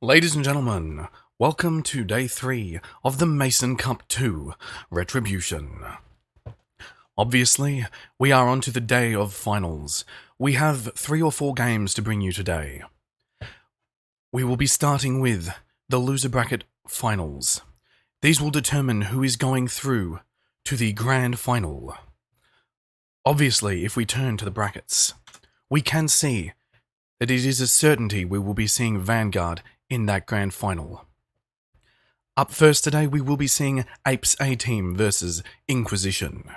Ladies and gentlemen, welcome to Day 3 of the Mason Cup 2 Retribution. Obviously, we are on to the day of finals. We have 3 or 4 games to bring you today. We will be starting with the loser bracket finals. These will determine who is going through to the grand final. Obviously, if we turn to the brackets, we can see that it is a certainty we will be seeing Vanguard in that grand final. Up first today, we will be seeing Apes A-Team versus Inquisition.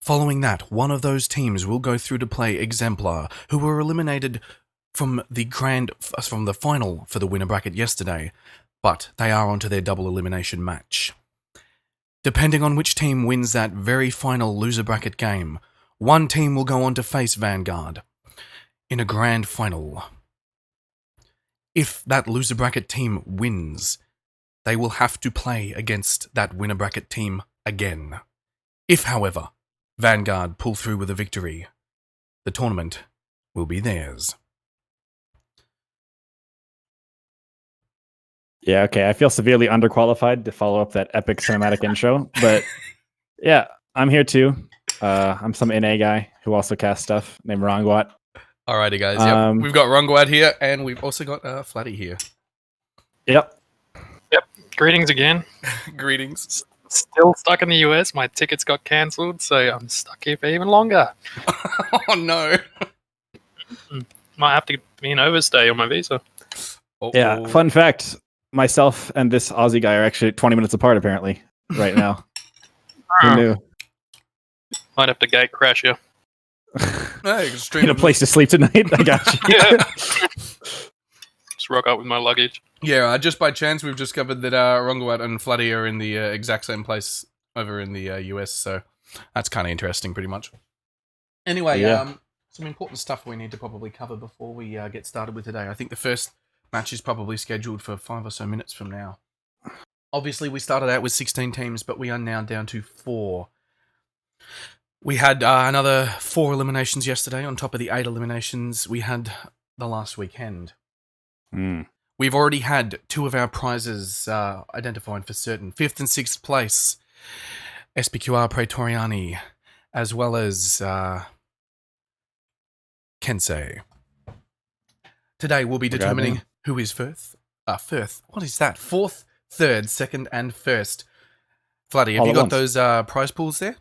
Following that, one of those teams will go through to play Exemplar, who were eliminated from the final for the winner bracket yesterday, but they are onto their double elimination match. Depending on which team wins that very final loser bracket game, one team will go on to face Vanguard in a grand final. If that loser bracket team wins, they will have to play against that winner bracket team again. If, however, Vanguard pull through with a victory, the tournament will be theirs. Yeah, okay. I feel severely underqualified to follow up that epic cinematic intro, but yeah, I'm here too. I'm some NA guy who also casts stuff named Ronguat. Alrighty, guys. Yep. We've got Ronguat here, and we've also got Flatty here. Yep. Greetings again. Greetings. Still stuck in the US. My tickets got cancelled, so I'm stuck here for even longer. Oh, no. Might have to be an overstay on my visa. Uh-oh. Yeah, fun fact. Myself and this Aussie guy are actually 20 minutes apart, apparently, right now. Who knew? Might have to gate crash you. Hey, In a place to sleep tonight. I got you. Yeah. Just rock up with my luggage. Yeah, just by chance, we've discovered that Ronguat and Flatty are in the exact same place over in the US, so that's kind of interesting, pretty much. Anyway, some important stuff we need to probably cover before we get started with today. I think the first match is probably scheduled for 5 or so minutes from now. Obviously, we started out with 16 teams, but we are now down to 4. We had another 4 eliminations yesterday on top of the 8 eliminations we had the last weekend. We've already had 2 of our prizes identified for certain. 5th and 6th place, SPQR Praetoriani, as well as Kensei. Today we'll be determining who is first. What is that? 4th, 3rd, 2nd, and 1st. Flatty, have you got those prize pools there?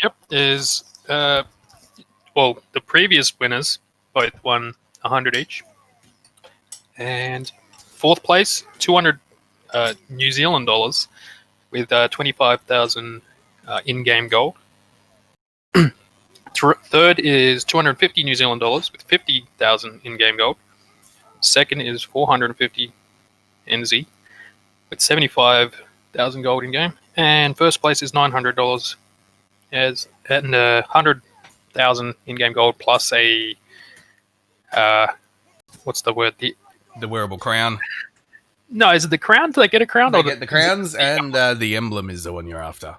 Yep. There's, the previous winners both won 100 each. And 4th place, 200 New Zealand dollars with 25,000 in-game gold. 3rd is 250 New Zealand dollars with 50,000 in-game gold. 2nd is 450 NZ with 75,000 gold in-game. And 1st place is $900 and 100,000 in-game gold plus a what's the word? The wearable crown. No, is it the crown? Do they get a crown? They get the crowns, and the emblem is the one you're after.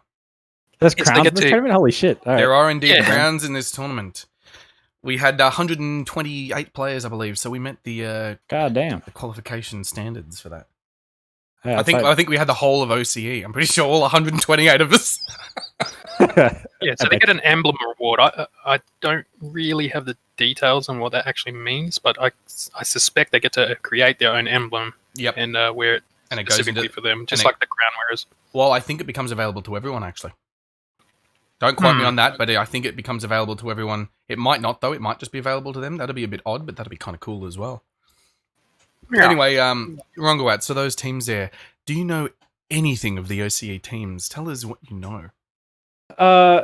There's crowns in this tournament? Holy shit. All right. There are indeed crowns in this tournament. We had 128 players, I believe, so we met the goddamn the qualification standards for that. Yeah, I think we had the whole of OCE. I'm pretty sure all 128 of us. Yeah, so they get an emblem reward. I don't really have the details on what that actually means, but I suspect they get to create their own emblem. Yep. And wear it specifically for them, just like the crown wearers. Well, I think it becomes available to everyone, actually. Don't quote me on that, but I think it becomes available to everyone. It might not, though. It might just be available to them. That'd be a bit odd, but that'd be kind of cool as well. Yeah. Anyway, Ronguat, so those teams there, do you know anything of the OCE teams? Tell us what you know.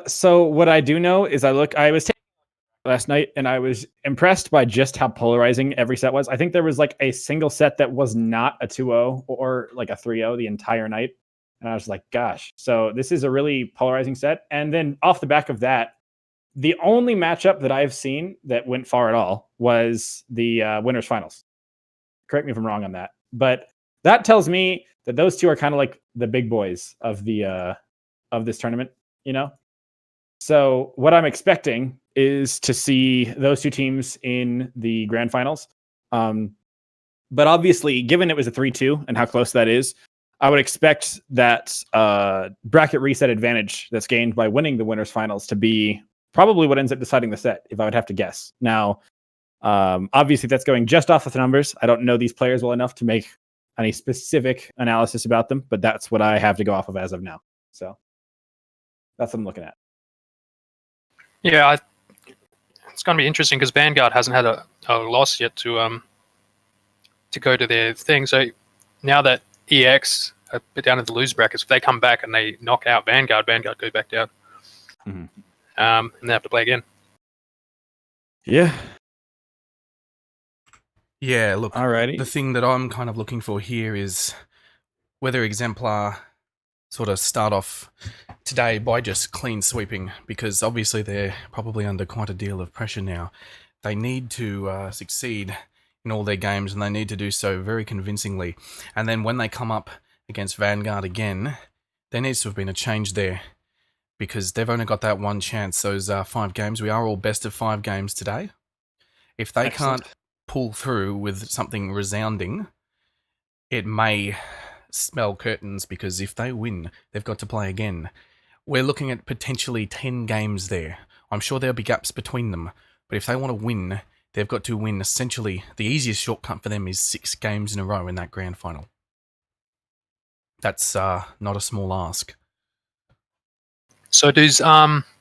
So what I do know is I was taking last night and I was impressed by just how polarizing every set was. I think there was like a single set that was not a 2-0 or like a 3-0 the entire night. And I was like, gosh, so this is a really polarizing set. And then off the back of that, the only matchup that I've seen that went far at all was the winners finals. Correct me if I'm wrong on that. But that tells me that those two are kind of like the big boys of the of this tournament, you know? So what I'm expecting is to see those two teams in the grand finals. But obviously, given it was a 3-2 and how close that is, I would expect that bracket reset advantage that's gained by winning the winners finals to be probably what ends up deciding the set, if I would have to guess. Now, obviously, that's going just off of the numbers. I don't know these players well enough to make any specific analysis about them, but that's what I have to go off of as of now. So that's what I'm looking at. Yeah, it's going to be interesting because Vanguard hasn't had a loss yet to go to their thing. So now that EX are down in the lose brackets, if they come back and they knock out Vanguard goes back down. Mm-hmm. And they have to play again. Yeah. Yeah, look, Alrighty. the thing that I'm kind of looking for here is whether Exemplar sort of start off today by just clean sweeping, because obviously they're probably under quite a deal of pressure now. They need to succeed in all their games, and they need to do so very convincingly. And then when they come up against Vanguard again, there needs to have been a change there, because they've only got that one chance, those 5 games. We are all best of 5 games today. If they Excellent. can't pull through with something resounding, it may smell curtains, because if they win, they've got to play again. We're looking at potentially 10 games there. I'm sure there'll be gaps between them, but if they want to win, they've got to win essentially. The easiest shortcut for them is 6 games in a row in that grand final. That's not a small ask. So does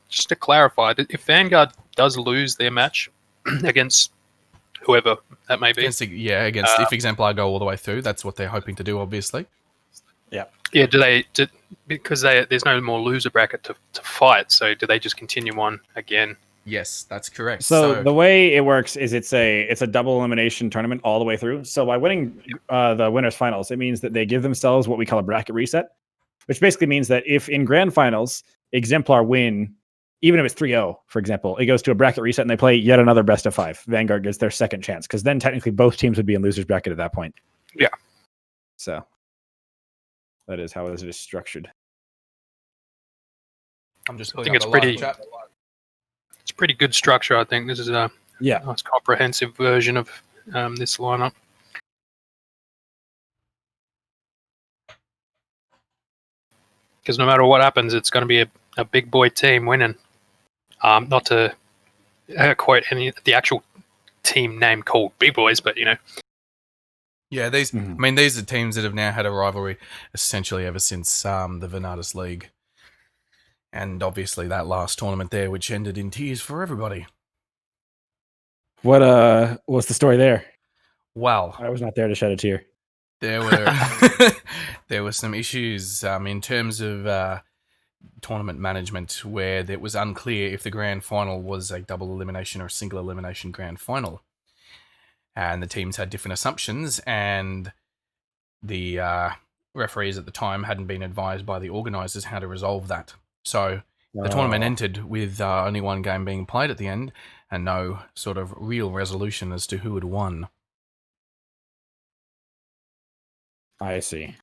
just to clarify, if Vanguard does lose their match against whoever that may be, if Exemplar go all the way through, that's what they're hoping to do, obviously. Yeah. Because there's no more loser bracket to fight, so do they just continue on again? Yes, that's correct. So the way it works is it's a double elimination tournament all the way through. So by winning the winners finals, it means that they give themselves what we call a bracket reset, which basically means that if in grand finals Exemplar win, even if it's 3-0, for example, it goes to a bracket reset and they play yet another best of 5. Vanguard gets their second chance, because then technically both teams would be in losers bracket at that point. Yeah. So that is how it is structured. I'm just. I think it's a pretty good structure. I think this is a nice comprehensive version of this lineup. Because no matter what happens, it's going to be a big boy team winning. Not to quote the actual team name called Big Boys, but you know. Yeah, these. I mean, these are teams that have now had a rivalry essentially ever since the Vetinarix League, and obviously that last tournament there, which ended in tears for everybody. What's the story there? Well, I was not there to shed a tear. There were some issues in terms of tournament management, where it was unclear if the grand final was a double elimination or a single elimination grand final. And the teams had different assumptions, and the referees at the time hadn't been advised by the organisers how to resolve that. So the tournament ended with only one game being played at the end, and no sort of real resolution as to who had won. I see.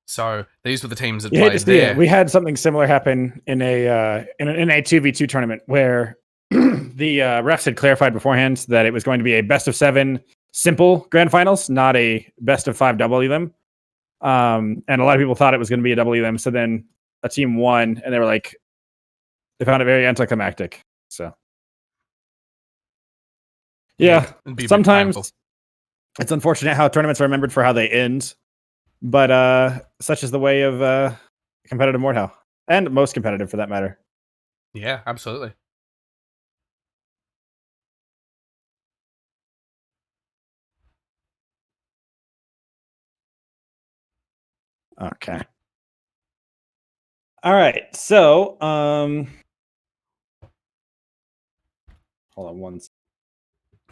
So these were the teams that played there. Yeah, we had something similar happen in a 2v2 tournament where the refs had clarified beforehand that it was going to be a best of 7 simple grand finals, not a best of 5 WM. And a lot of people thought it was going to be a WM. So then a team won, and they were like, they found it very anticlimactic. So yeah, sometimes it's unfortunate how tournaments are remembered for how they end. But such is the way of competitive Mordhau, and most competitive for that matter. Yeah, absolutely. Okay. All right. So, hold on one.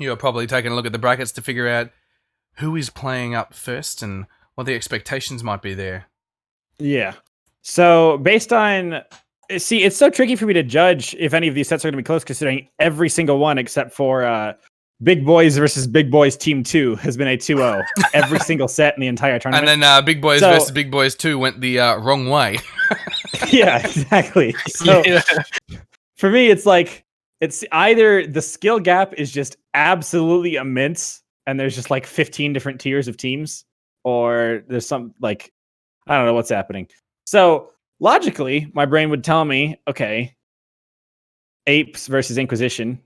You're probably taking a look at the brackets to figure out who is playing up first and what the expectations might be there. Yeah. So based on, see, it's so tricky for me to judge if any of these sets are going to be close, considering every single one except for Big Boys versus Big Boys Team 2 has been a 2-0 every single set in the entire tournament. And then Big Boys versus Big Boys 2 went the wrong way. Yeah, exactly. So for me, it's like, it's either the skill gap is just absolutely immense and there's just like 15 different tiers of teams, or there's some like I don't know what's happening. So logically, my brain would tell me, okay, Apes versus Inquisition.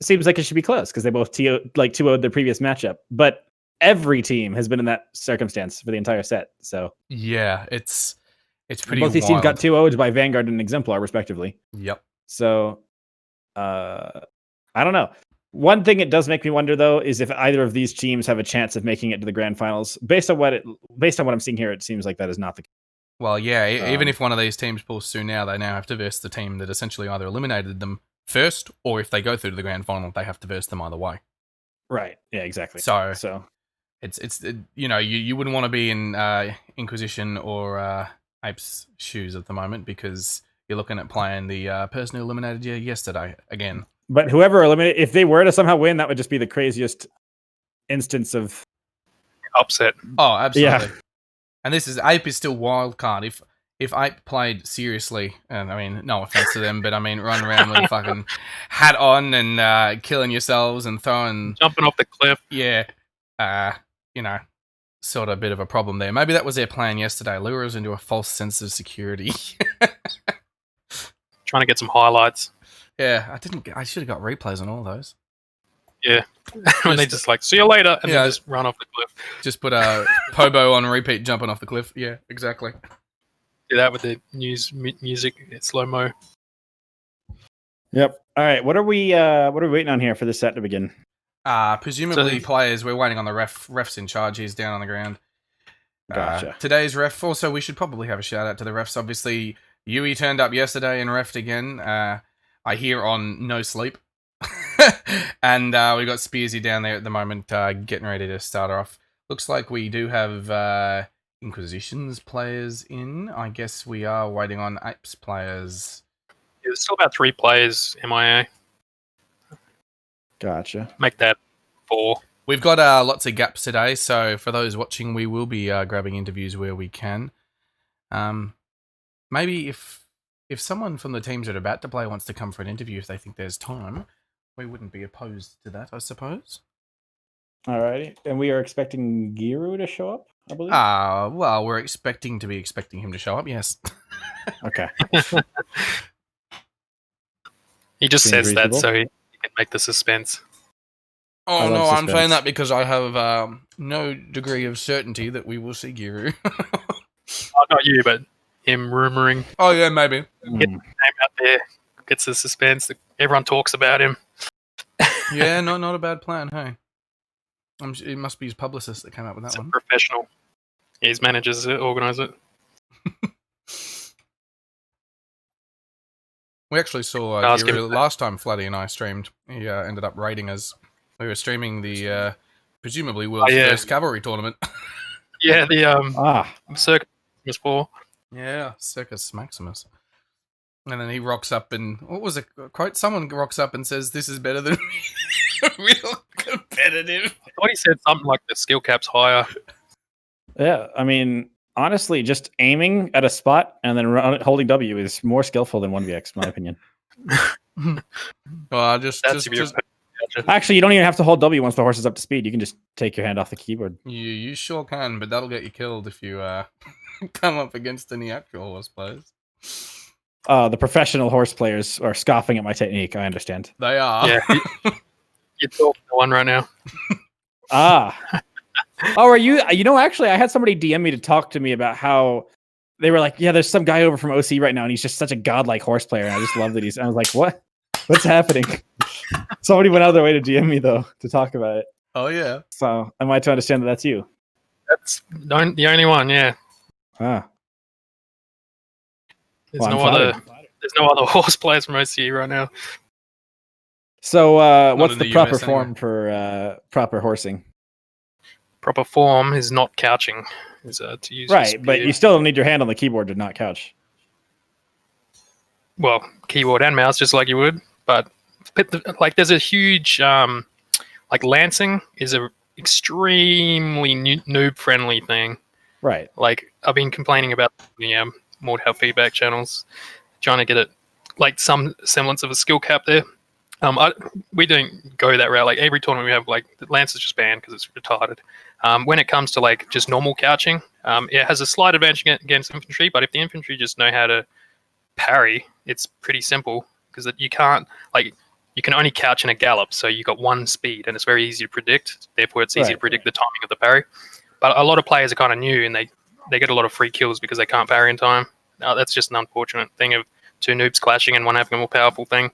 It seems like it should be close because they both 2-0'd their previous matchup. But every team has been in that circumstance for the entire set. So Yeah, it's pretty both these teams got wild. 2-0'd by Vanguard and Exemplar, respectively. Yep. So I don't know. One thing it does make me wonder, though, is if either of these teams have a chance of making it to the grand finals. Based on what I'm seeing here, it seems like that is not the case. Well, yeah, even if one of these teams pulls through now, they now have to verse the team that essentially either eliminated them first, or if they go through to the grand final, they have to verse them either way. Right. Yeah, exactly. So it's you wouldn't want to be in Inquisition or Ape's shoes at the moment because you're looking at playing the person who eliminated you yesterday again. But whoever eliminated, if they were to somehow win, that would just be the craziest instance of upset. Oh, absolutely. Yeah. And Ape is still wild card. If Ape played seriously, and I mean, no offense to them, but I mean, run around with a fucking hat on and killing yourselves and jumping off the cliff. Yeah, sort of a bit of a problem there. Maybe that was their plan yesterday. Lure us into a false sense of security. Trying to get some highlights. Yeah, I should have got replays on all those. Yeah. When they just like, see you later, and then just run off the cliff. Just put a Pobo on repeat jumping off the cliff. Yeah, exactly. Do that with the music, slow-mo. Yep. All right. What are we waiting on here for this set to begin? Presumably players, we're waiting on the ref's in charge. He's down on the ground. Gotcha. Today's ref, also we should probably have a shout out to the refs. Obviously, Yui turned up yesterday and refed again. I hear on no sleep. And we got Spearsy down there at the moment, getting ready to start off. Looks like we do have Inquisition's players in. I guess we are waiting on Apes players. There's still about 3 players MIA. Gotcha. Make that 4. We've got lots of gaps today, so for those watching, we will be grabbing interviews where we can. Maybe if someone from the teams that are about to play wants to come for an interview, if they think there's time, we wouldn't be opposed to that, I suppose. Alrighty. And we are expecting Giru to show up, I believe? Well, we're expecting him to show up, yes. Okay. He just Seems says reasonable. that so he can make the suspense. Oh, I no, love I'm saying suspense. that because I have no degree of certainty that we will see Giru. Oh, not you, but him rumoring. Oh, yeah, maybe. Get his name out there. Gets the suspense. Everyone talks about him. Yeah, not a bad plan, hey. It must be his publicist that came up with that It's one. a professional. His managers organise it. We actually saw I'll skip Giru it. last time Flatty and I streamed. He ended up raiding us. We were streaming the presumably world's first cavalry tournament. Yeah, the Circus was 4. Yeah, Circus Maximus. And then he rocks up and what was it? Quote? Someone rocks up and says, "This is better than real competitive." I thought he said something like the skill cap's higher. Yeah, I mean, honestly, just aiming at a spot and then holding W is more skillful than 1vx, in my opinion. Well, That's just Actually, you don't even have to hold W once the horse is up to speed. You can just take your hand off the keyboard. you sure can, but that'll get you killed if you come up against any actual horse players. The professional horse players are scoffing at my technique. I understand. They are. Yeah. You're talking to one right now. Oh, are you? Actually, I had somebody DM me to talk to me about how they were like, yeah, there's some guy over from OC right now, and he's just such a godlike horse player. And I just love that I was like, what? What's happening? Somebody went out of their way to DM me, though, to talk about it. Oh, yeah. So am I to understand that that's you? That's the only one, yeah. Ah. There's Well, no I'm other. flattered. There's no other horse players from OCE right now. So what's in the the proper US form for proper horsing? Proper form is not couching. Is to use Right, spear. but you still don't need your hand on the keyboard to not couch. Well, keyboard and mouse, just like you would. But like, there's a huge like lancing is a extremely noob friendly thing. Right. Like, I've been complaining about the Mordhau feedback channels, trying to get it like some semblance of a skill cap there. We don't go that route. Like every tournament we have, like the lance is just banned because it's retarded. When it comes to like just normal couching, it has a slight advantage against infantry. But if the infantry just know how to parry, it's pretty simple because you can't like you can only couch in a gallop, so you got one speed, and it's very easy to predict. Therefore, it's easy to predict the timing of the parry. But a lot of players are kind of new, and they get a lot of free kills because they can't parry in time. That's just an unfortunate thing of two noobs clashing and one having a more powerful thing.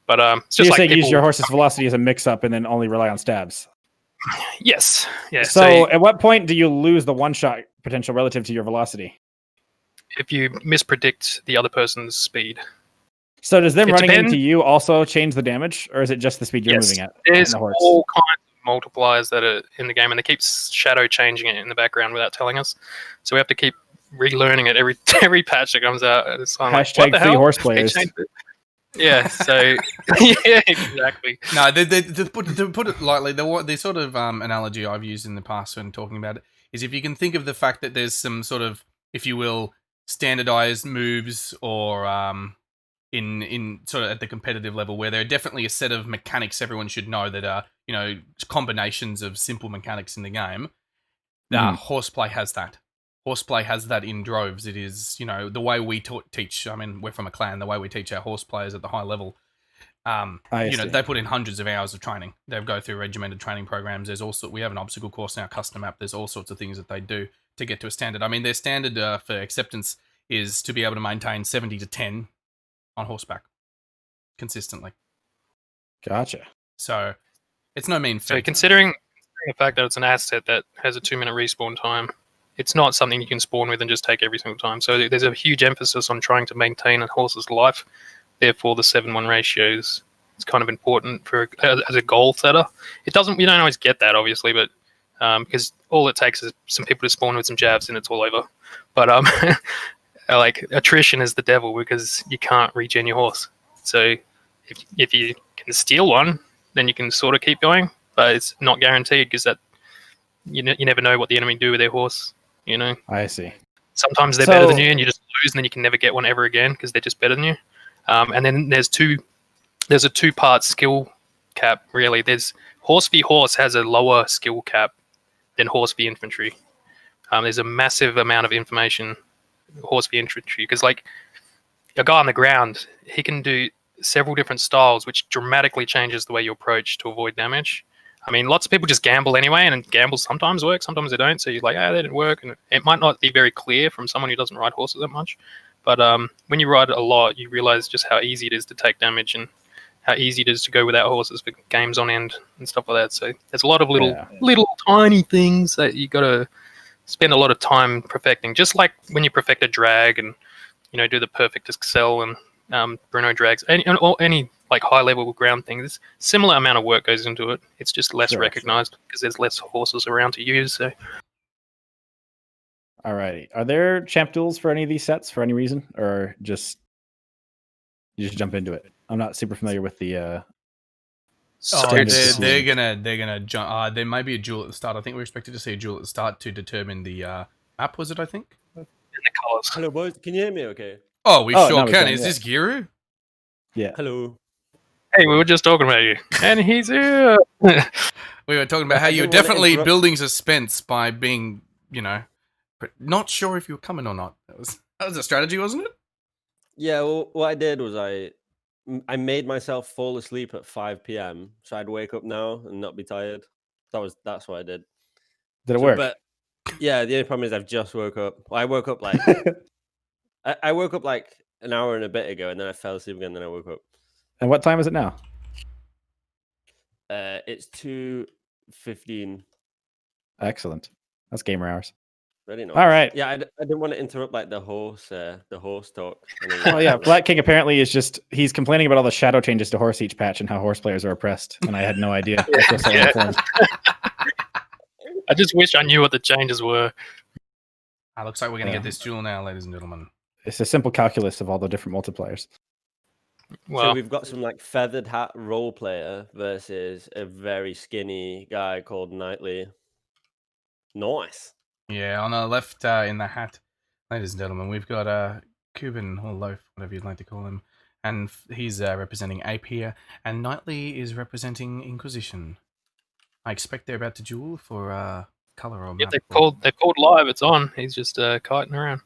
But it's So just you're like saying people, use your horse's velocity as a mix-up and then only rely on stabs. Yes. Yeah. So at what point do you lose the one-shot potential relative to your velocity? If you mispredict the other person's speed. So does them It running depends. into you also change the damage, or is it just the speed you're Yes. moving at? There's on the horse? all kinds of multipliers that are in the game, and they keep shadow changing it in the background without telling us. So we have to keep relearning it every patch that comes out. And it's like, what Hashtag the free hell? horse They players. changed it. Yeah. So yeah, exactly. No, to put it lightly, the sort of analogy I've used in the past when talking about it is if you can think of the fact that there's some sort of, if you will, standardized moves or in sort of at the competitive level where there are definitely a set of mechanics everyone should know that are, you know, combinations of simple mechanics in the game. Horseplay has that. Horseplay has that in droves. It is, you know, the way we teach. I mean, we're from a clan. The way we teach our horse players at the high level. You know, they put in hundreds of hours of training. They go through regimented training programs. There's also, we have an obstacle course in our custom app. There's all sorts of things that they do to get to a standard. I mean, their standard for acceptance is to be able to maintain 70 to 10 on horseback consistently. Gotcha. So it's no mean feat. So considering the fact that it's an asset that has a 2-minute respawn time, it's not something you can spawn with and just take every single time. So there's a huge emphasis on trying to maintain a horse's life. Therefore, the 7-1 ratios is kind of important for as a goal setter. It doesn't. You don't always get that, obviously, but because all it takes is some people to spawn with some jabs and it's all over. But like attrition is the devil because you can't regen your horse. So if you can steal one, then you can sort of keep going, but it's not guaranteed because that you never know what the enemy do with their horse. You know. I see. Sometimes they're better than you, and you just lose, and then you can never get one ever again because they're just better than you. And then there's a 2-part skill cap. Really, there's horse v horse has a lower skill cap than horse v infantry. There's a massive amount of information horse v infantry because like a guy on the ground, he can do several different styles, which dramatically changes the way you approach to avoid damage. I mean, lots of people just gamble anyway, and gambles sometimes work, sometimes they don't. So you're like, they didn't work, and it might not be very clear from someone who doesn't ride horses that much. But when you ride a lot, you realize just how easy it is to take damage and how easy it is to go without horses for games on end and stuff like that. So there's a lot of little tiny things that you got to spend a lot of time perfecting. Just like when you perfect a drag and do the perfect excel and Bruno drags any like high level ground things. Similar amount of work goes into it. It's just less recognized because there's less horses around to use. So. Alrighty. Are there champ duels for any of these sets for any reason, or just you just jump into it? I'm not super familiar with the. They're gonna jump. There may be a duel at the start. I think we're expected to see a duel at the start to determine the map. Was it? I think. And the colors. Hello, boys. Can you hear me? Okay. Oh, we sure can. Is this Giru? Yeah. Hello. Hey, we were just talking about you, and he's here. We were talking about how you were definitely building suspense by being, not sure if you were coming or not. That was a strategy, wasn't it? Yeah. Well, what I did was I made myself fall asleep at 5 p.m. so I'd wake up now and not be tired. That's what I did. Did it work? But yeah, the only problem is I've just woke up. I woke up like I woke up like an hour and a bit ago, and then I fell asleep again. Then I woke up. And what time is it now? It's 2:15. Excellent. That's gamer hours. Really nice. All right. Yeah, I didn't want to interrupt like the horse talk. Oh yeah, FlatkinG apparently is he's complaining about all the shadow changes to horse each patch and how horse players are oppressed, and I had no idea. I just wish I knew what the changes were. Looks like we're going to get this duel now, ladies and gentlemen. It's a simple calculus of all the different multipliers. Well, so we've got some like feathered hat role player versus a very skinny guy called Knightley. Nice. Yeah, on the left in the hat, ladies and gentlemen, we've got Cuban or Loaf, whatever you'd like to call him. and he's representing Ape here, and Knightley is representing Inquisition. I expect they're about to duel for color or Yeah, map. they've called live. It's on. He's just kiting around.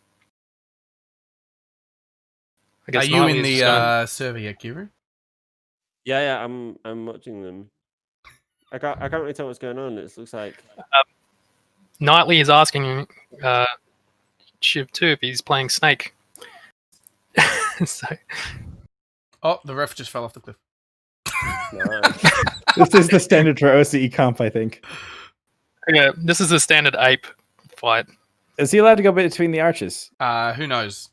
I guess Are you in Knightley's the just gonna... server yet, Giru? Yeah, I'm watching them. I can't really tell what's going on. It looks like Knightley is asking Shiv too if he's playing Snake. So, Oh, the ref just fell off the cliff. nice. This is the standard for OCE comp, I think. yeah, this is a standard ape fight. Is he allowed to go between the arches? Who knows?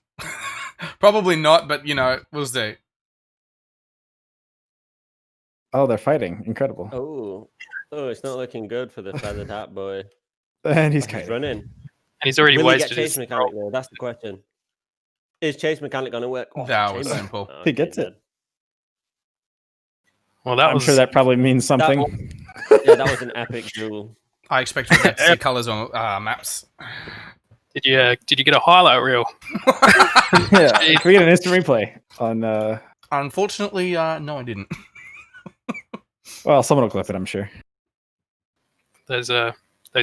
Probably not, but we'll see. Oh, they're fighting. Incredible. Oh, it's not looking good for the feathered hat boy. And he's He's kiting. running. And he's already Will he wasted get chase his mechanic though? That's the question. Is chase mechanic going to work? Oh, That chase was mechanic. simple. Oh, He okay, gets it. dead. Well, that I'm was sure that probably means something. Yeah, that was an epic duel. I expect we'll get to see colors on maps. Did you get a highlight reel? Yeah. Can we get an instant replay on? Unfortunately, no, I didn't. Well, someone will clip it, I'm sure. Those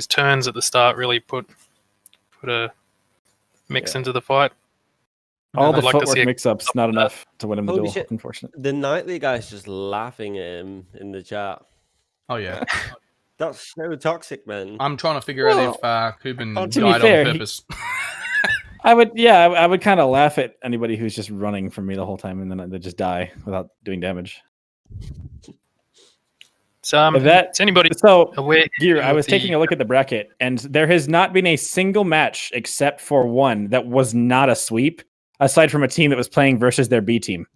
turns at the start really put a mix into the fight. All the I'd like to footwork see a mix-ups, not enough to win him the Holy duel. shit. Unfortunately. The Nightly guy's just laughing at him in the chat. Oh yeah, That's so toxic, man. I'm trying to figure out if Kuban to be died fair, on he- purpose. I would kind of laugh at anybody who's just running from me the whole time and then they just die without doing damage. So, is anybody So, aware? Gear, I of was the- taking a look at the bracket, and there has not been a single match except for one that was not a sweep, aside from a team that was playing versus their B team.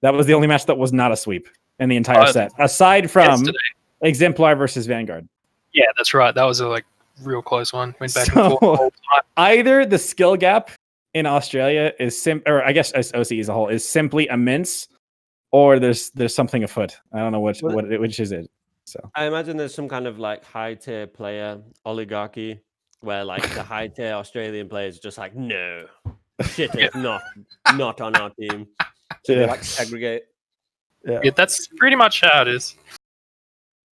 That was the only match that was not a sweep in the entire set, aside from yesterday. Exemplar versus Vanguard. Yeah, that's right. That was a real close one. Went back So- and forth the whole time. Either the skill gap in Australia is or I guess as OC as a whole is simply immense, or there's something afoot. I don't know which is it. So I imagine there's some kind of like high tier player oligarchy where like the high tier Australian players are just like, no, shit is not on our team. So they like segregate. Yeah, that's pretty much how it is.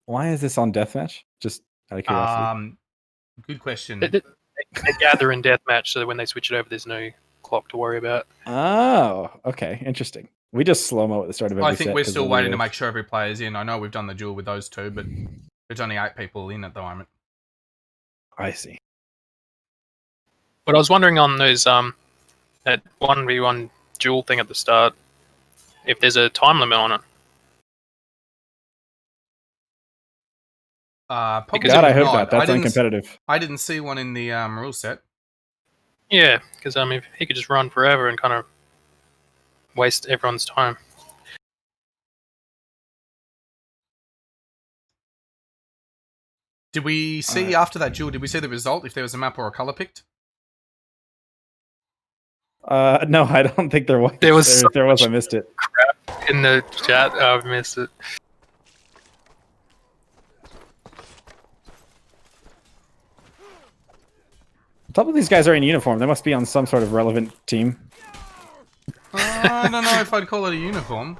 Why is this on deathmatch? Just out of curiosity. Good question. They gather in deathmatch, so when they switch it over, there's no clock to worry about. Oh, okay, interesting. We just slow-mo at the start of every I think set we're 'cause still of waiting the- to make sure every player's in. I know we've done the duel with those two, but there's only 8 people in at the moment. I see. But I was wondering on those that 1v1 duel thing at the start, if there's a time limit on it. Probably Because God, I not. hope not. That's uncompetitive. I didn't see one in the rule set. Yeah, because if he could just run forever and kind of waste everyone's time. Did we see after that duel? Did we see the result? If there was a map or a color picked? No, I don't think there was. There was If there was, I missed it. Crap in the chat. I've missed it. Top of these guys are in uniform. They must be on some sort of relevant team. I don't know if I'd call it a uniform.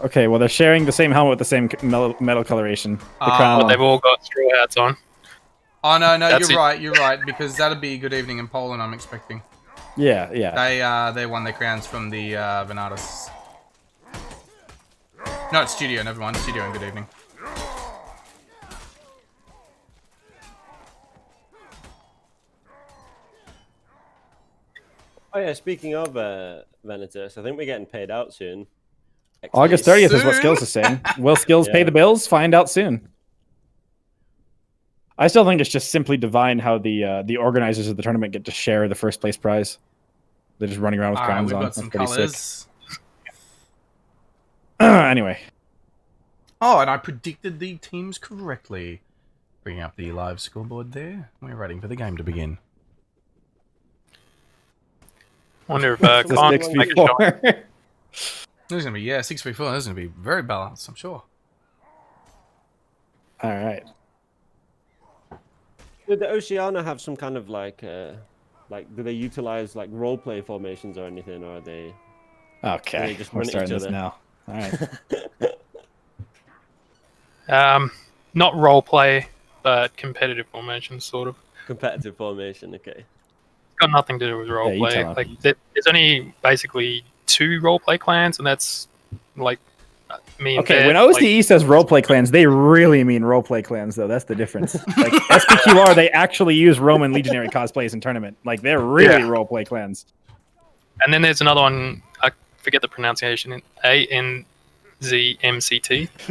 Okay, well they're sharing the same helmet with the same metal coloration. The crown. But they've all got straw hats on. Oh no, That's you're it. right, because that'd be a good evening in Poland. I'm expecting. Yeah. They won their crowns from the Vetinarix. No, it's Studio. Never mind, Studio and good evening. Oh yeah, speaking of Venatus, I think we're getting paid out soon. August 30th is what Soon? Skills is saying. Will Skills pay Yeah. the bills? Find out soon. I still think it's just simply divine how the organizers of the tournament get to share the first place prize. They're just running around with All right, crowns we've on. got some That's pretty colors. sick. Anyway, Oh, and I predicted the teams correctly. Bringing up the live scoreboard there. We're waiting for the game to begin. Wonder if it's a Khan 6v4. There's gonna be 6v4. There's gonna be very balanced, I'm sure. All right. Did the Oceania have some kind of like do they utilize like role play formations or anything, or are they? Okay, just we're run at each starting this other. now. All right. Not role play, but competitive formation, sort of. Competitive formation. Okay. Got nothing to do with role Yeah, you play. tell him. Like there's only basically 2 role play clans, and that's like me and Okay, Vet, when OCE says roleplay clans, they really mean roleplay clans, though. That's the difference. Like SPQR, they actually use Roman legionary cosplays in tournament. Like they're really roleplay clans. And then there's another one. I forget the pronunciation. ANZMCT.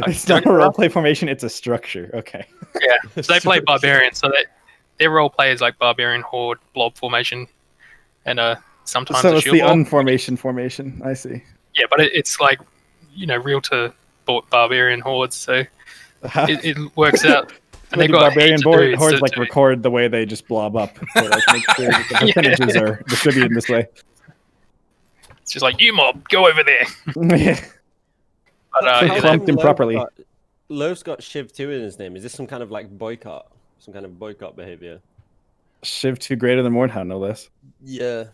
It's not a roleplay formation; it's a structure. Okay. Yeah, so they play barbarian. So their role play is like barbarian horde blob formation, and sometimes So a it's shield the wall. unformation formation. I see. Yeah, but it's like real to barbarian hordes. So it works out. And they've got barbarian heaps of dudes hordes to like do. record the way they just blob up. To, like, make sure that the percentages are distributed this way. It's just like, you mob, go over there. Yeah. But clumped improperly. Lowe's got Shiv 2 in his name. Is this some kind of like boycott? Some kind of boycott behavior? Shiv 2 greater than Mordhau, no less. Yeah.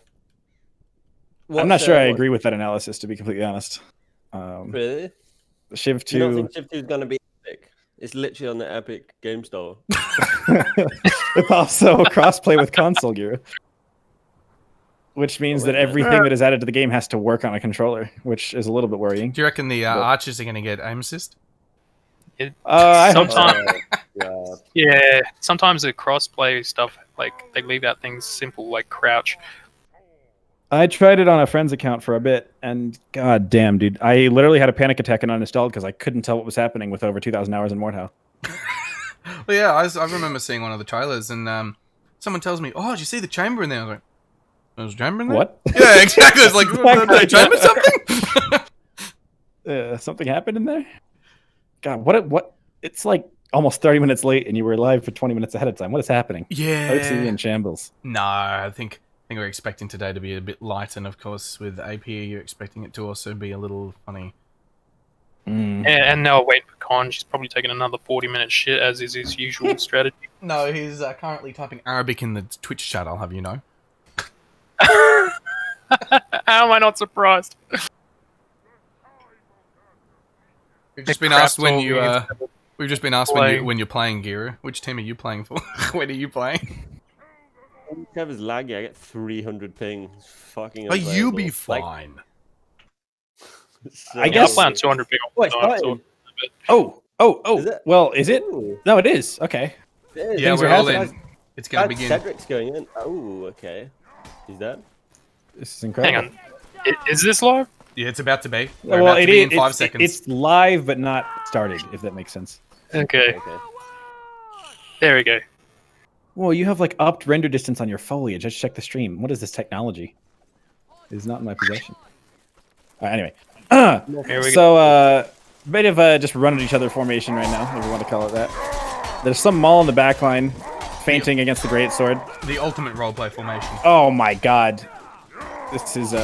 I'm not sure I agree with that analysis, to be completely honest. Really? Shiv 2. You don't think Shiv 2 is going to be epic? It's literally on the Epic Game Store. It's also crossplay with console gear. Which means that everything that is added to the game has to work on a controller, which is a little bit worrying. Do you reckon the archers are going to get aim assist? I hope so. Yeah, sometimes the cross-play stuff, like, they leave out things simple, like crouch. I tried it on a friend's account for a bit, and god damn, dude. I literally had a panic attack and uninstalled because I couldn't tell what was happening with over 2,000 hours in Mordhau. Well, yeah, I remember seeing one of the trailers, and someone tells me, "Oh, did you see the chamber in there?" I was like, "There's a chamber in there?" What? Yeah, exactly. It's like, did they chamber something? Something happened in there? God, what? It's like almost 30 minutes late, and you were live for 20 minutes ahead of time. What is happening? Yeah. OCE in shambles. No, I think we're expecting today to be a bit light, and of course, with AP, you're expecting it to also be a little funny. And now wait for Con. She's probably taking another 40-minute shit, as is his usual strategy. No, he's currently typing Arabic in the Twitch chat, I'll have you know. How am I not surprised? We've just been asked when you we've just been asked when you're playing Giru. Which team are you playing for? When are you playing? Trevor's laggy. I get 300 ping. It's fucking. Oh, you unplayable. be fine. I guess- I'm playing 200 ping all the time. So Oh. Is it? Well, is it? Ooh, No, it is. Okay. it is. Yeah, Things we're are all happening. in. It's gonna begin. Cedric's going in. Oh, okay. He's dead. This is incredible. Hang on. Is this live? Yeah, it's about to be. We're Well, about to it be is. in 5 seconds. It's live, but not started, if that makes sense. Okay. Okay. There we go. Well, you have like upped render distance on your foliage. Just check the stream. What is this technology? It is not in my possession. Anyway. Here we go. So, bit of a just run at each other formation right now, if you want to call it that. There's some Maul in the back line, fainting against the Greatsword. The ultimate roleplay formation. Oh my god. This is,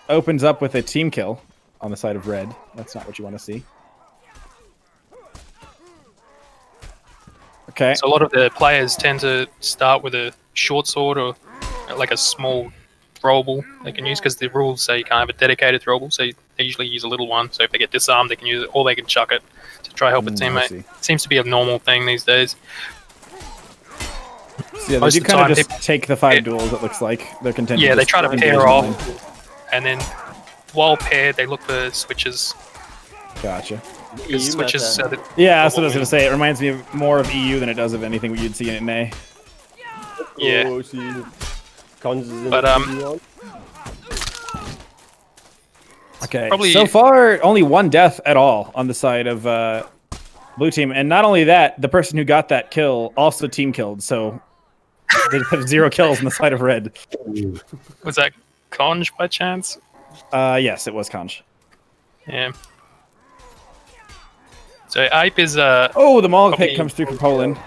opens up with a team kill on the side of red. That's not what you want to see. Okay. So a lot of the players tend to start with a short sword or like a small throwable they can use, because the rules say you can't have a dedicated throwable, so they usually use a little one. So if they get disarmed, they can use it, or they can chuck it to try help a I teammate. see. Seems to be a normal thing these days. So yeah, they Most do of the kind of time, just take the 5 duels, it looks like. They're content Yeah, to they just try to engage pair in off, line. and then while paired, they look for switches. Gotcha. EU Switches meta. so that Yeah, that's what I was going to say. It reminds me of more of EU than it does of anything you'd see in NA. Yeah. Oh, see. Cons is in But, the EU. Okay, Probably- so far, only 1 death at all on the side of blue team. And not only that, the person who got that kill also team killed, so they have 0 kills on the side of red. was that Conj by chance? Yes, it was Conch. Yeah. So Ape is Oh, the Moloch Probably- pick comes through for Poland. Yeah,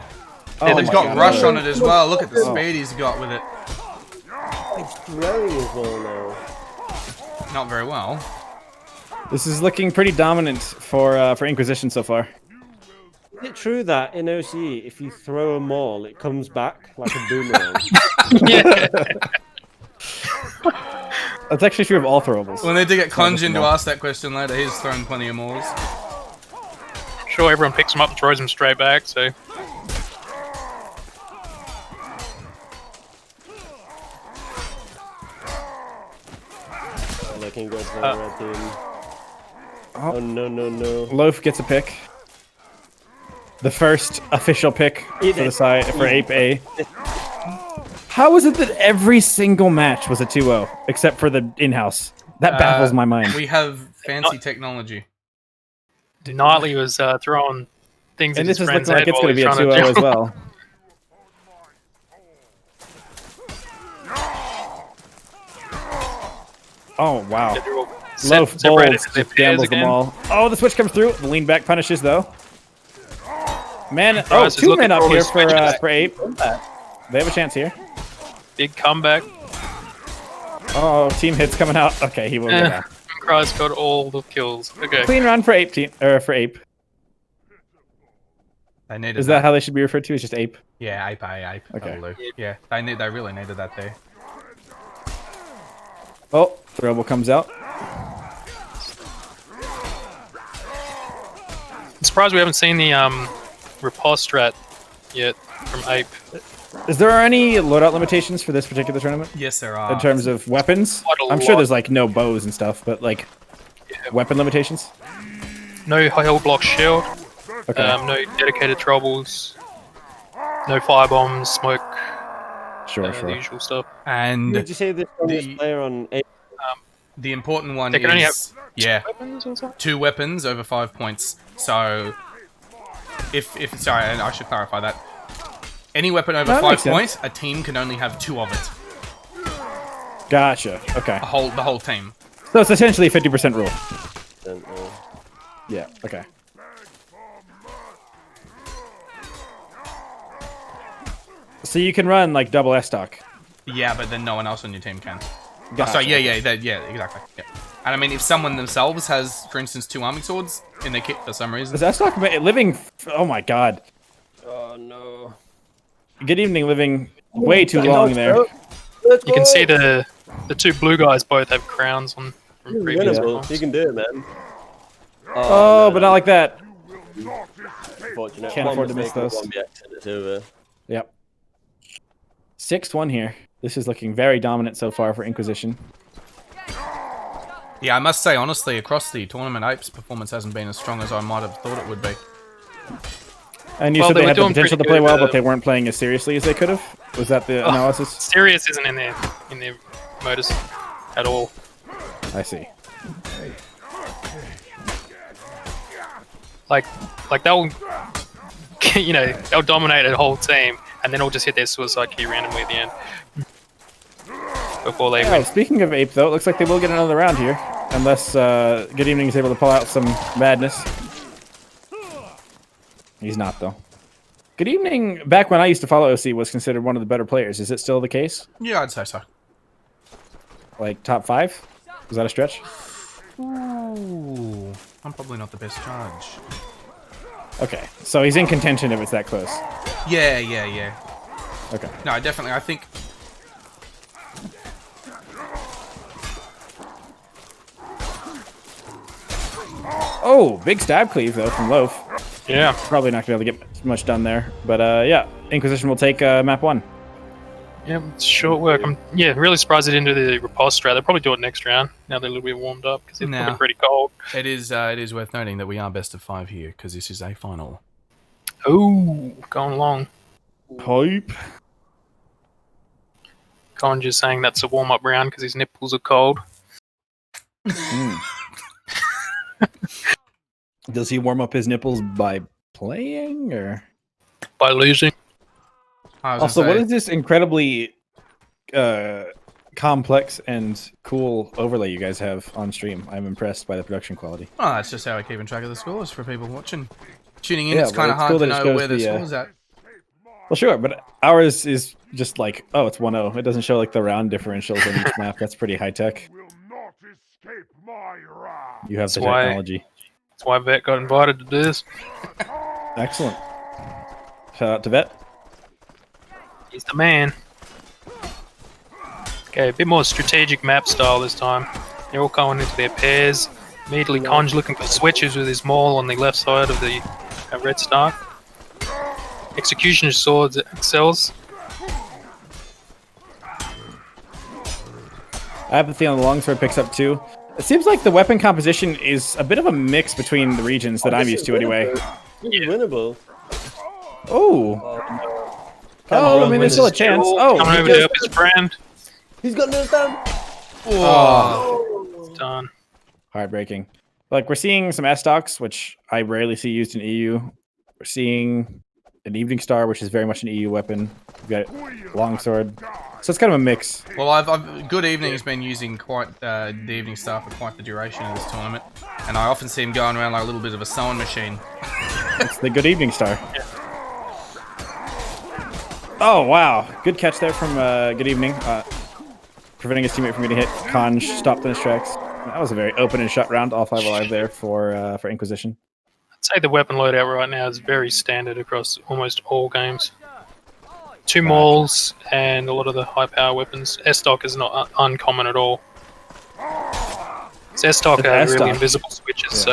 Oh He's my got God. rush on it as well. Look at the Oh. speed he's got with it. He's throwing as well now. Not very well. This is looking pretty dominant for Inquisition so far. Is it true that in OCE, if you throw a maul, it comes back like a boomerang? yeah. That's actually true of all throwables. We'll need to get Not just Conjin to them all. ask that question later. He's thrown plenty of mauls. Sure, everyone picks him up and throws him straight back, so... Looking good for the red team. Oh no no no! Loaf gets a pick. The first official pick for the side for Ape A. How is it that every single match was a 2-0 except for the in-house? That baffles my mind. We have fancy technology. Nightly was throwing things And at this his is friend's looking like head it's while going to be a he's trying 2-0 to as well. Oh wow! Loaf separated bolds, into their just gambles pairs them again. all. Oh, the switch comes through. The lean back punishes though. Man, Price is 2 looking men up for here his switches. for Ape. They have a chance here. Big comeback. Oh, team hits coming out. Okay, he will get out. Christ got all the kills. Okay. Clean run for Ape team, or for Ape. They needed Is that how they should be referred to? It's just Ape. Yeah, ape. Okay. Totally. Yeah, they really needed that there. Oh, throwable comes out. I'm surprised we haven't seen the riposte strat yet from Ape. Is there any loadout limitations for this particular tournament? Yes, there are. In terms of weapons? Quite a I'm sure lot. there's like no bows and stuff, but like weapon limitations? No hell block shield. Okay. No dedicated troubles. No firebombs, smoke. Sure, The sure. usual stuff. And Did you say the strongest player on 8? the important one They can only is yeah, Weapons or something? 2 weapons over 5 points. So if sorry, I should clarify that. Any weapon over That 5 makes sense. points, a team can only have 2 of it. Gotcha. Okay. The whole team. So it's essentially a 50% rule. Yeah, okay. So you can run like double S stock. Yeah, but then no one else on your team can. Gotcha. So yeah, exactly. Yeah. And I mean, if someone themselves has, for instance, 2 arming swords in their kit for some reason, Is S stock living? Oh my god. Oh no! Good evening, living way too long there. You can see the 2 blue guys both have crowns on from previous Winnable. ones. You can do it, man. Oh, but not like that. Unfortunate. Can't One afford to miss mistake, those. one be accident, it's over. Yep. 6-1 here. This is looking very dominant so far for Inquisition. yeah, I must say honestly, across the tournament, Ape's performance hasn't been as strong as I might have thought it would be. And you Well, said they they were had the doing potential to pretty play good, well, but they weren't playing as seriously as they could have? Was that the analysis? Sirius isn't in their modus at all. I see. Like they'll they'll dominate a whole team and then they'll just hit their suicide key randomly at the end before they Oh, win. speaking of Ape, though, it looks like they will get another round here. Unless Good Evening is able to pull out some madness. He's not, though. Good Evening, back when I used to follow OC, was considered one of the better players. Is it still the case? Yeah, I'd say so. Like, top 5? Was that a stretch? Ooh, I'm probably not the best judge. Okay, so he's in contention if it's that close. Yeah. Okay. No, definitely. I think. Oh, big stab cleave, though, from Loaf. Yeah. Probably not going to be able to get much done there. But, yeah, Inquisition will take map 1. Yeah, it's short work. I'm really surprised they didn't do the riposte strat. They'll probably do it next round. Now they're a little bit warmed up because it's No. probably pretty cold. It is worth noting that we are best of 5 here because this is a final. Ooh, going long. Pipe. Colin just saying that's a warm-up round because his nipples are cold. Does he warm up his nipples by playing, or? By losing. I was Also, gonna what say, is this incredibly complex and cool overlay you guys have on stream? I'm impressed by the production quality. Oh, that's just how we're keeping track of the scores for people watching. Tuning in, Yeah, it's kind of well, it's hard cool to that it know shows where the the, score's at. Well, sure, but ours is just like, oh, it's 1-0. It doesn't show like the round differentials on each map. That's pretty high tech. You have the That's why- technology. That's why Vet got invited to do this. Excellent. Shout out to Vet. He's the man. Okay, a bit more strategic map style this time. They're all going into their pairs. Immediately, Conj looking for switches with his maul on the left side of the red star. Executioner's swords excels. Apathy on the longsword picks up 2. It seems like the weapon composition is a bit of a mix between the regions that I'm used to anyway. This is winnable. Oh. Oh, I mean, there's still a chance. Oh, coming over to help his friend. He's got no down. Oh. It's done. Heartbreaking. Like, we're seeing some S-stocks, which I rarely see used in EU. We're seeing an Evening Star, which is very much an EU weapon. We've got longsword. So it's kind of a mix. Well, I've Good Evening has been using quite the Evening Star for quite the duration of this tournament, and I often see him going around like a little bit of a sewing machine. It's the Good Evening Star. Oh, wow. Good catch there from Good Evening. Preventing his teammate from getting hit. Conj stopped in his tracks. That was a very open and shut round. All 5 alive there for Inquisition. I'd say the weapon loadout right now is very standard across almost all games. 2 mauls and a lot of the high power weapons. S-stock is not uncommon at all. S-stock are really invisible switches,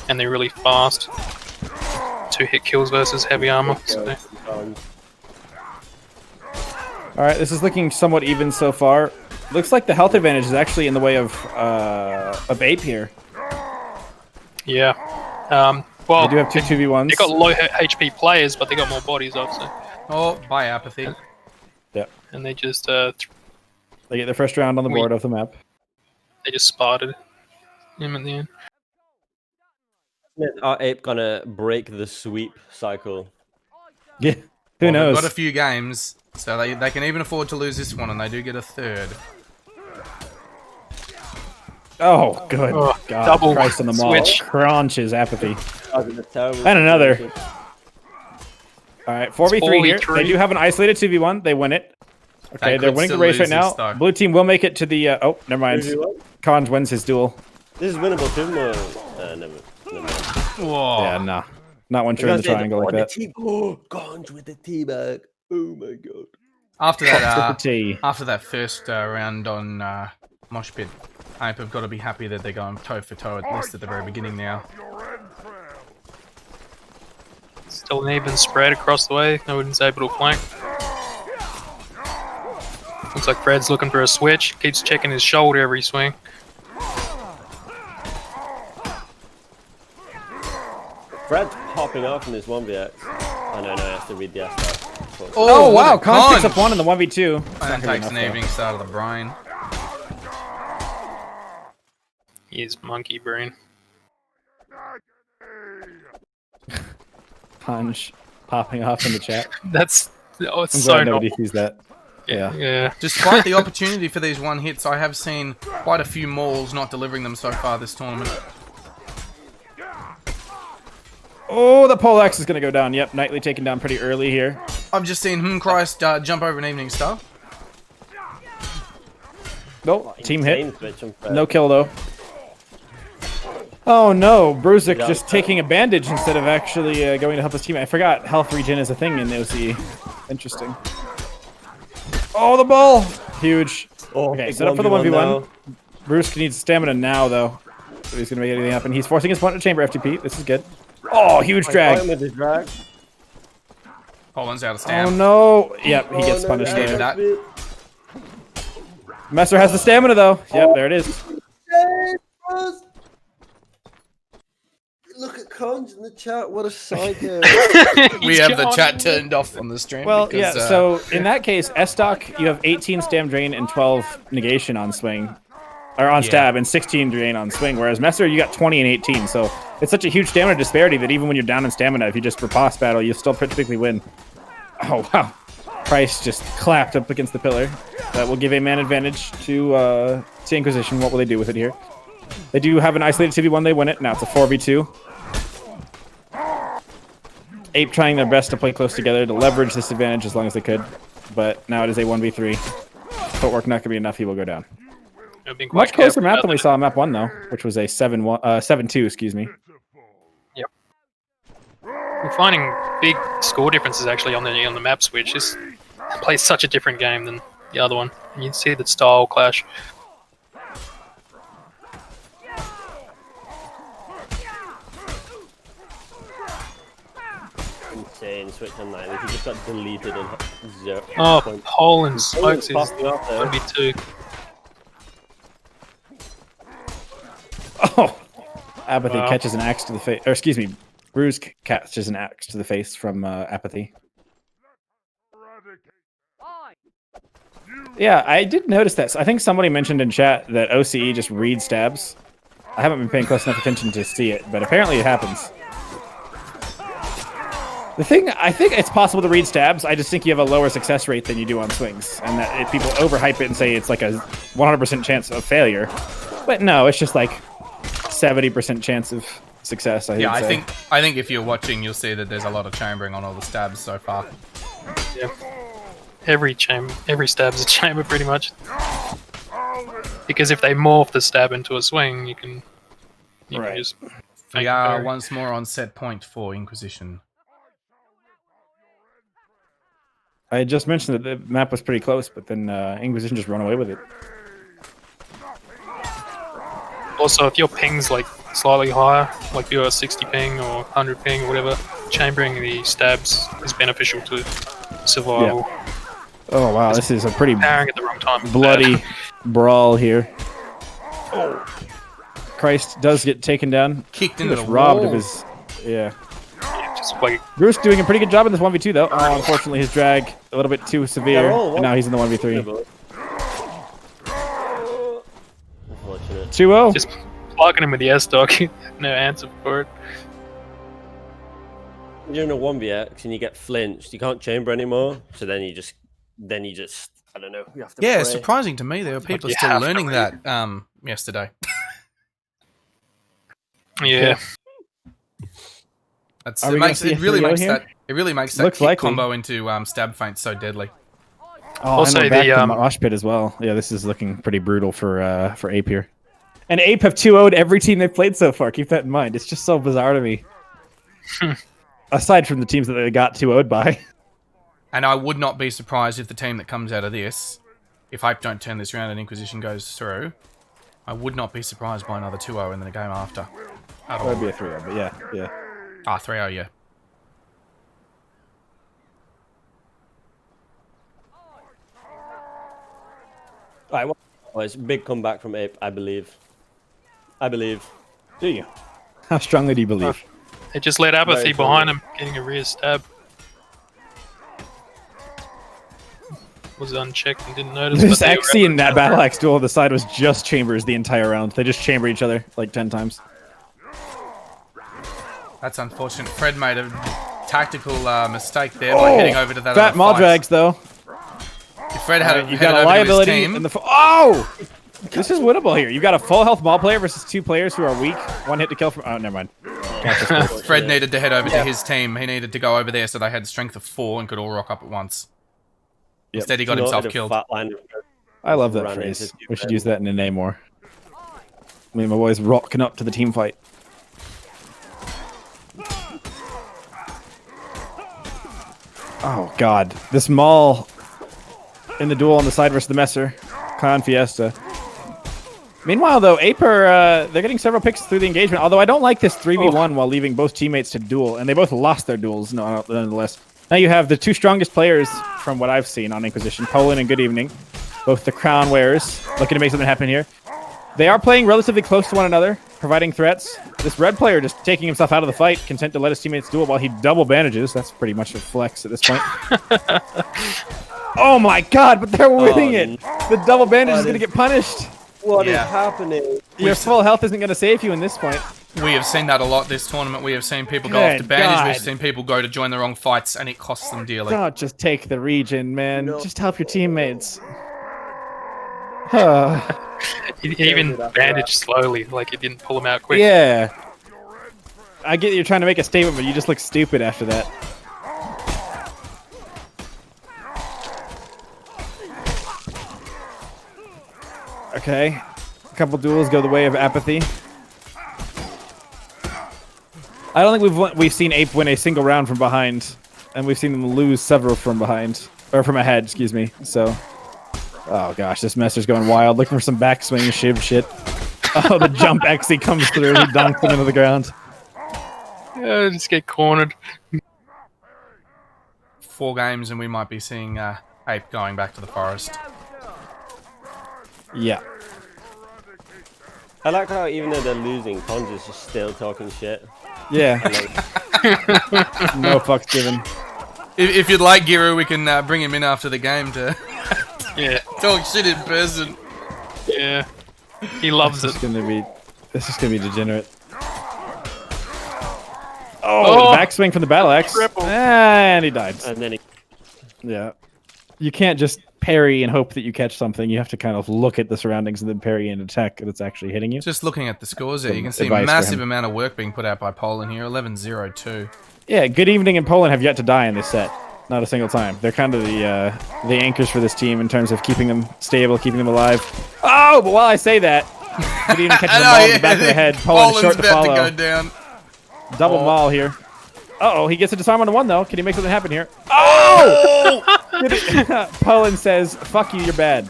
and they're really fast. 2-hit kills versus heavy armor. So. Alright, this is looking somewhat even so far. Looks like the health advantage is actually in the way of Ape here. Yeah. Well, they do have 2 2v1s. They got low HP players, but they got more bodies, obviously. Oh, by apathy. Yeah. And they just they get their first round on the board of the map. They just spotted him in the end. Are Ape gonna break the sweep cycle? Yeah. Who knows? They've got a few games, so they can even afford to lose this one, and they do get a 3rd. Oh, good. Oh, God, double Christ on the mall. switch. Crunches apathy. And another. Alright, 4v3 here. 4v3. They do have an isolated 2v1. They win it. Okay, they're winning the race right now. Though. Blue team will make it to the... oh, never mind. Conj wins his duel. This is winnable too. Never mind. Whoa. Yeah, nah. Not once you're in the triangle like that. Oh, Conj with the teabag. Oh my god. After that, T. after that first round on Mosh Pit, Ape have got to be happy that they're going toe for toe at least at the very beginning now. Still an even spread across the way. Nobody's able to flank. Looks like Fred's looking for a switch. Keeps checking his shoulder every swing. Fred's popping off in this 1vx. Oh no, he has to read the S-stop. Oh wow, Conj picks up 1 in the 1v2. And takes an Evening Star to the brain. He is monkey brain. Conj popping off in the chat. That's it's I'm so glad nobody normal. sees that. Yeah. Yeah. Despite the opportunity for these 1-hits, I have seen quite a few mauls not delivering them so far this tournament. Oh, the poleaxe is going to go down. Yep, Knightley taken down pretty early here. I've just seen Christ jump over an Evening Star. Nope, team hit. Insane switch on Fred. No kill though. Oh no, Bruzik just taking a bandage instead of actually going to help his team. I forgot health regen is a thing in OC. Interesting. Oh, the ball! Huge. Oh, Okay, set up for the 1v1. Bruce needs stamina now though. So he's going to make anything happen. He's forcing his opponent to chamber FTP. This is good. Oh, huge drag. With the drag. Poland's out of Oh stamina. no. Yep, he gets punished no, there. that. Messer has the stamina though. Yep, there it is. Look at Conj in the chat. What a psycho. We have the chat turned off on the stream. Well, because, yeah, so in that case, S-stock, you have 18 stam drain and 12 negation on swing. Or on stab and 16 drain on swing, whereas Messer, you got 20 and 18. So it's such a huge stamina disparity that even when you're down in stamina, if you just riposte battle, you still typically win. Oh, wow. Price just clapped up against the pillar. That will give a man advantage to Inquisition. What will they do with it here? They do have an isolated 2v1. They win it. Now it's a 4v2. Ape trying their best to play close together to leverage this advantage as long as they could. But now it is a 1v3. Footwork not going to be enough. He will go down. Much closer map than we saw on map 1, though, which was a 7-2, excuse me. Yep. We're finding big score differences actually on the map switch. This plays such a different game than the other one. You see the style clash. Insane switch on that. He just got deleted in 0. Oh, Poland smokes is popping off there. 1v2. Oh, Apathy Wow. catches an axe to the face. Or excuse me, Bruce catches an axe to the face from Apathy. Yeah, I did notice that. I think somebody mentioned in chat that OCE just reads stabs. I haven't been paying close enough attention to see it, but apparently it happens. The thing, I think it's possible to read stabs. I just think you have a lower success rate than you do on swings, and that if people overhype it and say it's like a 100% chance of failure. But no, it's just like 70% chance of success. Yeah, I think if you're watching, you'll see that there's a lot of chambering on all the stabs so far. Yeah. Every stab's a chamber pretty much. Because if they morph the stab into a swing, you can just fake We the are parry. once more on set point for Inquisition. I just mentioned that the map was pretty close, but then Inquisition just run away with it. Also, if your ping's like slightly higher, like if you're a 60 ping or 100 ping or whatever, chambering the stabs is beneficial to survival. Yeah. Oh wow, this is a pretty Parrying at the wrong time is bloody bad. brawl here. Oh, Christ does get taken down. Kicked He into was the robbed wall. of his. Yeah. Yeah, just like Bruce doing a pretty good job in this 1v2 though. Oh, unfortunately his drag a little bit too severe, They're all and now he's in the 1v3. Unfortunate. 2-0. just plugging him with the S-Dog. No answer for it. You're in a 1vx and you get flinched. You can't chamber anymore. So then you just I don't know. You have to Yeah, pray. it's surprising to me there were people you still have to learning read. that yesterday. Yeah. That's, Are it we gonna makes see a it really 3-0 makes here? that it really makes that Looks kick likely. combo into stab feint so deadly. Oh, Also, I know, back the, to mosh pit as well. Yeah, this is looking pretty brutal for Ape here. And Ape have 2-0'd every team they've played so far. Keep that in mind. It's just so bizarre to me. Aside from the teams that they got 2-0'd by. And I would not be surprised if the team that comes out of this, if Hype don't turn this around and Inquisition goes through, I would not be surprised by another 2-0 in the game after. At all. That'd be a 3-0, but yeah, yeah. 3-0, yeah. Right, well, it's a big comeback from Ape, I believe. Do you? How strongly do you believe? They just let Apathy Very behind him, getting a rear stab. Was unchecked and didn't notice. This but they were XC in able that to- battle axe duel on the side was just chambers the entire round. They just chamber each other like 10 times. That's unfortunate. Fred made a tactical mistake there by heading over to that Fat other maul fight. drags though. If Fred had You headed got a over to his liability team, in the. Oh! This is winnable here. You got a full health ball player versus 2 players who are weak. 1 hit to kill from. Oh, never mind. Fred needed to head over to his team. He needed to go over there so they had strength of 4 and could all rock up at once. Yep. Instead, he got himself killed. I love that Ran phrase. into We should use that in a name more. Me and my boys rocking up to the team fight. Oh god, this Maul in the duel on the side versus the Messer, Clown Fiesta. Meanwhile, though, Ape are they're getting several picks through the engagement. Although I don't like this 3v1 while leaving both teammates to duel, and they both lost their duels nonetheless. Now you have the 2 strongest players from what I've seen on Inquisition, Poland and Good Evening, both the crown wearers, looking to make something happen here. They are playing relatively close to one another, providing threats. This red player just taking himself out of the fight, content to let his teammates duel while he double bandages. That's pretty much a flex at this point. Oh my god, but they're winning it! The double bandage is going to get punished. What is Yeah. happening? Your full health isn't going to save you in this point. We have seen that a lot this tournament. We have seen people go Good off to bandage. God. We've seen people go to join the wrong fights, and it costs them dearly. Don't just take the region, man. No. Just help your teammates. He even bandaged slowly, like he didn't pull him out quick. Yeah. I get you're trying to make a statement, but you just look stupid after that. Okay. A couple duels go the way of Apathy. I don't think we've seen Ape win a single round from behind, and we've seen them lose several from behind, or from ahead, excuse me. So Oh gosh, this master's going wild. Looking for some backswing shiv shit. Oh, the jump X, he comes through. He dunks him into the ground. Yeah, just get cornered. 4 games and we might be seeing Ape going back to the forest. Yeah. I like how even though they're losing, Pons is just still talking shit. Yeah. No fucks given. If you'd like, Giru, we can bring him in after the game to Yeah, talk shit in person. yeah. He loves This it. is gonna be degenerate. Oh, backswing from the battle axe. Triple. And he died. And then he Yeah. You can't just parry and hope that you catch something. You have to kind of look at the surroundings and then parry and attack that's actually hitting you. Just looking at the scores there, you can see Advice for massive him. amount of work being put out by Poland here. 11-0-2. Yeah, Good Evening and Poland have yet to die in this set. Not a single time. They're kind of the anchors for this team in terms of keeping them stable, keeping them alive. Oh, but while I say that, Good Evening catches the ball in the back of the head. Poland's short to about follow. to go down. Double maul here. Uh-oh, he gets a disarm on the 1, though. Can he make something happen here? Oh! Poland says, fuck you, you're bad.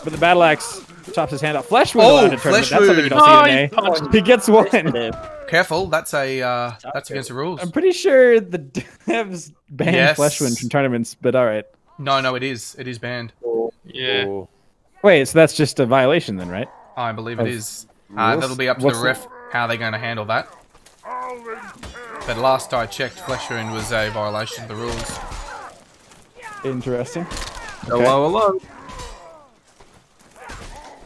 But the battle axe chops his hand off. Flesh wound allowed in tournament. That's something you don't see in A. He gets 1. Careful, that's against the rules. I'm pretty sure the devs banned flesh wound from tournaments, but alright. No, it is. It is banned. Yeah. Oh. Wait, so that's just a violation then, right? I believe it is. That'll be up to the ref how they're going to handle that. But last I checked, flesh wound was a violation of the rules. Interesting. Hello, hello.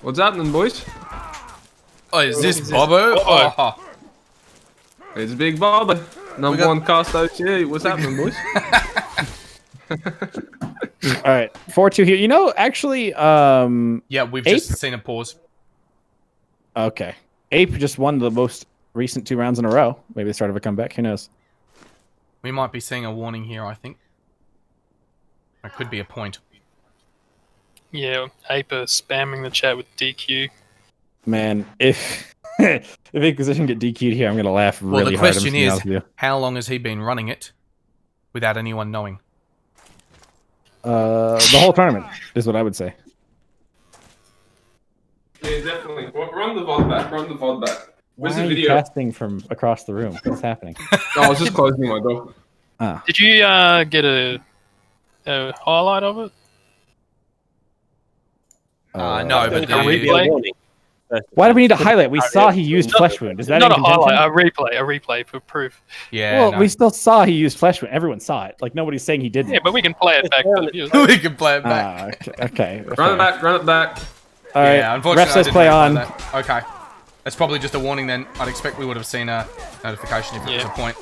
What's happening, boys? Oh, is this Bobbo? Oh. It's Big Bobbo. Number got- 1 cast OTA. What's happening, boys? Alright, 4-2 here. You know, actually, Yeah, we've Ape? just seen a pause. okay. Ape just won the most recent 2 rounds in a row. Maybe the start of a comeback. Who knows? We might be seeing a warning here, I think. That could be a point. Yeah, Ape are spamming the chat with DQ. Man, if if Inquisition get DQ'd here, I'm gonna laugh really Well, hard. the I'm question just being is, honest with you. how long has he been running it without anyone knowing? The whole tournament is what I would say. Yeah, definitely. Run the VOD back. Run the VOD back. Where's Why the are you video? casting from across the room? What's happening? No, I was just closing my door. Did you get a highlight of it? No, but a replay? Why do we need a highlight? We saw he used flesh wound. Is that Not a in contention? highlight, a replay for proof. Yeah, Well, no. we still saw he used flesh wound. Everyone saw it. Like nobody's saying he didn't. Yeah, but we can play it back to the viewers. we can play it back. Okay. Run it back. Run it back. All right. Yeah, unfortunately, Ref says I didn't play notify on. that. Okay. That's probably just a warning then. I'd expect we would have seen a notification if it was a point.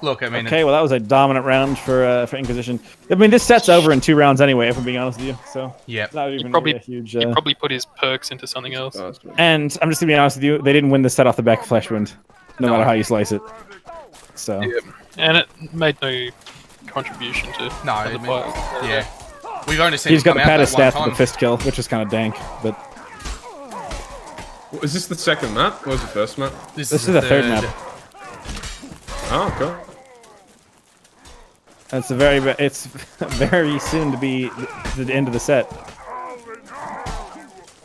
Look, I mean... Okay, well that was a dominant round for Inquisition. I mean, this set's over in 2 rounds anyway, if I'm being honest with you. So Yep. not even probably- a huge. He probably put his perks into something else. Oh, that's me. And I'm just gonna be honest with you, they didn't win the set off the back of flesh wound, no matter how you slice it. So Yeah. And it made no contribution to No, I the mean, fight. yeah. We've only seen he's him got come the out pad that of one stats with time. the fist kill, which is kind of dank. But Is this the second map? What was the first map? this is the third map. Oh, okay. It's it's very soon to be the end of the set.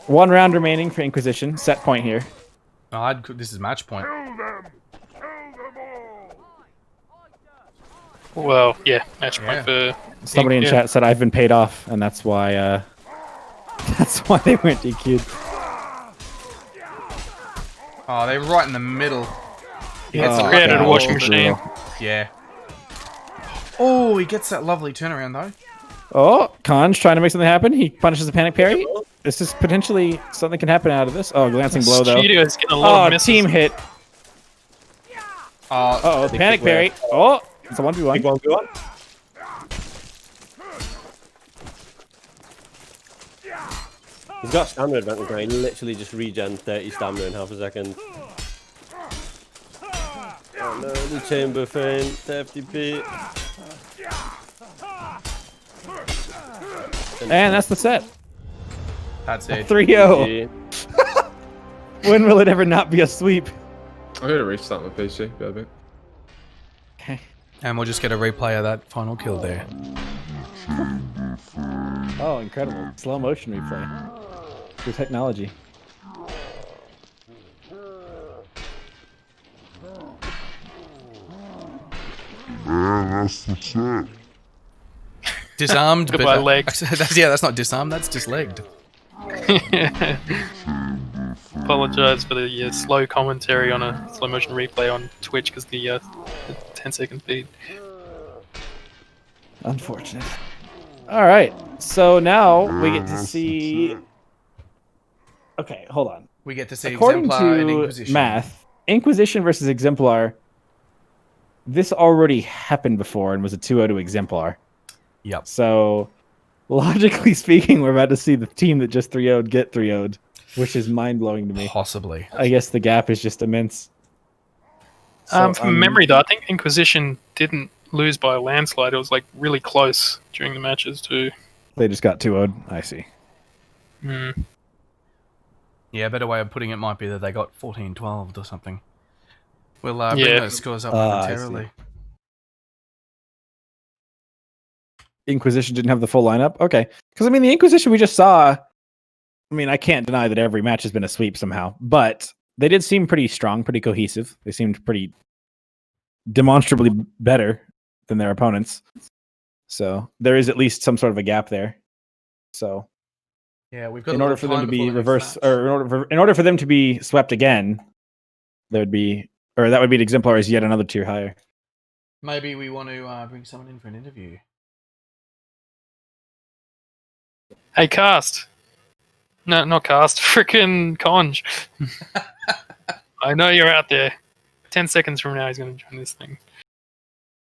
1 round remaining for Inquisition. Set point here. Oh, this is match point. Well, yeah, match point for... Somebody in yeah. chat said I've been paid off, and that's why they weren't DQ'd. Oh, they're right in the middle. He Yeah, gets it's the created lucky a washing ball. machine. Yeah. Oh, he gets that lovely turnaround though. Oh, Khan's trying to make something happen. He punishes a panic parry. This is potentially something can happen out of this. Oh, glancing blow though. Studio's getting a lot Oh, of misses. team hit. Oh, Oh, panic parry. Oh, it's a 1v1. 1v1. He's got stamina advantage now. He literally just regen 30 stamina in half a second. Oh no, the chamber feint, FTP. And that's the set. that's it. 3-0. When will it ever not be a sweep? I gotta restart my PC. Be a bit. And we'll just get a replay of that final kill there. Oh, incredible. Slow motion replay. Through technology. Disarmed, but Goodbye, legs. that's not disarmed. That's dislegged. Apologize for the slow commentary on a slow motion replay on Twitch because the 10-second feed. Unfortunate. All right. So now we get to see. Okay, hold on. We get to see According Exemplar and to Inquisition. math, Inquisition versus Exemplar. This already happened before and was a 2-0 to Exemplar. Yep. So, logically speaking, we're about to see the team that just 3-0'd get 3-0'd, which is mind-blowing to me. Possibly. I guess the gap is just immense. So, From memory, though, I think Inquisition didn't lose by a landslide. It was like really close during the matches too. They just got 2-0'd. I see. Yeah, a better way of putting it might be that they got 14-12 or something. We'll bring Yeah. those scores up I momentarily. Inquisition didn't have the full lineup? Okay. Because, I mean, the Inquisition we just saw, I mean, I can't deny that every match has been a sweep somehow, but they did seem pretty strong, pretty cohesive. They seemed pretty demonstrably better than their opponents. So there is at least some sort of a gap there. So Yeah, we've got in a order little for them time to be before the next reversed, match. or in order for them to be swept again, there would be, or that would be Exemplar as yet another tier higher. Maybe we want to bring someone in for an interview. Hey, Cast. No, not Cast. Frickin' Conj. I know you're out there. 10 seconds from now, he's going to join this thing.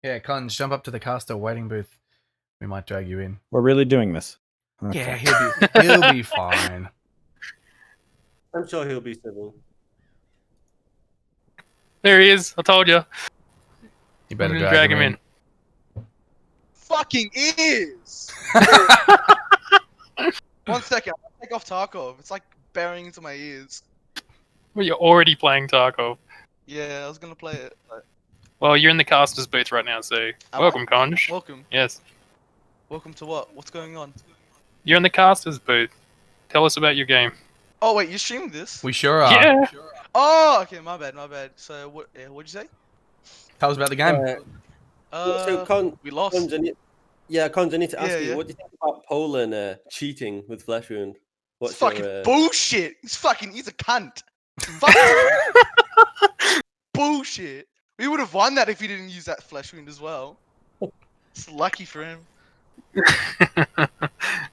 Yeah, Conj, jump up to the caster waiting booth. We might drag you in. We're really doing this. Okay. Yeah, he'll be fine. I'm sure he'll be civil. There he is. I told you. You better I'm gonna drag drag him in. Fucking is. 1 second. I'll take off Tarkov. It's like burying into my ears. Well, you're already playing Tarkov. Yeah, I was gonna play it. But... Well, you're in the caster's booth right now, so welcome, Conj. Welcome. Yes. Welcome to what? What's going on? You're in the caster's booth. Tell us about your game. Oh wait, you streamed this? We sure are. Yeah. Oh, okay, my bad. So what? What'd you say? Tell us about the game. So We lost. Cons, I need to ask Yeah, you, yeah. what do you think about Poland cheating with Flesh Wound? It's What's fucking your, bullshit. He's a cunt. Bullshit. We would have won that if he didn't use that flesh wound as well. It's lucky for him.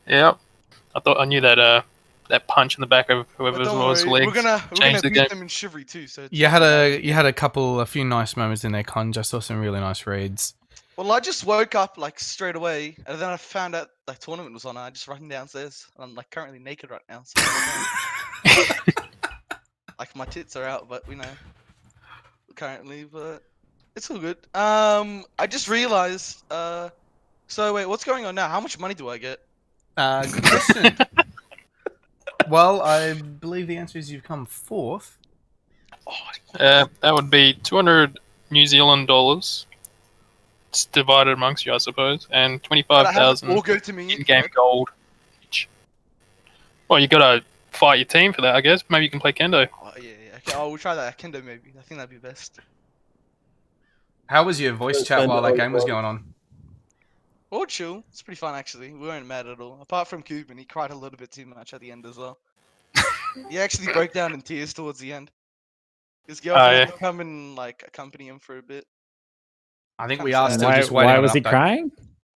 Yep. I knew that that punch in the back of But whoever's don't was worry, legs. we're gonna change the beat game. them in chivalry too. So You had a few nice moments in there, Conj. I saw some really nice reads. Well, I just woke up like straight away, and then I found out the tournament was on. And I just ran downstairs. I'm like currently naked right now. So like my tits are out, but we know currently, but it's all good. I just realized. So wait, what's going on now? How much money do I get? Good question. Well, I believe the answer is you've come fourth. That would be 200 New Zealand dollars. It's divided amongst you, I suppose, and But I have 25,000 all go to me. in-game gold each. Well, you gotta fight your team for that, I guess. Maybe you can play kendo. Oh, yeah. Okay, we'll try that at Kendo maybe. I think that'd be best. How was your voice chat while that game was going on? Or chill. It's pretty fun actually. We weren't mad at all. Apart from Cuban, he cried a little bit too much at the end as well. He actually broke down in tears towards the end. His girlfriend had to come and like accompany him for a bit. I think we are And still just waiting. Why on was an he update. crying?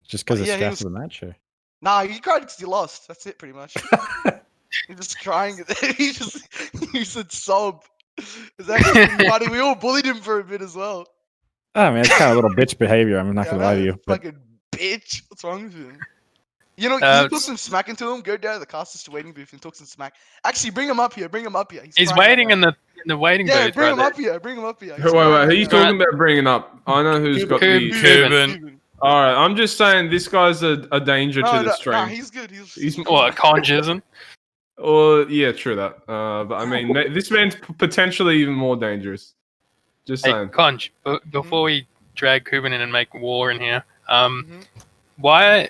Just because of Yeah, he stress was- of the match? Or? Nah, he cried because he lost. That's it, pretty much. He's just crying. he said sob. It's actually pretty funny. We all bullied him for a bit as well. Oh man, it's kind of a little bitch behavior. I'm not Yeah, gonna lie to man, you. But fucking bitch. What's wrong with him? You know, you talk some smack into him. Go down to the casters waiting booth and talk some smack. Actually, bring him up here. Bring him up here. He's crying waiting right now. in the waiting Yeah, booth. bring right him there. up here. Bring him up here. He's Wait, crying who are right you now. talking about bringing up? I know who's got the. Cuban. All right, I'm just saying this guy's a danger to the stream. Nah, he's good. He's What, Conj isn't? Well, yeah, true that. But I mean, this man's potentially even more dangerous. Just Hey, saying. Conj, before we drag Cuban in and make war in here, Mhm. Why?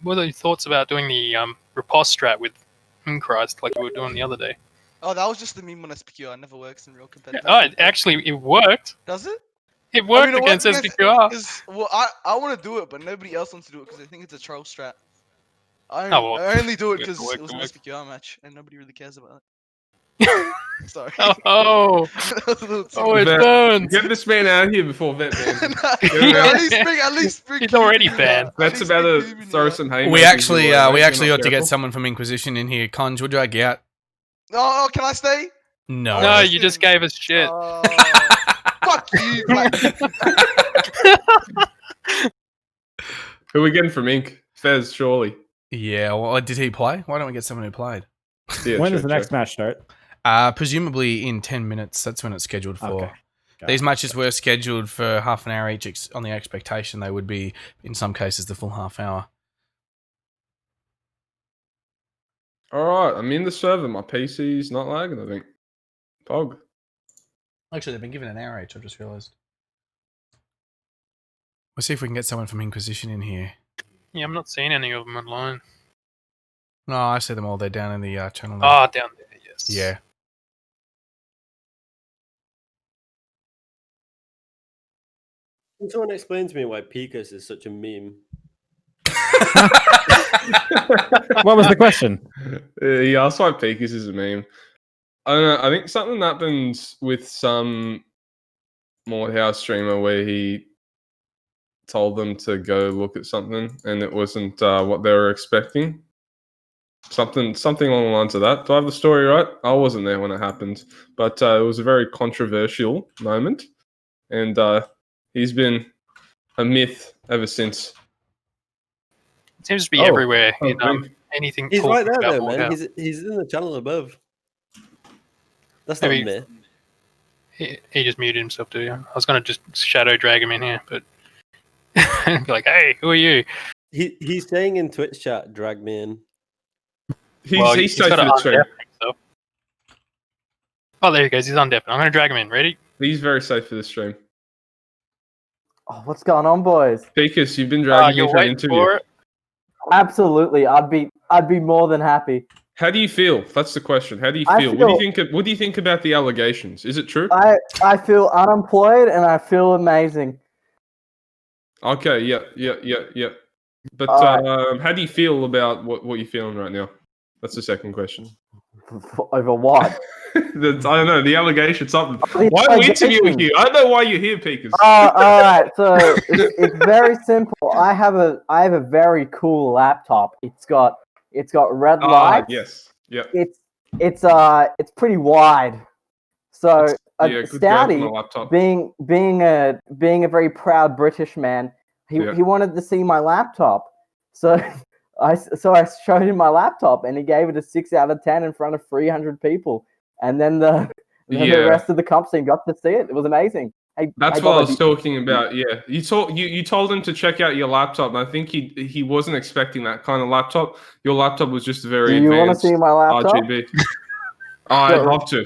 What are your thoughts about doing the riposte strat with Christ like you were doing the other day? Oh, that was just the meme on SPQ. It never works in real competitive. Oh, it worked. Does it? It worked it against worked SPQR. Well, I want to do it, but nobody else wants to do it because they think it's a troll strat. I Oh, well, only do it because it it was an worked. SPQR match and nobody really cares about it. Sorry. Oh, That was a little too oh, it Vet, burns. Get this man out of here before Vet bans him. at least bring He's already Cuban banned. out. At That's least about bring to Cuban throw out. some haymakers. We actually your way, mate. we You're actually not ought to get careful. someone from Inquisition in here. Conj, would you drag you out? Oh, can I stay? No. No, listen. you just gave us shit. Fuck you, Black. Who are we getting from Inc? Fez, surely. Yeah, well, did he play? Why don't we get someone who played? Yeah, When check, does the next match start? Presumably in 10 minutes. That's when it's scheduled for. Okay. Got These it. matches were scheduled for half an hour each on the expectation they would be, in some cases, the full half hour. All right, I'm in the server. My PC's not lagging, I think. Pog. Actually, they've been given an hour each, I've just realised. We'll see if we can get someone from Inquisition in here. Yeah, I'm not seeing any of them online. No, I see them all. They're down in the channel now. Ah, down there, yes. Yeah. Can someone explain to me why Picus is such a meme? What was the question? He asked why Peakus is a meme. I don't know. I think something happens with some Mordhau streamer where he told them to go look at something and it wasn't what they were expecting. Something along the lines of that. Do I have the story right? I wasn't there when it happened, but it was a very controversial moment, and he's been a myth ever since. It seems to be everywhere oh, in thank- anything. He's talking right there, about though, man. Mordhau. He's in the channel above. That's not a Maybe- myth. He just muted himself too. I was gonna just shadow drag him in here, but be like, "Hey, who are you?" He's saying in Twitch chat, "Drag me in." He's safe for gotta the stream. undeafen himself. Oh, there he goes. He's undeafened. I'm gonna drag him in. Ready? He's very safe for the stream. Oh, what's going on, boys? Peakus, you've been dragging me You're for an waiting interview. for it. Absolutely, I'd be more than happy. How do you feel? That's the question. How do you I feel? What do you think about the allegations? Is it true? I feel unemployed and I feel amazing. Okay, yeah. But Alright. how do you feel about what you're feeling right now? That's the second question. Over what? I don't know, the allegation, something. The Why are we interviewing allegations. you? I don't know why you're here, Peakus. All right. So it's very simple. I have a very cool laptop. It's got red lights. Yes. Yep. It's pretty wide. So Yeah, good girl for my Stouty, laptop. being a very proud British man, he wanted to see my laptop. So I showed him my laptop and he gave it a 6 out of 10 in front of 300 people. And then the rest of the comp team got to see it. It was amazing. That's what I was talking about. Yeah, you told him to check out your laptop. And I think he wasn't expecting that kind of laptop. Your laptop was just very Do you want to advanced see my laptop? RGB. I'd love to.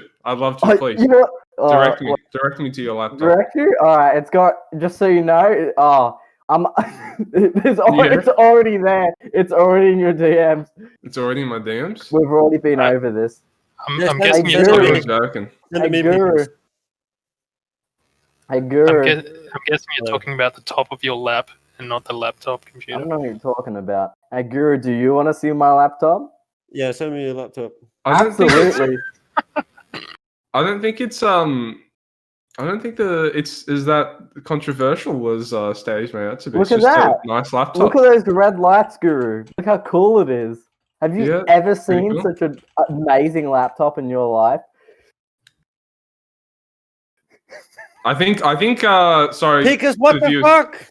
Please You know, direct me to your laptop. Direct you? All right. It's got, just so you know. It's already there. It's already in your DMs. It's already in my DMs. We've already been over this. I'm guessing you're Giru. I talking. was joking. Hey Giru. Hey Giru. I'm guessing you're talking about the top of your lap and not the laptop I computer. don't know what you're talking about. Hey Giru, do you want to see my laptop? Yeah, send me your laptop. Absolutely. I don't think it's is that controversial as stage mate. That's a bit. Look at just that. a nice laptop. Look at those red lights, Guru. Look how cool it is. Have you ever seen cool. such an amazing laptop in your life? I think. Sorry. Picus, what the fuck?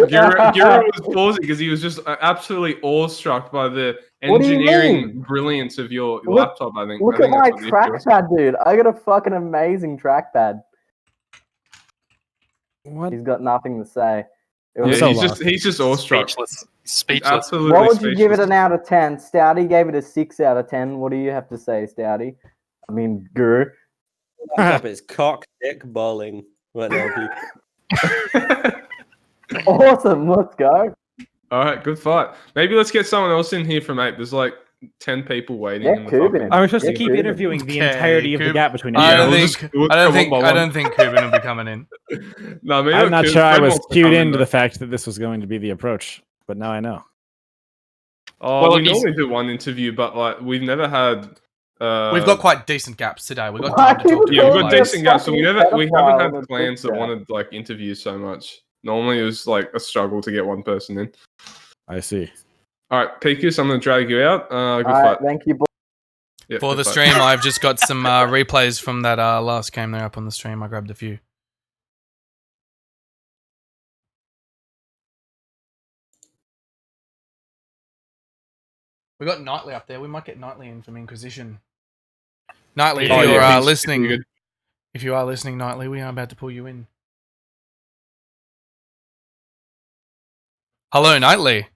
Giru was pausing because he was just absolutely awestruck by the What do you engineering mean? brilliance of your Look- laptop. I think. Look I at think my that's what he feels. trackpad, dude. I got a fucking amazing trackpad. What? He's got nothing to say. It I'm was- so He's just awestruck. Speechless. He's Speechless. absolutely. What would you give it speechless. an out of 10? Stouty gave it a 6 out of 10. What do you have to say, Stouty? I mean, Guru. Laptop is cock dick balling right now, people. Awesome. Let's go. All right, good fight. Maybe let's get someone else in here from Ape. There's like 10 people waiting. Yeah, in the Cuban. fucking- I'm supposed to Yeah, keep Cuban. interviewing the Okay, entirety of the Cub- gap between I us. don't we'll think. just- we'll I don't come think. up by I one. don't think Cuban will be coming in. No, maybe I'm not Cubes. sure I Fred was wants to cued come in, into though. the fact that this was going to be the approach, but now I know. Oh, Well, we if he's- normally do one interview, but like we've never had. We've got quite decent gaps today. We've got Why time to talk to people Yeah, the we've talking got about players. decent gaps, so we fucking haven't pedophile had on the plans that Twitter. wanted like interviews so much. Normally it was like a struggle to get one person in. I see. All right, Pikus, I'm gonna drag you out. Good All fight. right, thank you, boys. Yeah, For good the fight. stream, I've just got some replays from that last game there up on the stream. I grabbed a few. We got Knightley up there. We might get Knightley in from Inquisition. Knightley, if Oh, you're yeah, he's listening, good. if you are listening, Knightley, we are about to pull you in. Hello, Knightley.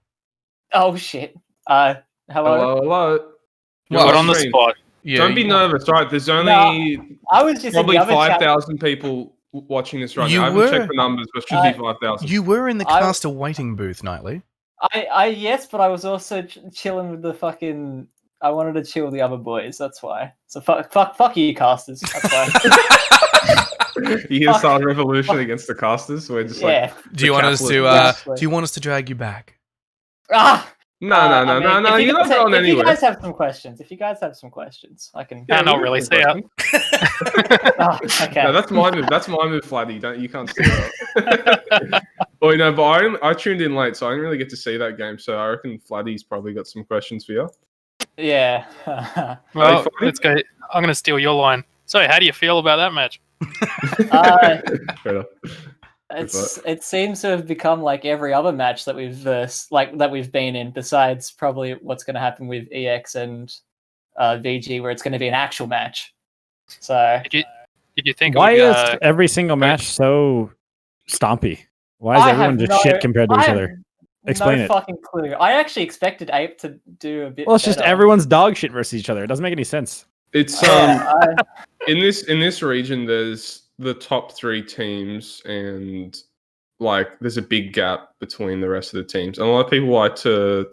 Oh shit. Hello. Hello. You're Well, Got on the stream. spot. Yeah, Don't be you- nervous, right? There's only I was just probably in the other chat. 5,000 people watching this right You now. I haven't were- checked the numbers, but it should be 5,000. You were in the I- caster waiting booth, Knightley. I yes, but I was also chilling with the fucking. I wanted to chill with the other boys. That's why. So fuck you, casters. That's why. You gonna Fuck. start a revolution against the casters? We're just like, Yeah. Do you want us to? capitalist- Do you want us to drag you back? Ah. no, I mean, you're if you not guys have- going If you anywhere. guys have some questions, I can. Yeah, not we really. can See ya. question. Oh, okay. No, that's my move. That's my move, Flatty. You can't see that. Well, you know, but I tuned in late, so I didn't really get to see that game. So I reckon Flatty's probably got some questions for you. Yeah. Well, Fine. let's go. I'm going to steal your line. So, how do you feel about that match? Fair enough. It seems to have become like every other match that we've been in, besides probably what's going to happen with EX and VG, where it's going to be an actual match. So Did you think? Why it would, is every single match so stompy? Why is I everyone have just shit no- compared to I each have other? Explain no it. fucking clue. I actually expected Ape to do a bit. Well, it's just better. everyone's dog shit versus each other. It doesn't make any sense. It's Yeah, in this region, there's the top 3 teams, and like there's a big gap between the rest of the teams. And a lot of people like to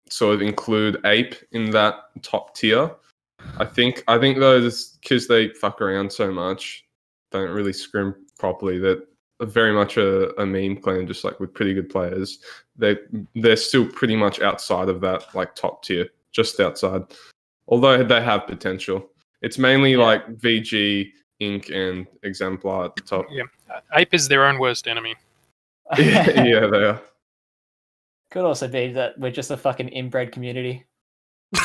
sort of include Ape in that top tier. I think though, because they fuck around so much, don't really scrim properly. That are very much a meme clan, just like with pretty good players. They're still pretty much outside of that like top tier, just outside. Although they have potential, it's mainly like VG, Inc, and Exemplar at the top. Yeah, Ape is their own worst enemy. Yeah, they are. could also be that we're just a fucking inbred community.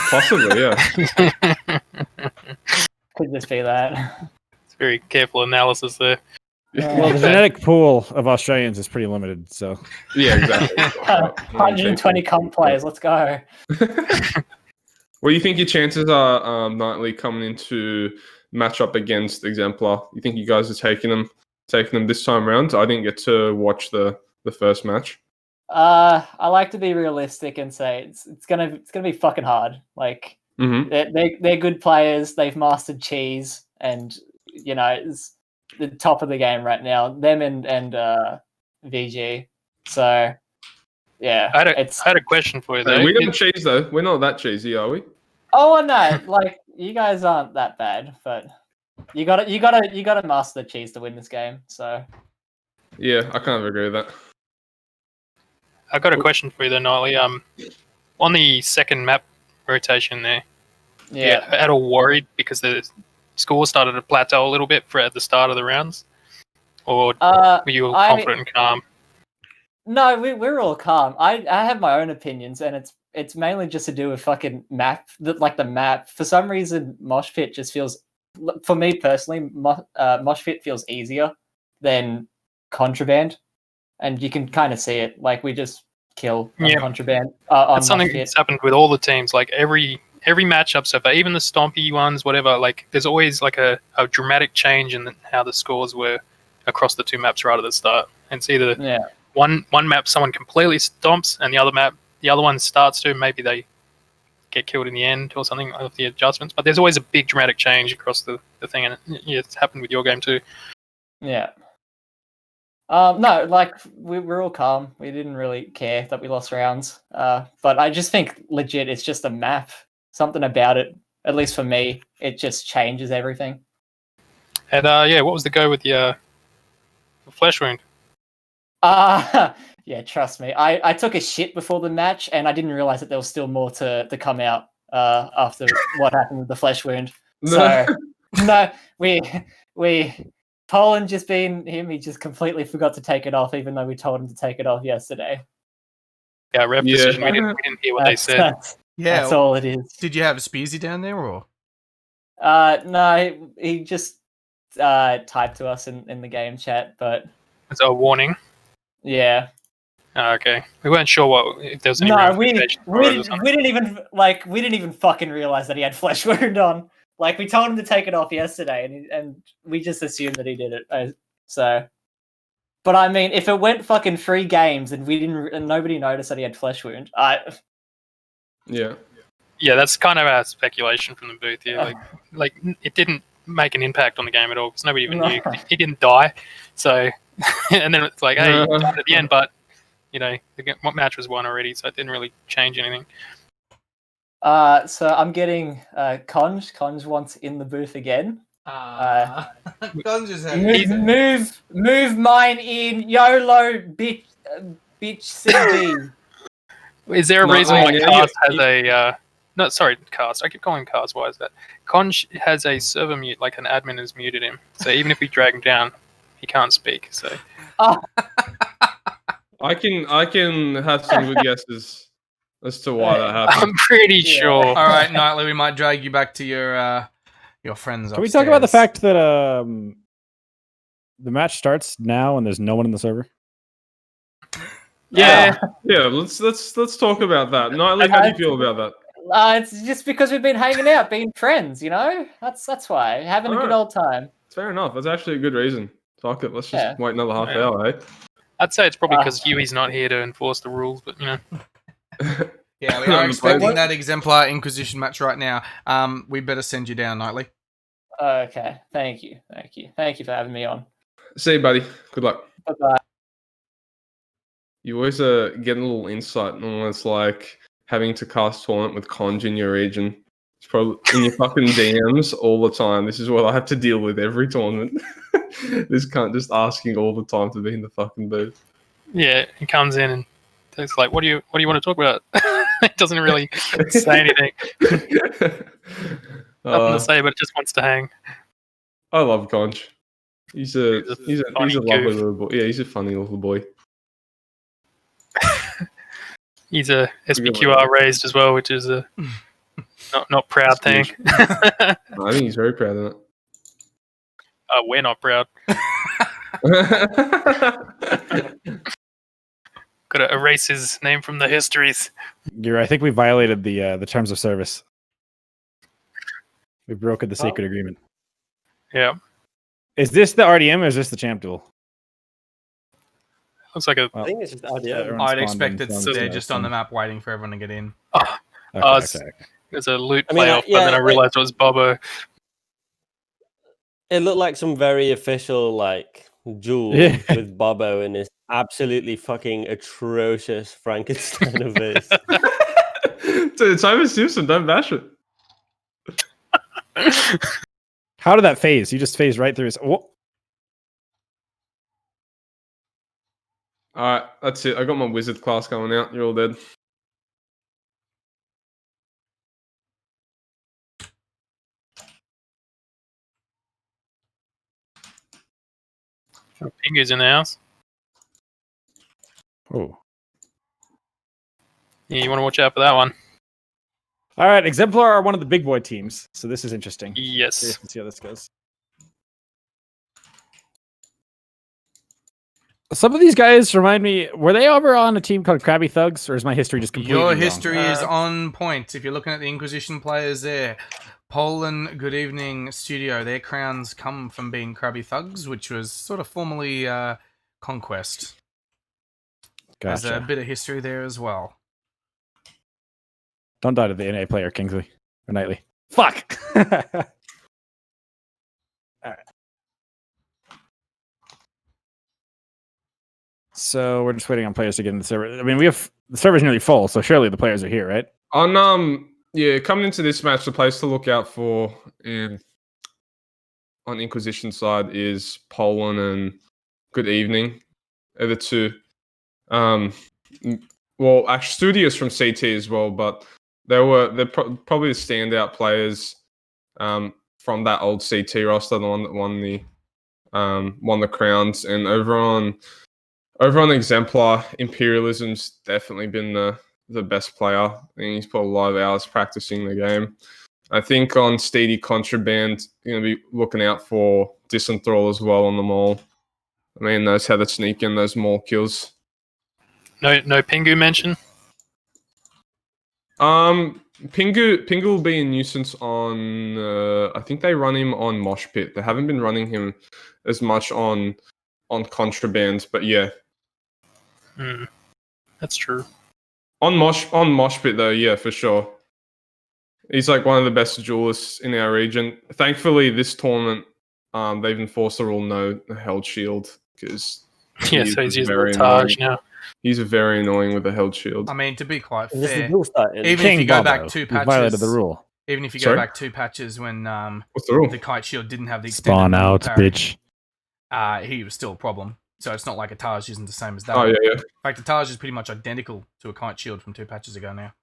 Possibly, yeah. Could just be that. It's very careful analysis there. Well, the genetic pool of Australians is pretty limited, so Yeah, exactly. 120 comp players. Let's go. What do you think your chances are, Knightley, coming into match up against Exemplar? You think you guys are taking them this time around? I didn't get to watch the first match. I like to be realistic and say it's gonna be fucking hard. Like Mm-hmm. they're good players. They've mastered cheese, and you know it's the top of the game right now. Them and VG. So yeah, I had a question for you though. We don't cheese though. We're not that cheesy, are we? Oh no, like you guys aren't that bad, but you gotta master the cheese to win this game. So Yeah, I kind of agree with that. I got a question for you though, Nightly. On the second map rotation there, yeah. at all worried because the score started to plateau a little bit for at the start of the rounds, or were you confident and calm? No, we're all calm. I have my own opinions, and it's mainly just to do with fucking map. The map. For some reason, Mosh Pit just feels, for me personally, Mosh Pit feels easier than Contraband, and you can kind of see it. Like we just kill on Contraband. That's something that's happened with all the teams. Like every matchup so far, even the stompy ones, whatever. Like there's always like a dramatic change in how the scores were across the two maps right at the start. And it's either one map someone completely stomps, and the other one starts to, maybe they get killed in the end or something of the adjustments. But there's always a big dramatic change across the thing, and it's happened with your game too. Yeah. No, like we're all calm. We didn't really care that we lost rounds. But I just think legit, it's just a map. Something about it, at least for me, it just changes everything. And what was the go with the flesh wound? Yeah, trust me. I took a shit before the match, and I didn't realize that there was still more to come out after what happened with the flesh wound. So no, we Poland just being him. He just completely forgot to take it off, even though we told him to take it off yesterday. Yeah, ref decision. We didn't hear what they said. That's all it is. Did you have Speezy down there, or? No, he just typed to us in the game chat, but It's a warning. yeah. Okay, we weren't sure if there was any. No, we didn't even fucking realize that he had flesh wound on. Like, we told him to take it off yesterday, and we just assumed that he did it. So, but I mean, if it went fucking 3 games and nobody noticed that he had flesh wound, Yeah, that's kind of our speculation from the booth here. Like it didn't make an impact on the game at all because nobody even knew. He didn't die, so and then it's like, hey, he died at the end, but the match was won already, so it didn't really change anything. So I'm getting Conj. Conj wants in the booth again. Conj is move mine in YOLO bitch CD. Is there a reason why Cast has a no, sorry, Cast. I keep calling him Cast. Why is that? Conj has a server mute, like an admin has muted him. So even if we drag him down, he can't speak. So I can have some good guesses as to why that happened. I'm pretty sure. All right, Nightly, we might drag you back to your friends. Can we talk about the fact that the match starts now and there's no one in the server? Yeah. Let's talk about that. Nightly, how do you feel about that? It's just because we've been hanging out, being friends. That's why, having a good old time. Fair enough. That's actually a good reason. Fuck it. Let's just wait another half hour, eh? I'd say it's probably because Yui's not here to enforce the rules, but Yeah, we are expecting that exemplar Inquisition match right now. We better send you down, Nightly. Okay, thank you for having me on. See you, buddy. Good luck. Bye-bye. You always get a little insight on what it's like having to cast tournament with Conj in your region. It's probably in your fucking DMs all the time. This is what I have to deal with every tournament. This cunt just asking all the time to be in the fucking booth. Yeah, he comes in and it's like, what do you want to talk about? It doesn't really say anything. Nothing to say, but it just wants to hang. I love Conj. He's a lovely goof. little boy. Yeah, he's a funny little boy. He's a SPQR raised as well, which is a not proud thing. I think he's very proud of it. We're not proud. Got to erase his name from the histories. I think we violated the terms of service. We broken the sacred agreement. Yeah. Is this the RDM or is this the champ duel? Looks like I think it's just RDM. I'd expect they're just on the map waiting for everyone to get in. Okay. There's a loot playoff, but then I realized it was Bobbo. It looked like some very official duel with Bobbo and his absolutely fucking atrocious Frankenstein of this. Dude, it's Simon Simpson. Don't bash it. How did that phase? You just phased right through his. Oh. All right, that's it. I got my wizard class going out. You're all dead. Pingu's in the house. Oh. Yeah, you want to watch out for that one. All right, Exemplar are one of the big boy teams, so this is interesting. Yes. Let's see how this goes. Some of these guys remind me, were they over on a team called Krabby Thugs, or is my history just completely Your wrong? history is on point. If you're looking at the Inquisition players there, Poland, Good Evening Studio, their crowns come from being Krabby Thugs, which was sort of formerly Conquest. Gotcha. There's a bit of history there as well. Don't die to the NA player, Kingsley. Or Knightley. Fuck! All right. So we're just waiting on players to get in the server. I mean, the server's nearly full, so surely the players are here, right? Coming into this match, the place to look out for on Inquisition side is Poland and Good Evening. They're the two. Well, actually, Studios from CT as well, but they're probably the standout players from that old CT roster, the one that won the crowns. And over on Exemplar, Imperialism's definitely been the best player. I think he's put a lot of hours practicing the game. I think on Steedy Contraband, you're going to be looking out for Disenthrall as well on the mall. I mean, knows how to sneak in those mall kills. No Pingu mention? Pingu will be a nuisance on... I think they run him on Mosh Pit. They haven't been running him as much on Contraband, but yeah. That's true. On Mosh Pit, though, yeah, for sure. He's like one of the best duelists in our region. Thankfully, this tournament, they've enforced the rule no held shield because so he's using the Taj now. He's very annoying with the held shield. I mean, to be quite This fair, is duel started. even if you go back 2 patches, violated the rule. Even if you go Sorry? back 2 patches when What's the rule? the kite shield didn't have the extended Spawn out, parry, bitch. he was still a problem. So it's not like a Taj isn't the same as that. Oh, yeah. In fact, the Taj is pretty much identical to a kite shield from 2 patches ago now.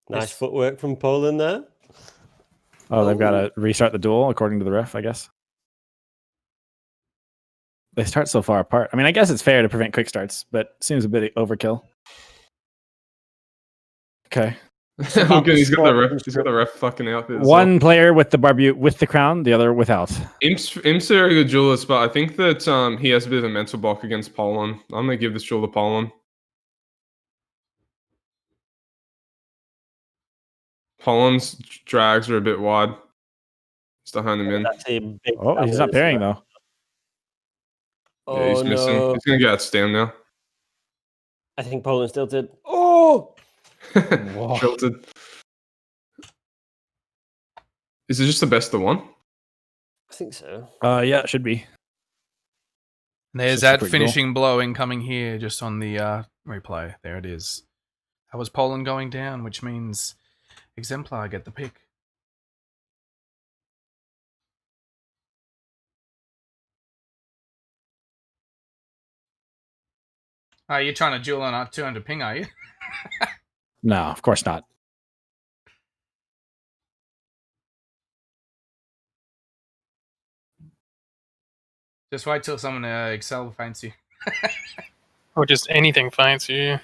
Nice footwork from Poland there. Oh, they've got to restart the duel according to the ref, I guess. They start so far apart. I mean, I guess it's fair to prevent quick starts, but seems a bit overkill. Okay. Look, he's got the ref fucking out there. One player with the barbute with the crown, the other without. Imp's a very good duelist, but I think that he has a bit of a mental block against Poland. I'm going to give this duel to Poland. Poland's drags are a bit wide. He's behind him in. Oh, he's not parrying, though. Yeah, he's missing. No. He's going to get out stand now. I think Poland still did. Oh! Tilted. Is it just the best of one? I think so. Yeah, it should be. There's Just a that quick finishing blow incoming here, just on the replay. There it is. That was Poland going down, which means Exemplar get the pick. Oh, you're trying to duel on our 200 ping, are you? No, of course not. Just wait till someone Excel finds you. Or just anything fancy.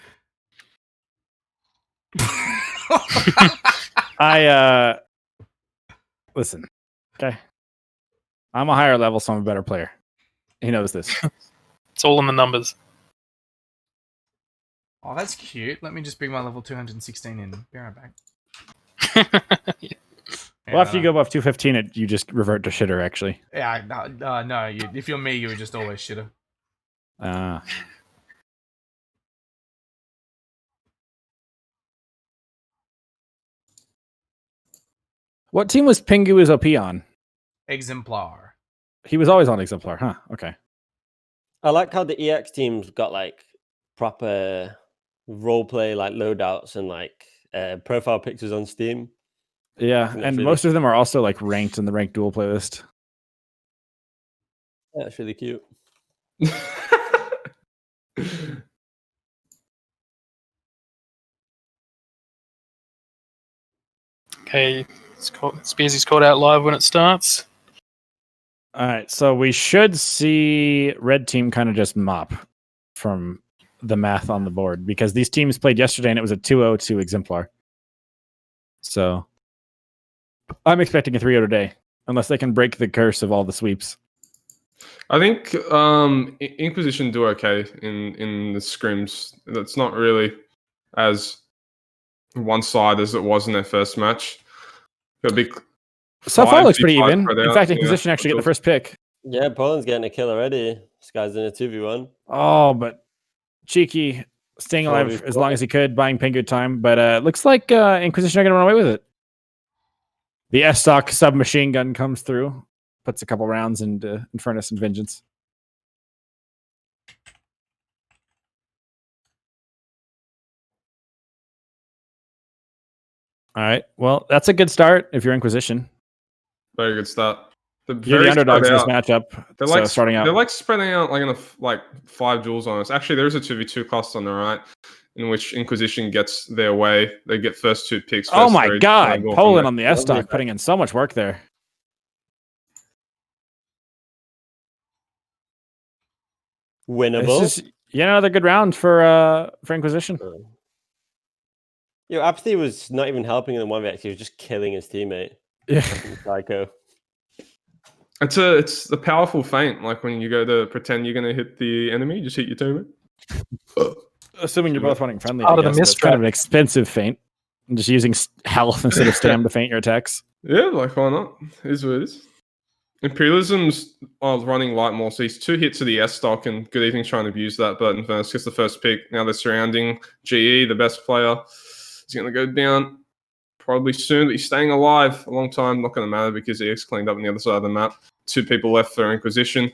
Listen, okay. I'm a higher level, so I'm a better player. He knows this. It's all in the numbers. Oh, that's cute. Let me just bring my level 216 in. Be right back. Well, after you go above 215, you just revert to shitter, actually. Yeah, no. If you're me, you would just always shitter. What team was Pingu's OP on? Exemplar. He was always on Exemplar, huh? Okay. I like how the EX teams got like proper roleplay, like loadouts and like profile pictures on Steam. Yeah, and really... most of them are also like ranked in the ranked duel playlist. Yeah, it's really cute. Okay, Spearsy's called out live when it starts. All right, so we should see red team kind of just mop from the math on the board because these teams played yesterday and it was a 2-0 to Exemplar. So I'm expecting a 3-0 today, unless they can break the curse of all the sweeps. I think Inquisition do okay in the scrims. That's not really as one-sided as it was in their first match. So far looks pretty even. In fact, Inquisition actually get the first pick. Yeah, Poland's getting a kill already. This guy's in a 2v1. Oh, but Cheeky staying alive as long as he could, buying Pingu time. But looks like Inquisition are going to run away with it. The S-Stock submachine gun comes through, puts a couple rounds into Infernus and Vengeance. All right. Well, that's a good start if you're Inquisition. Very good start. You're the underdogs in this matchup. They're so like starting out. They're like spreading out like 5 duels on us. Actually, there's a 2v2 cost on the right, in which Inquisition gets their way. They get first 2 picks. Oh first my 3, god! Poland on the S-Stock putting in so much work there. Winnable. This is another good round for Inquisition. Apathy was not even helping in the 1v. He was just killing his teammate. Yeah. Psycho. It's a powerful feint. Like when you go to pretend you're going to hit the enemy, just hit your teammate. Assuming you're both running friendly, Out I of the guess, but it's mistrap. kind of an expensive feint. And just using health instead of stam to feint your attacks. Yeah, like why not? It is what it is. Imperialism's running light more, so he's 2 hits of the S-Stock, and Good Evening's trying to abuse that, but Infernus gets the first pick. Now they're surrounding GE, the best player. He's going to go down probably soon, but he's staying alive a long time. Not going to matter because EX cleaned up on the other side of the map. 2 people left for Inquisition.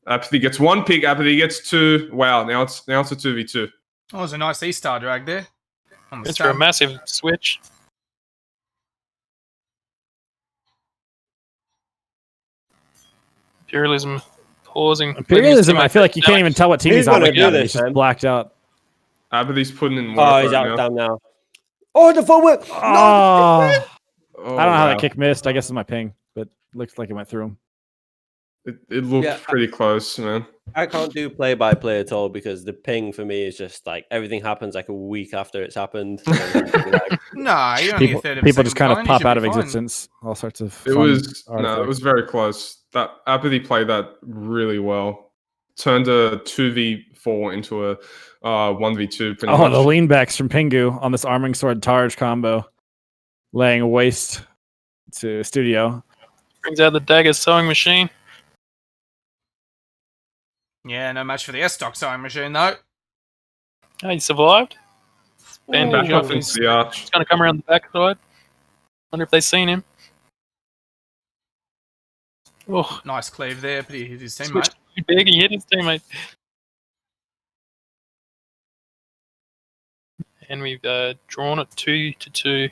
Apathy gets 1 pick. Apathy gets 2. Wow, now it's a 2v2. Oh, it was a nice E-star drag there. On the It's for a stamp. massive switch. Imperialism pausing. Imperialism, I feel like you can't even tell what team he's on. gonna do He's this, just man? blacked out. Apathy's putting in work Oh, he's right out now. down now. Oh, the full whip! Oh, Oh, I don't know how wow. that kick missed. I guess it's my ping, but looks like it went through him. It looked pretty close, man. I can't do play-by-play at all because the ping for me is just like everything happens like a week after it's happened. No, you're only a third of a People just second kind of behind, you pop should out be of fine. existence. All sorts of It fun was artifacts. it was very close. That Apathy played that really well. Turned a 2v4 into a 1v2. Pretty Oh, much. the leanbacks from Pingu on this Arming Sword Targe combo, laying waste to Studio. Brings out the dagger sewing machine. Yeah, no match for the S-Stock sewing machine, though. Oh, he survived. And back up into the arch. He's going to come around the backside. Wonder if they've seen him. Oh, Nice cleave there, but he hit his teammate. switched too big. He hit his teammate. And we've drawn it 2-2.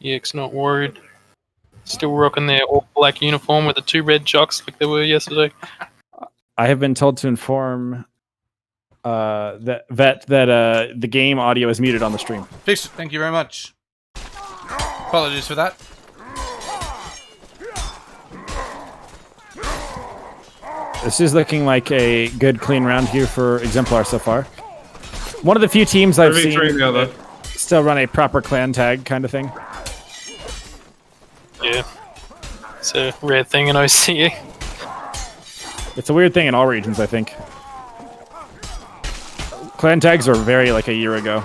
EX not worried. Still rocking their all black uniform with the 2 red jocks like they were yesterday. I have been told to inform that the game audio is muted on the stream. Fish, thank you very much. Apologies for that. This is looking like a good, clean round here for Exemplar so far. One of the few teams I've seen that still run a proper clan tag kind of thing. Yeah. It's a rare thing in OCE. It's a weird thing in all regions, I think. Clan tags were very like a year ago.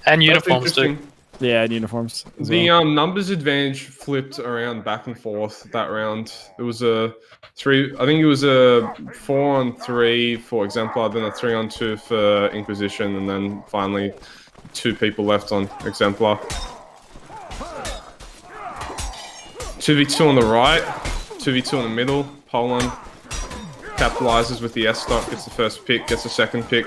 And uniforms too. Yeah, and uniforms. as The well. numbers advantage flipped around back and forth that round. It was a 3. I think it was a 4-on-3 for Exemplar, then a 3-on-2 for Inquisition, and then finally 2 people left on Exemplar. 2v2 on the right, 2v2 in the middle. Poland capitalizes with the S-Stock, gets the first pick, gets the second pick.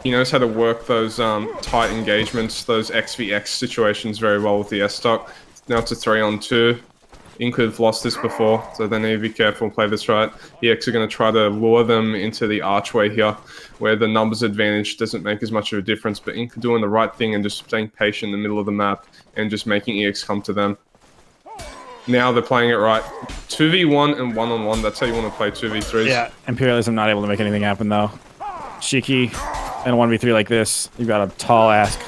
He knows how to work those tight engagements, those XVX situations very well with the S-Stock. Now it's a 3-on-2. Ink could have lost this before, so they need to be careful and play this right. EX are going to try to lure them into the archway here, where the numbers advantage doesn't make as much of a difference, but Ink are doing the right thing and just staying patient in the middle of the map and just making EX come to them. Now they're playing it right. 2v1 and 1-on-1, that's how you want to play 2v3s. Yeah, Imperialism not able to make anything happen though. Shiki and a 1v3 like this, you've got a tall ask.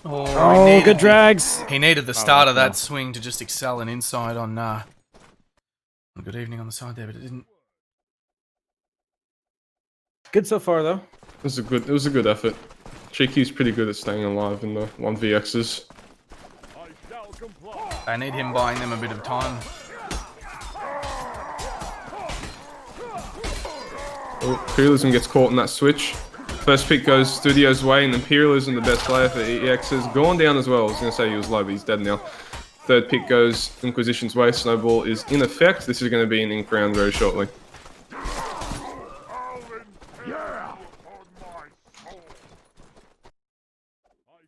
Oh, good drags. He needed the start of that swing to just excel an inside on Good Evening on the side there, but it didn't. Good so far though. It was a good effort. Shiki's pretty good at staying alive in the 1vx's. They need him buying them a bit of time. Oh, Imperialism gets caught in that switch. First pick goes Studio's way, and Imperialism, the best player for EX, has gone down as well. I was going to say he was low, but he's dead now. Third pick goes Inquisition's way. Snowball is in effect. This is going to be an ink round very shortly.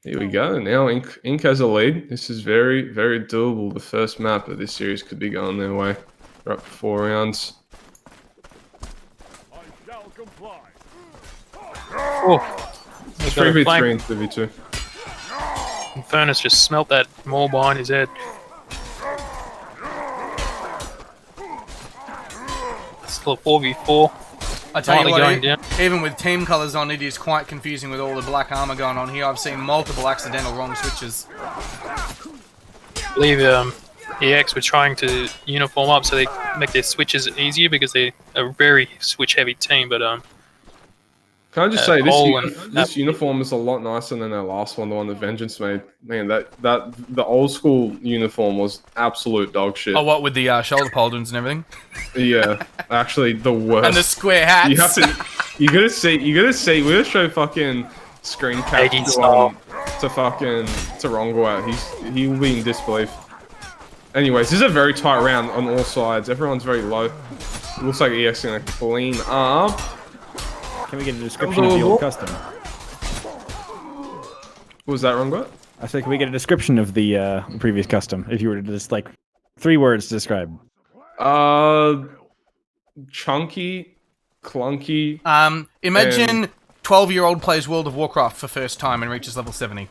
Here we go. Now Ink has a lead. This is very, very doable. The first map of this series could be going their way. They're up 4 rounds. Oh, It's 3v3 and 2v2. Infernus just smelt that maul behind his head. Still a 4v4. I tell you Going what, down. even with team colours on, it is quite confusing with all the black armour going on here. I've seen multiple accidental wrong switches. I believe EX were trying to uniform up so they make their switches easier because they're a very switch-heavy team, but Can I just say this uniform is a lot nicer than their last one, the one that Vengeance made. Man, the old school uniform was absolute dog shit. Oh, what with the shoulder pauldrons and everything? Yeah, actually the worst. And the square hats. You gotta see. We gotta show fucking screen cap to Ronguat. He will be in disbelief. Anyways, this is a very tight round on all sides. Everyone's very low. It looks like EX gonna clean up. Can we get a description of the old custom? What was that, Ronguat? I said, can we get a description of the previous custom? If you were to just like 3 words to describe. Chunky, clunky. Imagine 12-year-old plays World of Warcraft for first time and reaches level 70.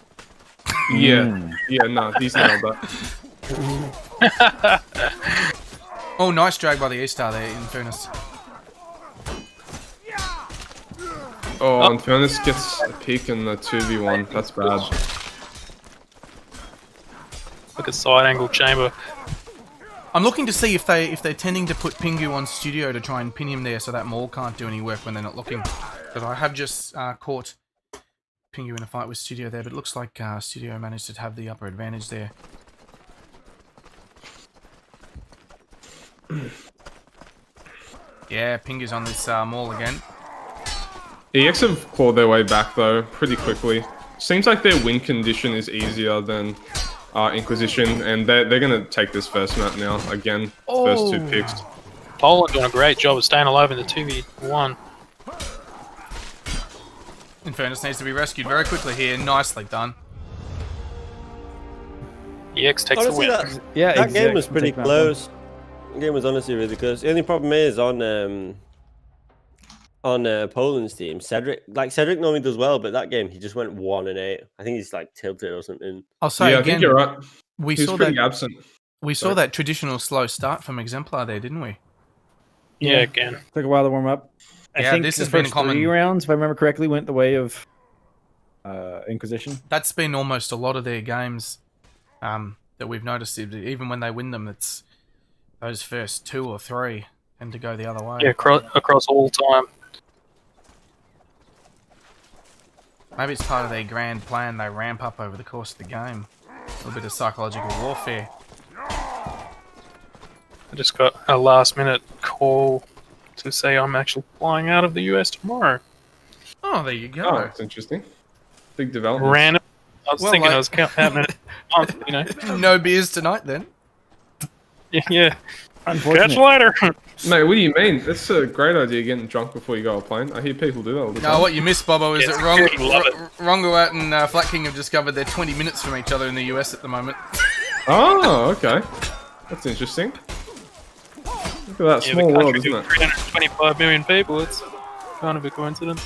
Yeah, no, he's nailed that. Oh, nice drag by the A-Star there, in fairness. Oh, Infernus gets a peek in the 2v1. That's bad. like a side angle chamber. I'm looking to see if they're tending to put Pingu on Studio to try and pin him there so that Maul can't do any work when they're not looking. Because I have just caught Pingu in a fight with Studio there, but it looks like Studio managed to have the upper advantage there. Yeah, Pingu's on this Maul again. EX have clawed their way back though, pretty quickly. Seems like their win condition is easier than Inquisition, and they're going to take this first map now. Again, first 2 picks. Poland doing a great job of staying alive in the 2v1. Infernus needs to be rescued very quickly here. Nicely done. EX takes the win. That game was pretty close. The game was honestly really close. The only problem is on Poland's team, Cedric normally does well, but that game he just went 1-8. I think he's like tilted or something. I'll say yeah, again, I think you're right. We he was saw pretty that absent. We saw that traditional slow start from Exemplar there, didn't we? Yeah, again. Took a while to warm up. I think this the has been first common. 3 rounds, if I remember correctly, went the way of Inquisition. That's been almost a lot of their games that we've noticed. Even when they win them, it's those first 2 or 3 tend to go the other way. Yeah, across all time. Maybe it's part of their grand plan. They ramp up over the course of the game. A little bit of psychological warfare. I just got a last-minute call to say I'm actually flying out of the US tomorrow. Oh, there you go. Oh, that's interesting. Big development. Random. I was thinking I was counting it a month, you know. No beers tonight, then. Yeah. Unfortunate. Catch you later. Mate, what do you mean? That's a great idea, getting drunk before you go on a plane. I hear people do that all the time. No, what you missed, Bobbo, is Yeah, that security love it. Ronguat and FlatkinG have discovered they're 20 minutes from each other in the US at the moment. Oh, okay. That's interesting. Look at that small world, isn't it? 325 million people. It's kind of a coincidence.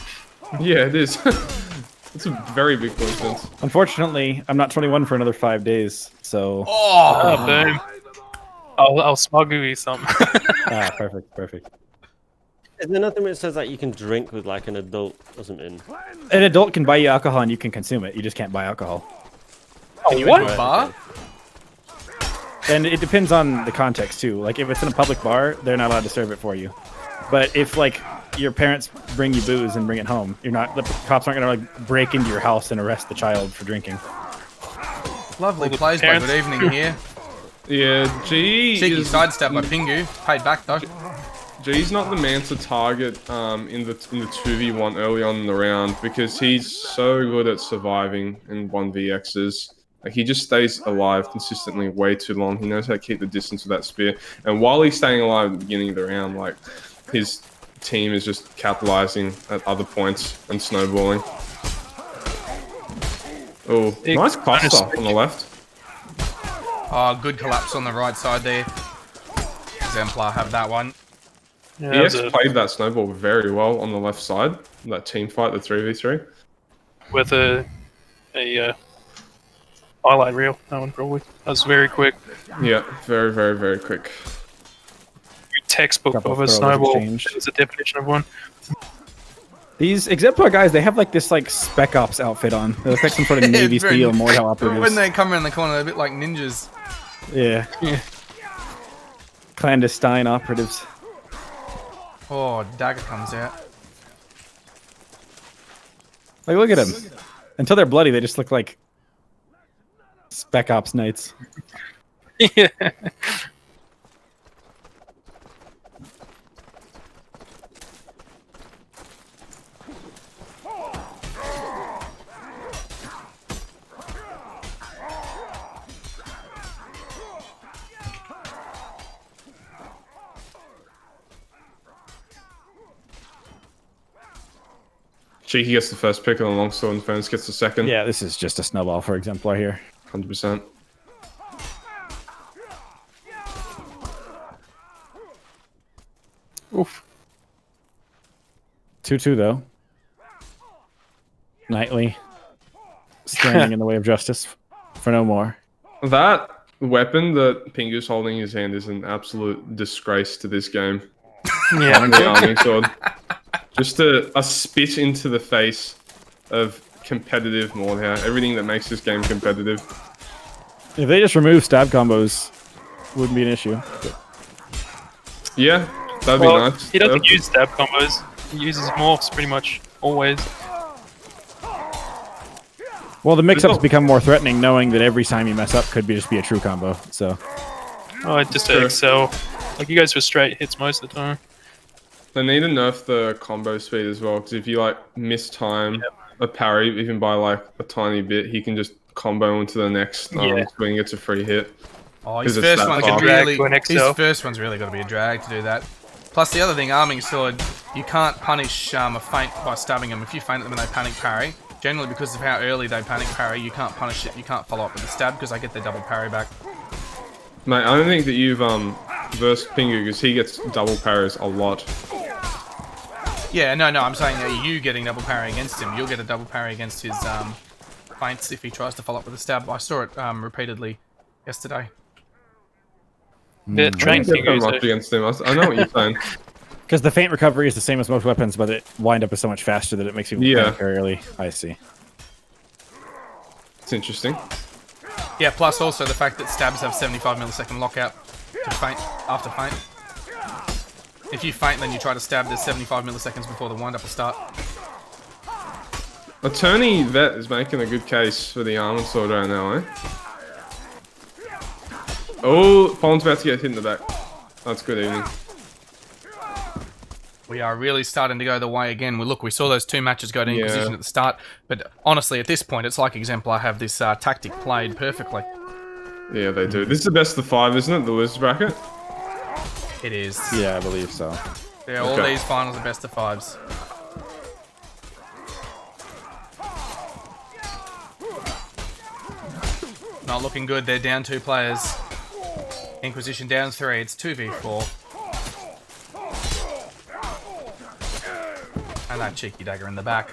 Yeah, it is. It's a very big coincidence. Unfortunately, I'm not 21 for another 5 days, so... Oh, boom. I'll smuggle you some. Perfect. Is there nothing where it says that you can drink with like an adult or something? An adult can buy you alcohol and you can consume it. You just can't buy alcohol. Can you enter a bar? And it depends on the context too. Like if it's in a public bar, they're not allowed to serve it for you. But if like your parents bring you booze and bring it home, the cops aren't gonna like break into your house and arrest the child for drinking. Lovely plays by Good Evening here. Yeah, geez. Cheeky sidestep by Pingu. Paid back though. G's not the man to target in the 2v1 early on in the round because he's so good at surviving in 1vx's. Like he just stays alive consistently way too long. He knows how to keep the distance with that spear. And while he's staying alive at the beginning of the round, like his team is just capitalizing at other points and snowballing. Oh, nice cluster on the left. Oh, good collapse on the right side there. Exemplar have that one. Yeah, EX played that snowball very well on the left side. That team fight, the 3v3. with a highlight reel. That one probably. That was very quick. Yeah, very, very, very quick. Textbook Couple of a throws snowball. exchanged. Is the definition of one. These Exemplar guys, they have like this like Spec Ops outfit on. They look like some sort of Navy very- SEAL Mordhau operatives. When they come around the corner, they're a bit like ninjas. Yeah. Clandestine operatives. Oh, dagger comes out. Like, look at them. Until they're bloody, they just look like Spec Ops knights. Yeah. Cheeky gets the first pick on the longsword and Ferns gets the second. Yeah, this is just a snowball for Exemplar here. 100%. Oof. 2-2 though. Knightly standing in the way of justice for no more. That weapon that Pingu's holding in his hand is an absolute disgrace to this game. Yeah. The arming sword. Just a spit into the face of competitive Mordhau. Everything that makes this game competitive. If they just remove stab combos, wouldn't be an issue. Yeah, that'd be nice. He doesn't use stab combos. He uses morphs pretty much always. Well, the mix-ups become more threatening, knowing that every time you mess up could just be a true combo. So, Just to excel. Like you guys for straight hits most of the time. They need to nerf the combo speed as well, because if you like miss time a parry, even by like a tiny bit, he can just combo into the next swing. It's a free hit. Oh, his 'Cause it's first that one's far. really, To an his XL. first one's really got to be a drag to do that. Plus, the other thing, arming sword, you can't punish a feint by stabbing them. If you feint at them and they panic parry, generally because of how early they panic parry, you can't punish it. You can't follow up with a stab because they get their double parry back. Mate, I don't think that you've versed Pingu, because he gets double parries a lot. Yeah, no, I'm saying that you getting double parry against him, you'll get a double parry against his feints if he tries to follow up with a stab. I saw it repeatedly yesterday. Yeah, I train don't get so fingers. much against him. I know what you're saying. because the feint recovery is the same as most weapons, but it wind up is so much faster that it makes you panic very early. I see. It's interesting. Yeah, plus also the fact that stabs have 75 millisecond lockout to feint after feint. If you feint, then you try to stab. There's 75 milliseconds before the wind up will start. Attorney Vet is making a good case for the armored sword right now, eh? Oh, Pollen's about to get hit in the back. That's good evening. We are really starting to go the way again. We saw those two matches go to Inquisition at the start, but honestly, at this point, it's like Exemplar have this tactic played perfectly. Yeah, they do. This is the best of 5, isn't it? The losers bracket? It is. Yeah, I believe so. Yeah, all these finals are best of 5s. Not looking good. They're down 2 players. Inquisition down 3. It's 2v4. And that cheeky dagger in the back.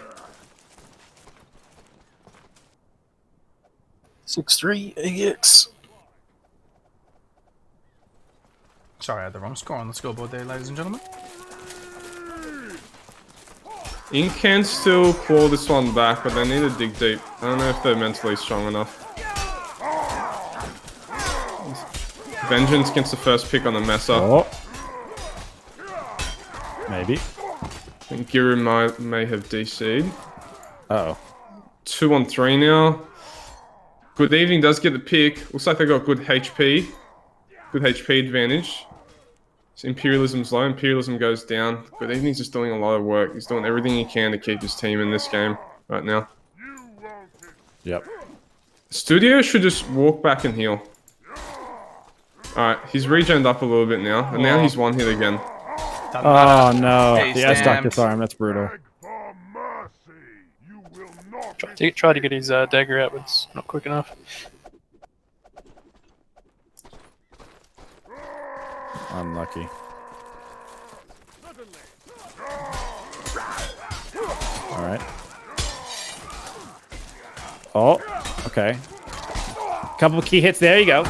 6-3 EX. Sorry, I had the wrong score on the scoreboard there, ladies and gentlemen. Ink can still claw this one back, but they need to dig deep. I don't know if they're mentally strong enough. Vengeance gets the first pick on the messer. Oh. Maybe. I think Giru may have DC'd. Uh-oh. 2 on 3 now. Good evening does get the pick. Looks like they got good HP. Good HP advantage. So Imperialism's low. Imperialism goes down. But even he's just doing a lot of work. He's doing everything he can to keep his team in this game right now. Yep. Studio should just walk back and heal. Alright, he's regened up a little bit now. And now he's one hit again. Oh no, Hey, the S-Doc Stamps. disarm, that's brutal. Try to get his dagger out, but it's not quick enough. Unlucky. Alright. Oh, okay. Couple of key hits, there you go.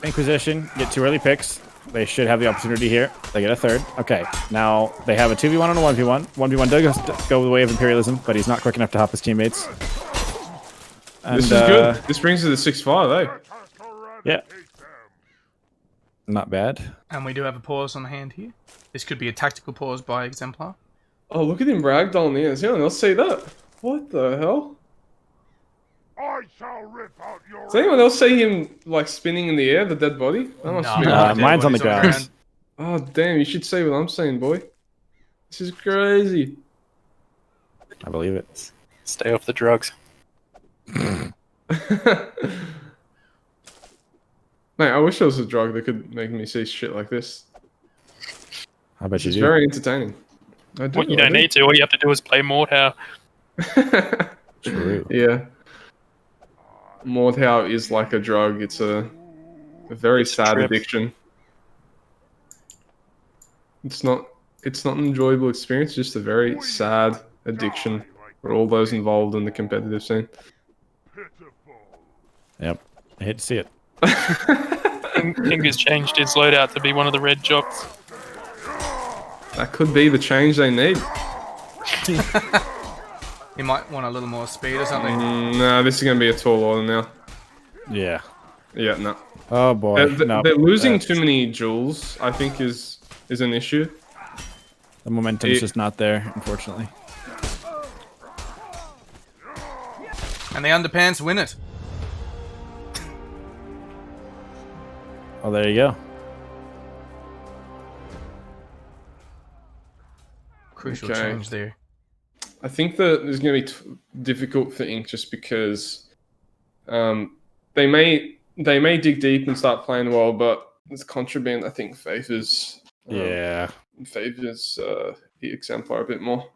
Inquisition, get 2 early picks. They should have the opportunity here. They get a 3rd. Okay, now they have a 2v1 and a 1v1. 1v1 does go the way of Imperialism, but he's not quick enough to hop his teammates. And, this is good. This brings it to 6-5, eh? Yeah. Not bad. And we do have a pause on hand here. This could be a tactical pause by Exemplar. Oh, look at him ragdolling the air. Does anyone else see that? What the hell? Does anyone else see him, like, spinning in the air, the dead body? That must be mine's on the ground. Oh, damn, you should see what I'm seeing, boy. This is crazy. I believe it. Stay off the drugs. Mate, I wish there was a drug that could make me see shit like this. I bet you It's do. very entertaining. I do, You don't need to. All you have to do is play Mordhau. True. Yeah. Mordhau is like a drug. It's a very sad trip. addiction. It's not an enjoyable experience, just a very sad addiction for all those involved in the competitive scene. Yep. I hate to see it. King has changed his loadout to be one of the red jocks. That could be the change they need. He might want a little more speed or something. No, this is going to be a tall order now. Yeah. Yeah, no. Oh boy. They're losing too many jewels, I think, is an issue. The momentum's just not there, unfortunately. And the underpants win it. Oh, there you go. Crucial Okay. change there. I think that it's going to be difficult for Inc. just because they may dig deep and start playing well, but this contraband I think favors the Exemplar a bit more.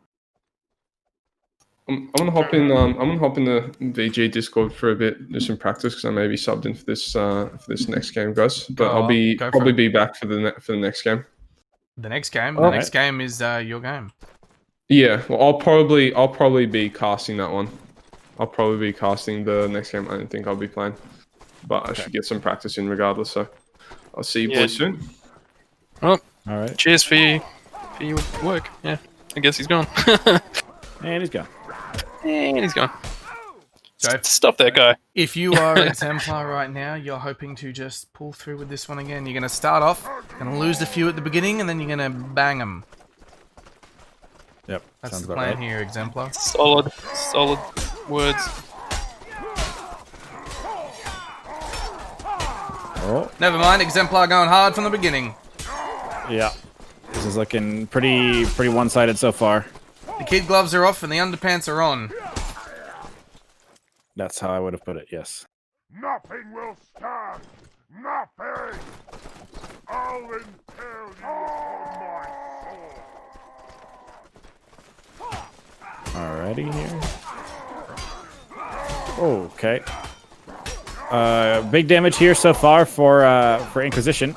I'm gonna hop in. I'm gonna hop in the VG Discord for a bit, do some practice because I may be subbed in for this next game, guys. But I'll probably be back for the next game. The next game. Oh. The next game is your game. Yeah, well, I'll probably be casting that one. I'll probably be casting the next game. I don't think I'll be playing, but I should get some practice in regardless. So I'll see you boys soon. Well, All right. cheers for your work. Yeah, I guess he's gone. And he's gone. And he's gone. So Stop that guy. if you are Exemplar right now, you're hoping to just pull through with this one again. You're going to start off, going to lose a few at the beginning, and then you're going to bang them. Yep. That's sounds the about plan right. here, Exemplar. Solid words. Oh, Never mind, Exemplar going hard from the beginning. yeah. This is looking pretty one-sided so far. The kid gloves are off and the underpants are on. That's how I would have put it. Yes. Nothing will stand! Nothing! I'll impale you on my sword! Alrighty here. Okay. Big damage here so far for Inquisition.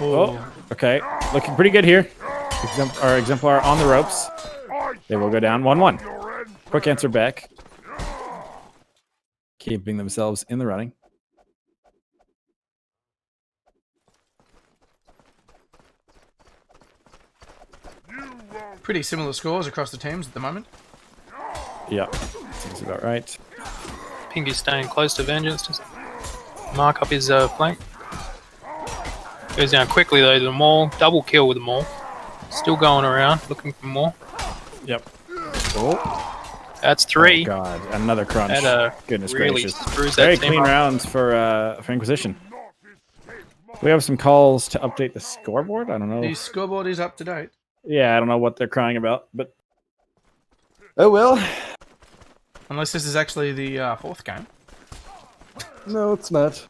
Oh, okay. Looking pretty good here. Exemplar on the ropes. They will go down 1-1. Quick answer back. Keeping themselves in the running. Pretty similar scores across the teams at the moment. Yeah, seems about right. Pinky's staying close to Vengeance. Just mark up his flank. Goes down quickly though to the Maul. Double kill with the Maul. Still going around looking for more. Yep. Oh, That's 3. oh God, another crunch. That Goodness really gracious. screws that Very team clean up. rounds for Inquisition. We have some calls to update the scoreboard. I don't know. The scoreboard is up to date. Yeah, I don't know what they're crying about, but oh well. Unless this is actually the fourth game. No, it's not.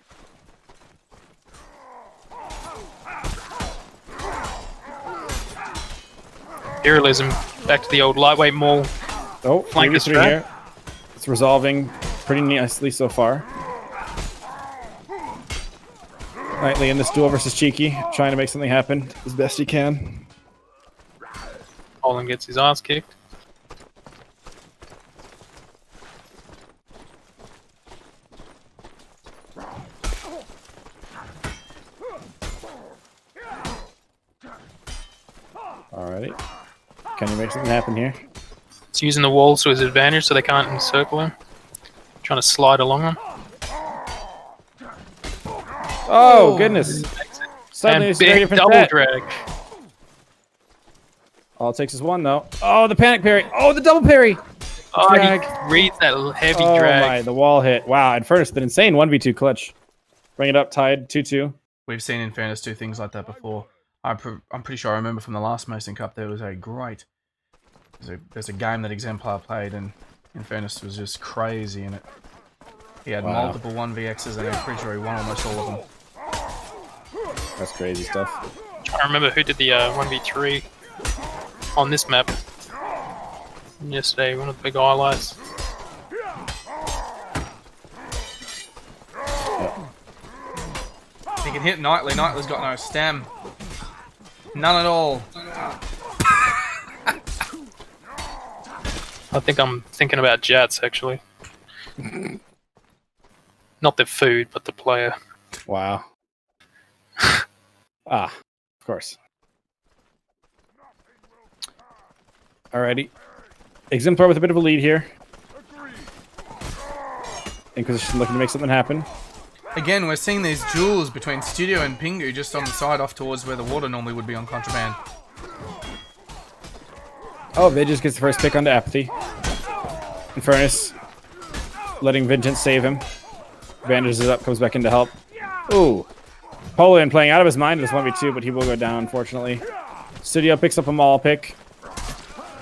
Heroism, back to the old lightweight maul. Oh, Flank is 3v3 fair. here. It's resolving pretty nicely so far. Knightley in this duel versus Cheeky, trying to make something happen as best he can. Olin gets his ass kicked. Alrighty. Can you make something happen here? It's using the walls to his advantage so they can't encircle him. Trying to slide along him. Oh, goodness. Suddenly And it's a very big different double set. drag. All it takes is one, though. Oh, the panic parry. Oh, the double parry. Oh, Drag. he reads that heavy Oh, drag. my. The wall hit. Wow. And first, an insane 1v2 clutch. Bring it up, tied 2-2. We've seen In Fairness do things like that before. I'm pretty sure I remember from the last Mason Cup there was a great... There's a game that Exemplar played and In Fairness was just crazy in it. He had Wow. multiple 1vx's and I'm pretty sure he won almost all of them. That's crazy stuff. I remember who did the 1v3 on this map yesterday, one of the big highlights. He can hit Knightley. Knightley's got no stam. None at all. I think I'm thinking about Jats, actually. Not the food, but the player. Wow. Of course. Alrighty. Exemplar with a bit of a lead here. Inquisition looking to make something happen. Again, we're seeing these duels between Studio and Pingu just on the side off towards where the water normally would be on Contraband. Oh, Vengeance gets the first pick onto Apathy. Infernus letting Vengeance save him. Bandages up, comes back in to help. Ooh. Poland playing out of his mind in this 1v2, but he will go down, unfortunately. Studio picks up a maul pick.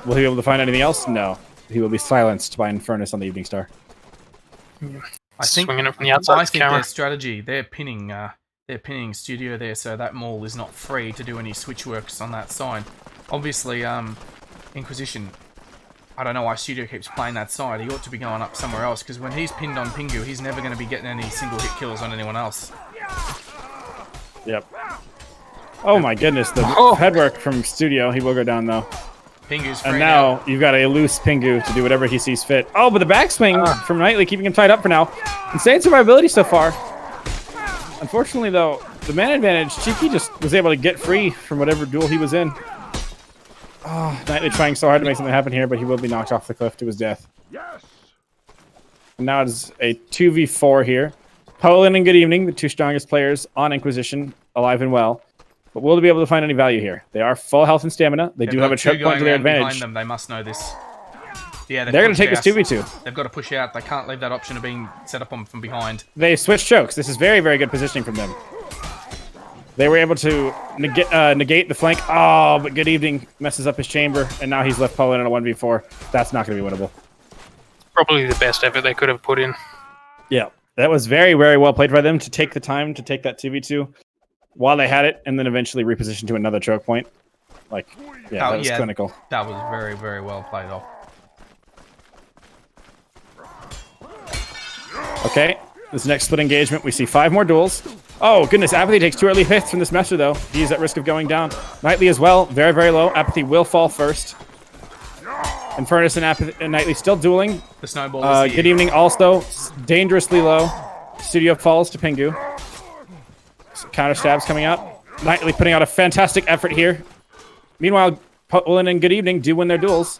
Will he be able to find anything else? No. He will be silenced by Infernus on the Evening Star. I think Swinging it from the outside I of the think camera. their strategy, they're pinning Studio there, so that maul is not free to do any switch works on that side. Obviously, Inquisition, I don't know why Studio keeps playing that side. He ought to be going up somewhere else, because when he's pinned on Pingu, he's never going to be getting any single hit kills on anyone else. Yep. Oh my goodness, the headwork from Studio. He will go down though. Pingu's free And now you've got a loose Pingu to do whatever he sees fit. Oh, but the backswing from Knightley keeping him tied up for now. Insane survivability so far. Unfortunately though, the man advantage, Cheeky just was able to get free from whatever duel he was in. Oh, Knightley trying so hard to make something happen here, but he will be knocked off the cliff to his death. And now it's a 2v4 here. Poland and Good Evening, the two strongest players on Inquisition, alive and well. But will they be able to find any value here? They are full health and stamina. They do have a choke point to their advantage. Behind them. They must know this. Yeah, They're going to take this 2v2. They've got to push out. They can't leave that option of being set up on from behind. They switch chokes. This is very, very good positioning from them. They were able to negate the flank. Oh, but Good Evening messes up his chamber, and now he's left Poland in a 1v4. That's not going to be winnable. Probably the best effort they could have put in. Yeah, that was very, very well played by them to take the time to take that 2v2 while they had it, and then eventually reposition to another choke point. Like, yeah, that was clinical. That was very, very well played off. Okay, this next split engagement, we see 5 more duels. Oh, goodness, Apathy takes 2 early hits from this Master, though. He's at risk of going down. Knightley as well, very, very low. Apathy will fall first. Infernus and Knightley still dueling. The snowball is Good Evening also dangerously low. Studio falls to Pingu. Some counter stabs coming out. Knightley putting out a fantastic effort here. Meanwhile, Poland and Good Evening do win their duels.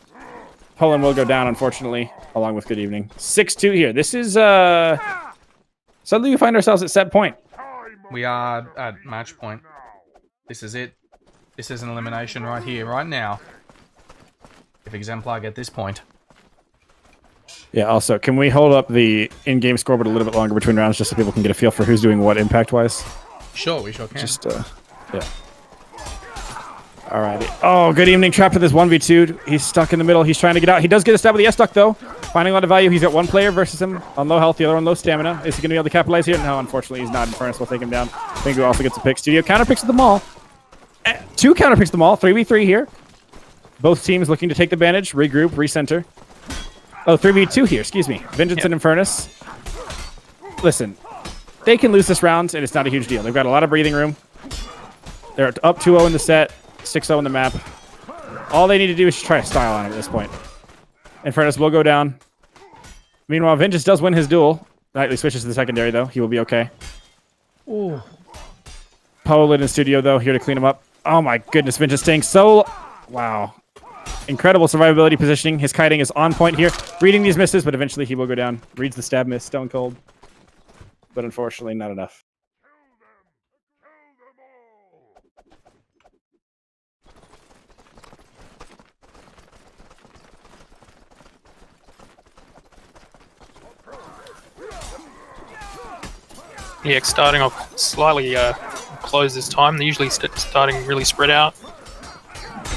Poland will go down, unfortunately, along with Good Evening. 6-2 here. This is, suddenly we find ourselves at set point. We are at match point. This is it. This is an elimination right here, right now. If Exemplar get this point. Yeah, also, can we hold up the in-game scoreboard a little bit longer between rounds just so people can get a feel for who's doing what impact-wise? Sure, we sure can. Just, yeah. Alrighty. Oh, good evening, trapped in this 1v2. He's stuck in the middle. He's trying to get out. He does get a stab with the S-Duck, though. Finding a lot of value. He's got one player versus him on low health, the other on low stamina. Is he going to be able to capitalize here? No, unfortunately, he's not. Infernus will take him down. Fingu also gets a pick. Studio counterpicks at the mall. 2 counterpicks the mall. 3v3 here. Both teams looking to take the advantage, regroup, recenter. Oh, 3v2 here. Excuse me. Vengeance and Infernus. Listen, they can lose this round, and it's not a huge deal. They've got a lot of breathing room. They're up 2-0 in the set. 6-0 in the map. All they need to do is try to style on him at this point. Infernus will go down. Meanwhile, Vengeance does win his duel. Nightly switches to the secondary, though. He will be okay. Ooh. Poland in studio, though, here to clean him up. Oh my goodness, Vengeance staying so... Wow. Incredible survivability positioning. His kiting is on point here. Reading these misses, but eventually he will go down. Reads the stab miss, stone cold. But unfortunately, not enough. Yeah, starting off slightly close this time. They're usually starting really spread out.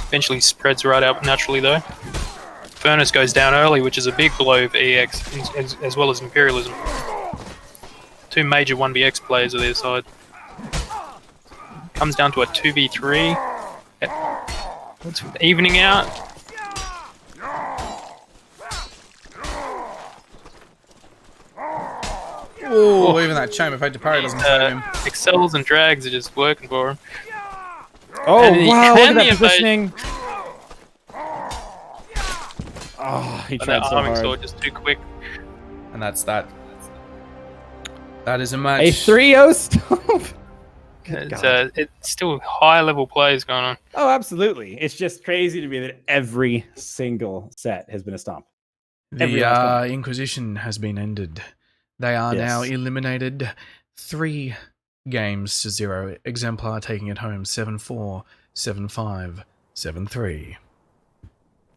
Eventually spreads right out naturally though. Furnace goes down early, which is a big blow for EX, as well as Imperialism. 2 major 1vx players on their side. Comes down to a 2v3. It's evening out. Oh, even that Chamber Fate to parry doesn't save him. Excels and drags are just working for him. Oh, And wow, look at that the positioning. Oh, he tried so arming hard. sword just too quick. And that's that. That is a match. A 3-0 stomp. It's still high-level plays going on. Oh, absolutely. It's just crazy to me that every single set has been a stomp. The Inquisition has been ended. They are now eliminated 3 games to 0. Exemplar taking it home 7-4, 7-5, 7-3.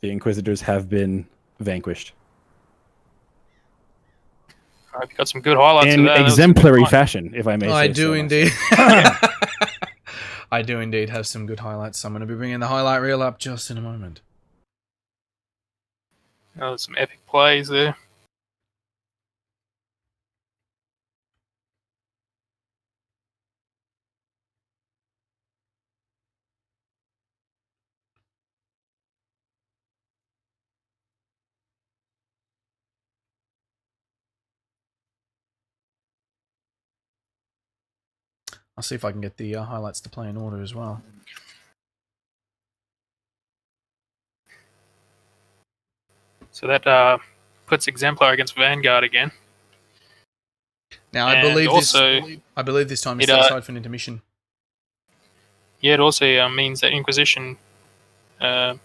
The Inquisitors have been vanquished. I've got some good highlights in of that. exemplary fashion, if I may say I so. do indeed. myself. I do indeed have some good highlights. I'm going to be bringing the highlight reel up just in a moment. Oh, some epic plays there. I'll see if I can get the highlights to play in order as well. So that puts Exemplar against Vanguard again. Now I And believe also, this time it's set aside for an intermission. Yeah, it also means that Inquisition. That's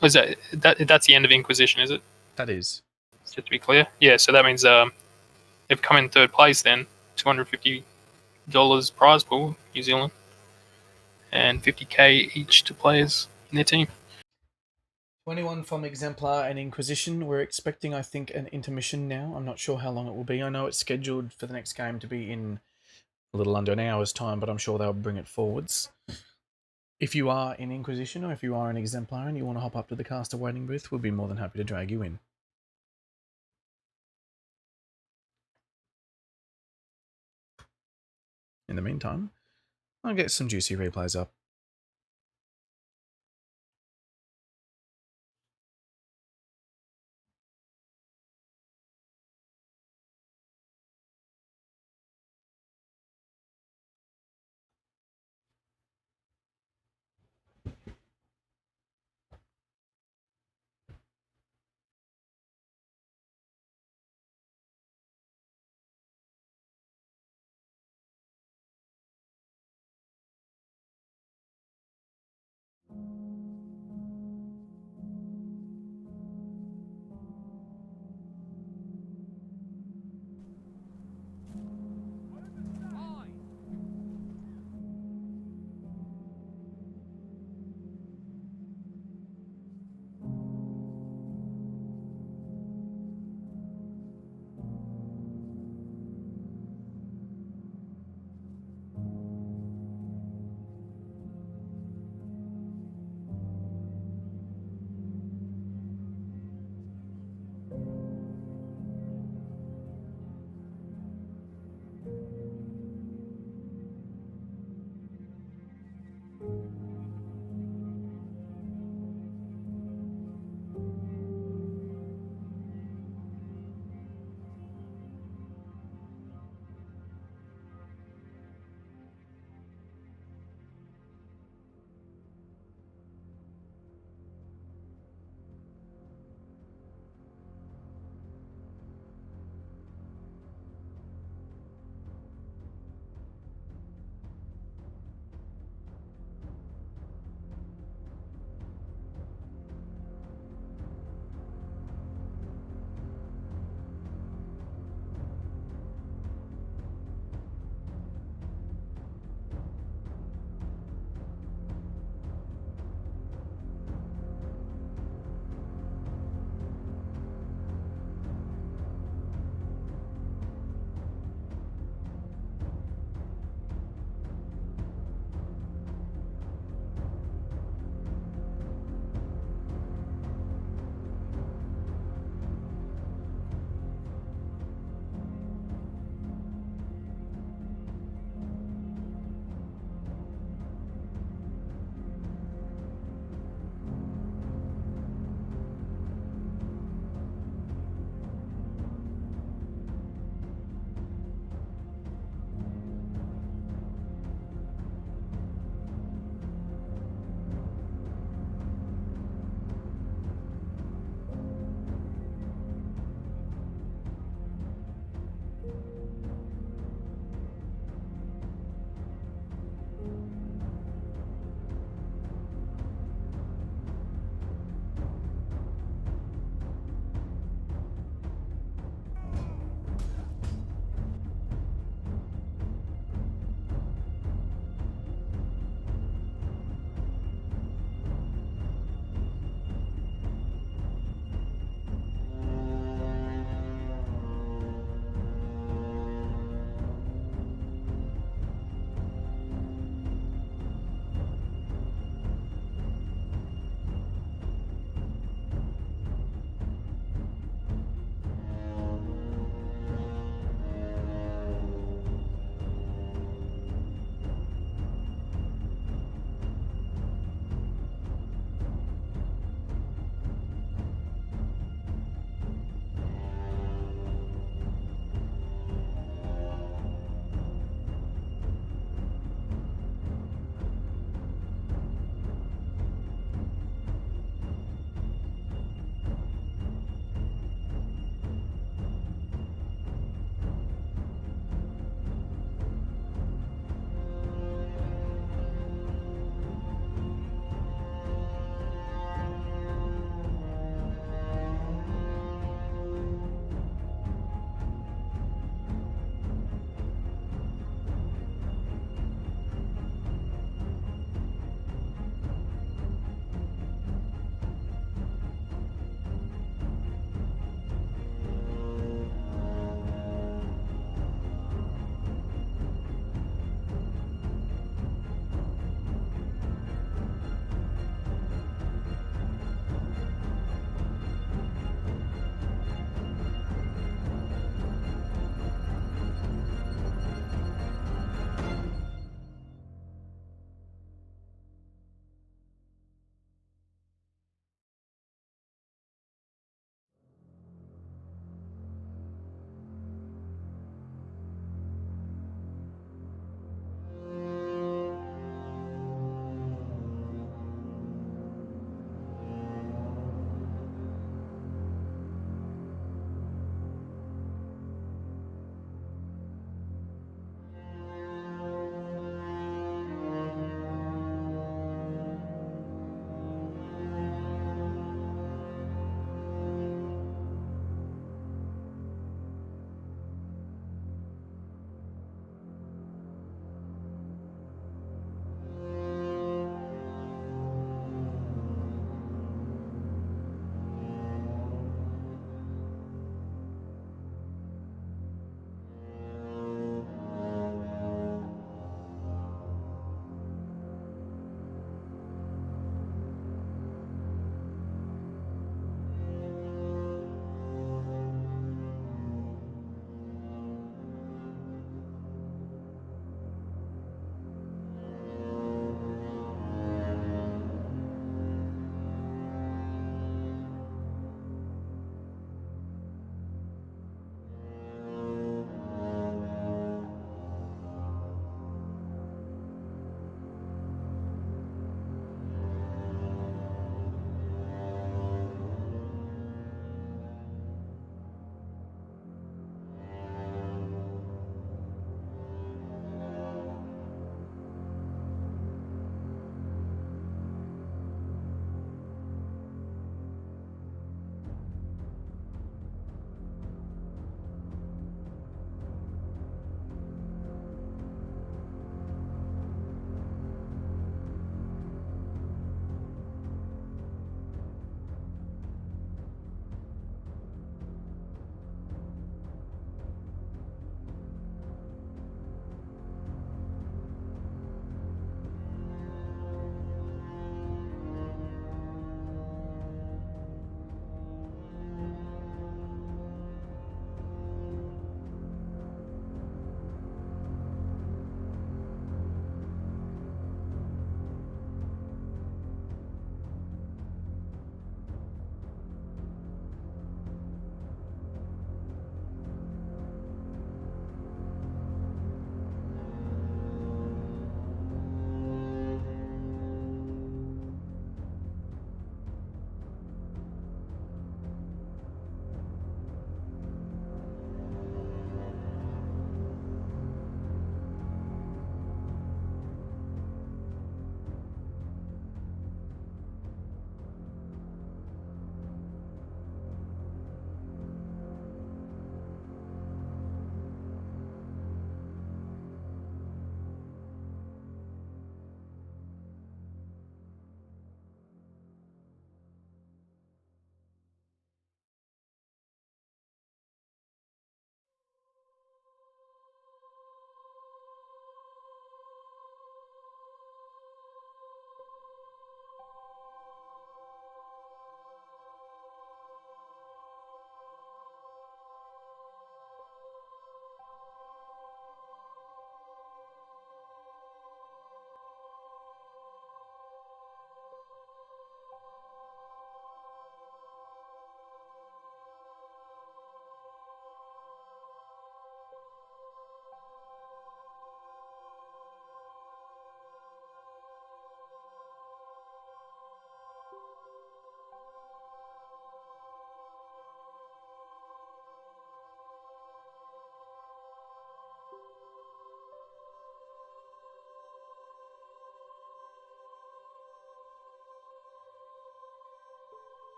the end of Inquisition, is it? That is. Just to be clear. Yeah, so that means they've come in 3rd place then. $250 prize pool, New Zealand. And 50k each to players in their team. 21 from Exemplar and Inquisition. We're expecting, I think, an intermission now. I'm not sure how long it will be. I know it's scheduled for the next game to be in a little under an hour's time, but I'm sure they'll bring it forwards. If you are in Inquisition or if you are an Exemplar and you want to hop up to the caster waiting booth, we'll be more than happy to drag you in. In the meantime, I'll get some juicy replays up.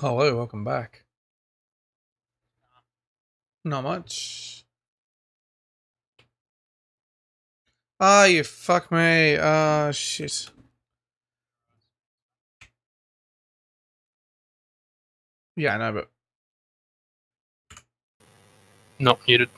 Hello, welcome back. Not much. Ah, you fuck me. Ah, shit. Yeah, I know, but Not muted.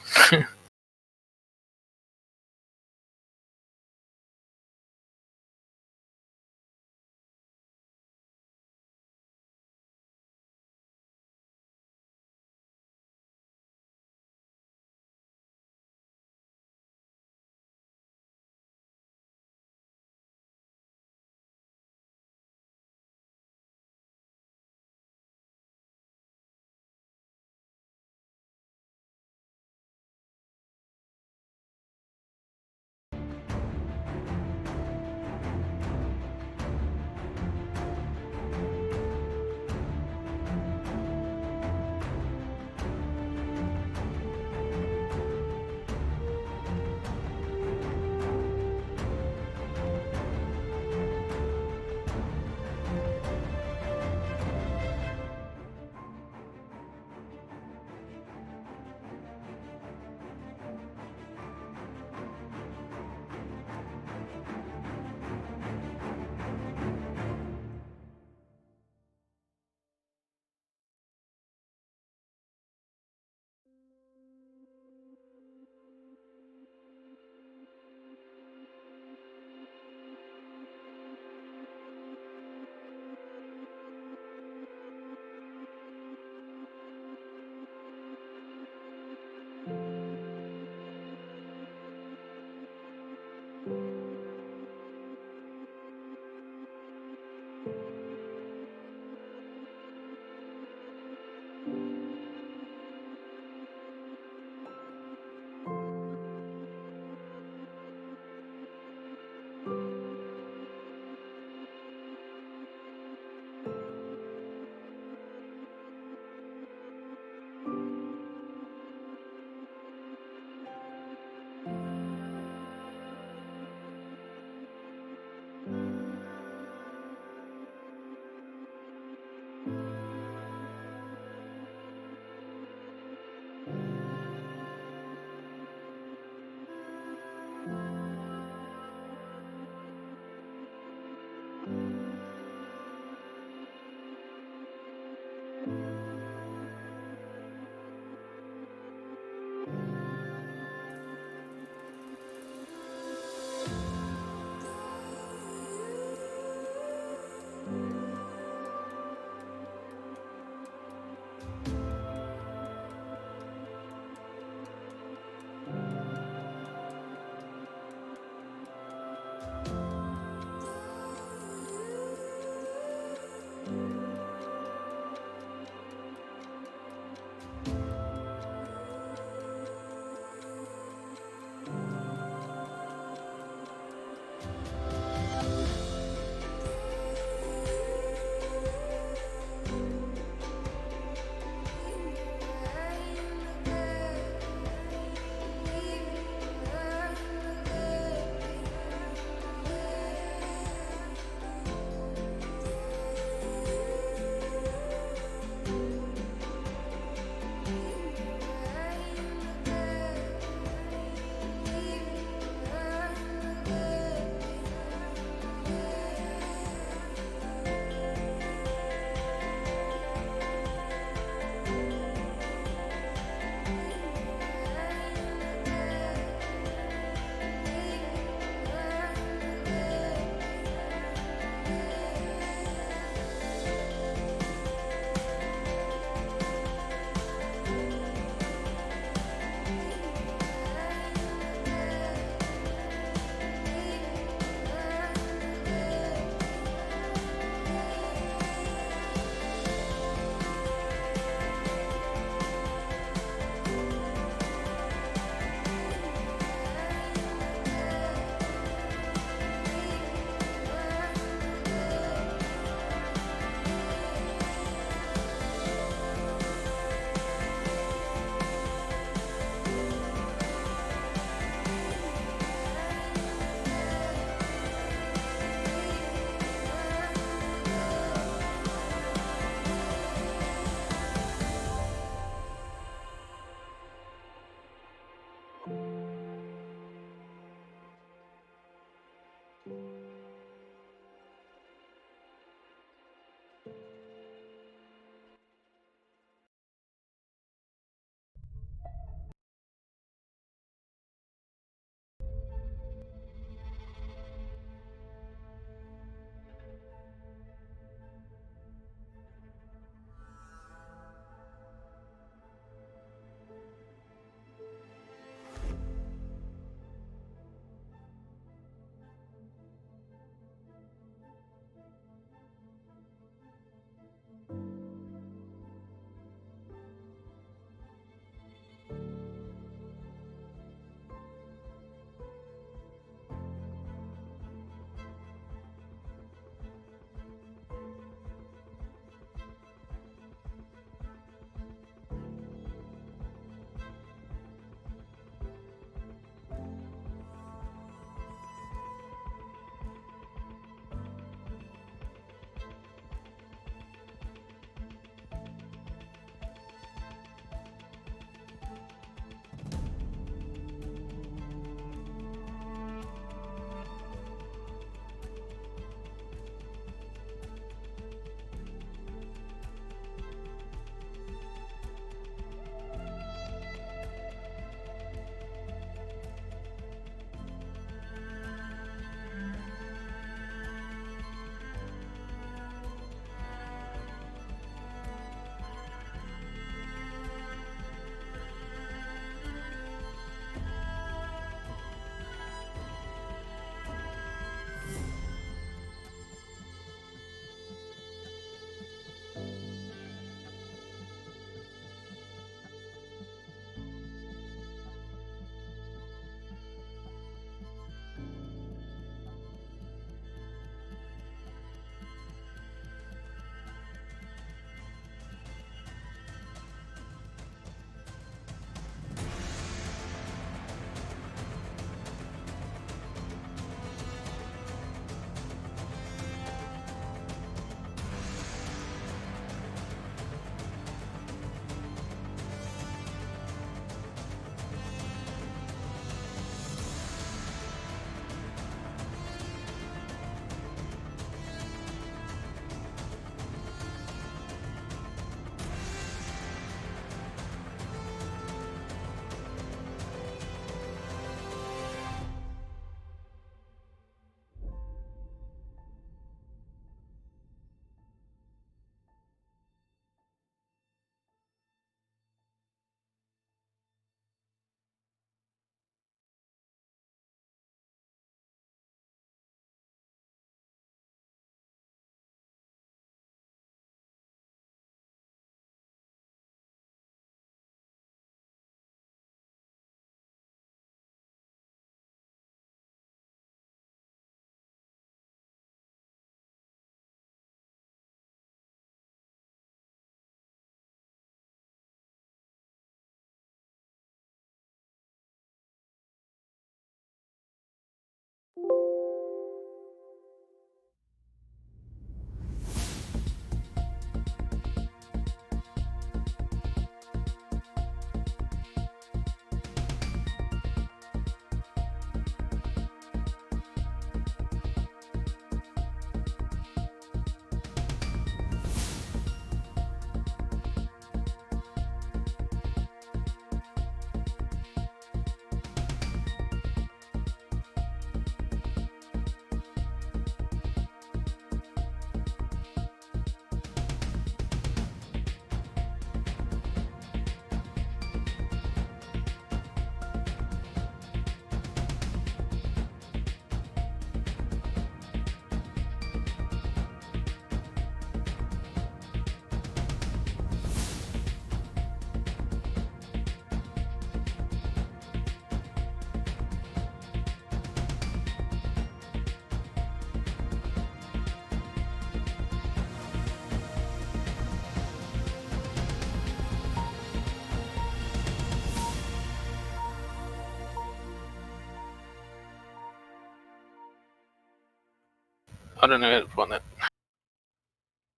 I don't know how to find that.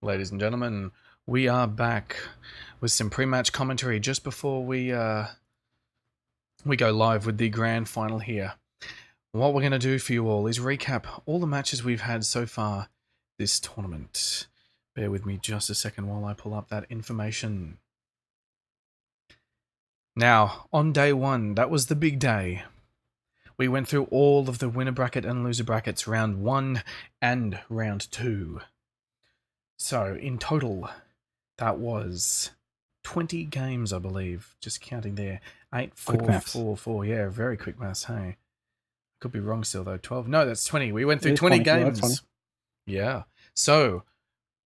Ladies and gentlemen, we are back with some pre-match commentary just before we go live with the grand final here. what we're going to do for you all is recap all the matches we've had so far this tournament. Bear with me just a second while I pull up that information. Now, on day 1, that was the big day. We went through all of the winner bracket and loser brackets, round 1 and round 2. So, in total, that was 20 games, I believe. Just counting there. 8, 4, 4, 4. Yeah, very quick maths, hey. Could be wrong still, though. 12. No, that's 20. We went through 20 games. Yeah. So,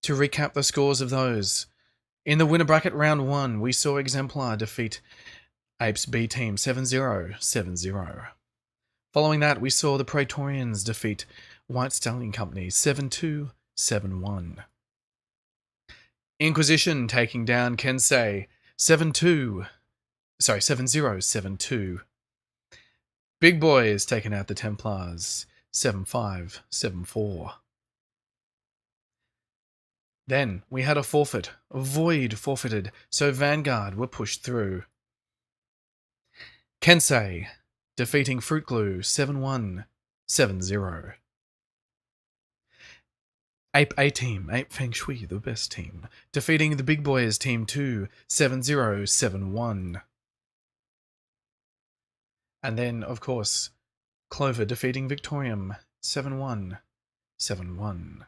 to recap the scores of those. In the winner bracket round 1, we saw Exemplar defeat Apes B team 7-0, 7-0. Following that, we saw the Praetorians defeat White Stallion Company 7-2, 7-1. Inquisition taking down Kensei 7-0, 7-2. Big Boys taking out the Templars 7-5, 7-4. Then we had a forfeit. Void forfeited, so Vanguard were pushed through. Kensei defeating Fruit Glue 7-1, 7-0. Ape A team, Ape Feng Shui, the best team, defeating the Big Boys team 2, 7-0, 7-1. And then, of course, Clover defeating Victorium 7-1, 7-1.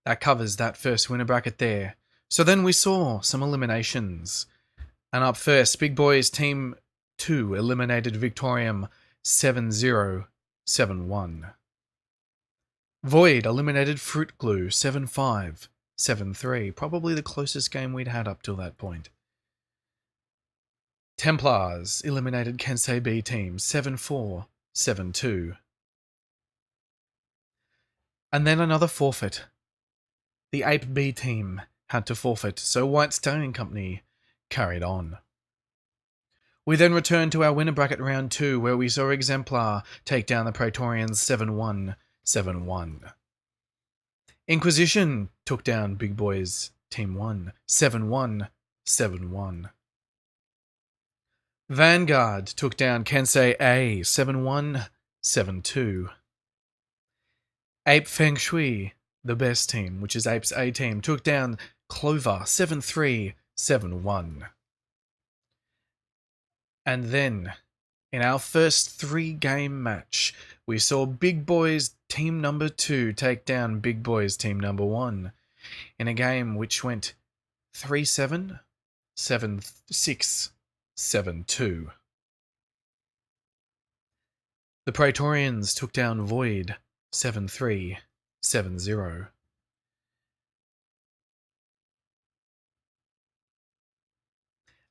That covers that first winner bracket there. So then we saw some eliminations. And up first, Big Boys Team 2 eliminated Victorium 7-0, 7-1. Void eliminated Fruit Glue 7-5, 7-3. Probably the closest game we'd had up till that point. Templars eliminated Kensei B Team 7-4, 7-2. And then another forfeit. The Ape B Team had to forfeit, so White Stallion Company carried on. We then returned to our winner bracket round 2, where we saw Exemplar take down the Praetorians 7-1, 7-1. Inquisition took down Big Boys Team 1, 7-1, 7-1. Vanguard took down Kensei A, 7-1, 7-2. Ape Feng Shui, the best team, which is Ape's A team, took down Clover 7-3, 7-1. And then, in our first 3-game match, we saw Big Boys Team Number 2 take down Big Boys Team Number 1 in a game which went 3-7, 7-6, 7-2. The Praetorians took down Void 7-3, 7-0.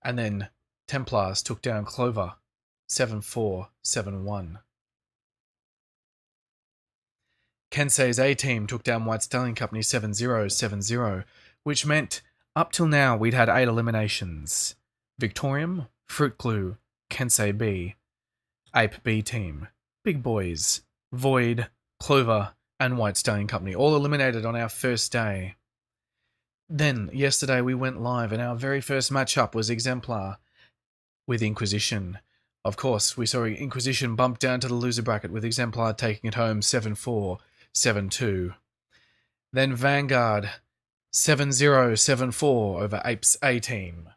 And then Templars took down Clover 7-4, 7-1. Kensei's A team took down White Stallion Company 7-0, 7-0, which meant up till now we'd had 8 eliminations. Victorium, Fruit Glue, Kensei B, Ape B team, Big Boys, Void, Clover, and White Stallion Company, all eliminated on our first day. Then, yesterday we went live and our very first matchup was Exemplar with Inquisition. Of course, we saw Inquisition bump down to the loser bracket with Exemplar taking it home 7-4, 7-2. Then Vanguard 7-0, 7-4 over Ape's A team.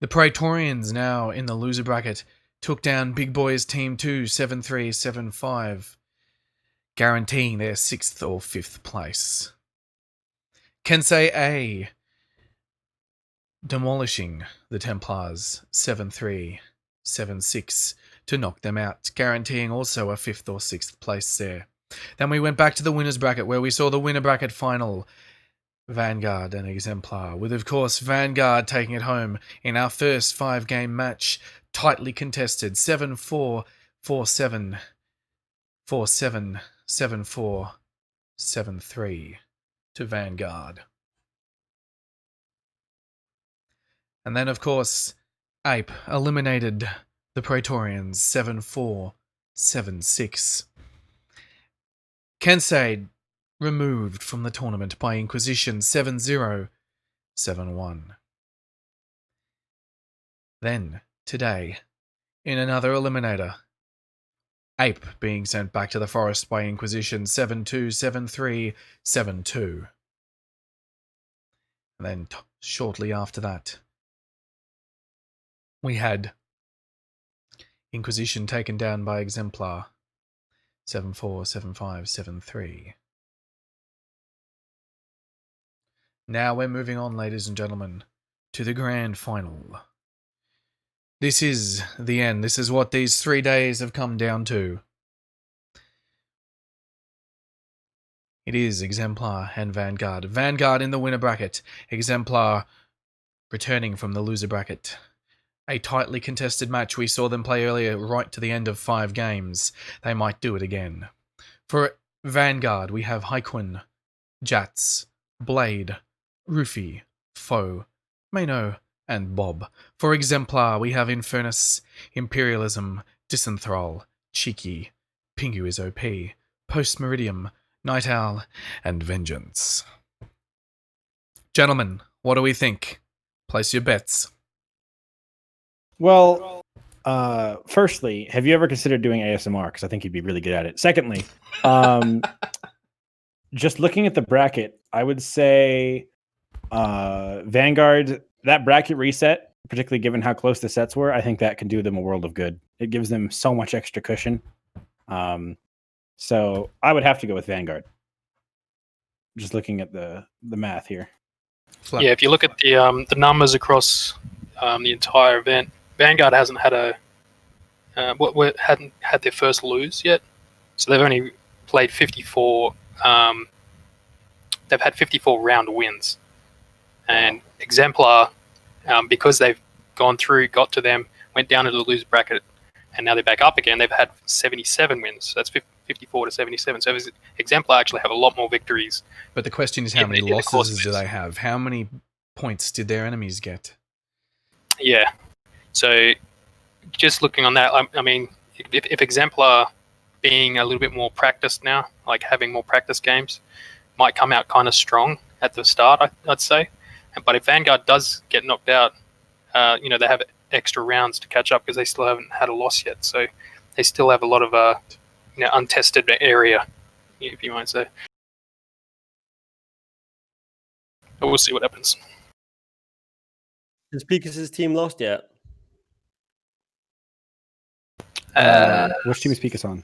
The Praetorians, now in the loser bracket, took down Big Boys Team 2 7-3, 7-5, guaranteeing their 6th or 5th place. Kensei A demolishing the Templars 7-3, 7-6 to knock them out, guaranteeing also a 5th or 6th place there. Then we went back to the winners bracket where we saw the winner bracket final, Vanguard and Exemplar, with of course Vanguard taking it home in our first 5-game match, tightly contested 7-4, 4-7, 4-7, 7-4, 7-3 to Vanguard. And then of course Ape eliminated the Praetorians 7-4, 7-6. Kensei removed from the tournament by Inquisition 7-0, 7-1. Then, today, in another eliminator, Ape being sent back to the forest by Inquisition 727372. And then, shortly after that, we had Inquisition taken down by Exemplar 747573. Now we're moving on, ladies and gentlemen, to the grand final. This is the end. This is what these 3 days have come down to. It is Exemplar and Vanguard. Vanguard in the winner bracket. Exemplar returning from the loser bracket. A tightly contested match. We saw them play earlier right to the end of 5 games. They might do it again. For Vanguard, we have Haikun, Jats, Blade, Rufy, Foe, Mano, and Bob. For Exemplar, we have Infernus, Imperialism, Disenthrall, Cheeky, Pingu is OP, Post Meridium, Night Owl, and Vengeance. Gentlemen, what do we think? Place your bets. Well, firstly, have you ever considered doing ASMR? Because I think you'd be really good at it. Secondly, just looking at the bracket, I would say Vanguard, that bracket reset, particularly given how close the sets were, I think that can do them a world of good. It gives them so much extra cushion. So I would have to go with Vanguard. Just looking at the math here. Yeah, if you look at the numbers across the entire event, Vanguard hasn't had hadn't had their first lose yet. So they've only played 54. They've had 54 round wins, and Exemplar, because they've gone through, got to them, went down into the loser bracket, and now they're back up again. They've had 77 wins. So that's 54 to 77. So Exemplar actually have a lot more victories. But the question is, how many losses do they have? How many points did their enemies get? Yeah. So just looking on that, I mean, if Exemplar being a little bit more practiced now, like having more practice games, might come out kind of strong at the start, I'd say. But if Vanguard does get knocked out, they have extra rounds to catch up because they still haven't had a loss yet. So they still have a lot of untested area, if you might say. But we'll see what happens. Has Picus' team lost yet? Which team is Picus on?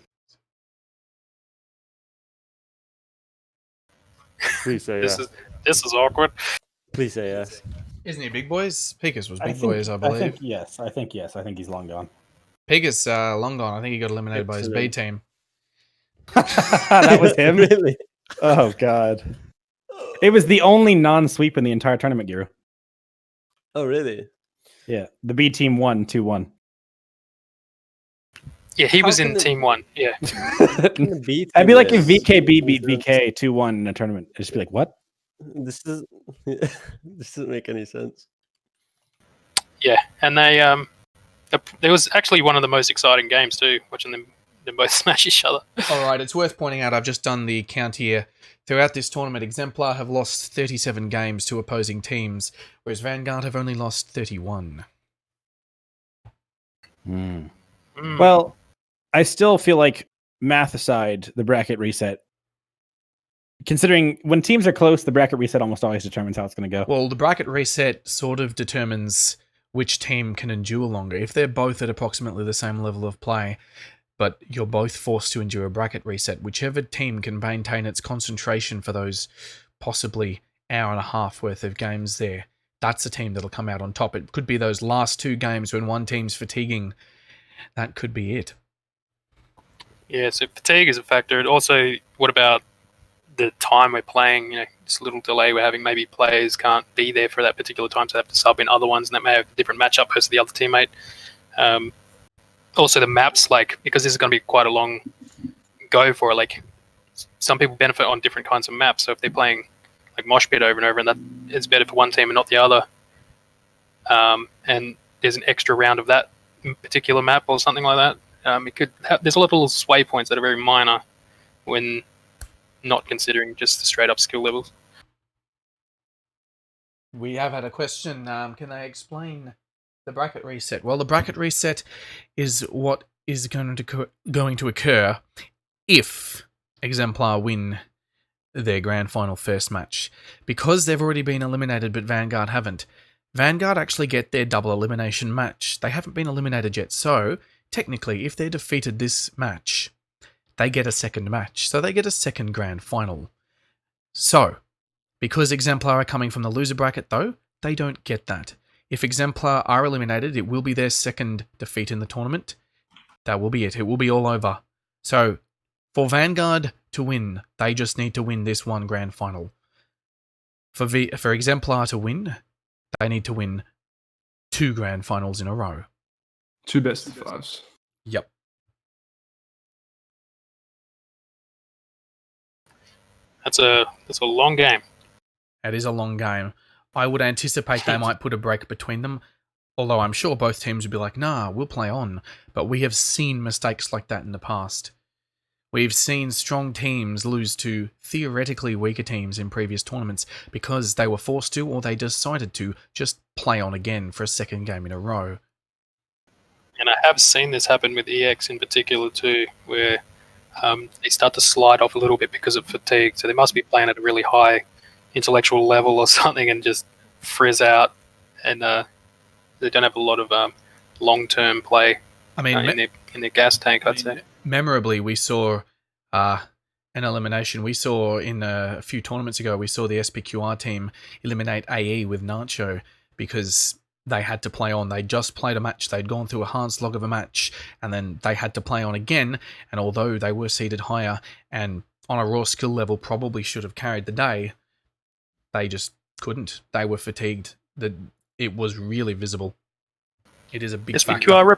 Please say yes. This is awkward. Please say yes. Isn't he big boys? Picus was big boys, I believe. I think yes. I think he's long gone. Picus, long gone. I think he got eliminated by his B team. That was him? Really? Oh, God. It was the only non-sweep in the entire tournament, Giru. Oh, really? Yeah. The B team won 2-1. Yeah, he was in Team 1. Yeah. I'd be like if VKB beat VK 2-1 in a tournament. I'd just be like, what? This doesn't make any sense. Yeah, and there was actually one of the most exciting games too, watching them both smash each other. All right, it's worth pointing out, I've just done the count here. Throughout this tournament, Exemplar have lost 37 games to opposing teams, whereas Vanguard have only lost 31. Well, I still feel like, math aside, the bracket reset, considering when teams are close, the bracket reset almost always determines how it's going to go. Well, the bracket reset sort of determines which team can endure longer. If they're both at approximately the same level of play, but you're both forced to endure a bracket reset, whichever team can maintain its concentration for those possibly hour and a half worth of games there, that's the team that'll come out on top. It could be those last 2 games when one team's fatiguing. That could be it. Yeah, so fatigue is a factor. And also, what about the time we're playing? Just a little delay we're having. Maybe players can't be there for that particular time, so they have to sub in other ones, and that may have a different matchup versus the other teammate. Also, the maps, because this is going to be quite a long go for it, some people benefit on different kinds of maps. So if they're playing Mosh Pit over and over, and that it's better for one team and not the other, and there's an extra round of that particular map or something like that, there's a lot of little sway points that are very minor when not considering just the straight up skill levels. We have had a question. Can they explain The bracket reset. Well, the bracket reset is what is going to occur if Exemplar win their grand final first match. Because they've already been eliminated but Vanguard haven't, Vanguard actually get their double elimination match. They haven't been eliminated yet, so technically if they're defeated this match, they get a second match. So they get a second grand final. So, because Exemplar are coming from the loser bracket though, they don't get that. If Exemplar are eliminated, it will be their second defeat in the tournament. That will be it. It will be all over. So, for Vanguard to win, they just need to win this one grand final. For Exemplar to win, they need to win 2 grand finals in a row. 2 best of 5s. Yep. That's a long game. It is a long game. I would anticipate they might put a break between them, although I'm sure both teams would be like, nah, we'll play on. But we have seen mistakes like that in the past. We've seen strong teams lose to theoretically weaker teams in previous tournaments because they were forced to or they decided to just play on again for a second game in a row. And I have seen this happen with EX in particular too, where they start to slide off a little bit because of fatigue. So they must be playing at a really high intellectual level or something and just frizz out. And they don't have a lot of long-term play in their gas tank, I'd say. Memorably, we saw an elimination. We saw in a few tournaments ago, we saw the SPQR team eliminate AE with Nacho because they had to play on. They just played a match. They'd gone through a hard slog of a match, and then they had to play on again. And although they were seeded higher and on a raw skill level probably should have carried the day, they just couldn't. They were fatigued. It was really visible. It is a big factor. SPQR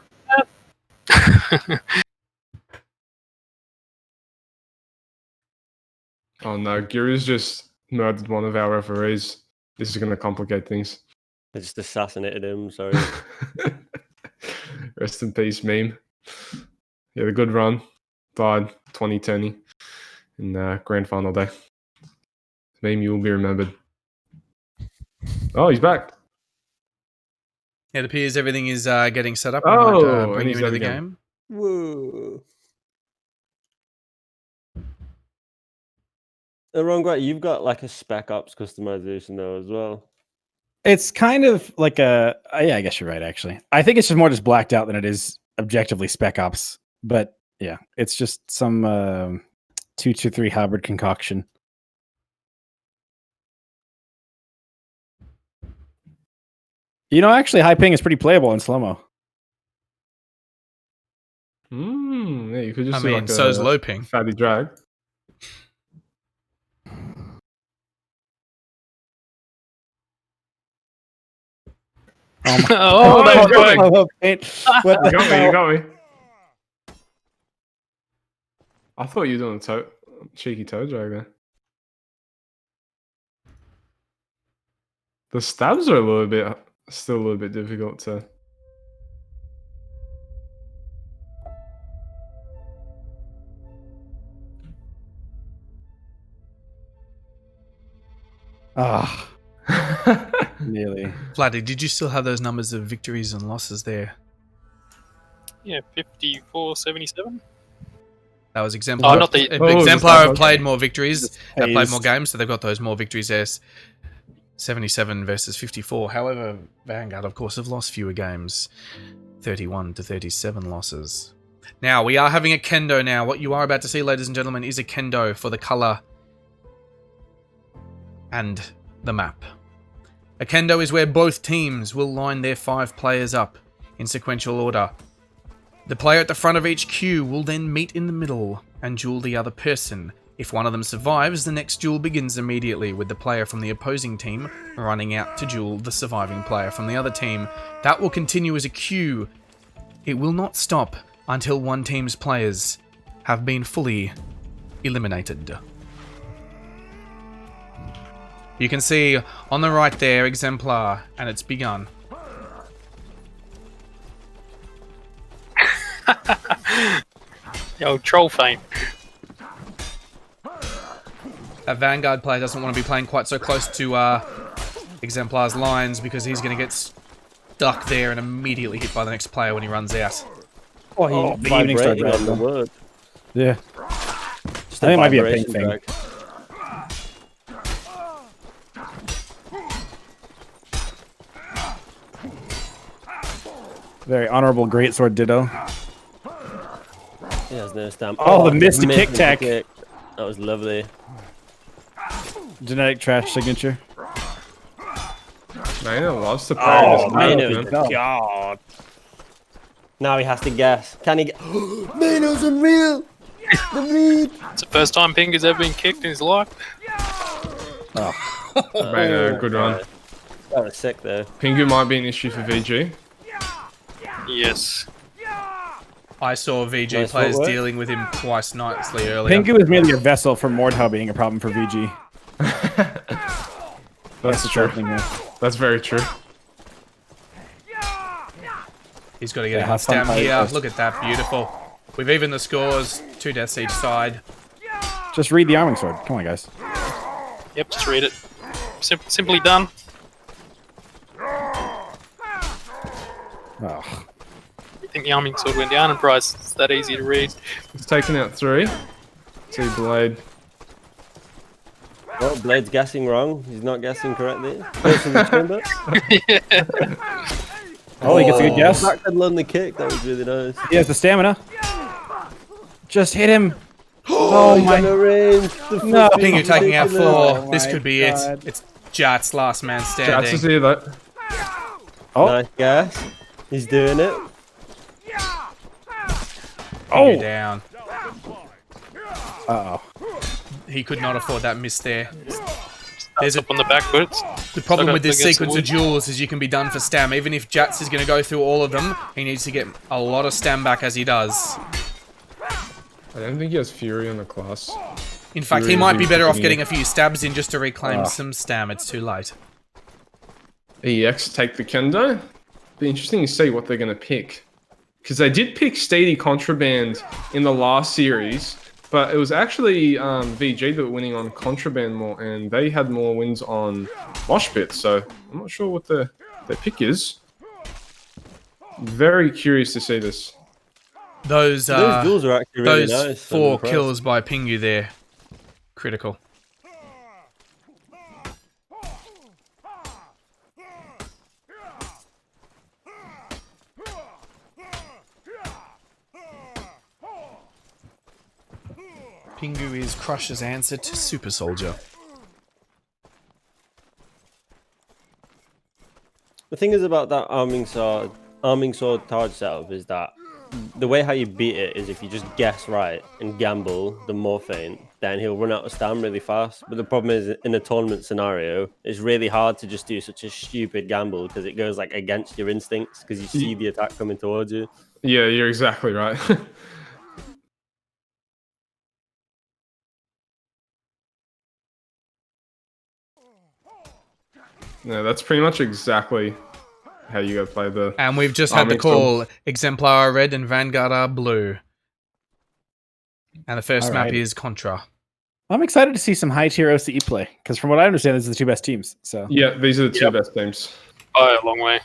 Oh no, Giru's just murdered one of our referees. This is going to complicate things. I just assassinated him, sorry. Rest in peace, meme. Yeah, the good run. Died 2020 in grand final day. Meme, you will be remembered. Oh, he's back. It appears everything is getting set up. Oh, We might bring and you he's into the dead again. game. Whoa. Ronguat, you've got like a Spec Ops customization though as well. It's kind of like yeah, I guess you're right, actually. I think it's just more just blacked out than it is objectively Spec Ops. But yeah, it's just some 2-3 hybrid concoction. You know, actually, high ping is pretty playable in slow-mo. Yeah, you could just I do mean, like so is a low ping. fatty drag. Oh, that was good. What the You got me, hell? you got me. I thought you were doing a cheeky toe drag there. The stabs are still a little bit difficult to. Ah, really? Vladdy, did you still have those numbers of victories and losses there? Yeah, 54-77. That was Exemplar. Oh, not the- Exemplar just have that, played more victories. They've played more Phased. games, so they've got those more victories there. 77 versus 54. However, Vanguard, of course, have lost fewer games. 31-37 losses. Now, we are having a kendo now. What you are about to see, ladies and gentlemen, is a kendo for the color and the map. A kendo is where both teams will line their 5 players up in sequential order. The player at the front of each queue will then meet in the middle and duel the other person. If one of them survives, the next duel begins immediately, with the player from the opposing team running out to duel the surviving player from the other team. That will continue as a queue. It will not stop until one team's players have been fully eliminated. You can see on the right there, Exemplar, and it's begun. Yo, troll fame. That Vanguard player doesn't want to be playing quite so close to Exemplar's lines because he's going to get stuck there and immediately hit by the next player when he runs out. Oh, the evening star vibrating on the drag. word. Yeah. Just I think it might be a ping vibration thing. drag. Very honorable greatsword ditto. He has no stamp. Oh, the missed kick tack. That was lovely. Genetic trash signature. Maina loves to play Oh, this Maina map, is man. the god. Now he has to guess. Can he get? Maino's unreal. The lead. It's the first time Pingu's ever been kicked in his life. Maina, good run. That was sick though. Pingu might be an issue for VG. Yes. I saw VG Nice players footwork. dealing with him twice nicely earlier. Pingu is merely a vessel for Mordhau being a problem for VG. That's the true. true thing. Yeah. That's very true. He's got to get Yeah, a have fun stam playing here. first. Look at that, beautiful. We've evened the scores, 2 deaths each side. Just read the arming sword. Come on, guys. Yep, just read it. Simply done. Oh. I think the arming sword went down in price. It's that easy to read. He's taken out 3. See Blade. Well, Blade's guessing wrong. He's not guessing correctly. Goes to the chamber. Oh, he gets a good guess. Back and on the kick. That was really nice. He has the stamina. Just hit him. Oh, Oh my. no range. The No. fucking Pingu taking out ridiculous. 4. This my could be God. it. It's Jat's last man Jats standing. is here though. Oh. Nice guess. He's doing it. Pingu down. Uh-oh. He could not afford that miss there. There's up on the back foot. The problem Stuck with this up against sequence the of duels is you can be done for stam. Even if Jats is going to go through all of them, he needs to get a lot of stam back as he does. I don't think he has Fury on the class. In fact, he Fury might is be better off beginning. getting a few stabs in just to reclaim some stam. It's too late. EX take the kendo. Be interesting to see what they're going to pick. Because they did pick Steady Contraband in the last series, but it was actually VG that were winning on Contraband more, and they had more wins on Mosh Pit, so I'm not sure what their pick is. Very curious to see this. Those duels are actually really those nice. I'm 4 impressed. kills by Pingu there, critical. Pingu is Crush's answer to Super Soldier. The thing is about that arming sword charge setup is that the way how you beat it is if you just guess right and gamble the Morphine, then he'll run out of stam really fast. But the problem is in a tournament scenario, it's really hard to just do such a stupid gamble because it goes like against your instincts because you see the attack coming towards you. Yeah, you're exactly right. No, that's pretty much exactly how you gotta play the... And we've just had the arming sword. call. Exemplar are red and Vanguard are blue. And the first map Alright. is Contra. I'm excited to see some high tier OCE play because from what I understand, these are the 2 best teams. So Yeah, these are the 2 best teams. By a long way.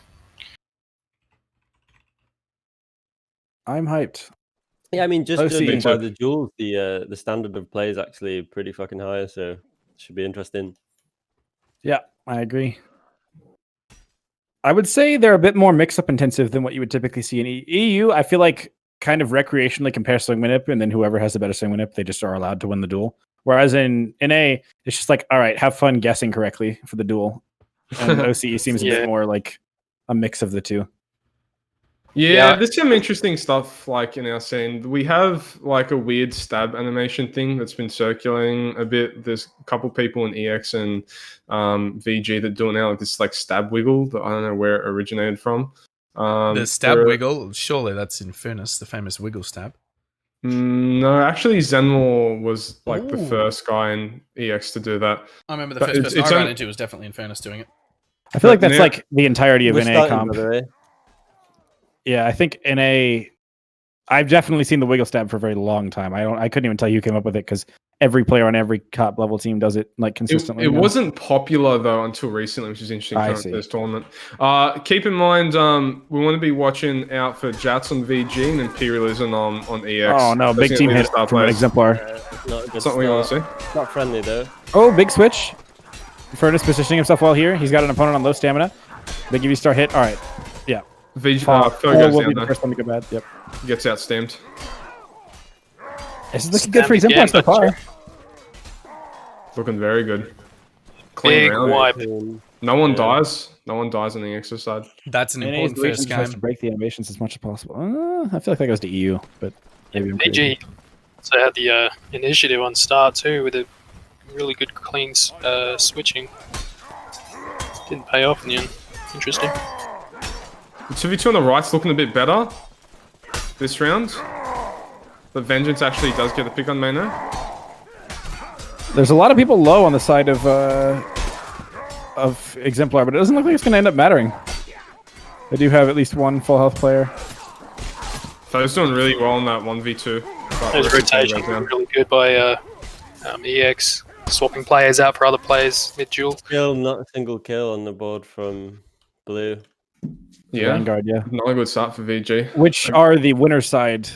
I'm hyped. Yeah, I mean, just OC. judging by too. the duels, the standard of play is actually pretty fucking high, so it should be interesting. Yeah, I agree. I would say they're a bit more mix-up intensive than what you would typically see in EU. I feel like kind of recreationally compare swing manip, and then whoever has the better swing manip, they just are allowed to win the duel. Whereas in A, it's just like, all right, have fun guessing correctly for the duel. And OCE seems a bit more like a mix of the 2. Yeah, there's some interesting stuff like in our scene. We have like a weird stab animation thing that's been circulating a bit. There's a couple people in EX and VG that do it now, like this like stab wiggle that I don't know where it originated from. The stab wiggle, surely that's Infernus, the famous wiggle stab. No, actually Zenmore was like the first guy in EX to do that. I remember the But first person it's I ran on- into was definitely Infernus doing it. I feel like But that's now- like the entirety of We're NA starting, comp. by the way. Yeah, I think NA. I've definitely seen the wiggle stab for a very long time. I couldn't even tell you who came up with it because every player on every top level team does it like consistently. It wasn't popular though until recently, which is interesting for this tournament. Keep in mind, we want to be watching out for Jats on VG and Imperialism on EX. Oh no, big team hit from Exemplar. That's not what you want to see. Not friendly though. Oh, big switch. Furnace positioning himself well here. He's got an opponent on low stamina. Big UV star hit. All right. Yeah. VG will be the first one to go bad. Yep. Gets outstemmed. This is looking good for Exemplar so far. Looking very good. Clean Big wipe. No one dies. No one dies on the EX side. That's an important first game. To break the animations as much as possible. I feel like that goes to EU, but maybe I'm crazy. VG also had the initiative on start too with a really good clean switching. Didn't pay off in the end. Interesting. The 2v2 on the right's looking a bit better this round. But Vengeance actually does get the pick on Maino. There's a lot of people low on the side of Exemplar, but it doesn't look like it's going to end up mattering. They do have at least one full health player. Foe's doing really well on that 1v2. Those rotations were really good by EX, swapping players out for other players mid-duel. Still not a single kill on the board from Blue. Yeah, Vanguard, yeah. Not a good start for VG. Which are the winner's side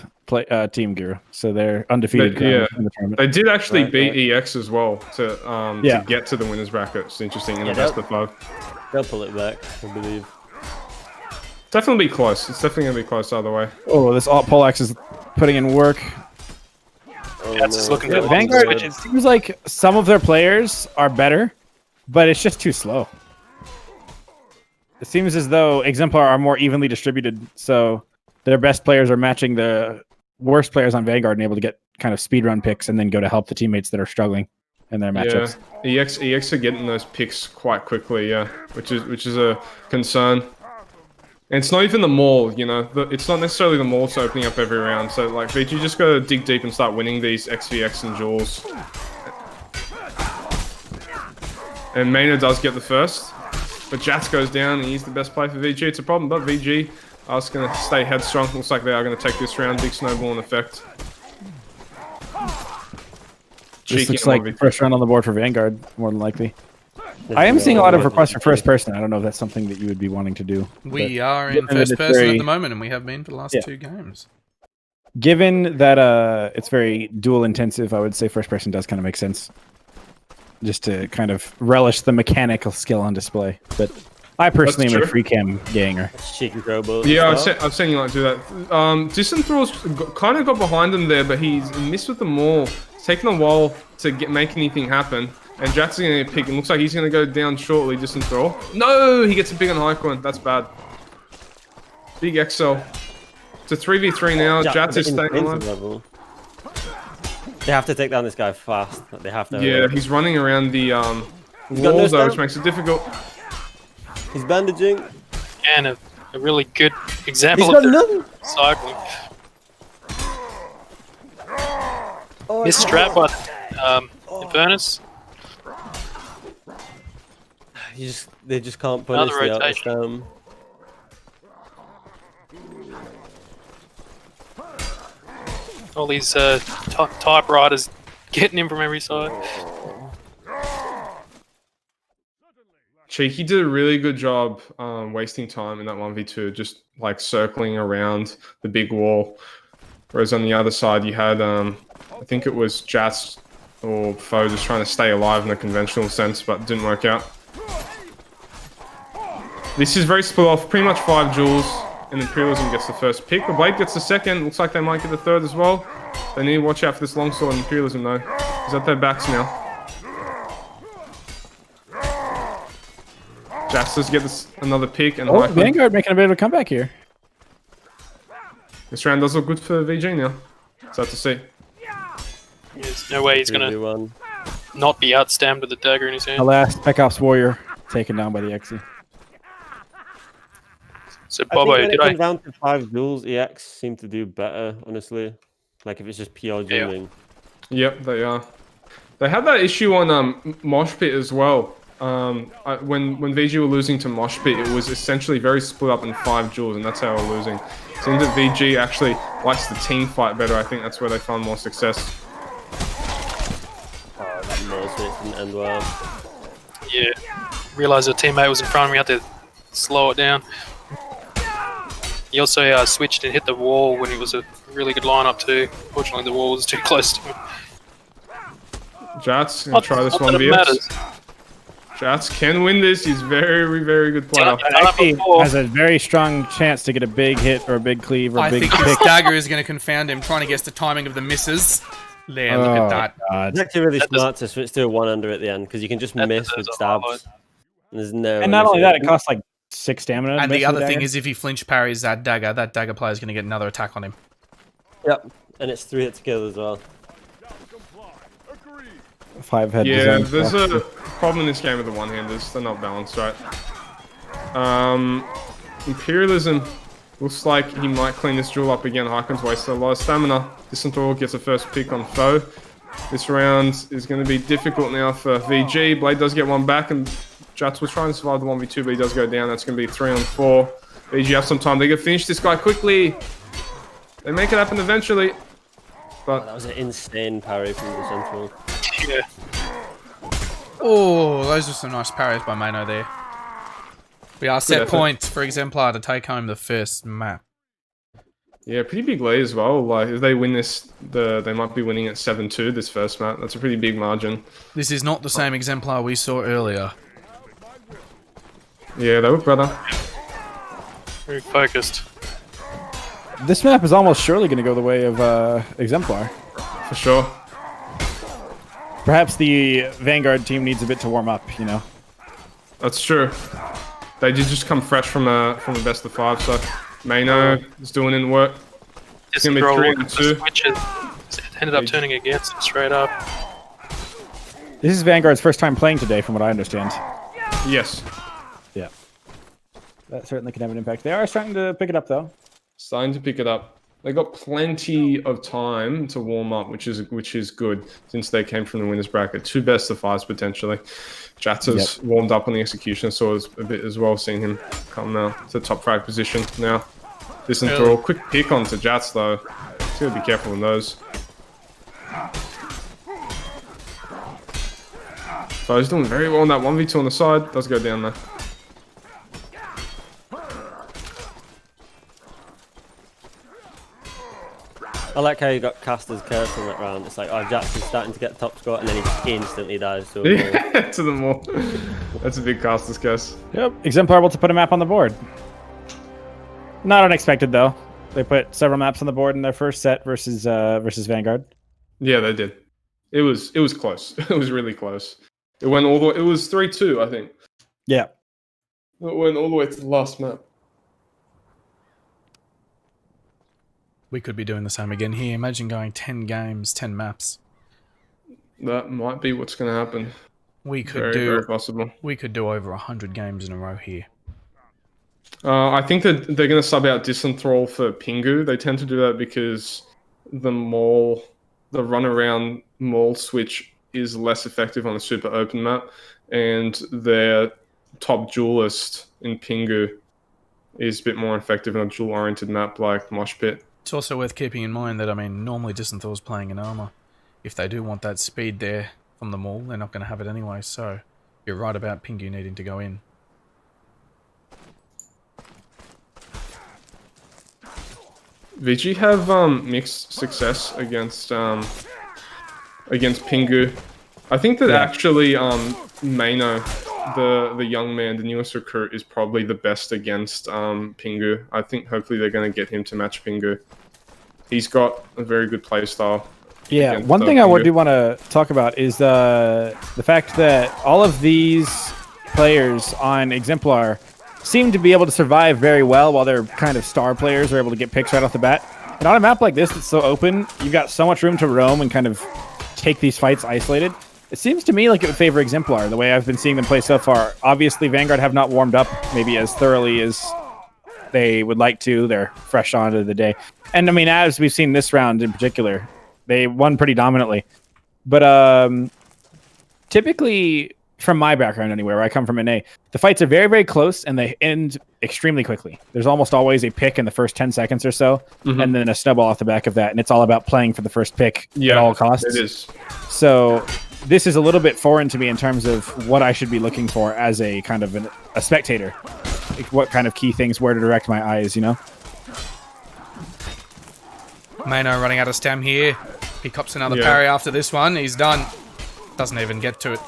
team, Giru. So they're undefeated. In the tournament. They did actually beat EX as well to get to the winners bracket. It's interesting in the best of 5. They'll pull it back, I believe. Definitely be close. It's definitely gonna be close either way. Oh, this Poleaxe is putting in work. It's looking good. Vanguard, it seems like some of their players are better, but it's just too slow. It seems as though Exemplar are more evenly distributed, so their best players are matching the worst players on Vanguard and able to get kind of speedrun picks and then go to help the teammates that are struggling in their matchups. Yeah, EX are getting those picks quite quickly, yeah, which is a concern. And it's not even the maul, you know. It's not necessarily the maul that's opening up every round. So, like, VG just got to dig deep and start winning these XVX and duels. And Maynard does get the first. But Jats goes down and he's the best player for VG. It's a problem, but VG are just going to stay headstrong. Looks like they are going to take this round. Big snowball in effect. This looks like the first round on the board for Vanguard, more than likely. I am seeing a lot of requests for first person. I don't know if that's something that you would be wanting to do. We are in first person at the moment, and we have been for the last 2 games. Given that it's very duel intensive, I would say first person does kind of make sense. Just to kind of relish the mechanical skill on display. But I personally am a free cam ganger. Yeah, I've seen you like do that. Distant Thrall's kind of got behind him there, but he's missed with the maul. It's taken a while to make anything happen. And Jats is going to get picked. It looks like he's going to go down shortly, Distant Thrall. No! He gets a big on Highcoin. That's bad. Big XL. It's a 3v3 now. Jats is staying alive. They have to take down this guy fast. They have to. Yeah, he's running around the walls though, which makes it difficult. He's bandaging. And a really good example of cycling. Missed trap by the furnace. They just can't punish Another the rotation. All these typewriters getting in from every side. Cheeky did a really good job wasting time in that 1v2, just like circling around the big wall. Whereas on the other side, you had, I think it was Jats or Foe just trying to stay alive in a conventional sense, but it didn't work out. This is very split off, pretty much 5 duels. And Imperialism gets the first pick. The Blade gets the second. Looks like they might get the third as well. They need to watch out for this longsword and Imperialism though. He's at their backs now. Justice gets another pick. And Vanguard making a bit of a comeback here. This round does look good for VG now. Sad to see. There's no way he's going to not be outstammed with a dagger in his hand. Alas, Spec Ops Warrior taken down by the XE. So, Bobbo, when it comes down to 5 duels, EX seem to do better, honestly. Like, if it's just pure dueling. Yep, they are. They had that issue on Mosh Pit as well. When VG were losing to Mosh Pit, it was essentially very split up in 5 duels, and that's how they were losing. It seems that VG actually likes the team fight better. I think that's where they found more success. switch didn't end well. Yeah. Realised your teammate was in front of me. I had to slow it down. He also switched and hit the wall when it was a really good lineup too. Fortunately, the wall was too close to him. Jats, gonna try this one vs. Jats can win this. He's very, very good player. He has a very strong chance to get a big hit or a big cleave or a big I think his dagger is going to confound him, trying to guess the timing of the misses. There, look at that. It's actually really smart to switch to a 1-under at the end because you can just miss with stabs. There's no. And not only that, it costs like 6 stamina. And the other thing is, if he flinch parries that dagger player is going to get another attack on him. Yep, and it's 3 hits kill as well. 5 head. Yeah, there's a problem in this game with the one-handers. They're not balanced right. Imperialism looks like he might clean this duel up again. Harkon's wasted a lot of stamina. Disenthrall gets a first pick on foe. This round is going to be difficult now for VG. Blade does get one back, and Jats was trying to survive the 1v2, but he does go down. That's going to be 3 on 4. VG have some time. They can finish this guy quickly. They make it happen eventually. But that was an insane parry from the central. Yeah. Oh, those are some nice parries by Mano there. We are set points for Exemplar to take home the first map. Yeah, pretty big lead as well. Like if they win this, they might be winning at 7-2 this first map. That's a pretty big margin. This is not the same Exemplar we saw earlier. Yeah, they were better. Very focused. This map is almost surely going to go the way of Exemplar. For sure. Perhaps the Vanguard team needs a bit to warm up, you know. That's true. They did just come fresh from a best of 5, so Mano is doing in work. It's gonna be 3 and 2. Switches ended up turning against it straight up. This is Vanguard's first time playing today, from what I understand. Yes. Yeah. That certainly can have an impact. They are starting to pick it up, though. Starting to pick it up. They got plenty of time to warm up, which is good since they came from the winners bracket. 2 best of 5s potentially. Jats has warmed up on the execution, so it's a bit as well seeing him come now to top 5 position now. Disenthrall, quick pick onto Jats though. He's gotta be careful in those. So he's doing very well on that 1v2 on the side. Does go down there. I like how you got Caster's curse on that round. It's like, oh, Jackson's starting to get the top score, and then he instantly dies to a Yeah, to the mall. That's a big Caster's curse. Yep, Exemplar able to put a map on the board. Not unexpected, though. They put several maps on the board in their first set versus Vanguard. Yeah, they did. It was close. It was really close. It went all the way. It was 3-2, I think. Yeah. It went all the way to the last map. We could be doing the same again here. Imagine going 10 games, 10 maps. That might be what's going to happen. We could do very possible. We could do over 100 games in a row here. I think that they're going to sub out Disenthrall for Pingu. They tend to do that because the run around maul switch is less effective on a super open map, and their top duelist in Pingu is a bit more effective on a duel oriented map like Mosh Pit. It's also worth keeping in mind that, I mean, normally Disenthrall's playing in armor. If they do want that speed there from the maul, they're not going to have it anyway, so you're right about Pingu needing to go in. VG have mixed success against Pingu. I think that actually Mano, the young man, the newest recruit, is probably the best against Pingu. I think hopefully they're going to get him to match Pingu. He's got a very good playstyle. Yeah, one thing I do want to talk about is the fact that all of these players on Exemplar seem to be able to survive very well while their kind of star players are able to get picks right off the bat. And on a map like this that's so open, you've got so much room to roam and kind of take these fights isolated. It seems to me like it would favor Exemplar, the way I've been seeing them play so far. Obviously, Vanguard have not warmed up maybe as thoroughly as they would like to. They're fresh onto the day. And I mean, as we've seen this round in particular, they won pretty dominantly. But typically, from my background anyway, where I come from NA, the fights are very, very close and they end extremely quickly. There's almost always a pick in the first 10 seconds or so, and then a snowball off the back of that. And it's all about playing for the first pick at all costs. It is. So this is a little bit foreign to me in terms of what I should be looking for as a kind of a spectator. Like what kind of key things, where to direct my eyes, you know? Mano running out of stem here. He cops another parry after this one. He's done. Doesn't even get to it.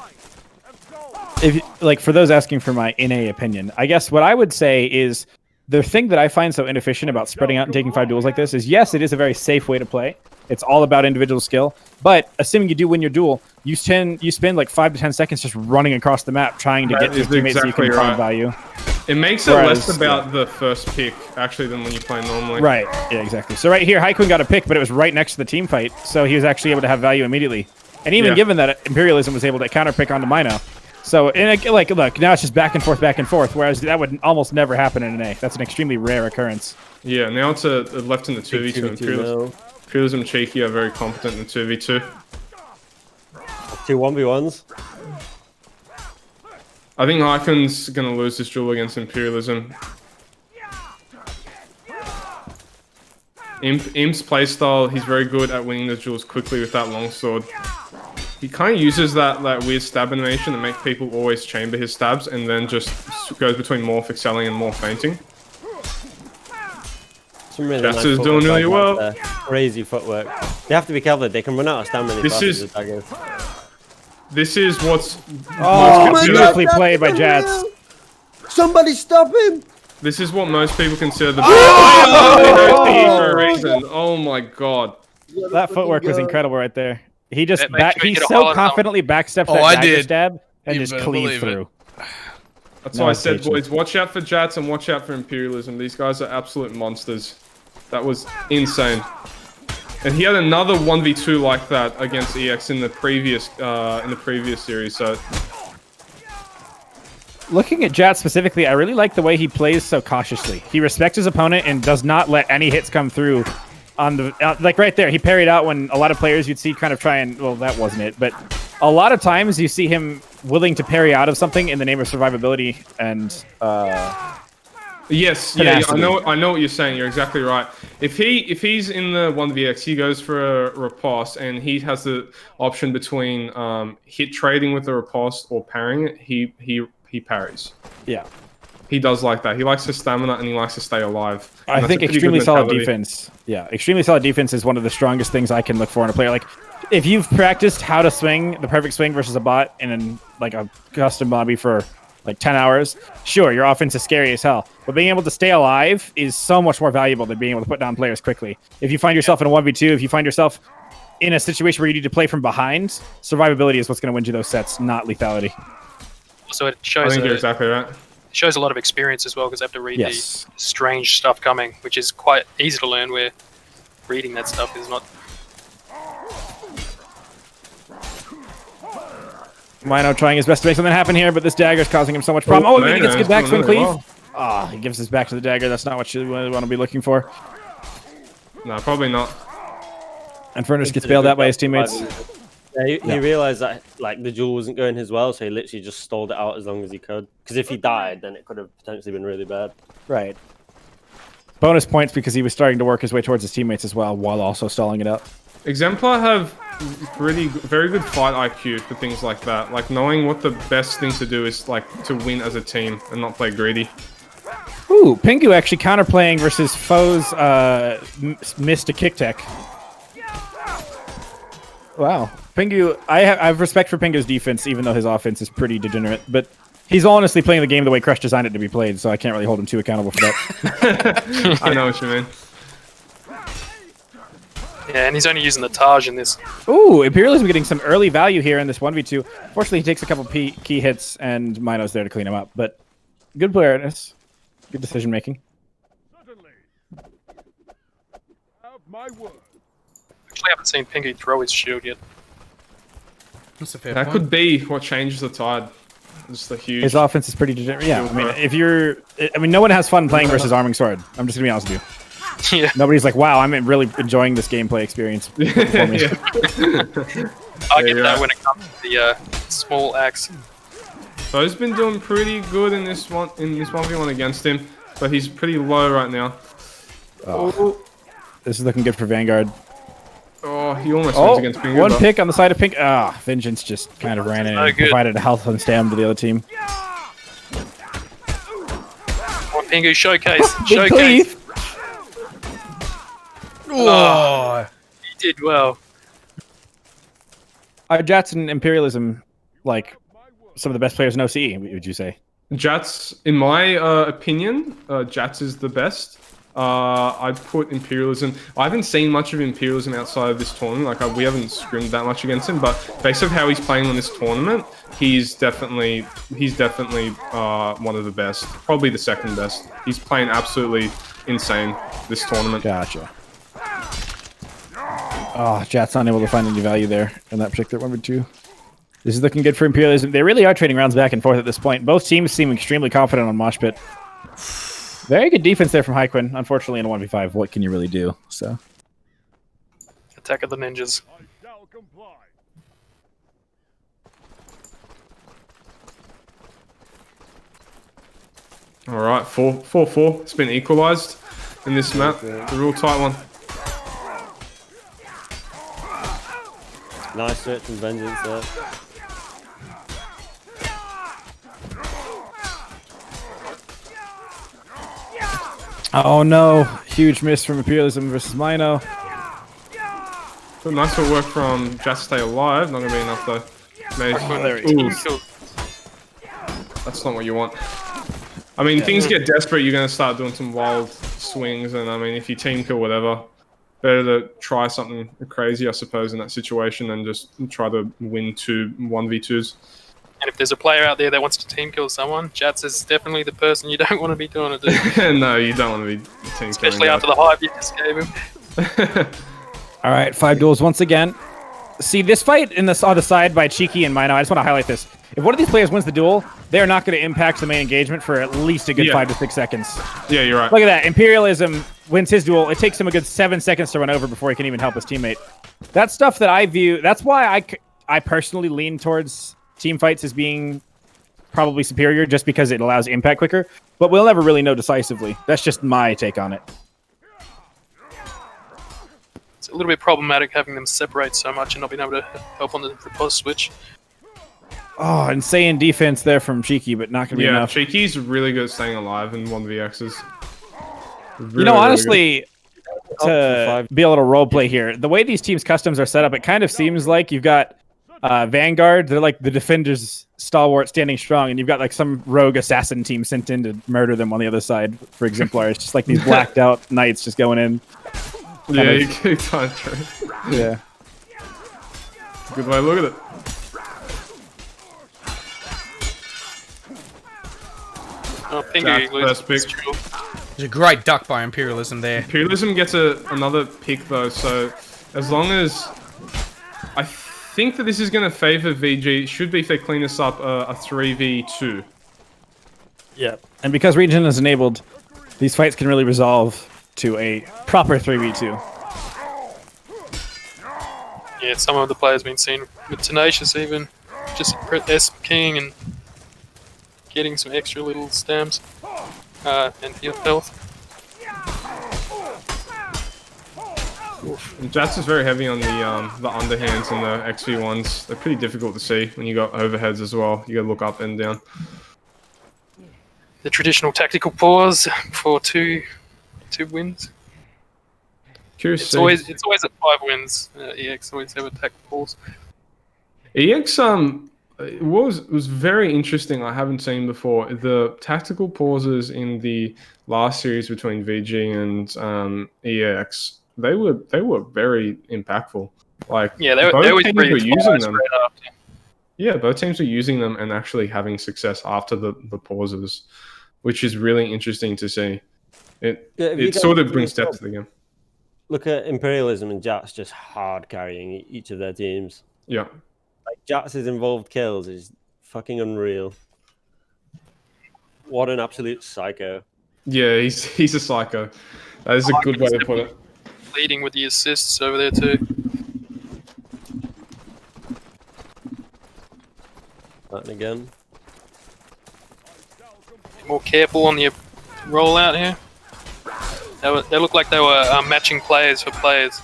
If like for those asking for my NA opinion, I guess what I would say is the thing that I find so inefficient about spreading out and taking 5 duels like this is, yes, it is a very safe way to play. It's all about individual skill. But assuming you do win your duel, you spend like 5 to 10 seconds just running across the map trying to get to your teammates so you can find value. It makes it less about the first pick, actually, than when you play normally. Right, yeah, exactly. So right here, Haikun got a pick, but it was right next to the team fight, so he was actually able to have value immediately. And even given that, Imperialism was able to counterpick onto Mino. So, like, look, now it's just back and forth, whereas that would almost never happen in an A. That's an extremely rare occurrence. Yeah, now it's a left in the 2v2. Imperialism Cheeky are very competent in the 2v2. 2 1v1s. I think Haikun's going to lose this duel against Imperialism. Imp's playstyle, he's very good at winning the duels quickly with that longsword. He kind of uses that weird stab animation to make people always chamber his stabs, and then just goes between morph excelling and morph fainting. Really Jats is doing really well. Crazy footwork. They have to be careful. They can run out of stamina. This is what's beautifully played by Jats. Somebody stop him! This is what most people consider the best for a reason. Oh my god. That footwork was incredible right there. He just he so confidently backstepped that dagger stab and just cleaved through. That's why I said, boys, watch out for Jats and watch out for Imperialism. These guys are absolute monsters. That was insane. And he had another 1v2 like that against EX in the previous series. So, looking at Jat specifically, I really like the way he plays so cautiously. He respects his opponent and does not let any hits come through. On the like right there, he parried out when a lot of players you'd see kind of try and, well, that wasn't it, but a lot of times you see him willing to parry out of something in the name of survivability and yes, yeah, I know what you're saying. You're exactly right. If he's in the 1vx, he goes for a riposte, and he has the option between hit trading with the riposte or parrying it. He parries. Yeah. He does like that. He likes his stamina and he likes to stay alive. I think extremely solid defense. Yeah, extremely solid defense is one of the strongest things I can look for in a player. Like, if you've practiced how to swing the perfect swing versus a bot in like a custom lobby for like 10 hours, sure, your offense is scary as hell. But being able to stay alive is so much more valuable than being able to put down players quickly. If you find yourself in a 1v2, if you find yourself in a situation where you need to play from behind, survivability is what's going to win you those sets, not lethality. So it shows. I think you're exactly right. It shows a lot of experience as well, because they have to read the strange stuff coming, which is quite easy to learn, where reading that stuff is not. Mino trying his best to make something happen here, but this dagger is causing him so much problem. Oh, he gets a good back swing cleave. He gives his back to the dagger. That's not what you want to be looking for. No, probably not. And Furnace gets bailed out by his teammates. Yeah, he realized that like the duel wasn't going his well, so he literally just stalled it out as long as he could. Because if he died, then it could have potentially been really bad. Right. Bonus points because he was starting to work his way towards his teammates as well, while also stalling it out. Exemplar have very good fight IQ for things like that. Like knowing what the best thing to do is like to win as a team and not play greedy. Ooh, Pingu actually counterplaying versus Foe's missed a kick tech. Wow. Pingu, I have respect for Pingu's defense, even though his offense is pretty degenerate. But he's honestly playing the game the way Crush designed it to be played, so I can't really hold him too accountable for that. I know what you mean. Yeah, and he's only using the Taj in this. Ooh, Imperialism getting some early value here in this 1v2. Fortunately, he takes a couple key hits, and Mino's there to clean him up. But good awareness. Good decision making. Suddenly, have my word. Actually, I haven't seen Pingu throw his shield yet. That's a fair That point. could be what changes the tide. Just a huge. His offense is pretty degenerate. Yeah, I mean, no one has fun playing versus Arming Sword. I'm just gonna be honest with you. Yeah. Nobody's like, wow, I'm really enjoying this gameplay experience. For me. I get that when it comes to the small axe. So he's been doing pretty good in this 1v1 against him, but he's pretty low right now. This is looking good for Vanguard. Oh, Oh, he almost wins against Pingu. One pick on the side of Pink. Vengeance just kind of ran in and provided a health and stam to the other team. On Pingu, showcase. Showcase. Oh. He did well. Are Jats and Imperialism like some of the best players in OCE, would you say? Jats, in my opinion, Jats is the best. I'd put Imperialism. I haven't seen much of Imperialism outside of this tournament. Like we haven't scrimmed that much against him, but based on how he's playing on this tournament, he's definitely one of the best. Probably the second best. He's playing absolutely insane this tournament. Gotcha. Oh, Jat's not able to find any value there in that particular 1v2. This is looking good for Imperialism. They really are trading rounds back and forth at this point. Both teams seem extremely confident on Mosh Pit. Very good defense there from Hyquin. Unfortunately, in a 1v5, what can you really do? So, Attack of the Ninjas. All right, 4-4. It's been equalized in this map. A real tight one. Nice search and vengeance there. oh no, huge miss from Imperialism versus Mino. But nice work from Just Stay Alive. Not gonna be enough though. Ooh. That's not what you want. I mean, things get desperate. You're gonna start doing some wild swings, and I mean, if you team kill whatever, better to try something crazy, I suppose, in that situation than just try to win 1v2s. And if there's a player out there that wants to team kill someone, Jats is definitely the person you don't want to be doing it to. No, you don't want to be team killing. Especially after the hype you just gave him. All right, 5 duels once again. See, this fight on the side by Cheeky and Mino, I just want to highlight this. If one of these players wins the duel, they're not going to impact the main engagement for at least a good 5 to 6 seconds. Yeah, you're right. Look at that. Imperialism wins his duel. It takes him a good 7 seconds to run over before he can even help his teammate. That's stuff that I view. That's why I personally lean towards team fights as being probably superior, just because it allows impact quicker. But we'll never really know decisively. That's just my take on it. It's a little bit problematic having them separate so much and not being able to help on the riposte switch. Oh, insane defense there from Cheeky, but not going to be enough. Yeah, Cheeky's really good at staying alive in 1vx's. Really, you know, honestly, to be a little roleplay here, the way these teams' customs are set up, it kind of seems like you've got Vanguard, they're like the defenders stalwart standing strong, and you've got like some rogue assassin team sent in to murder them on the other side for exemplars. Just like these blacked out knights just going in. Yeah, you can't true. Yeah. Good way to look at it. Oh, Pingu loses. There's a great duck by Imperialism there. Imperialism gets another pick though, so as long as I think that this is going to favor VG, it should be if they clean this up a 3v2. Yeah, and because Regen is enabled, these fights can really resolve to a proper 3v2. Yeah, some of the players been seen with Tenacious even just S King and getting some extra little stamps and health. And Jats is very heavy on the underhands and the XV1s. They're pretty difficult to see when you got overheads as well. You got to look up and down. The traditional tactical pause for two wins. Curious. It's always at 5 wins. EX always have attack pause. EX it was very interesting. I haven't seen before the tactical pauses in the last series between VG and EX. They were very impactful. Like yeah, they both teams were using them. After. Yeah, both teams were using them and actually having success after the pauses, which is really interesting to see. It sort of brings depth to the game. Look at Imperialism and Jats just hard carrying each of their teams. Yeah. Like Jats' involved kills is fucking unreal. What an absolute psycho. Yeah, he's a psycho. That is a good way to put it. Leading with the assists over there too. That again. More careful on the rollout here. They look like they were matching players for players.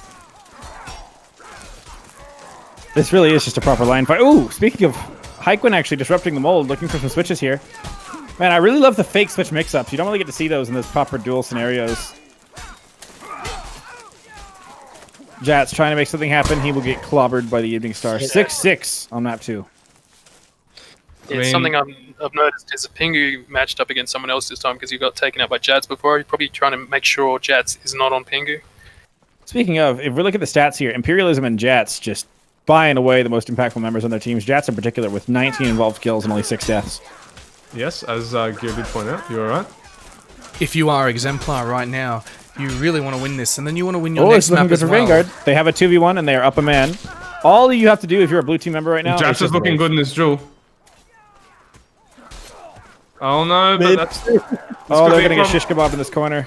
This really is just a proper line fight. Ooh, speaking of Hyquin actually disrupting the mold, looking for some switches here. Man, I really love the fake switch mix-ups. You don't really get to see those in those proper duel scenarios. Jat's trying to make something happen. He will get clobbered by the Evening Star. 6-6 on map 2. Yeah, something I've noticed is Pingu matched up against someone else this time because he got taken out by Jats before. He's probably trying to make sure Jats is not on Pingu. Speaking of, if we look at the stats here, Imperialism and Jats just buying away the most impactful members on their teams. Jats in particular with 19 involved kills and only 6 deaths. Yes, as Giru did point out, you're right. If you are Exemplar right now, you really want to win this, and then you want to win your next map as well. Vanguard. They have a 2v1 and they are up a man. All you have to do if you're a blue team member right now. Jats is looking good in this duel. Oh no, but that's oh, they're getting a shish kebab in this corner.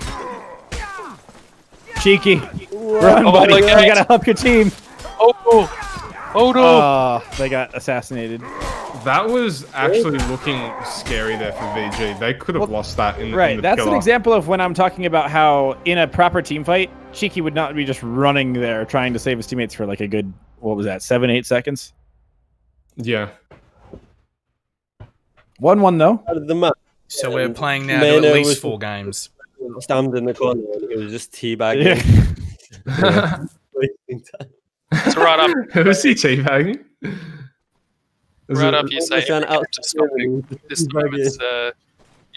Cheeky. Run, buddy. You gotta help your team. Oh no. Oh, they got assassinated. That was actually looking scary there for VG. They could have lost that in the Right, in the that's killer. an example of when I'm talking about how in a proper team fight, Cheeky would not be just running there trying to save his teammates for like a good, what was that, 7-8 seconds? Yeah. 1-1 though. Out of the map. So we're playing now to at least 4 games. Stand in the corner and it was just teabagging. Yeah. It's right up. Who's he teabagging? Right up, you say Someone out to stop it. This time it's the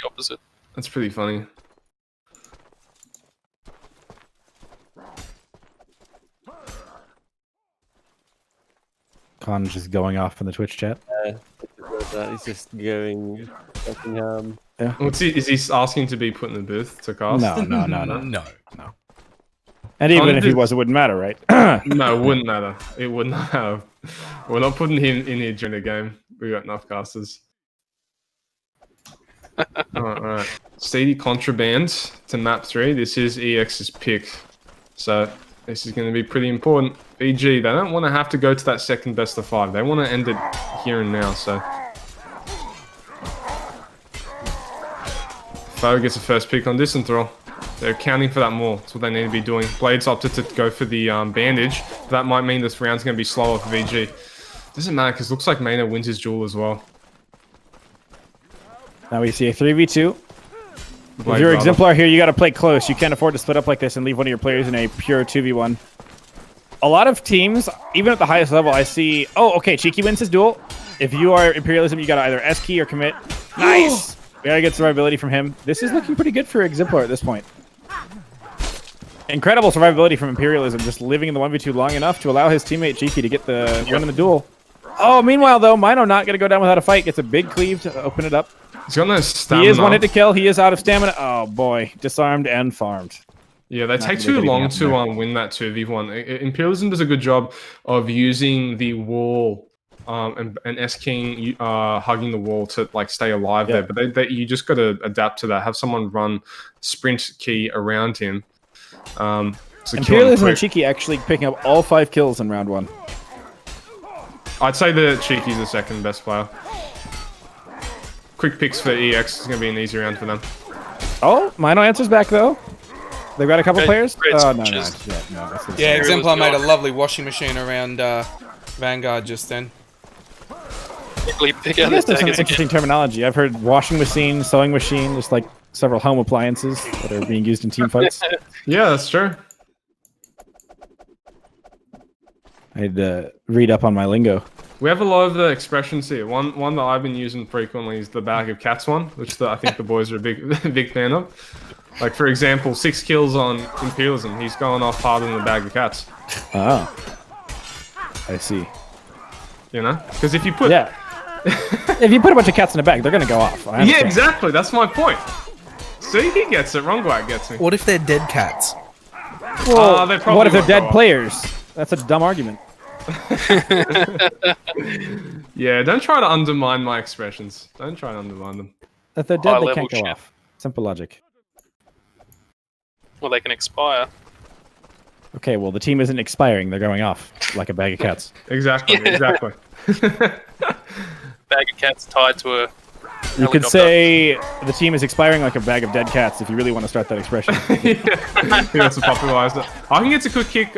opposite. That's pretty funny. Con's just going off in the Twitch chat. He's just going fucking Yeah. Is he asking to be put in the booth to cast? No. And even if he was, it wouldn't matter, right? No, it wouldn't matter. It would not have. We're not putting him in here during the game. We got enough casters. Alright. CD Contraband to map 3. This is EX's pick. So this is going to be pretty important. BG, they don't want to have to go to that second best of 5. They want to end it here and now, so. Foe gets a first pick on Disenthrall. They're accounting for that more. That's what they need to be doing. Blades opted to go for the bandage. That might mean this round's going to be slower for VG. Doesn't matter because it looks like Maynard wins his duel as well. Now we see a 3v2. Blade If you're rather. Exemplar here, you got to play close. You can't afford to split up like this and leave one of your players in a pure 2v1. A lot of teams, even at the highest level, I see... Oh, okay, Cheeky wins his duel. If you are Imperialism, you got to either S-key or commit. Nice! Very good survivability from him. This is looking pretty good for Exemplar at this point. Incredible survivability from Imperialism, just living in the 1v2 long enough to allow his teammate Cheeky to get the win in the duel. Oh, meanwhile, though, Mino not going to go down without a fight. Gets a big cleave to open it up. He's got no stamina. He is one hit to kill. He is out of stamina. Oh, boy. Disarmed and farmed. Yeah, they take too long to win that 2v1. Imperialism does a good job of using the wall and S-King hugging the wall to like stay alive there. But you just got to adapt to that. Have someone run sprint key around him. Imperialism and Cheeky actually picking up all 5 kills in round 1. I'd say the Cheeky's the second best player. Quick picks for EX is going to be an easy round for them. Oh, Mino answers back though. They've got a couple players. Oh, no. Yeah, Exemplar made a lovely washing machine around Vanguard just then. Pick I out guess the there's some daggers interesting terminology. I've heard washing machine, sewing machine, just like several home appliances that are being used in team fights. Yeah, that's true. I had to read up on my lingo. We have a lot of the expressions here. One that I've been using frequently is the bag of cats one, which I think the boys are a big fan of. Like, for example, 6 kills on Imperialism. He's going off harder than the bag of cats. Oh. I see. You know? Because if you put... Yeah. If you put a bunch of cats in a bag, they're going to go off. Yeah, exactly. That's my point. See, he gets it. Ronguat gets me. What if they're dead cats? Well, they probably what if they're won't dead go off. players? That's a dumb argument. Yeah, don't try to undermine my expressions. Don't try to undermine them. If they're dead, they High-level can't go shit. off. Simple logic. Well, they can expire. Okay, well, the team isn't expiring. They're going off like a bag of cats. Exactly, exactly. Bag of cats tied to a You could say the team is expiring like a bag of dead cats if you really want to start that expression. He wants to popularize it. I can get a quick kick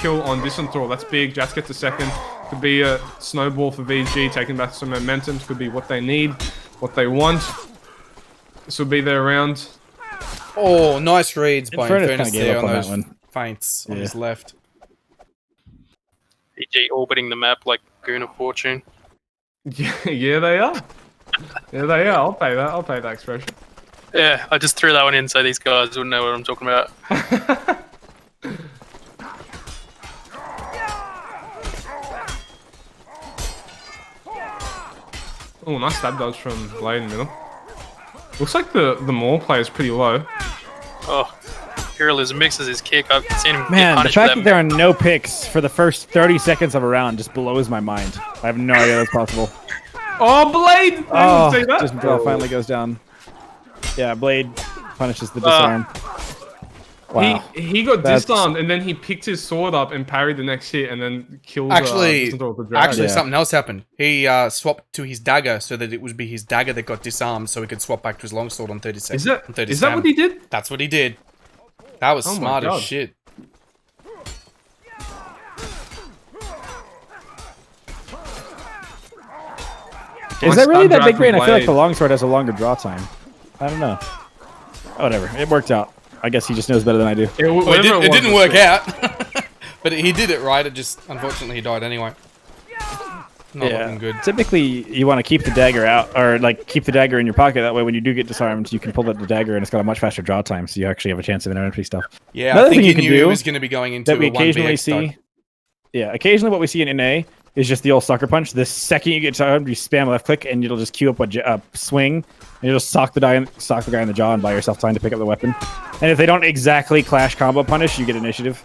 kill on Distant Throw. That's big. Jats gets a second. Could be a snowball for VG, taking back some momentum. Could be what they need, what they want. This will be their round. Oh, nice reads by Infernus there on those one. feints on his left. VG orbiting the map like Goon of Fortune. Yeah, they are. Yeah, they are. I'll pay that. I'll pay that expression. Yeah, I just threw that one in so these guys wouldn't know what I'm talking about. Oh, nice stab dodge from Blade in the middle. Looks like the Maul play is pretty low. Oh, Heroism mixes his kick. I've seen him get Man, the punished fact for that there are no picks for the first 30 seconds of a round just blows my mind. I have no idea that's possible. Oh, Blade! Oh, say that. just finally goes down. Yeah, Blade punishes the disarm. Wow. He got disarmed and then he picked his sword up and parried the next hit and then killed. Actually, the something else happened. He swapped to his dagger so that it would be his dagger that got disarmed, so he could swap back to his longsword on 30 seconds. Is that what he did? That's what he did. That was smart as shit. Is that really that big brain? I feel like the longsword has a longer draw time. I don't know. Whatever. It worked out. I guess he just knows better than I do. It didn't work out. But he did it right. It just, unfortunately, he died anyway. Not looking good. Typically, you want to keep the dagger out, or like keep the dagger in your pocket. That way, when you do get disarmed, you can pull out the dagger, and it's got a much faster draw time, so you actually have a chance of entry stuff. Yeah, another I think thing you can do he was going to be going into that we a 1BX occasionally see. start. Yeah, occasionally what we see in NA is just the old sucker punch. The second you get disarmed, you spam left click, and it'll just queue up a swing, and you'll just sock the guy in the jaw and buy yourself time to pick up the weapon. And if they don't exactly clash combo punish, you get initiative.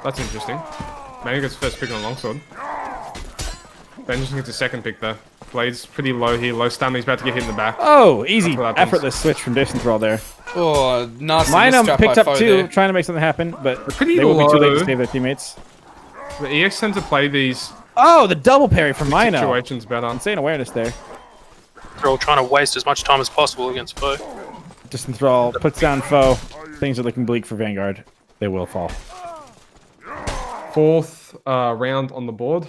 That's interesting. Man gets first pick on longsword. Vengeance gets a second pick there. Blade's pretty low here. Low stamina. He's about to get hit in the back. Oh, easy. Effortless switch from distance roll there. Oh, nasty. Mine picked up two, trying to make something happen, but they will be too late to save their teammates. The EX tend to play these. Oh, the double parry from Mino. Situations better. Insane awareness there. They're all trying to waste as much time as possible against foe. Distant thrall puts down foe. Things are looking bleak for Vanguard. They will fall. Fourth round on the board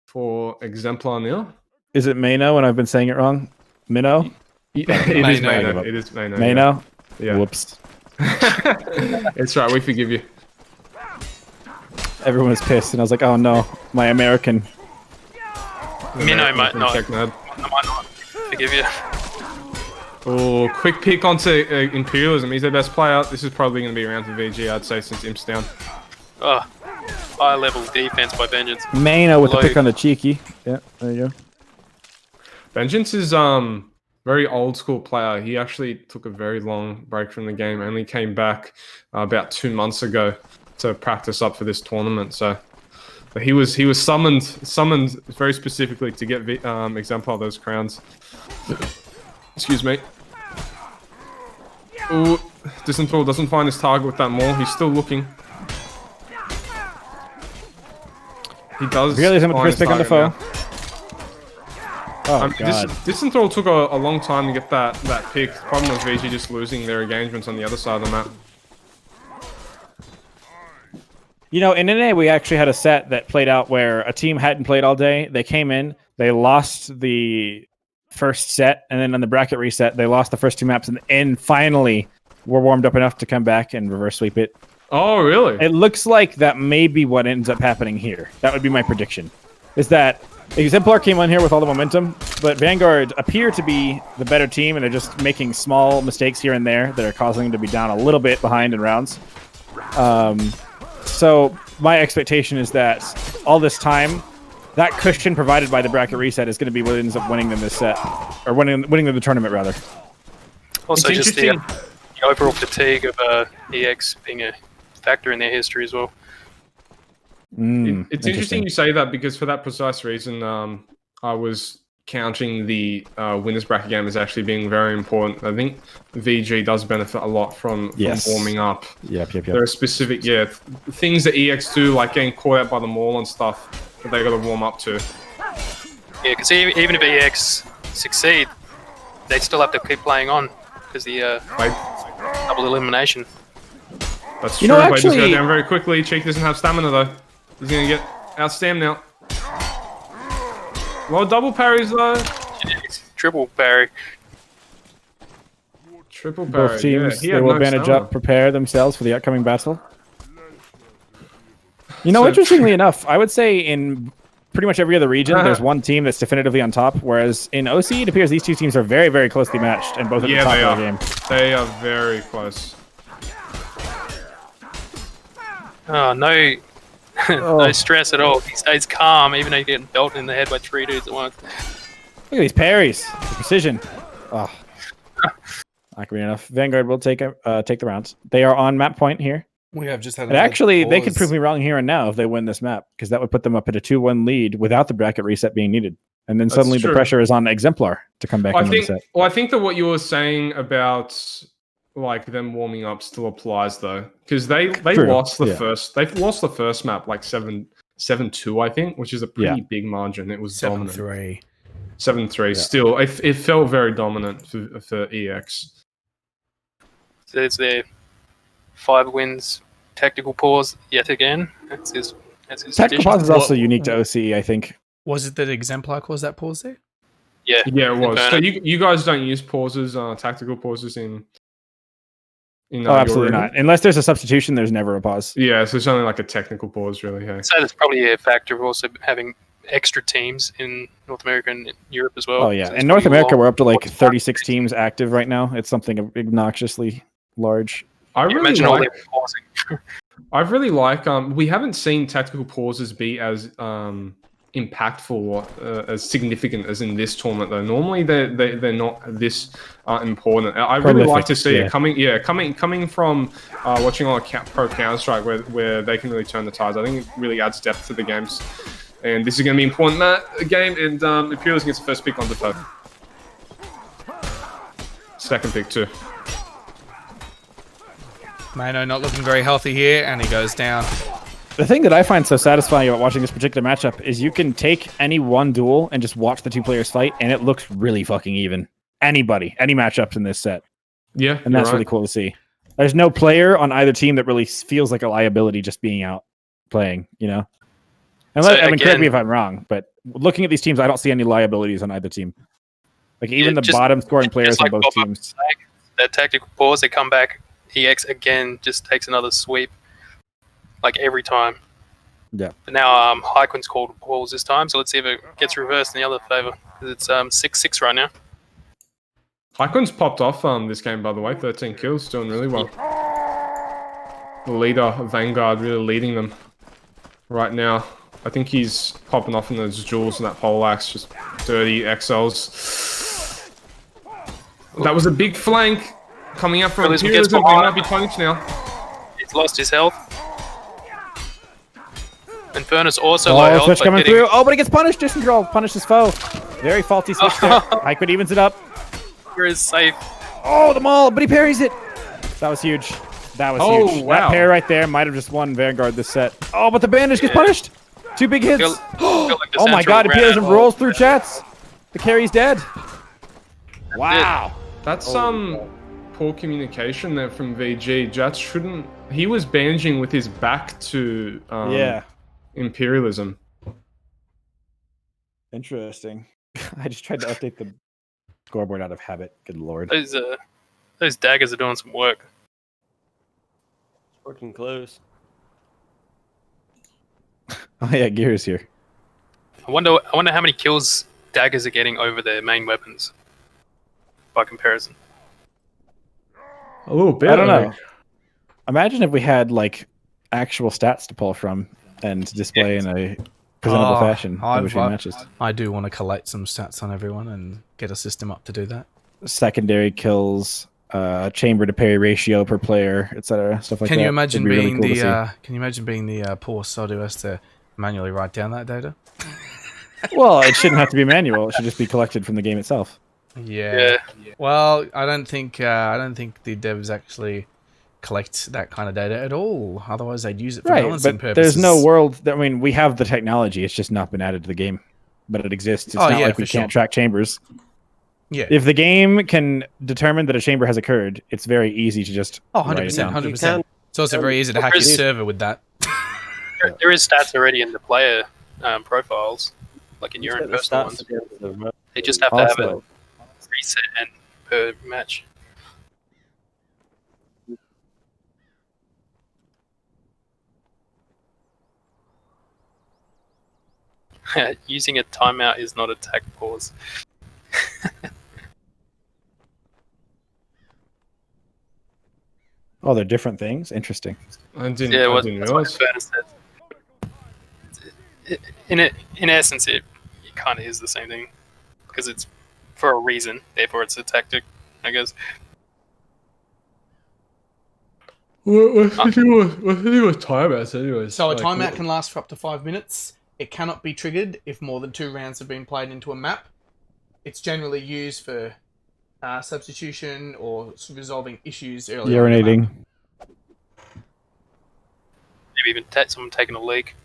for Exemplar now. Is it Mano and I've been saying it wrong? Minnow? It is Mano. It is Mano. Mano? Yeah. Whoops. It's right. We forgive you. Everyone was pissed, and I was like, oh no, my American. Minnow might not. I might not forgive you. Oh, quick pick onto Imperialism. He's their best player. This is probably going to be around for VG, I'd say, since Imp's down. Oh, high level defense by Vengeance. Mano with the pick on the cheeky. Yeah, there you go. Vengeance is very old school player. He actually took a very long break from the game. Only came back about 2 months ago to practice up for this tournament. So but he was summoned very specifically to get Exemplar those crowns. Excuse me. Ooh, Distant Throw doesn't find his target with that Maul. He's still looking. He does. Realism with the first pick on the foe. Oh, Distant Throw took a long time to get that pick. The problem was VG just losing their engagements on the other side of the map. You know, in NA, we actually had a set that played out where a team hadn't played all day. They came in, they lost the first set, and then on the bracket reset, they lost the first two maps, and finally were warmed up enough to come back and reverse sweep it. Oh, really? It looks like that may be what ends up happening here. That would be my prediction. Is that Exemplar came on here with all the momentum, but Vanguard appear to be the better team, and they're just making small mistakes here and there that are causing them to be down a little bit behind in rounds. So my expectation is that all this time, that cushion provided by the bracket reset is going to be what ends up winning them this set, or winning them the tournament rather. Also, just the overall fatigue of EX being a factor in their history as well. It's interesting you say that because for that precise reason, I was counting the winners bracket game as actually being very important. I think VG does benefit a lot from warming up. Yep. There are specific things that EX do, like getting caught out by the Maul and stuff, that they got to warm up to. Yeah, because even if EX succeed, they still have to keep playing on because the double elimination. That's You true, know, but he just go actually- down very quickly. Cheek doesn't have stamina though. He's gonna get out-stammed now. Well, double parries though. Triple parry. Triple parry. Both teams, he they had will no bandage stamina. up, prepare themselves for the upcoming battle. You know, So- interestingly enough, I would say in pretty much every other region, there's one team that's definitively on top, whereas in OC, it appears these two teams are very, very closely matched and both at the top they of are. the game. They are very close. Oh, no. No stress at all. He stays calm, even though he's getting belted in the head by 3 dudes at once. Look at these parries, the precision. Oh, not gonna be enough. Vanguard will take the rounds. They are on map point here. We have just had And actually, they could prove me wrong here and now if they win this map, because that would put them up at a 2-1 lead without the bracket reset being needed. And then That's suddenly the true. pressure is on Exemplar to come back and win the set. Well, I think that what you were saying about like them warming up still applies though, because they True, lost the yeah. first. They've lost the first map like 7-2, I think, which is a pretty big margin. It was dominant. 7-3. 7-3. Still, it felt very dominant for EX. So there's their 5 wins. Tactical pause yet again. That's his Tactical tradition. pause is also unique to OC, I think. Was it that Exemplar caused that pause there? Yeah. Yeah, it was. So Inferno. you guys don't use pauses, tactical pauses in Oh, your absolutely region? not. Unless there's a substitution, there's never a pause. Yeah, so it's only like a technical pause, really. Hey. So that's probably a factor of also having extra teams in North America and Europe as well. Oh, yeah. So it's In North probably America, long- we're up to like 36 teams active right now. It's something obnoxiously large. I really Imagine all like. their pausing. I really like. We haven't seen tactical pauses be as impactful or as significant as in this tournament, though. Normally, they're not this important. I really like to see it coming from watching on Pro Counter Strike, where they can really turn the tides. I think it really adds depth to the games, and this is going to be important that game. And Imperials gets the first pick on Defoe. Second pick too. Mano not looking very healthy here, and he goes down. The thing that I find so satisfying about watching this particular matchup is you can take any one duel and just watch the two players fight, and it looks really fucking even. Any matchups in this set. Yeah, And that's really cool to see. There's no player on either team that really feels like a liability just being out playing, you know? And So correct again- me if I'm wrong, but looking at these teams, I don't see any liabilities on either team. Like, even the just- bottom scoring players just like on both Bobbo teams. That tactical pause, they come back. EX again just takes another sweep, like every time. Yeah. But now Hyquin's called pause this time, so let's see if it gets reversed in the other favor. Because it's 6-6 right now. Hyquin's popped off this game, by the way. 13 kills, doing really well. The leader, Vanguard, really leading them right now. I think he's popping off in those jewels and that poleaxe, just dirty XLs. That was a big flank coming out from Realism gets Imperialism. They behind. might be punished now. He's lost his health. Infernus also low health. Switch but coming getting- through. Oh, but he gets punished. Distant control. Punish his foe. Very faulty switch there. Hyquin evens it up. Here is safe. Oh, the maul, but he parries it. That was huge. That was Oh, huge. wow. That pair right there might have just won Vanguard this set. Oh, but the bandage gets punished. 2 big hits. Feel like the Oh my central god, ran Imperialism out. rolls through chats. The carry's dead. Wow. That's poor communication there from VG. Jats shouldn't. He was bandaging with his back to Yeah. Imperialism. Interesting. I just tried to update the scoreboard out of habit. Good lord. Those daggers are doing some work. It's working close. Oh yeah, Giru's here. I wonder how many kills daggers are getting over their main weapons by comparison. A little bit. I don't know. Imagine if we had like actual stats to pull from and display in a presentable fashion in between matches. I do want to collect some stats on everyone and get a system up to do that. Secondary kills, chamber to parry ratio per player, etc. Stuff like that. Can you imagine It'd be really being cool to see. Can you imagine being the poor sod who has to manually write down that data? Well, it shouldn't have to be manual. It should just be collected from the game itself. Yeah. Well, I don't think the devs actually collect that kind of data at all. Otherwise, they'd use it for Right, balancing but purposes. there's no world. I mean, we have the technology. It's just not been added to the game, but it exists. It's not like we can't track chambers. Yeah. If the game can determine that a chamber has occurred, it's very easy to just Oh, write it 100%, down. 100%. It's also very easy to hack your server with that. There is stats already in the player profiles, like in your Let's own get the personal stats ones. again for the- They just have to have it reset and per match. Using a timeout is not a tag pause. Oh, they're different things? Interesting. I didn't That's realize. what Furnace said. In essence, it kind of is the same thing because it's for a reason. Therefore, it's a tactic, I guess. What's the thing with timeouts anyways? So a timeout can last for up to 5 minutes. It cannot be triggered if more than 2 rounds have been played into a map. It's generally used for substitution or resolving issues early on in the map. Urinating. Maybe even someone taking a leak.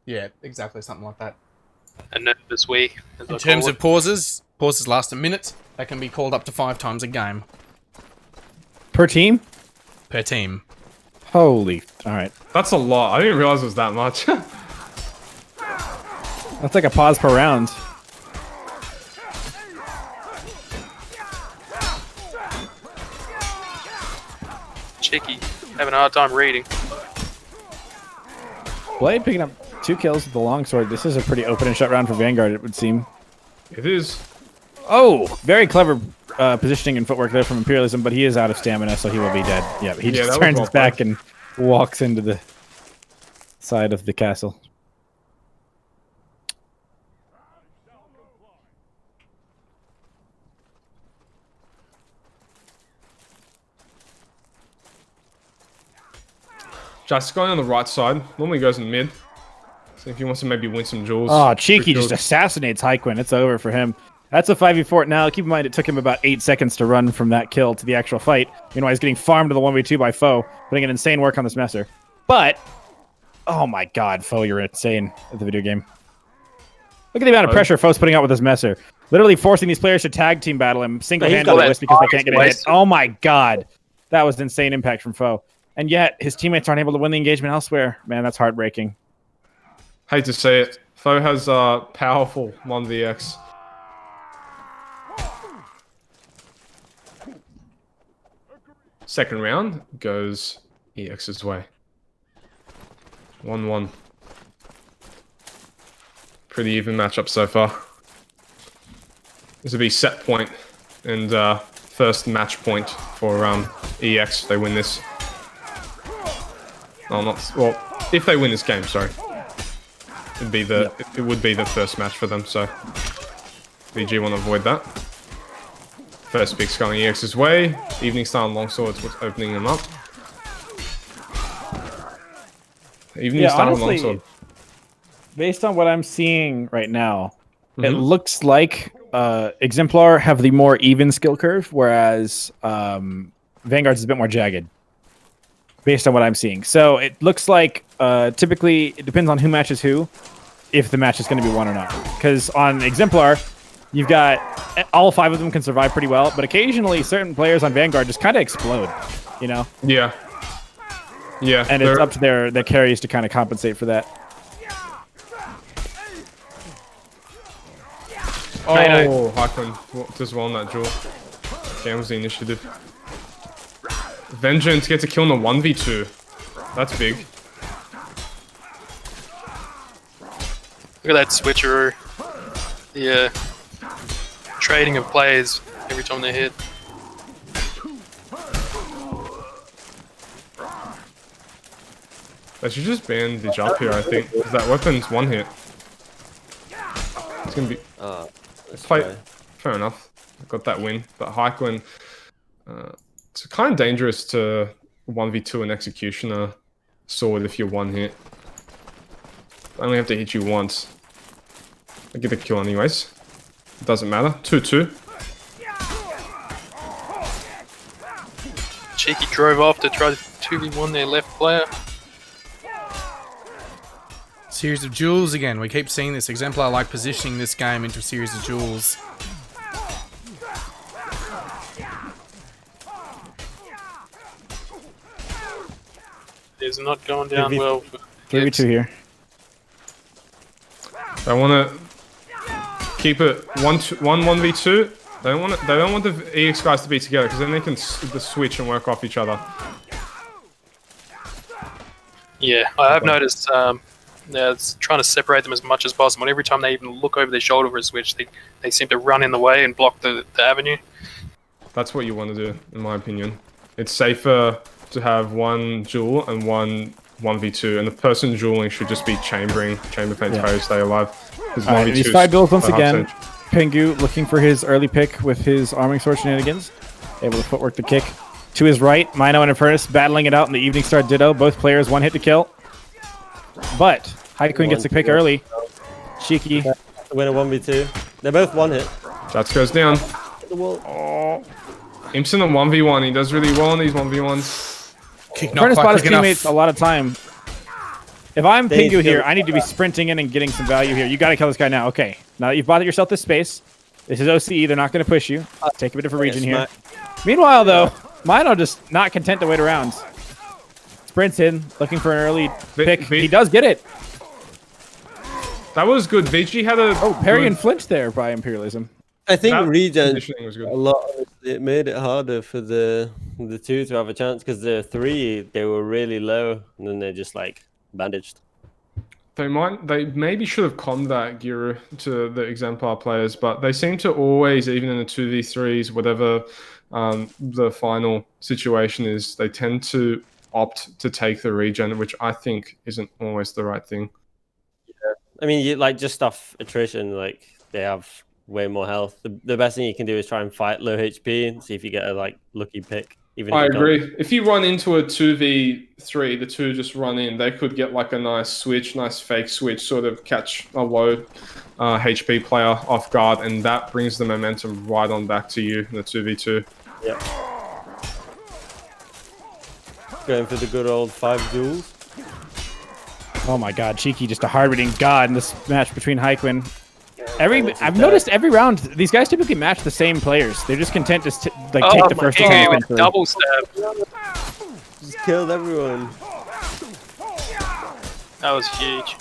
Yeah, exactly, something like that. A nervous wee. In terms of pauses last a minute. They can be called up to 5 times a game. Per team? Per team. Holy. Alright. That's a lot. I didn't realize it was that much. That's like a pause per round. Cheeky. Having a hard time reading. Blade picking up 2 kills with the longsword. This is a pretty open and shut round for Vanguard, it would seem. It is. Oh! Very clever positioning and footwork there from Imperialism, but he is out of stamina, so he will be dead. Yeah, he just turns his back and walks into the side of the castle. Just going on the right side. Normally goes in mid. So if he wants to maybe win some jewels. Oh, Cheeky just assassinates Hyquin. It's over for him. That's a 5v4 now. Keep in mind, it took him about 8 seconds to run from that kill to the actual fight. Meanwhile, he's getting farmed to the 1v2 by Foe, putting in insane work on this messer. But, oh my god, Foe, you're insane at the video game. Look at the amount of pressure Foe's putting out with this messer. Literally forcing these players to tag team battle him single-handedly just because they can't get a hit. Oh my god. That was insane impact from Foe. And yet, his teammates aren't able to win the engagement elsewhere. Man, that's heartbreaking. Hate to say it. Foe has powerful 1vx. Second round goes EX's way. 1-1. Pretty even matchup so far. This will be set point and first match point for EX. They win this. Oh, not well. If they win this game, sorry, it would be the first match for them. So VG want to avoid that. First pick's going EX's way. Evening Star and Longsword's what's opening them up. Evening Star and Longsword. Based on what I'm seeing right now, it looks like Exemplar have the more even skill curve, whereas Vanguard's is a bit more jagged. Based on what I'm seeing. So it looks like typically it depends on who matches who, if the match is going to be won or not. Because on Exemplar, you've got all 5 of them can survive pretty well, but occasionally certain players on Vanguard just kind of explode, you know? Yeah. Yeah. And it's up to their carries to kind of compensate for that. Oh, Hyquin does well on that duel. Gambles the initiative. Vengeance gets a kill in the 1v2. That's big. Look at that switcheroo. The trading of players every time they hit. They should just ban the jump here, I think. Because that weapon's 1 hit. It's gonna be... Fair enough. Got that win. But Hyquin... it's kind of dangerous to 1v2 an Executioner sword if you're 1 hit. I only have to hit you once. I get the kill anyways. It doesn't matter. 2-2. Cheeky drove off to try to 2v1 their left player. Series of duels again. We keep seeing this. Exemplar like positioning this game into a series of duels. is not going down Maybe- well. 3v2 here. They want to keep it 1v2. They don't want the EX guys to be together because then they can switch and work off each other. Yeah, I have noticed. It's trying to separate them as much as possible. And every time they even look over their shoulder for a switch, they seem to run in the way and block the avenue. That's what you want to do, in my opinion. It's safer to have one duel and one 1v2, and the person dueling should just be chamber fence to stay alive. Alright, these 5 duels once again. Pingu looking for his early pick with his arming sword shenanigans. Able to footwork the kick. To his right, Mino and Infernus battling it out in the Evening Star Ditto. Both players 1 hit to kill. But HiQueen gets the pick early. Cheeky. Win a 1v2. They're both 1 hit. Jats goes down. Oh. Impson on 1v1. He does really well on these 1v1s. Infernus bought his teammates a lot of time. If I'm Pingu here, I need to be sprinting in and getting some value here. You got to kill this guy now. Okay. Now that you've bought yourself this space, this is OCE. They're not going to push you. Take a bit of a region here. Meanwhile, though, Mino just not content to wait around. Sprints in, looking for an early pick. He does get it. That was good. VG had a... Oh, parry and flinch there by Imperialism. I think That regen conditioning was good. a lot. It made it harder for the 2 to have a chance because the 3 they were really low and then they just like bandaged. They maybe should have conned that Giru to the exemplar players, but they seem to always, even in the 2v3s, whatever the final situation is, they tend to opt to take the regen, which I think isn't always the right thing. Yeah, I mean, like just off attrition, like they have way more health. The best thing you can do is try and fight low HP and see if you get a like lucky pick. Even if I you don't. agree. If you run into a 2v3, the 2 just run in, they could get like a nice fake switch, sort of catch a low HP player off guard, and that brings the momentum right on back to you in the 2v2. Yep. Going for the good old 5 duels. Oh my god, Cheeky just a hard-hitting god in this match between HiQueen. I've noticed every round these guys typically match the same players. They're just content to take the first two. Double stab. Just killed everyone. That was huge.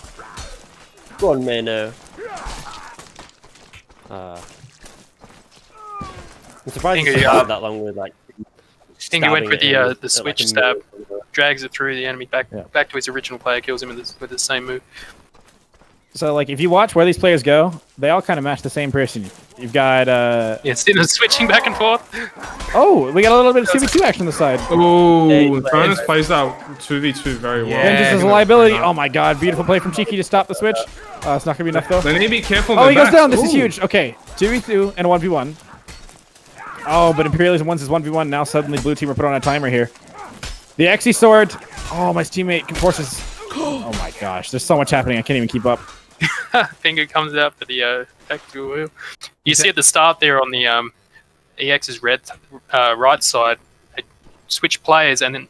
Go on, Mano. I'm surprised he survived that long with like. I think he went for the switch like stab, drags it through the enemy back to his original player, kills him with the same move. So, like, if you watch where these players go, they all kind of match the same person. You've got, it's switching back and forth. Oh, we got a little bit of 2v2 action on the side. Oh, Infernus plays that 2v2 very well. Vengeance is a liability. Oh my god, beautiful play from Cheeky to stop the switch. It's not going to be enough, though. They need to be careful. Oh, he goes down. This is huge. Okay, 2v2 and a 1v1. Oh, but Imperialism wants his 1v1. Now suddenly blue team are put on a timer here. The Xe sword. Oh, my teammate forces. Oh my gosh, there's so much happening. I can't even keep up. Finger comes out for the tactical wheel. You see at the start there on the EX's right side, they switch players and then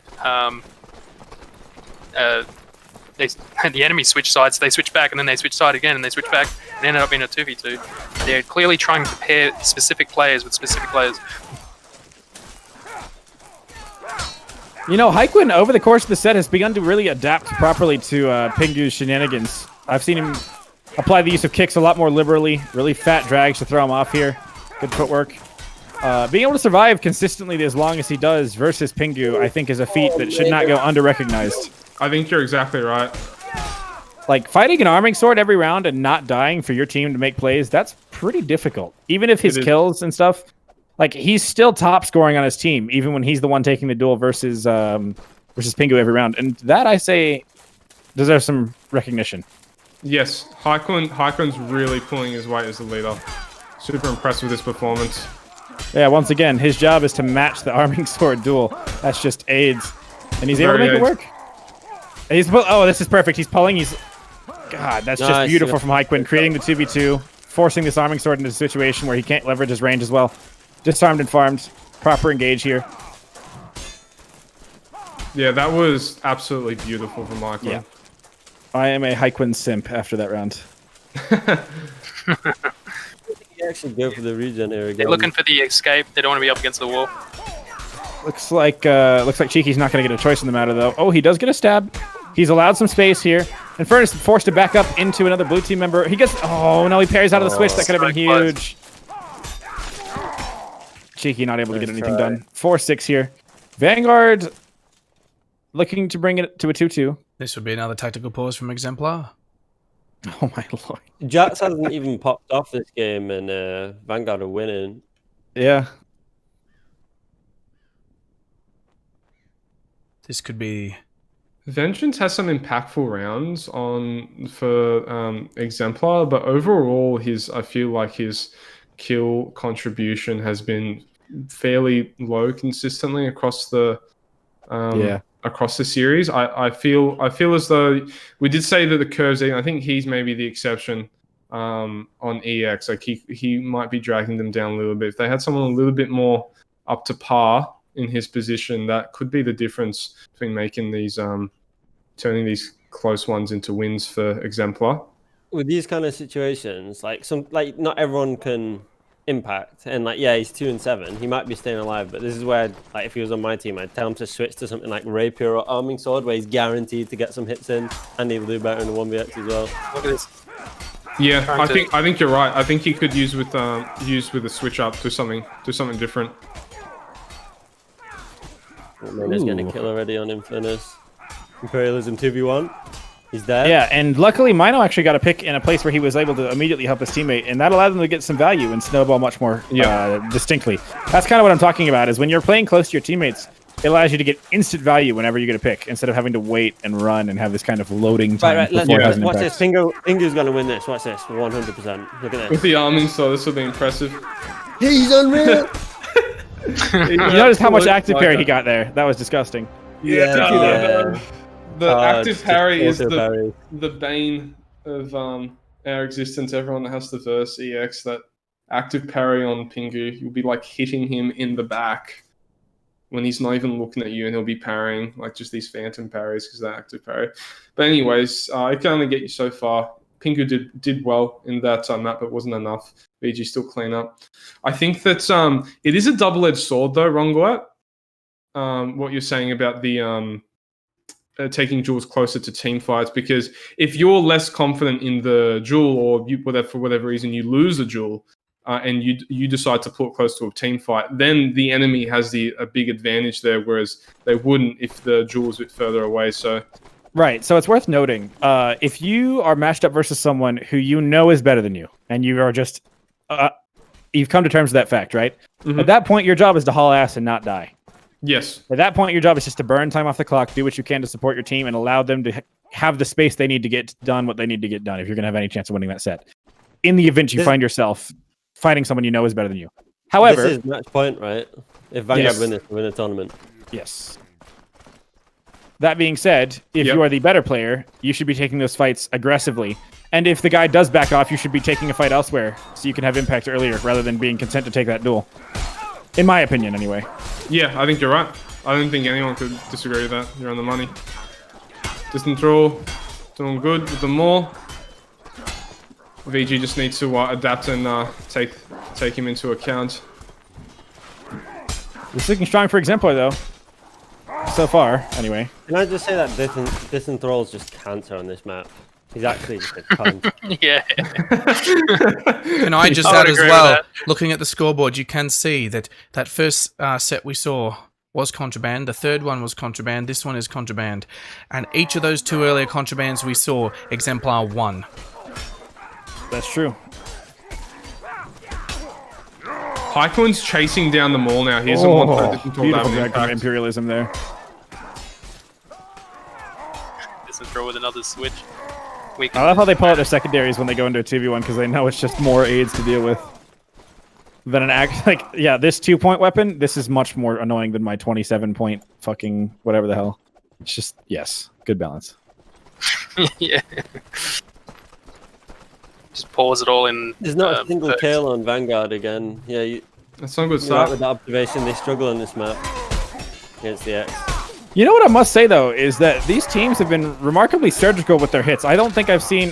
the enemy switch sides. They switch back and then they switch side again and they switch back and ended up being a 2v2. They're clearly trying to pair specific players with specific players. You know, HiQueen over the course of the set has begun to really adapt properly to Pingu's shenanigans. I've seen him apply the use of kicks a lot more liberally, really fat drags to throw him off here. Good footwork. Being able to survive consistently as long as he does versus Pingu, I think, is a feat that should not go under-recognized. I think you're exactly right. Like, fighting an arming sword every round and not dying for your team to make plays, that's pretty difficult. Even if his kills and stuff, like, he's still top scoring on his team, even when he's the one taking the duel versus Pingu every round. And that, I say, deserves some recognition. Yes, HiQueen's really pulling his weight as the leader. Super impressed with his performance. Yeah, once again, his job is to match the arming sword duel. That's just AIDS. And he's able to make it work. Oh, this is perfect. He's pulling. God, that's just beautiful from HiQueen. Creating the 2v2, forcing this arming sword into a situation where he can't leverage his range as well. Disarmed and farmed. Proper engage here. Yeah, that was absolutely beautiful from HiQueen. Yeah. I am a HiQueen simp after that round. You actually go for the regen here again. They're looking for the escape. They don't want to be up against the wall. Looks like Cheeky's not going to get a choice in the matter, though. Oh, he does get a stab. He's allowed some space here. And Furnace forced to back up into another blue team member. He gets... Oh, no, he parries out of the switch. That could have been huge. Cheeky not able to get anything done. 4-6 here. Vanguard looking to bring it to a 2-2. This would be another tactical pause from Exemplar. Oh, my lord. Jax hasn't even popped off this game, and Vanguard are winning. Yeah. This could be... Vengeance has some impactful rounds for Exemplar, but overall, I feel like his kill contribution has been fairly low consistently across the series. I feel as though we did say that the curves. I think he's maybe the exception on EX. Like he might be dragging them down a little bit. If they had someone a little bit more up to par in his position, that could be the difference between making these turning these close ones into wins for Exemplar. With these kind of situations, not everyone can impact, and he's 2-7. He might be staying alive, but this is where if he was on my team, I'd tell him to switch to something like Rapier or Arming Sword, where he's guaranteed to get some hits in, and he'll do better in the 1vx as well. Look at this. Yeah, I think you're right. I think he could use with a switch up to something different. He's getting a kill already on Infernus. Imperialism 2v1. He's dead. Yeah, and luckily Mino actually got a pick in a place where he was able to immediately help his teammate, and that allowed them to get some value and snowball much more distinctly. That's kind of what I'm talking about, is when you're playing close to your teammates, it allows you to get instant value whenever you get a pick, instead of having to wait and run and have this kind of loading time. Right, watch this. Pingu's going to win this. Watch this. 100%. Look at this. With the arming, so this will be impressive. He's unreal. You noticed how much active parry he got there. That was disgusting. The active parry is the bane of our existence. Everyone that has the verse EX, that active parry on Pingu, you'll be hitting him in the back when he's not even looking at you, and he'll be parrying just these phantom parries because they're active parry. But anyways, it can only get you so far. Pingu did well in that map, but wasn't enough. VG still clean up. I think that it is a double-edged sword, though, Ronguat. What you're saying about the taking duels closer to team fights, because if you're less confident in the duel, or for whatever reason you lose a duel, and you decide to pull it close to a team fight, then the enemy has a big advantage there, whereas they wouldn't if the duel was a bit further away. So. Right, so it's worth noting, if you are matched up versus someone who you know is better than you, and you are just, you've come to terms with that fact, right? Mm-hmm. At that point, your job is to haul ass and not die. Yes. At that point, your job is just to burn time off the clock, do what you can to support your team, and allow them to have the space they need to get done what they need to get done if you're going to have any chance of winning that set. In the event you find yourself fighting someone you know is better than you. However... This is match point, right? If Vanguard win the tournament. Yes. That being said, if you are the better player, you should be taking those fights aggressively. And if the guy does back off, you should be taking a fight elsewhere so you can have impact earlier rather than being content to take that duel. In my opinion, anyway. Yeah, I think you're right. I don't think anyone could disagree with that. You're on the money. Distant throw, doing good with the maul. VG just needs to adapt and take him into account. He's looking strong for Exemplar, though. So far, anyway. Can I just say that distant throw is just cancer on this map? He's actually just a cunt. Yeah. Can I just add as well, looking at the scoreboard, you can see that first set we saw was contraband. The third one was contraband. This one is contraband. And each of those two earlier contrabands we saw, Exemplar won. That's true. Pycoon's chasing down the mall now. He doesn't want to beautiful drag from Imperialism there. Distant throw with another switch. I love how they pull out their secondaries when they go into a 2v1 because they know it's just more aids to deal with than an act. This 2-point weapon, this is much more annoying than my 27-point fucking whatever the hell. It's just, yes, good balance. Yeah. Just pause it all in. There's not a single kill on Vanguard again. Yeah, that's not a good start. With the observation, they struggle on this map against the X. You know what I must say though is that these teams have been remarkably surgical with their hits. I don't think I've seen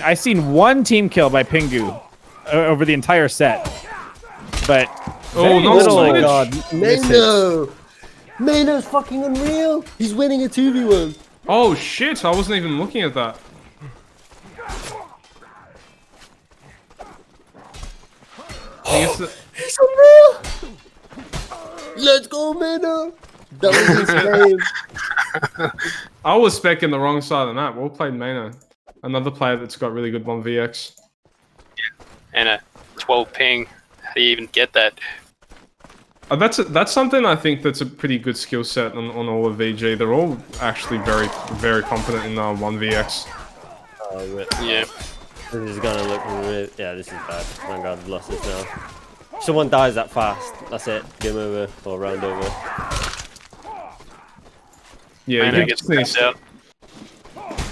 one team kill by Pingu over the entire set, but oh my god, no! Mano's fucking unreal. He's winning a 2v1. Oh shit! I wasn't even looking at that. He's unreal. Let's go, Mano. That was his game. I was specking the wrong side of the map. Well played, Mano. Another player that's got really good 1vx. And a 12 ping. How do you even get that? That's something I think that's a pretty good skill set on all of VG. They're all actually very, very confident in 1vx. Yeah. This is gonna look really... Yeah, this is bad. Thank God, I've lost this now. If someone dies that fast, that's it. Game over or round over. Yeah, Mano gets knocked out.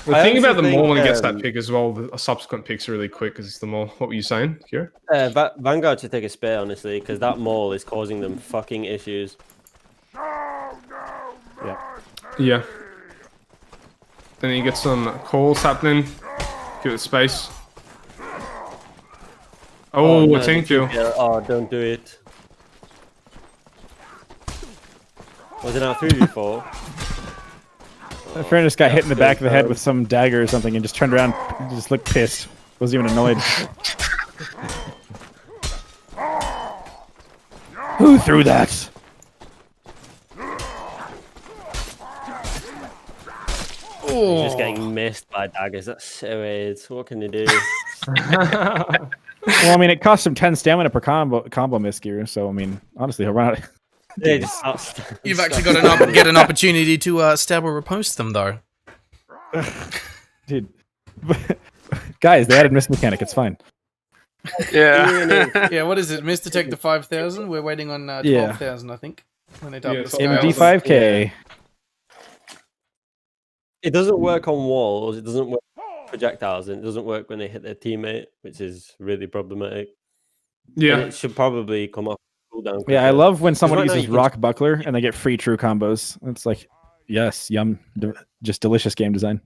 The I thing about the honestly maul when it think, gets that pick as well, the subsequent picks are really quick because it's the maul. What were you saying, Giru? Vanguard should take a spare, honestly, because that maul is causing them fucking issues. Yeah. Then you get some calls happening. Give it space. Oh, no, a team kill. Yeah, oh, don't do it. Was it now 3v4? My friend just got hit in the back of the head with some dagger or something and just turned around and just looked pissed. Wasn't even annoyed. Who threw that? He's just getting missed by daggers. That's so weird. What can you do? Well, I mean, it costs him 10 stamina per combo miss, Giru, so, I mean, honestly, he'll run out. Yeah, just You've actually got get an opportunity to stab or riposte them, though. Dude. Guys, they added miss mechanic. It's fine. Yeah. Yeah, what is it? Miss detect the 5,000? We're waiting on 12,000, I think. When they double the scale. MD5K. It doesn't work on walls. It doesn't work on projectiles, and it doesn't work when they hit their teammate, which is really problematic. Yeah. And it should probably come off cooldown. Yeah, I love when someone right now uses you can Rock Buckler and they get free true combos. It's like, yes, yum. Just delicious game design.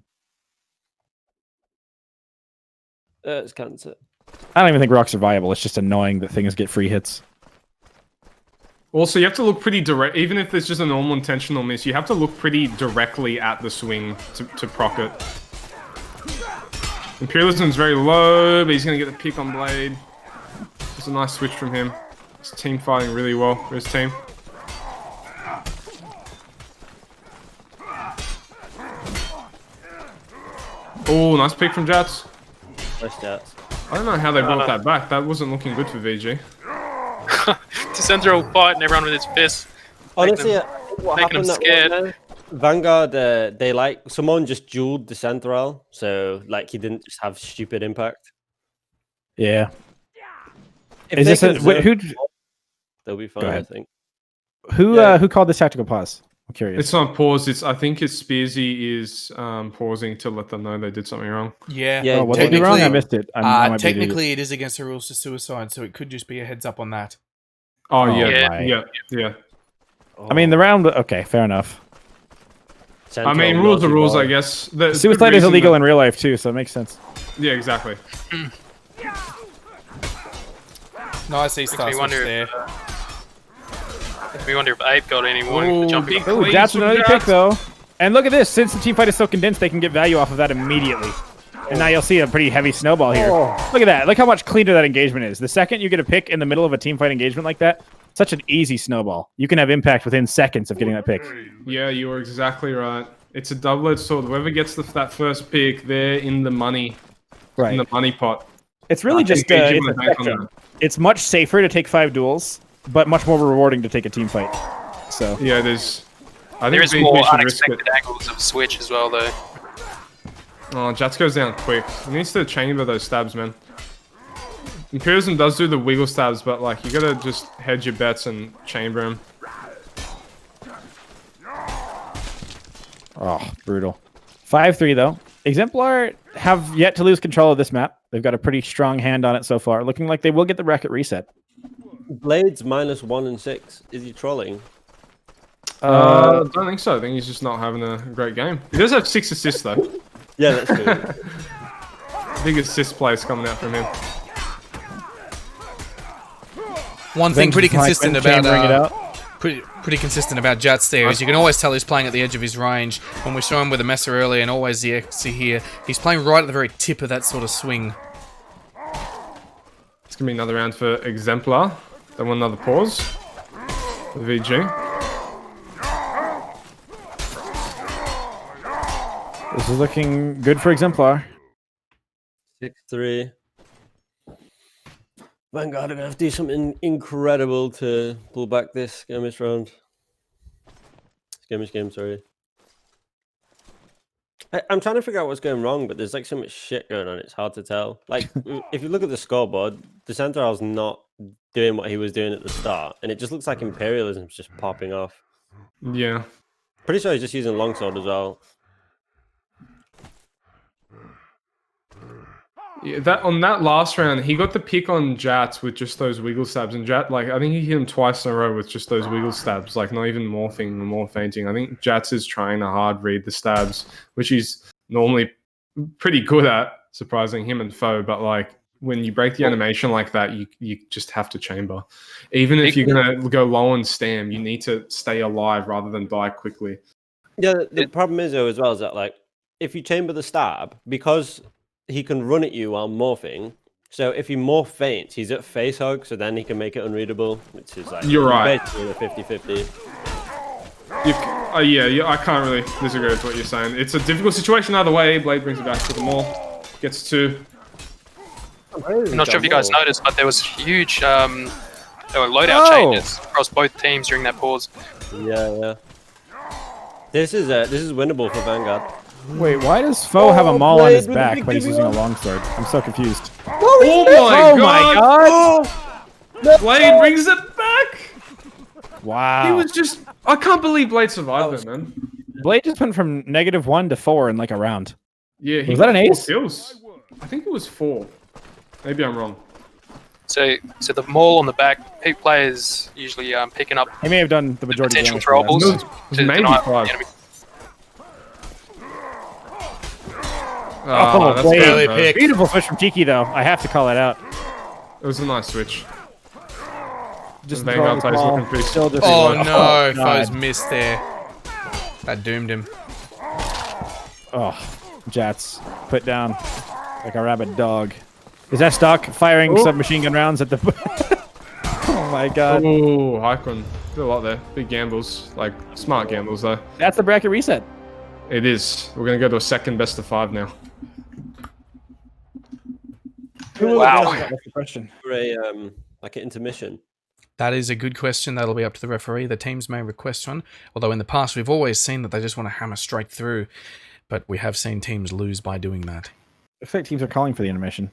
It's cancer. I don't even think rocks are viable. It's just annoying that things get free hits. Also, you have to look pretty direct. Even if there's just a normal intentional miss, you have to look pretty directly at the swing to proc it. Imperialism's very low, but he's going to get the pick on Blade. It's a nice switch from him. His team fighting really well for his team. Oh, nice pick from Jats. Nice Jats. I don't know how they brought that back. That wasn't looking good for VG. Descendro fight and everyone with his fists. Honestly, what making them happened scared. Vanguard, they like someone just dueled the Central, so like he didn't just have stupid impact. Yeah. If Is they this a who? They'll be fine, I think. Who called this tactical pause? I'm curious. It's not paused. I think it's Spearsy is pausing to let them know they did something wrong. Yeah. Yeah, what did I do wrong? I missed it. I might be an Technically, idiot. it is against the rules to suicide, so it could just be a heads up on that. Oh, yeah. yeah. I mean, the round. Okay, fair enough. Central, I mean, rules are rules, I multi-ball. guess. There's Suicide good is reason illegal that- in real life too, so it makes sense. Yeah, exactly. Nice E-star Makes me switch wonder there. We wonder if Ape got any warning for jumping. big Ooh, clean that's from another Jats. pick though. And look at this. Since the team fight is so condensed, they can get value off of that immediately. And now you'll see a pretty heavy snowball here. Look at that. Look how much cleaner that engagement is. The second you get a pick in the middle of a team fight engagement like that, such an easy snowball. You can have impact within seconds of getting that pick. Yeah, you were exactly right. It's a double-edged sword. Whoever gets that first pick, they're in the money. Right. In the money pot. It's really just think VG it's would a bank on spectrum. It's much safer to take 5 duels, but much more rewarding to take a team fight. So Yeah, there's. I There think is VG more should risk it. unexpected angles of switch as well, though. Oh, Jats goes down quick. He needs to chamber those stabs, man. Imperialism does do the wiggle stabs, but like you gotta just hedge your bets and chamber him. oh, brutal. 5-3 though. Exemplar have yet to lose control of this map. They've got a pretty strong hand on it so far, looking like they will get the bracket reset. Blades -1 and 6. Is he trolling? I don't think so. I think he's just not having a great game. He does have 6 assists though. Yeah, that's good. Big assist plays coming out from him. One thing pretty Vengeance consistent Nightwind chambering it about out. pretty consistent about Jats there, is you can always tell he's playing at the edge of his range. When we saw him with a Messer earlier, and always the XC here, he's playing right at the very tip of that sort of swing. It's going to be another round for Exemplar. They want another pause. The VG. This is looking good for Exemplar. 6-3. Vanguard are going to have to do something incredible to pull back this skirmish round. Skirmish game, sorry. I'm trying to figure out what's going wrong, but there's like so much shit going on, it's hard to tell. Like, if you look at the scoreboard, the Centaur's not doing what he was doing at the start, and it just looks like Imperialism's just popping off. Yeah. Pretty sure he's just using longsword as well. Yeah, that on that last round, he got the pick on Jats with just those wiggle stabs, and Jat, like, I think he hit him twice in a row with just those wiggle stabs, like not even morphing or more fainting. I think Jats is trying to hard read the stabs, which he's normally pretty good at, surprising him and foe. But like when you break the animation like that, you just have to chamber. Even if you're gonna go low and stam, you need to stay alive rather than die quickly. Yeah, the problem is though as well is that like if you chamber the stab, because he can run at you while morphing. So if he morph faints, he's at face hug, so then he can make it unreadable, which is like you're right. Basically a 50-50. Yeah, I can't really disagree with what you're saying. It's a difficult situation either way. Blade brings it back to the maul, gets 2. I'm not sure if you guys noticed, but there was huge there were loadout changes across both teams during that pause. Yeah. This is winnable for Vanguard. Wait, why does Foe have a maul on his back, but he's using a longsword? I'm so confused. Oh my god! Blade brings it back! Wow. He was just... I can't believe Blade survived that, man. Blade just went from -1 to 4 in like a round. Yeah, he was that an got 4 ace? kills. I think it was 4. Maybe I'm wrong. So the maul on the back, peak players usually picking up He may have done the majority potential of damage. throwables to Maybe deny 5. the enemy. Oh, that's Blade. barely good, picked. Beautiful switch from Tiki, though. I have to call it out. It was a nice switch. Just Vanguard plays looking pretty still just Oh low. no, God. Foe's missed there. That doomed him. Oh, Jats put down like a rabid dog. Is that stock firing submachine gun rounds at the? Oh my god. Oh, Haikun. Did a lot there. Big gambles. Like, smart gambles, though. That's the bracket reset. It is. We're going to go to a second best of 5 now. Wow. That's the question. For a like an intermission. That is a good question. That'll be up to the referee. The teams may request one, although in the past we've always seen that they just want to hammer straight through, but we have seen teams lose by doing that. I feel like teams are calling for the intermission.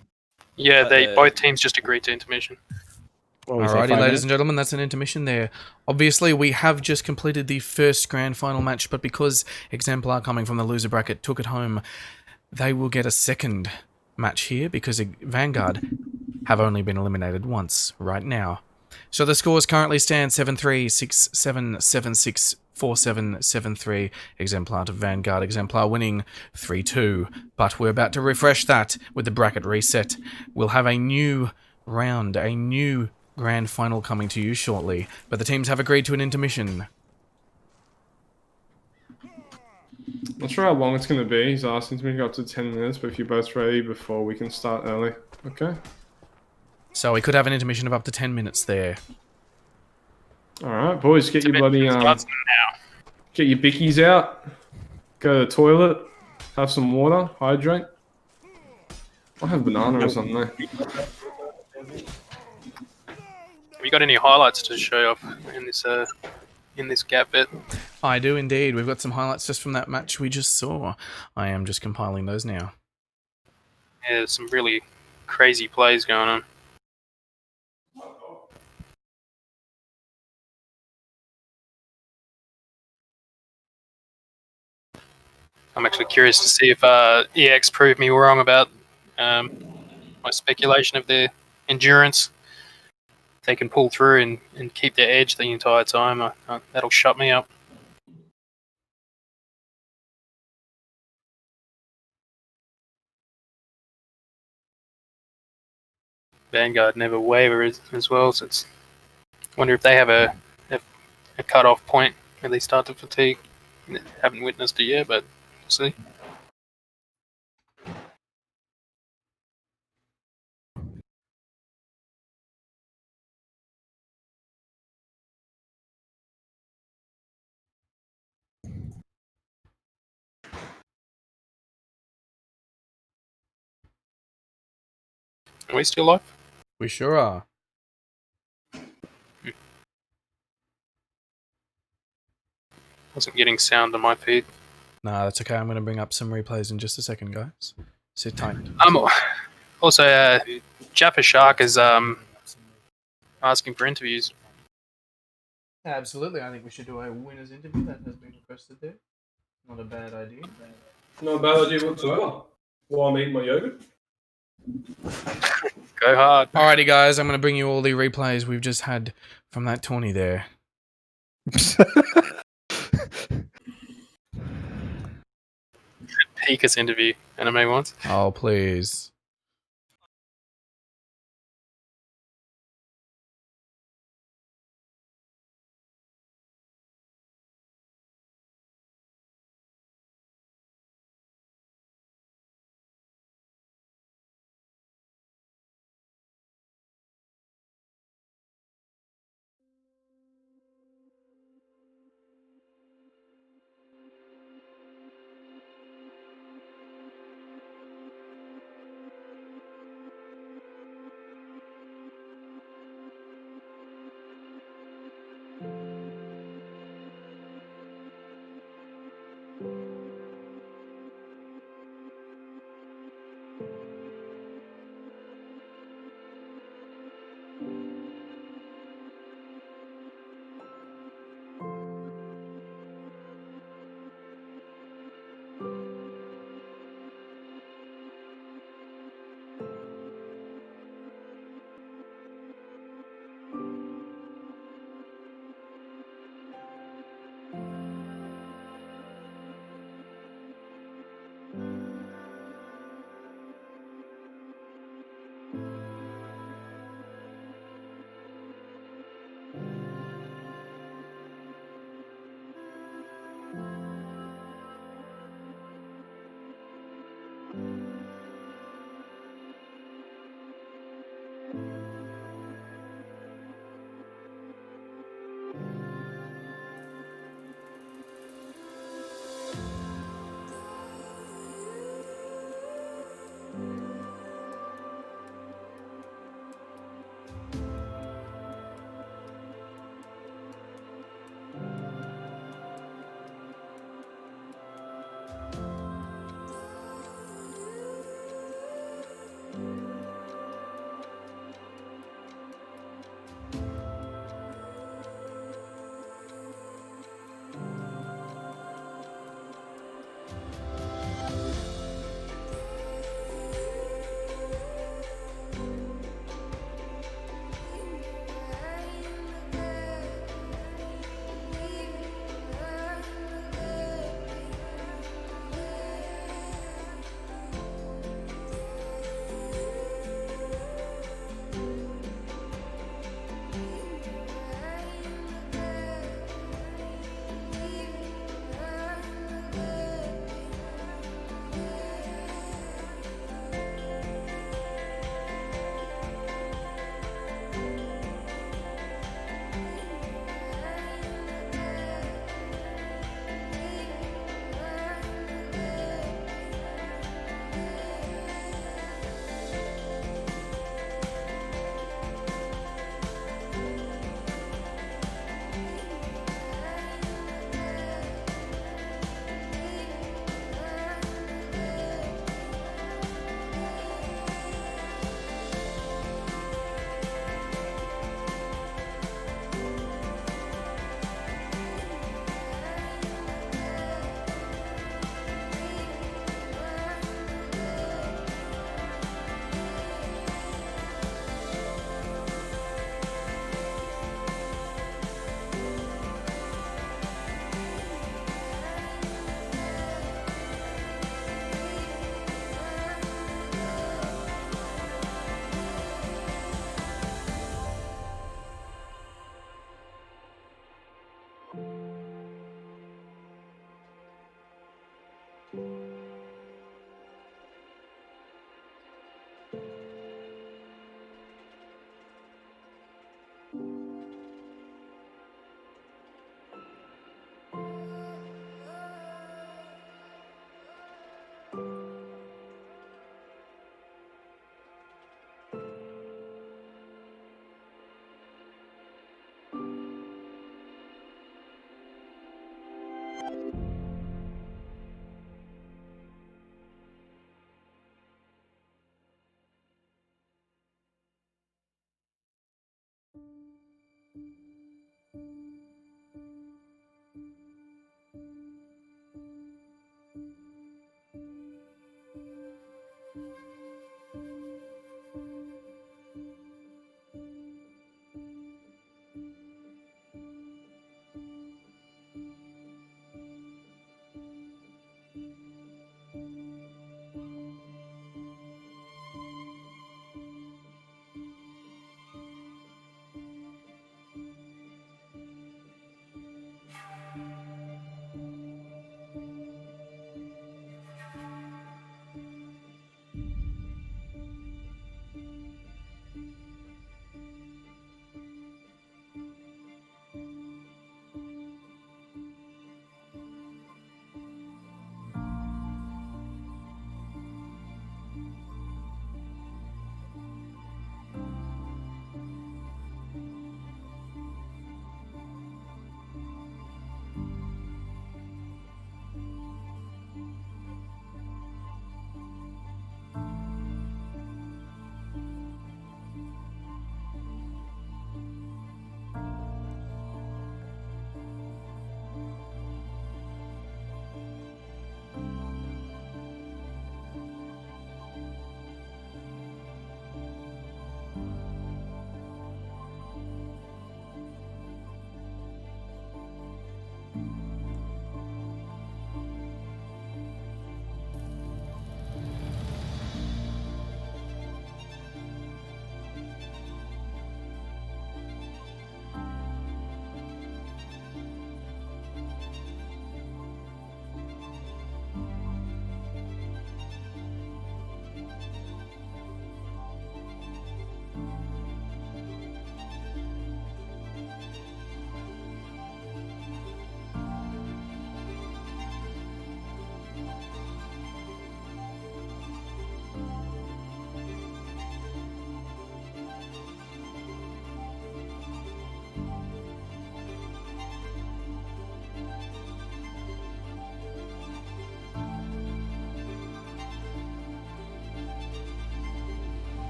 Yeah, both teams just agreed to intermission. Alrighty, ladies and gentlemen, that's an intermission there. Obviously, we have just completed the first grand final match, but because Exemplar coming from the loser bracket took it home, they will get a second match here because Vanguard have only been eliminated once right now. So the scores currently stand 7-3, 6-7, 7-6, 4-7, 7-3. Exemplar to Vanguard. Exemplar winning 3-2. But we're about to refresh that with the bracket reset. We'll have a new round, a new grand final coming to you shortly. But the teams have agreed to an intermission. Not sure how long it's going to be. He's asking to go up to 10 minutes, but if you're both ready before, we can start early. Okay. So we could have an intermission of up to 10 minutes there. Alright, boys, get your bloody... Starts now. Get your bickies out. Go to the toilet. Have some water. Hydrate. I'll have banana or something there. Have you got any highlights to show off in this gap bit? I do indeed. We've got some highlights just from that match we just saw. I am just compiling those now. Yeah, there's some really crazy plays going on. I'm actually curious to see if EX proved me wrong about my speculation of their endurance. If they can pull through and keep their edge the entire time, that'll shut me up. Vanguard never waver as well, so I wonder if they have an a cut-off point where they start to fatigue. Haven't witnessed it yet, but we'll see. Are we still live? We sure are. Wasn't getting sound on my feed. Nah, that's okay. I'm going to bring up some replays in just a second, guys. Sit tight. Also, Jaffa Shark is asking for interviews. Absolutely. I think we should do a winner's interview. That has been requested there. Not a bad idea. Not a bad idea whatsoever. While I'm eating my yogurt. Go hard. Alrighty, guys. I'm going to bring you all the replays we've just had from that tourney there. Pika's interview, anime once. Oh, please.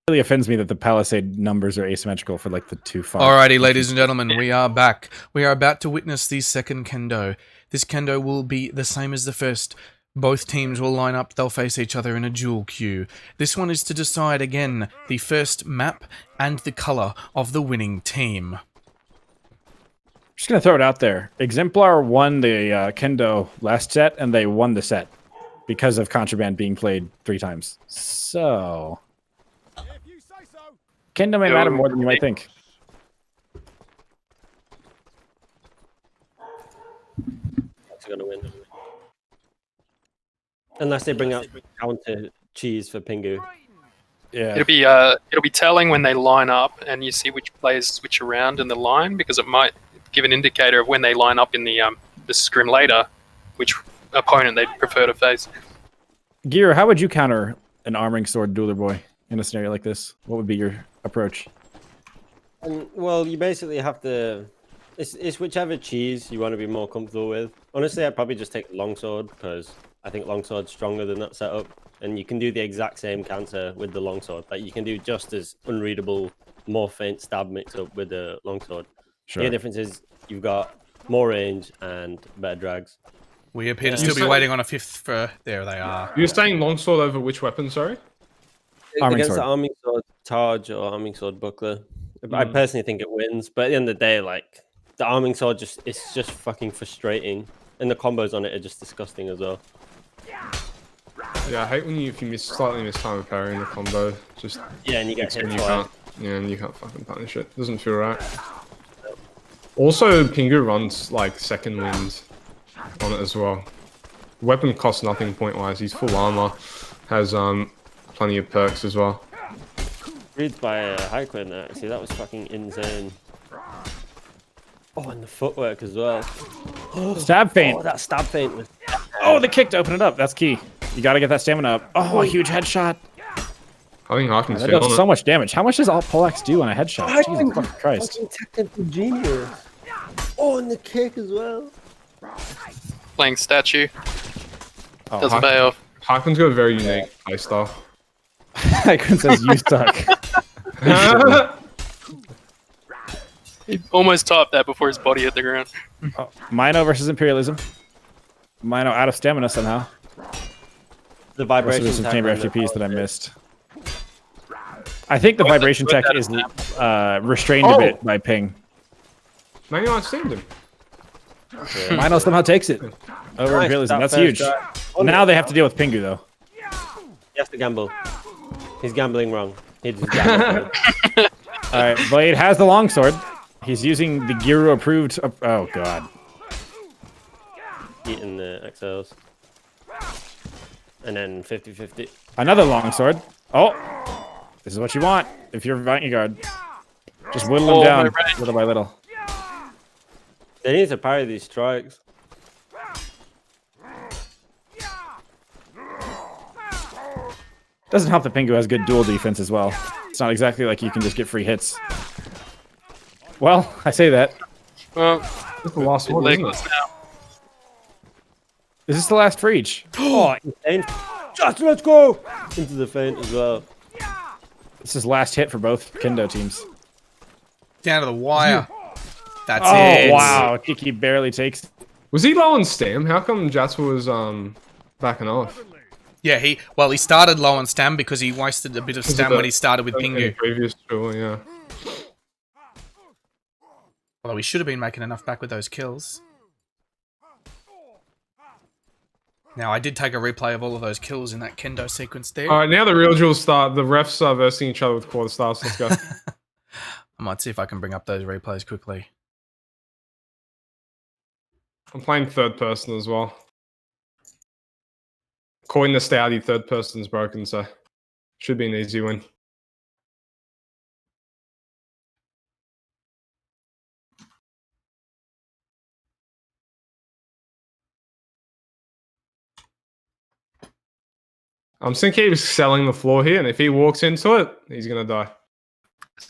really offends me that the Palisade numbers are asymmetrical for like the 2-5. Alrighty, ladies and gentlemen, we are back. We are about to witness the second kendo. This kendo will be the same as the first. Both teams will line up, they'll face each other in a dual queue. This one is to decide, again, the first map and the colour of the winning team. Just gonna throw it out there. Exemplar won the kendo last set, and they won the set because of Contraband being played 3 times. So... kendo may matter more than you might think. That's gonna win. Unless they bring out counter cheese for Pingu. Yeah. It'll be telling when they line up, and you see which players switch around in the line, because it might give an indicator of when they line up in the scrim later, which opponent they'd prefer to face. Giru, how would you counter an arming sword dueler boy in a scenario like this? What would be your approach? Well, you basically have to. It's whichever cheese you want to be more comfortable with. Honestly, I'd probably just take longsword because I think longsword's stronger than that setup, and you can do the exact same counter with the longsword. Like you can do just as unreadable, more faint stab mix up with the longsword. Sure. The difference is you've got more range and better drags. We appear to still be waiting on a 5th for... There they are. You're saying longsword over which weapon, sorry? Arming Against sword. the arming sword Taj or arming sword buckler. I personally think it wins, but at the end of the day, like the arming sword it's just fucking frustrating. And the combos on it are just disgusting as well. Yeah, I hate when if you slightly miss time of parry in the combo. Just and you get hit and you twice. can't. Yeah, and you can't fucking punish it. Doesn't feel right. Also, Pingu runs like second wind on it as well. Weapon costs nothing point wise. He's full armor, has plenty of perks as well. Reads by Highquin actually, that was fucking insane. Oh, and the footwork as well. Stab feint. Oh, that stab feint was. Oh, the kick to open it up. That's key. You got to get that stamina up. Oh, a huge headshot. I think Highquin's That feeling does it. so much damage. How much does all Poleaxe do on a headshot? Jesus fucking Christ. Fucking technical genius. Oh, and the kick as well. Playing statue Oh, doesn't pay off. Highquin's got a very unique playstyle. Highquin says you suck. He almost topped that before his body hit the ground. Oh, Mino versus Imperialism. Mino out of stamina somehow. The Also, vibration there's some tech chamber on the FTPs that I power missed. I think the vibration tech is restrained a bit by ping. Man, you understand him. Mino somehow takes it over Nice, Imperialism. that That's first huge. try. Now they have to deal with Pingu though. He has to gamble. He's gambling wrong. He's just gambling wrong. All right, Blade has the longsword. He's using the Giru approved. Oh god. Eating the XLs. And then 50-50. Another longsword. Oh, this is what you want if you're Vanguard. Just whittle them Oh, down my range. little by little. They need to parry these strikes. Doesn't help that Pingu has good dual defense as well. It's not exactly like you can just get free hits. Well, I say that. Well, That's the last one, isn't legless it? now. Is this the last for each? Oh, insane. Just let's go! Into the feint as well. This is last hit for both Kendo teams. Down to the wire. That's Oh, it. wow. Kiki barely takes. Was he low on stam? How come Jasper was backing off? Yeah, he started low on stam because he wasted a bit of stam when he started with In the Pingu. previous duel, yeah. Although he should have been making enough back with those kills. Now, I did take a replay of all of those kills in that kendo sequence there. All right, now the real duels start. The refs are versing each other with quarter stars. Let's go. I might see if I can bring up those replays quickly. I'm playing third person as well. According to Stouty, third person's broken, so should be an easy win. I'm thinking he was selling the floor here, and if he walks into it, he's gonna die.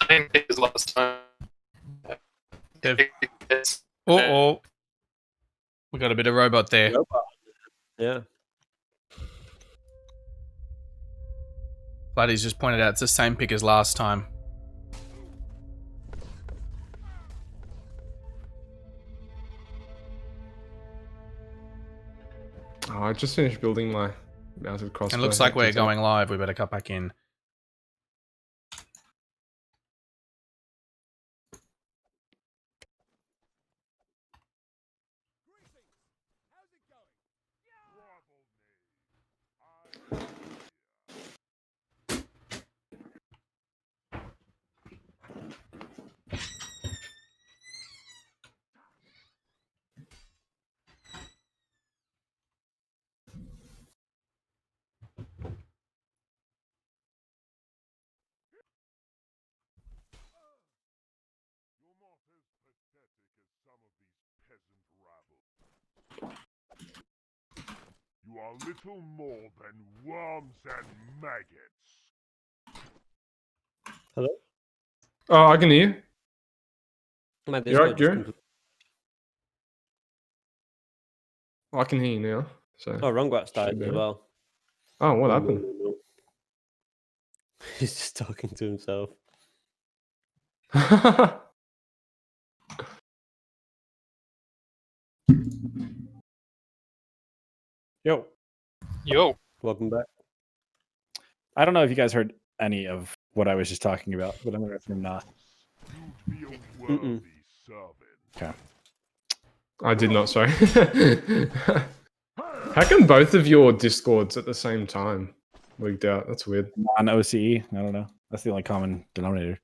Same thing as last time. Oh. We got a bit of robot there. Yeah. Flatty's just pointed out it's the same pick as last time. Oh, I just finished building my mounted crossbow. And it looks like we're going live. We better cut back in. You're not as pathetic as some of these peasant rabble. You are little more than worms and maggots. Hello? Oh, I can hear you. My You right, Discord just Giru? Oh, I can hear you now. So. Oh, Ronguat's died Should as be well. Oh, what happened? No. He's just talking to himself. Yo. Yo. Welcome back. I don't know if you guys heard any of what I was just talking about, but I'm going to assume not. You'd be a worthy servant. Okay. I did not, sorry. How come both of your Discords at the same time leaked out? That's weird. On OCE, I don't know. That's the only common denominator.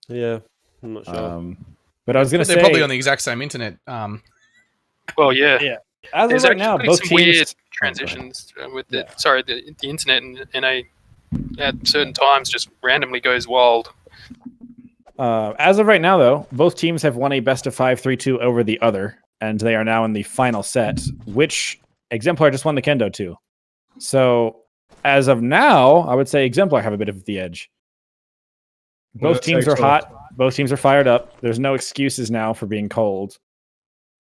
Yeah, I'm not sure. But I was going to say... They're probably on the exact same internet. Well, yeah. Yeah. As There's of right actually now, been both some teams... weird transitions with the the internet and at certain times just randomly goes wild. As of right now, though, both teams have won a best of 5 3-2 over the other, and they are now in the final set, which Exemplar just won the Kendo too. So, as of now, I would say Exemplar have a bit of the edge. Both teams are hot. Both teams are fired up. There's no excuses now for being cold.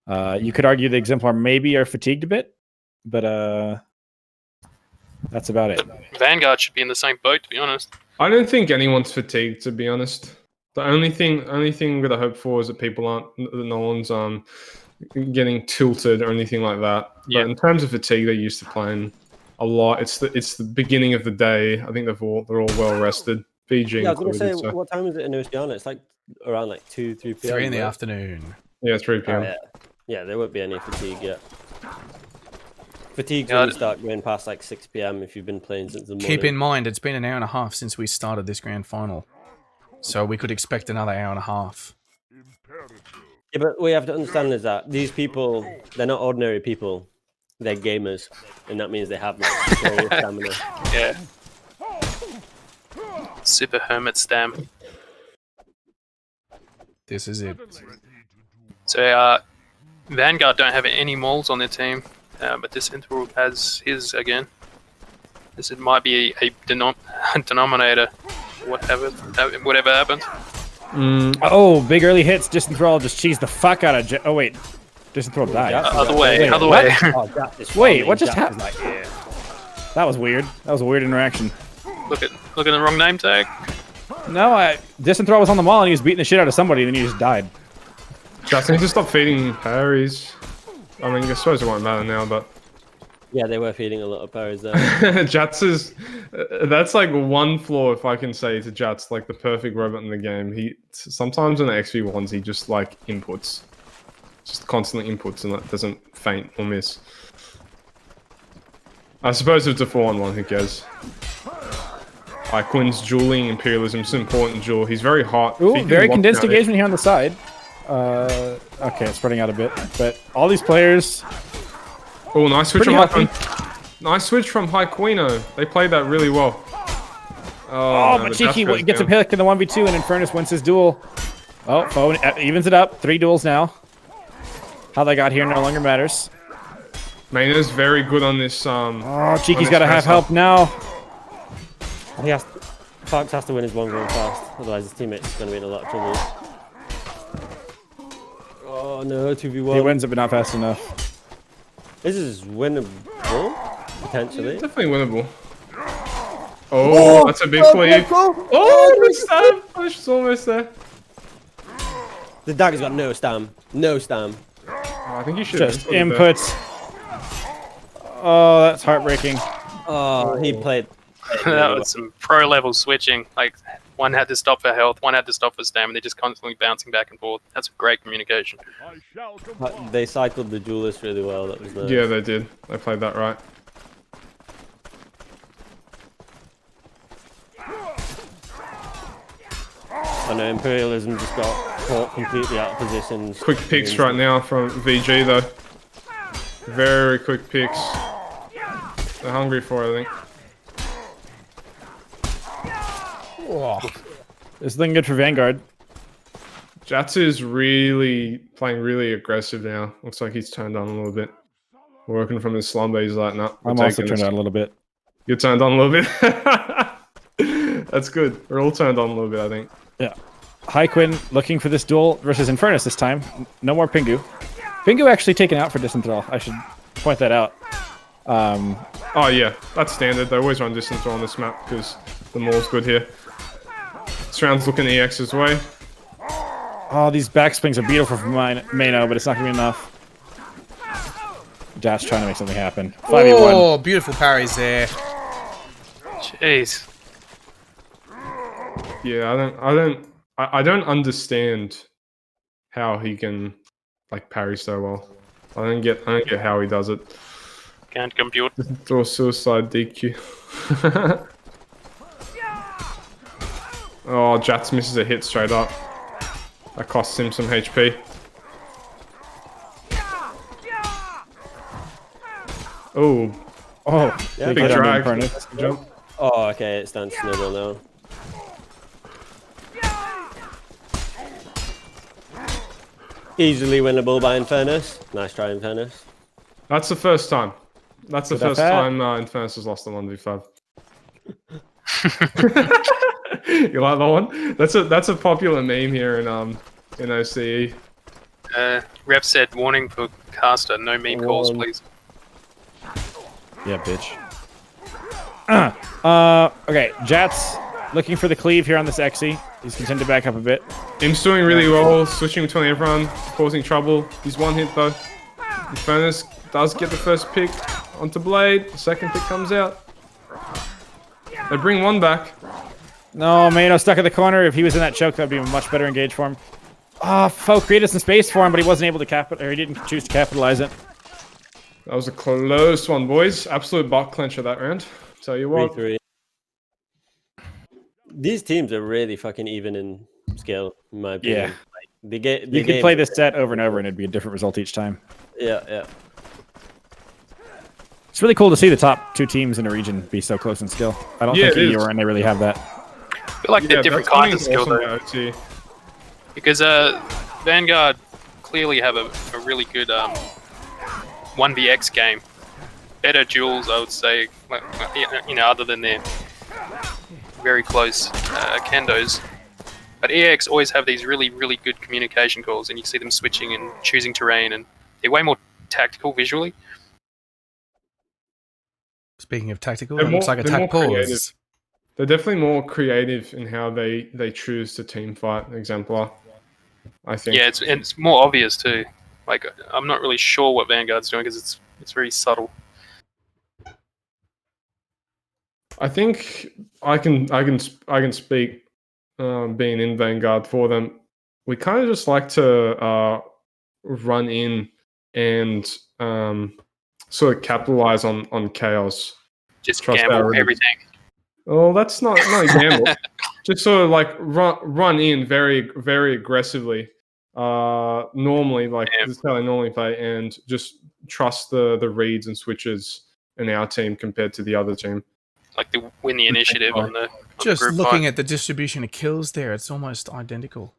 You could argue the Exemplar maybe are fatigued a bit, but that's about it. Vanguard should be in the same boat, to be honest. I don't think anyone's fatigued, to be honest. The only thing that I hope for is that people aren't, that no one's getting tilted or anything like that. Yeah. But in terms of fatigue, they're used to playing a lot. It's the beginning of the day. I think they're all well rested. VG Yeah, I was going to say, included, so. what time is it in Oceania? It's like around like 2, 3 p.m. 3 in the right? afternoon. Yeah, 3 p.m. Oh, yeah. Yeah, there won't be any fatigue yet. Fatigue's Yeah, when you start going past like 6 p.m. if you've been playing since the morning. Keep in mind, it's been an hour and a half since we started this grand final. So we could expect another hour and a half. Yeah, but what you have to understand is that these people, they're not ordinary people. They're gamers. And that means they have like serious stamina. Yeah. Super Hermit Stam. This is it. So, Vanguard don't have any mauls on their team, but this Interworld has his again. This might be a denominator. Whatever happens. Oh, big early hits. Distant Thrall just cheesed the fuck out of... Oh, wait. Distant Thrall died. Other way. Wait, what just happened? That was weird. That was a weird interaction. Look at the wrong name tag. No, Distant Throw was on the wall and he was beating the shit out of somebody and then he just died. Just need to stop feeding parries. I mean, I suppose it won't matter now, but... Yeah, they were feeding a lot of parries there. Jats is... that's like one flaw, if I can say, to Jats, like the perfect robot in the game. He sometimes in the XV1s, he just like inputs. Just constantly inputs and like, doesn't faint or miss. I suppose if it's a 4-on-1, who cares? Quinn's dueling Imperialism's an important duel. He's very hot. Ooh, very condensed engagement here on the side. Okay, it's spreading out a bit. But all these players... Oh, nice switch from Nice switch from Haikuino. They played that really well. Oh, but Cheeky gets a pick in the 1v2 and Infernus wins his duel. Oh, Foe evens it up. 3 duels now. How they got here no longer matters. Maina's very good on this. Oh, Cheeky's got to have help now. Fox has to win his one going fast, otherwise his teammate's going to be in a lot of trouble. Oh no, 2v1. He wins it, but not fast enough. This is winnable, potentially. Definitely winnable. Oh, that's a big cleave. Oh, the stab! Punish is almost there. The dagger's got no stam. No stam. Oh, I think you should Just inputs. Oh, that's heartbreaking. Oh, he played. That was some pro level switching. Like one had to stop for health, one had to stop for stamina. They're just constantly bouncing back and forth. That's great communication. They cycled the duelist really well. That was nice. Yeah, they did. They played that right. I know Imperialism just got caught completely out of positions. Quick picks right now from VG though. Very quick picks. They're hungry for it, I think. Oh. This is looking good for Vanguard. Jatsu is really playing really aggressive now. Looks like he's turned on a little bit. Working from his slumber, he's like, no. I'm also turned on a little bit. You're turned on a little bit? That's good. We're all turned on a little bit, I think. Yeah. Quinn looking for this duel versus Infernus this time. No more Pingu. Pingu actually taken out for distance draw. I should point that out. Oh yeah, that's standard. They always run distance draw on this map because the maul's good here. This round's looking EX's way. Oh, these backswings are beautiful from Mano, but it's not going to be enough. Dash trying to make something happen. 5v1. Oh, beautiful parries there. Jeez. Yeah, I don't understand how he can like parry so well. I don't get how he does it. Can't compute. Draw suicide DQ. Oh, Jats misses a hit straight up. That costs him some HP. Oh. Oh, yeah, big drag. Jump. Oh, okay, it's down to snowball now. Easily winnable by Infernus. Nice try, Infernus. That's the first time. That's the first time Infernus has lost a 1v5. You like that one? That's a popular meme here in OCE. Rep said, warning for caster, no meme calls, please. Yeah, bitch. Okay, Jats looking for the cleave here on this Xe. He's continuing to back up a bit. Im's doing really well, switching between everyone, causing trouble. He's one hit though. Infernus does get the first pick onto Blade. The second pick comes out. They bring one back. No, Mano stuck in the corner. If he was in that choke, that'd be a much better engage for him. Ah, Foe created some space for him, but he wasn't able to he didn't choose to capitalize it. That was a close one, boys. Absolute butt clencher that round. Tell you what. 3-3. These teams are really fucking even in skill, in my opinion. Yeah. Like, you could play this set over and over and it'd be a different result each time. Yeah, yeah. It's really cool to see the top two teams in a region be so close in skill. I don't think EU or NA really have that. I feel like they're different kinds of skill though. Because Vanguard clearly have a really good 1vx game. Better duels, I would say, you know, other than their very close kendos. But EX always have these really, really good communication calls, and you see them switching and choosing terrain, and they're way more tactical visually. Speaking of tactical, it looks like attack pause. They're definitely more creative in how they choose to team fight Exemplar, I think. Yeah, it's more obvious too. Like, I'm not really sure what Vanguard's doing because it's very subtle. I think I can speak being in Vanguard for them. We kind of just like to run in and sort of capitalize on chaos. Just gamble everything. Oh, that's not a gamble. Just sort of like run in very, very aggressively. Normally, like this is how they normally play, and just trust the reads and switches in our team compared to the other team. Like to win the initiative on the just looking at the distribution of kills there, it's almost identical.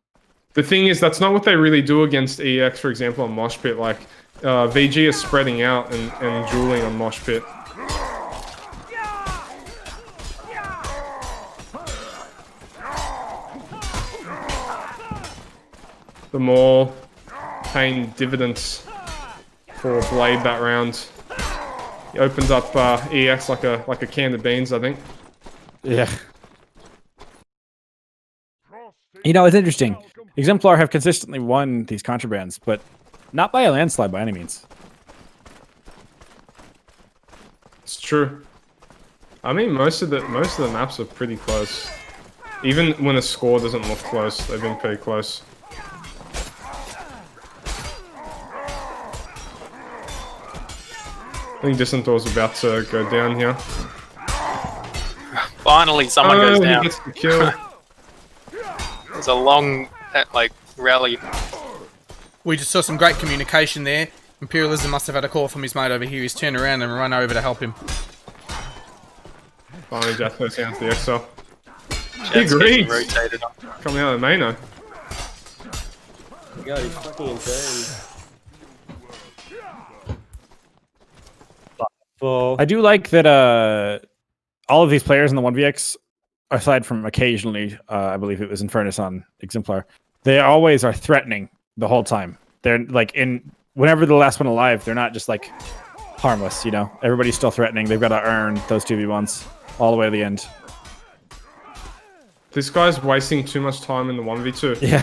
The thing is, that's not what they really do against EX, for example, on Mosh Pit. Like, VG is spreading out and dueling on Mosh Pit. The more paying dividends for Blade that round. He opens up EX like a can of beans, I think. Yeah. You know, it's interesting. Exemplar have consistently won these contrabands, but not by a landslide by any means. It's true. I mean, most of the maps are pretty close. Even when a score doesn't look close, they've been pretty close. I think Distantor's about to go down here. Finally, someone goes down. He gets the kill. It's a long, rally. We just saw some great communication there. Imperialism must have had a call from his mate over here. He's turned around and run over to help him. Finally, Jack goes down to the XL. Big reads. Rotated. Coming out of the maino. God, he's fucking insane. I do like that all of these players in the 1vx, aside from occasionally, I believe it was Infernus on Exemplar, they always are threatening the whole time. They're like whenever the last one alive, they're not just like harmless, you know. Everybody's still threatening. They've got to earn those 2v1s all the way to the end. This guy's wasting too much time in the 1v2. Yeah.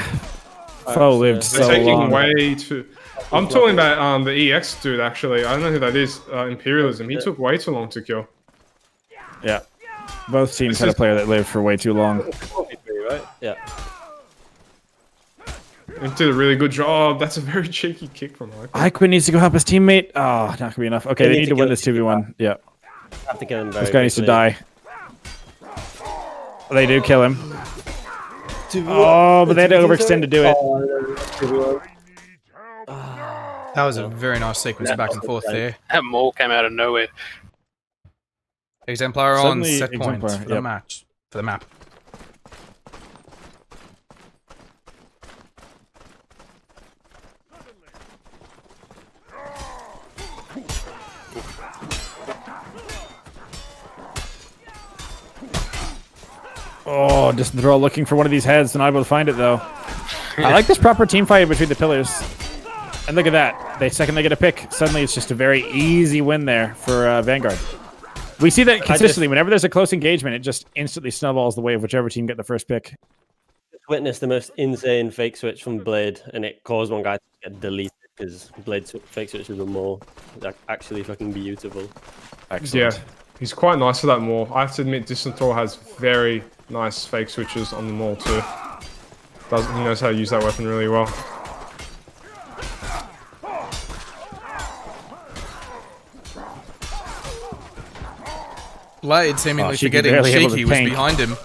Foe lived so taking long. way too... I'm talking about the EX dude, actually. I don't know who that is. Imperialism. He took way too long to kill. Yeah. Both teams had a player that lived for way too long. Right? Yeah. He did a really good job. That's a very cheeky kick from Ike. Ike needs to go help his teammate. Oh, not gonna be enough. Okay, they need to win this 2v1. Yeah. Have to kill him this guy needs to die. They do kill him. Oh, but they had to overextend to do it. That was a very nice sequence of back and forth there. That maul came out of nowhere. Exemplar on Suddenly, set points Exemplar, for the match. For the map. Oh, just they're all looking for one of these heads. They're not able to find it though. I like this proper team fight between the pillars. And look at that. The second they get a pick, suddenly it's just a very easy win there for Vanguard. We see that consistently. Whenever there's a close engagement, it just instantly snowballs the way of whichever team get the first pick. Witnessed the most insane fake switch from Blade, and it caused one guy to get deleted because Blade's fake switches were more actually fucking beautiful. Excellent. Yeah, he's quite nice for that maul. I have to admit, Distantor has very nice fake switches on the maul too. He knows how to use that weapon really well. Blade seemingly forgetting Cheeky was behind him.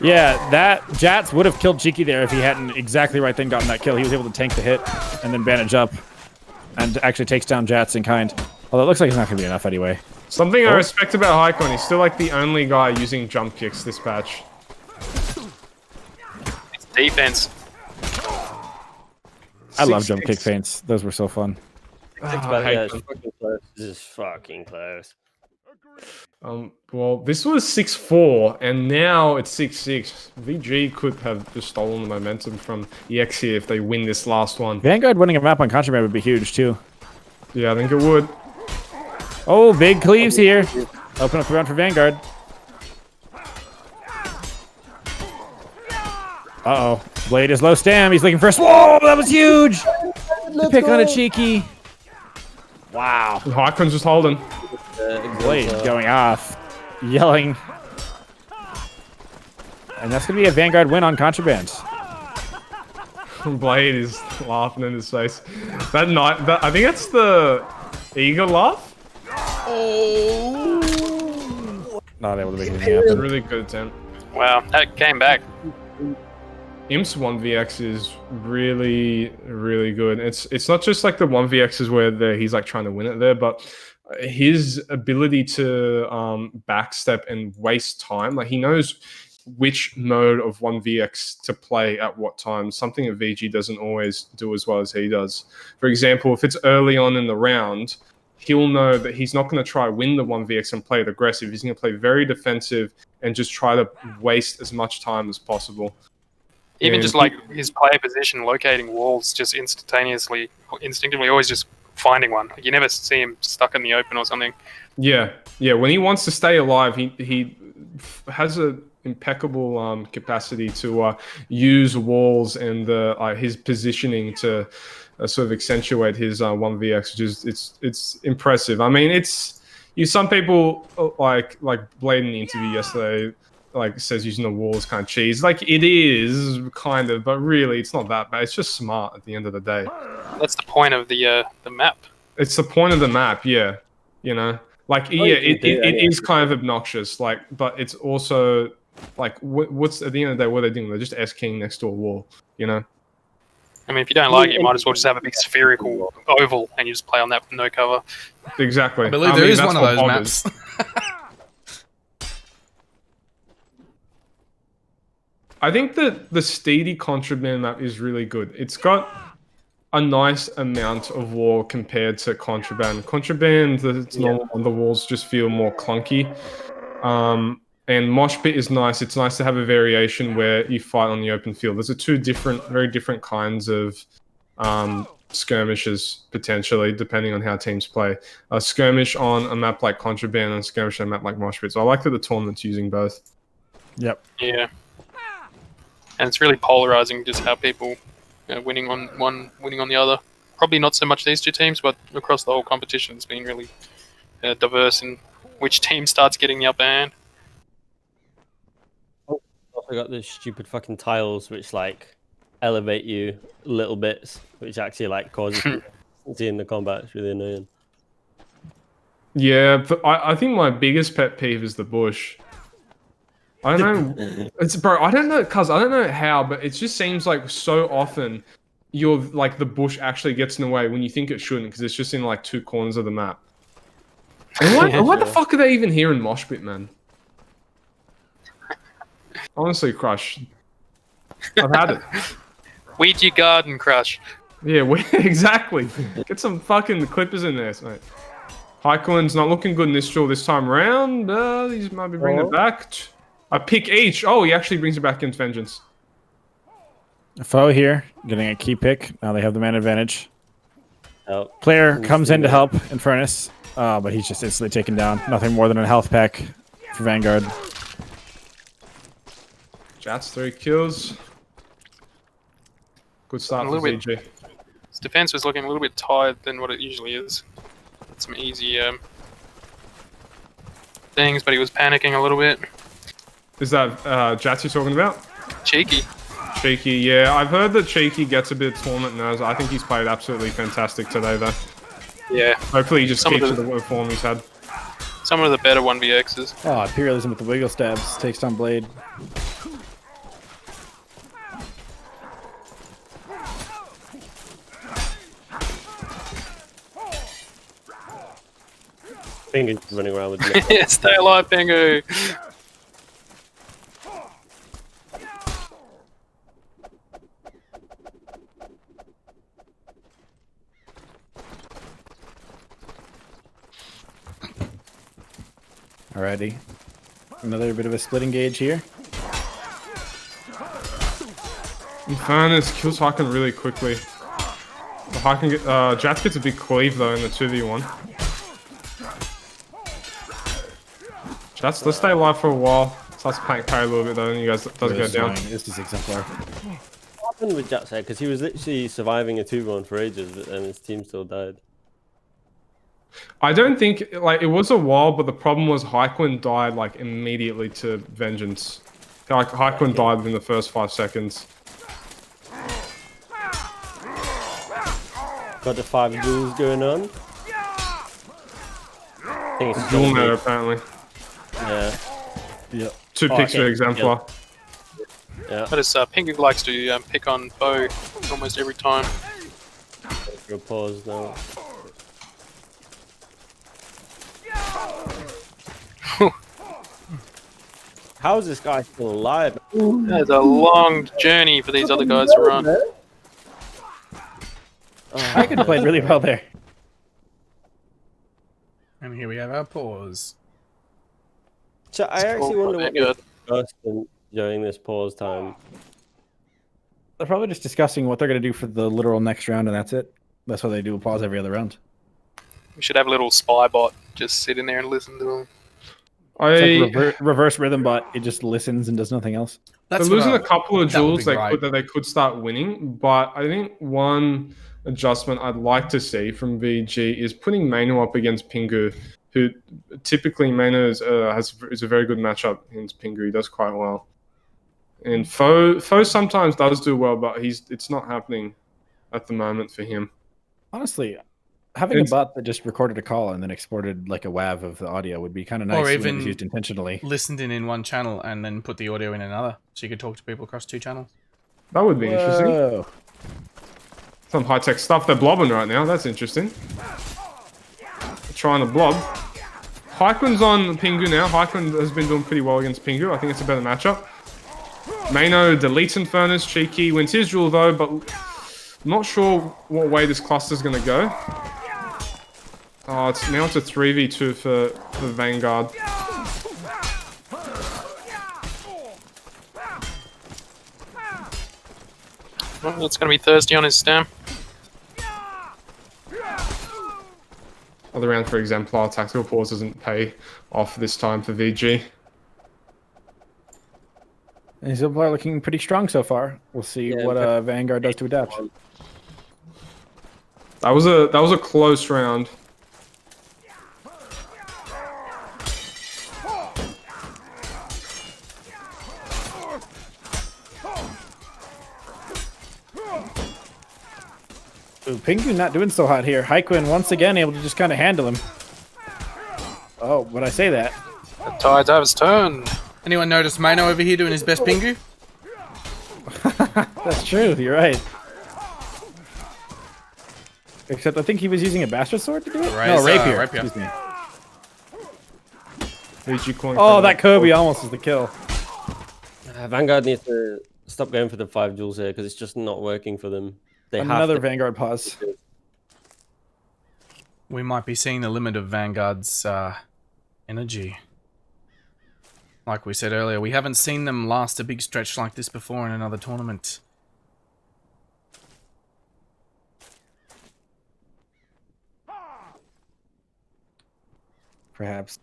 Yeah, that Jats would have killed Cheeky there if he hadn't exactly right then gotten that kill. He was able to tank the hit and then bandage up and actually takes down Jats in kind. Although it looks like it's not going to be enough anyway. Something I respect about Haikon, he's still like the only guy using jump kicks this patch. It's defense. I love jump kick feints. Those were so fun. This is fucking close. Well, this was 6-4, and now it's 6-6. VG could have just stolen the momentum from EX here if they win this last one. Vanguard winning a map on Contraband would be huge, too. Yeah, I think it would. Oh, big cleaves here. Open up the round for Vanguard. Uh-oh. Blade is low stam. He's looking for a... Whoa, that was huge! The pick on a Cheeky. Wow. Haikon's just holding. Blade going off. Yelling. And that's going to be a Vanguard win on Contraband. Blade is laughing in his face. I think that's the eager laugh. Oh! Not able to make anything happen. Really good attempt. Wow, that came back. Imp's 1vx is really, really good. It's not just like the 1vx's where he's like trying to win it there, but his ability to backstep and waste time, like he knows which mode of 1vx to play at what time, something that VG doesn't always do as well as he does. For example, if it's early on in the round, he'll know that he's not going to try win the 1vx and play it aggressive. He's going to play very defensive and just try to waste as much time as possible. Even just like his player position, locating walls, just instinctively, always just finding one. You never see him stuck in the open or something. Yeah. When he wants to stay alive, he has a impeccable capacity to use walls and his positioning to sort of accentuate his 1vx, which is it's impressive. I mean, some people like Blade in the interview yesterday says using the wall is kind of cheese. Like, it is kind of, but really it's not that bad. It's just smart at the end of the day. That's the point of the map. It's the point of the map, yeah. You know, like, yeah, it is kind of obnoxious, like, but it's also like, what's at the end of the day, what are they doing? They're just S-king next to a wall, you know. I mean, if you don't like it, you might as well just have a big spherical oval and you just play on that with no cover. Exactly. I believe there is one of those maps. I think that the Steedy Contraband map is really good. It's got a nice amount of wall compared to Contraband. Contraband, that's normal, the walls just feel more clunky. And Mosh Pit is nice. It's nice to have a variation where you fight on the open field. There's very different kinds of skirmishes, potentially, depending on how teams play. A skirmish on a map like Contraband and a skirmish on a map like Mosh Pit. So I like that the tournament's using both. Yep. Yeah. And it's really polarizing just how people winning on one, winning on the other. Probably not so much these two teams, but across the whole competition, it's been really diverse in which team starts getting the upper hand. I got those stupid fucking tiles which like elevate you little bits, which actually like causes consistency in the combat. It's really annoying. Yeah, but I think my biggest pet peeve is the bush. I don't know. I don't know, cuz I don't know how, but it just seems like so often the bush actually gets in the way when you think it shouldn't, because it's just in like two corners of the map. And what the fuck are they even here in Mosh Pit, man? Honestly, Crush. I've had it. Weed your garden, Crush. Yeah, exactly. Get some fucking clippers in there, mate. Highcoin's not looking good in this duel this time around. He might be bringing it back. A pick each. Oh, he actually brings it back into Vengeance. Foe here, getting a key pick. Now they have the man advantage. Oh, Player comes in to help in Furnace, but he's just instantly taken down. Nothing more than a health pack for Vanguard. Jats 3 kills. Good start for ZG. His defense was looking a little bit tired than what it usually is. Had some easy things, but he was panicking a little bit. Is that Jats you're talking about? Cheeky. Cheeky, yeah. I've heard that Cheeky gets a bit of tournament nerves. I think he's played absolutely fantastic today, though. Yeah. Hopefully he just keeps the form he's had. Some of the better 1vx's. Oh, Imperialism with the wiggle stabs takes down Blade. Pingu's running around with me. Stay alive, Pingu! Alrighty. Another bit of a split engage here. Infernus kills Haken really quickly. Jats gets a big cleave though in the 2v1. Jats, let's stay alive for a while. Starts to panic parry a little bit though, and you guys doesn't go down. This is exemplar. What happened with Jats here? Because he was literally surviving a 2v1 for ages, but then his team still died. I don't think, like, it was a while, but the problem was Highquin died, like, immediately to Vengeance. Like, Highquin died within the first 5 seconds. Got the 5 duels going on. I think it's Dual meta, apparently. Yeah. Yep. 2 picks for Exemplar. Yeah. But it's Pingu likes to pick on Bo almost every time. For a pause now. How is this guy still alive? It's a long journey for these other guys to run. I could play really well there. And here we have our pause. So I actually wonder what they're discussing during this pause time. They're probably just discussing what they're going to do for the literal next round, and that's it. That's why they do a pause every other round. We should have a little spy bot just sit in there and listen to them. It's like reverse rhythm bot. It just listens and does nothing else. They're losing a couple of jewels that they could start winning, but I think one adjustment I'd like to see from VG is putting Mano up against Pingu, who typically Mano is a very good matchup against Pingu. He does quite well. And Foe sometimes does do well, but it's not happening at the moment for him. Honestly, having a bot that just recorded a call and then exported like a WAV of the audio would be kind of nice. Or even when it was used intentionally. Listened in one channel and then put the audio in another, so you could talk to people across 2 channels. That would be interesting. Some high-tech stuff. They're blobbing right now. That's interesting. They're trying to blob. Haikun's on Pingu now. Haikun has been doing pretty well against Pingu. I think it's a better matchup. Mano deletes Infernus. Cheeky wins his duel though, but I'm not sure what way this cluster's going to go. Oh, it's a 3v2 for Vanguard. Well, it's going to be thirsty on his stem. Other round for Exemplar. Tactical pause doesn't pay off this time for VG. And Exemplar looking pretty strong so far. We'll see what Vanguard does to adapt. That was a close round. Ooh, Pingu not doing so hot here. Haikun once again able to just kind of handle him. Oh, would I say that? The tides have his turn. Anyone notice Mano over here doing his best Pingu? That's true, you're right. Except I think he was using a bastard sword to do it? No, rapier. Excuse me. Oh, that Kobe almost is the kill. Vanguard needs to stop going for the 5 jewels here because it's just not working for them. Another Vanguard pause. We might be seeing the limit of Vanguard's energy. Like we said earlier, we haven't seen them last a big stretch like this before in another tournament. Perhaps.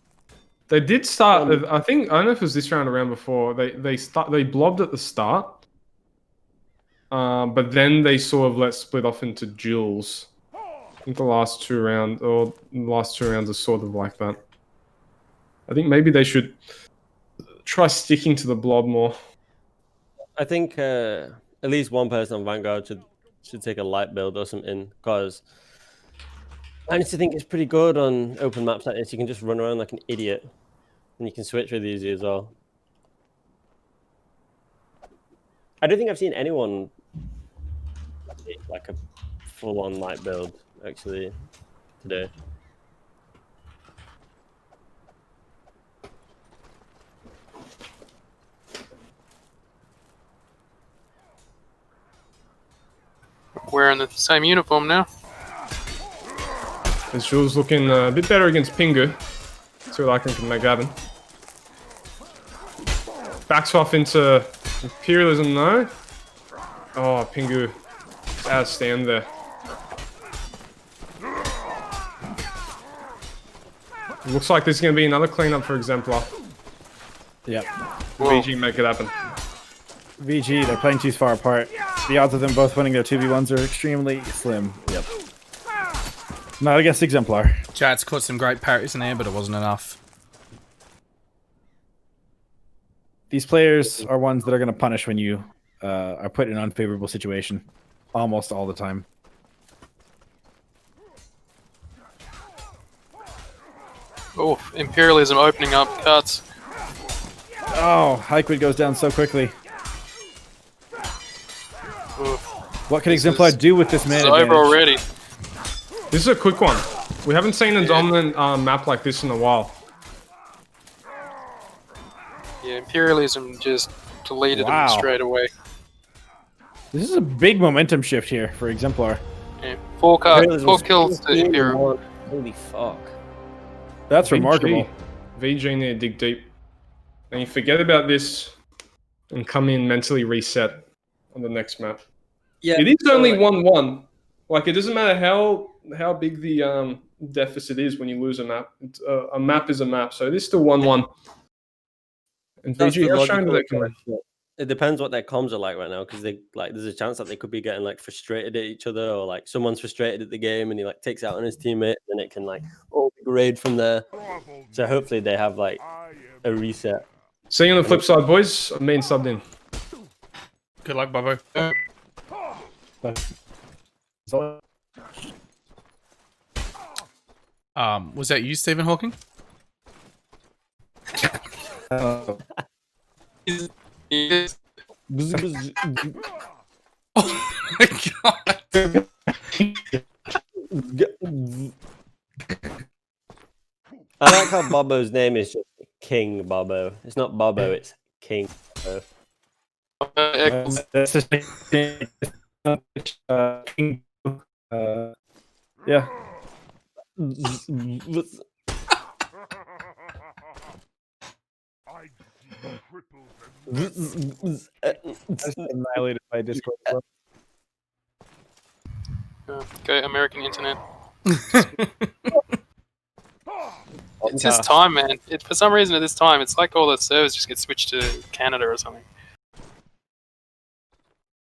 They did start. I don't know if it was this round or round before. They blobbed at the start. But then they sort of split off into duels. I think the last two rounds are sort of like that. I think maybe they should try sticking to the blob more. I think at least one person on Vanguard should take a light build or something, because I used to think it's pretty good on open maps like this. You can just run around like an idiot, and you can switch really easy as well. I don't think I've seen anyone like a full-on light build actually today. Wearing the same uniform now. This Jules looking a bit better against Pingu. See what I can make happen. Backs off into Imperialism though. Oh, Pingu out of stand there. Looks like there's going to be another cleanup for Exemplar. Yep. VG make it happen. VG, they're playing too far apart. The odds of them both winning their 2v1s are extremely slim. Yep. Not against Exemplar. Chat's caught some great parries in there, but it wasn't enough. These players are ones that are going to punish when you are put in an unfavorable situation. Almost all the time. Oh, Imperialism opening up cuts. Oh, Haikun goes down so quickly. Oof. What can Exemplar do with this man? It's over already. This is a quick one. We haven't seen a dominant map like this in a while. Yeah, Imperialism just deleted him straight away. This is a big momentum shift here for Exemplar. Yeah, 4 kills to Imperial. Holy fuck. That's remarkable. VG need to dig deep. And you forget about this and come in mentally reset on the next map. Yeah, it is only 1-1. Like, it doesn't matter how big the deficit is when you lose a map. A map is a map, so it is still 1-1. And That's VG the has shown that they logical can. choice, but it depends what their comms are like right now, because they there's a chance that they could be getting like frustrated at each other, or like someone's frustrated at the game and he like takes out on his teammate, and it can like all degrade from there. So hopefully they have like a reset. See you on the flip side, boys. I'm being subbed in. Good luck, Bobbo. Was that you, Stephen Hawking? He's- Oh my god! I like how Bobbo's name is just King Bobbo. It's not Bobbo, it's King Bobbo. That's just yeah. That's annihilated by Discord. Okay, American internet. It's just time, man. For some reason at this time, it's like all the servers just get switched to Canada or something.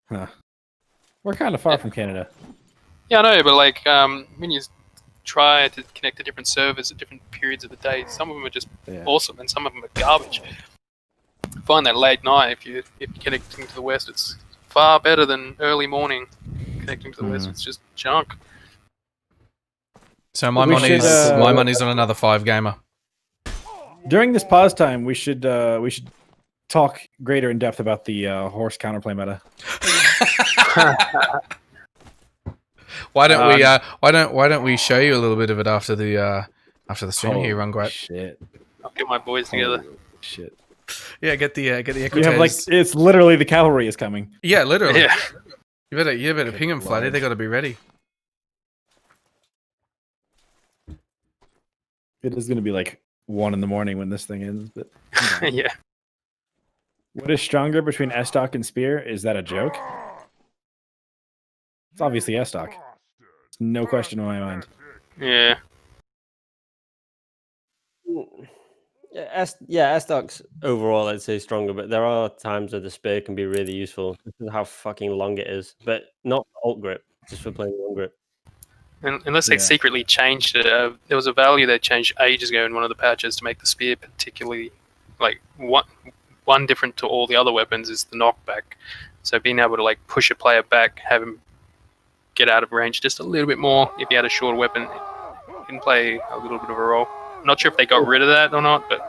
Huh. We're kind of far from Canada. Yeah, I know, but like when you try to connect to different servers at different periods of the day, some of them are just awesome and some of them are garbage. Find that late night if you're connecting to the west, it's far better than early morning connecting to the west. It's just junk. So my money's on another 5-gamer. During this pause time, we should talk greater in depth about the horse counterplay meta. Why don't we show you a little bit of it after the stream here, Ronguat? Shit. I'll get my boys together. Shit. Yeah, get the equites. You have like it's literally the cavalry is coming. Yeah, literally. Yeah. You better ping them, Flatty. They got to be ready. It is going to be like 1 in the morning when this thing ends. But Yeah. what is stronger between Estoc and Spear? Is that a joke? It's obviously Estoc. No question in my mind. Yeah. Estoc's overall I'd say stronger, but there are times where the spear can be really useful. This is how fucking long it is, but not alt grip, just for playing long grip. Unless they secretly changed it, there was a value they changed ages ago in one of the patches to make the spear particularly like one different to all the other weapons is the knockback. So being able to like push a player back, have him get out of range just a little bit more if he had a shorter weapon, can play a little bit of a role. I'm not sure if they got rid of that or not, but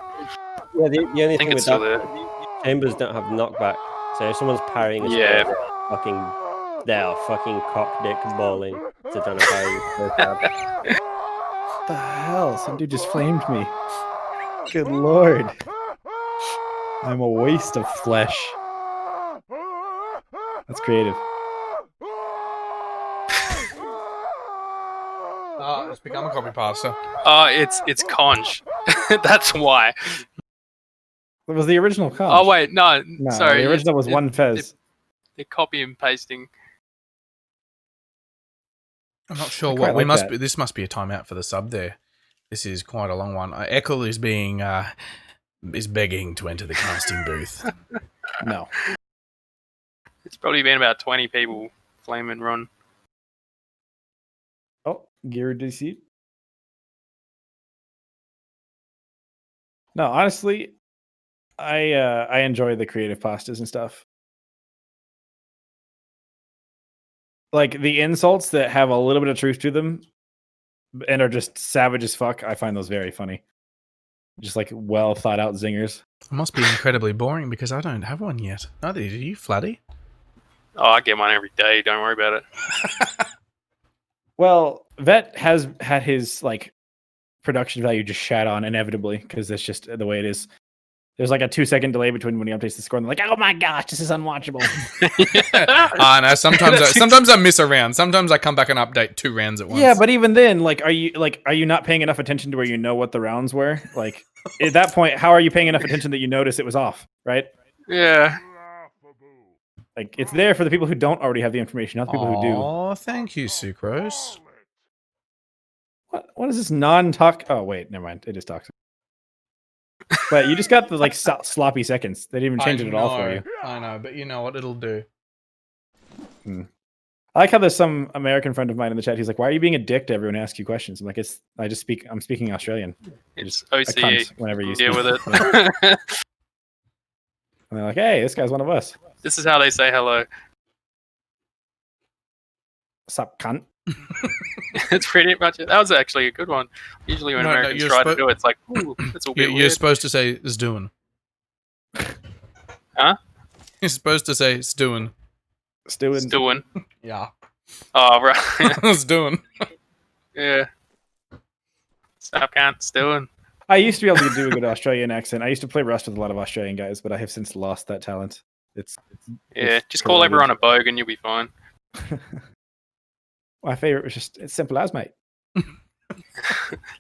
yeah, the only I think thing it's with still that, there. Chambers don't have knockback, so if someone's parrying a spear, they are fucking cock dick balling to try to parry you. What the hell? Some dude just flamed me. Good lord. I'm a waste of flesh. That's creative. It's become a copy pasta. It's conch. That's why. It was the original conch. Oh wait, no, sorry. The original was one fez. They're copy and pasting. I'm not sure what we must be. This must be a timeout for the sub there. This is quite a long one. Ekel is begging to enter the casting booth. No. It's probably been about 20 people flame and run. Oh, Giru DC. No, honestly, I enjoy the creative pastas and stuff. Like the insults that have a little bit of truth to them and are just savage as fuck, I find those very funny. Just like well thought out zingers. It must be incredibly boring because I don't have one yet. Neither do you, Flatty. Oh, I get one every day. Don't worry about it. Well, Vet has had his like production value just shat on inevitably because that's just the way it is. There's like a 2-second delay between when he updates the score and they're like, oh my gosh, this is unwatchable. No, sometimes I miss a round. Sometimes I come back and update 2 rounds at once. Yeah, but even then, are you not paying enough attention to where you know what the rounds were? Like at that point, how are you paying enough attention that you notice it was off, right? Yeah. Like it's there for the people who don't already have the information, not the people who do. Oh, thank you, Sucrose. What is this non-talk? Oh wait, never mind. It is toxic. But you just got the like sloppy seconds. They didn't even change it at all for you. I know, but you know what it'll do. I like how there's some American friend of mine in the chat. He's like, "Why are you being a dick to everyone who asks you questions?" I'm like, I'm speaking Australian. It's a OCE. cunt whenever you Deal speak. with it. And they're like, "Hey, this guy's one of us." This is how they say hello. Sup, cunt? It's pretty much it. That was actually a good one. Usually when Americans try to do it, it's like, ooh, it's all bit You're weird. supposed to say "is doing." Huh? You're supposed to say "stewing." Stewing. Yeah. Oh, right. It's doing. Yeah. Stop, can't. Stewing. I used to be able to do a good Australian accent. I used to play Rust with a lot of Australian guys, but I have since lost that talent. Yeah, just call everyone a bogue and you'll be fine. My favorite was just it's simple as, mate.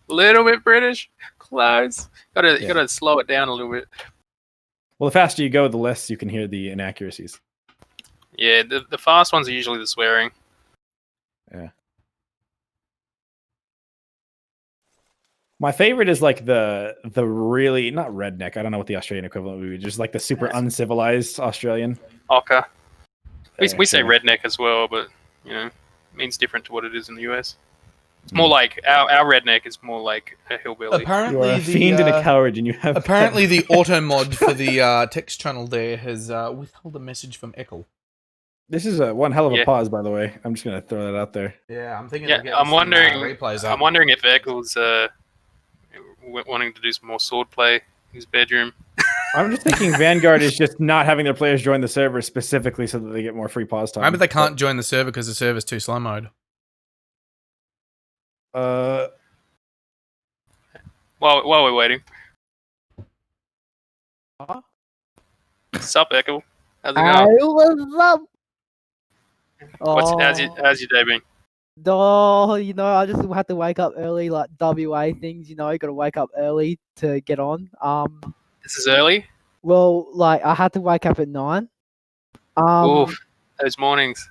Little bit British, close. You gotta slow it down a little bit. Well, the faster you go, the less you can hear the inaccuracies. Yeah, the fast ones are usually the swearing. Yeah. My favorite is like the really not redneck. I don't know what the Australian equivalent would be. Just like the super uncivilized Australian. Ocker. We say Yeah. redneck as well, but you know, it means different to what it is in the US. It's more like our redneck is more like a hillbilly. Apparently, You are a fiend and a coward, and you have apparently the auto mod for the text channel there has withheld a message from Echo. This is a one hell of a Yeah. pause, by the way. I'm just gonna throw that out there. Yeah, I'm thinking. Yeah, I'm wondering. I'm wondering if Eccles wanting to do some more sword play in his bedroom. I'm just thinking Vanguard is just not having their players join the server specifically so that they get more free pause time. I bet they can't join the server because the server's too slow mode. While we're waiting. Sup, Echo? How's it going? What's up? How's your day been? Oh, you know, I just had to wake up early, like WA things. You know, you got to wake up early to get on. This is early. Well, like I had to wake up at 9. Oof, those mornings.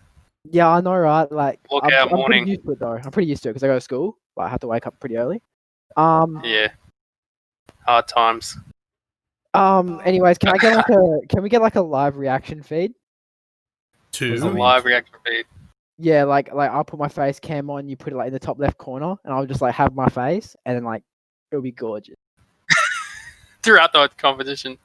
Yeah, I know, right? Like, Lockout I'm morning. pretty used to it though. I'm pretty used to it because I go to school, but I have to wake up pretty early. Yeah. Hard times. Anyways, can we get like a live reaction feed? There's a live reaction feed. Yeah, like I'll put my face cam on, you put it like in the top left corner, and I'll just like have my face, and then like it'll be gorgeous. Throughout the competition.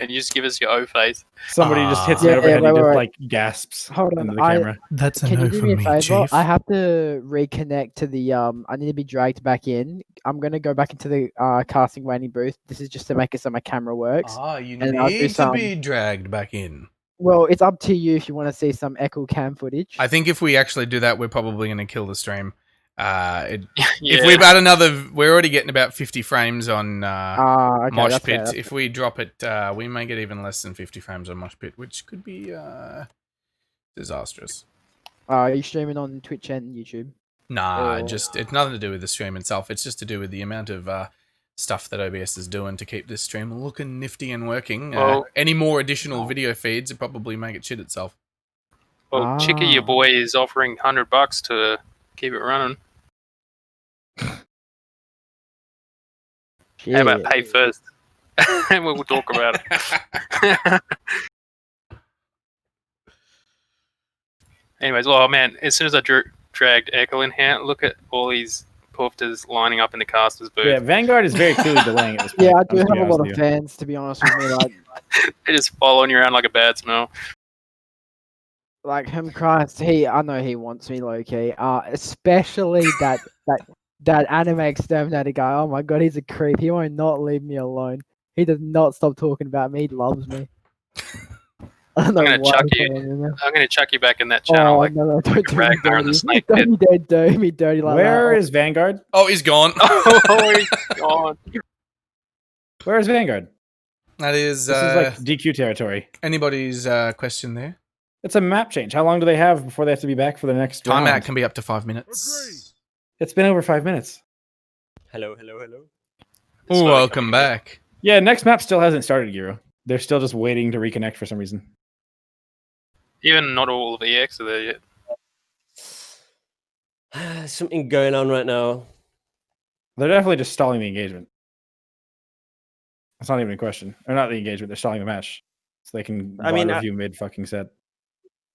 And you just give us your O face. Somebody just hits me overhead and just like gasps into the camera. That's Can you do me a favor? I have to reconnect to the I need to be dragged back in. I'm gonna go back into the casting waiting booth. This is just to make it so my camera works. You and I'll do need to some- be dragged back in. Well, it's up to you if you want to see some echo cam footage. I think if we actually do that, we're probably going to kill the stream. If Yeah. we've had another, we're already getting about 50 frames on okay, Mosh that's Pit. fair, If we drop it, we may get even less than 50 frames on Mosh Pit, which could be disastrous. Are you streaming on Twitch and YouTube? Nah, Or- just it's nothing to do with the stream itself. It's just to do with the amount of stuff that OBS is doing to keep this stream looking nifty and working. Well- Any more additional video feeds would probably make it shit itself. Well, Chicky, your boy, is offering $100 to keep it running. How about pay first? And we'll talk about it. Anyways, well, man, as soon as I dragged Echo in here, look at all these poofters lining up in the caster's booth. Yeah, Vanguard is very clearly delaying at this point. Yeah, I I'm do just have gonna a be lot honest of with you. fans, to be honest with me. Like, They're just following you around like a bad smell. like him Christ, I know he wants me low key. Especially that anime exterminator guy. Oh my god, he's a creep. He won't not leave me alone. He does not stop talking about me. He loves me. I don't know I'm gonna why chuck he's you. following me now. I'm gonna chuck you back in that channel. Oh Like no, don't do me Ragnar in the dirty. snake pit. Don't you dare do me dirty like that. Where is Vanguard? Oh, he's gone. Oh, he's gone. Where is Vanguard? That is, This is like DQ territory. anybody's question there. It's a map change. How long do they have before they have to be back for the next Timeout round? can be up to 5 minutes. It's been over 5 minutes. Hello, hello, hello. It's slowly Welcome coming back. Yeah, next map still hasn't started, Giru. They're still just waiting to reconnect for some reason. Even not all of the EX are there yet. Something going on right now. They're definitely just stalling the engagement. That's not even a question. Or not the engagement. They're stalling the match, so they can bond review mid fucking set.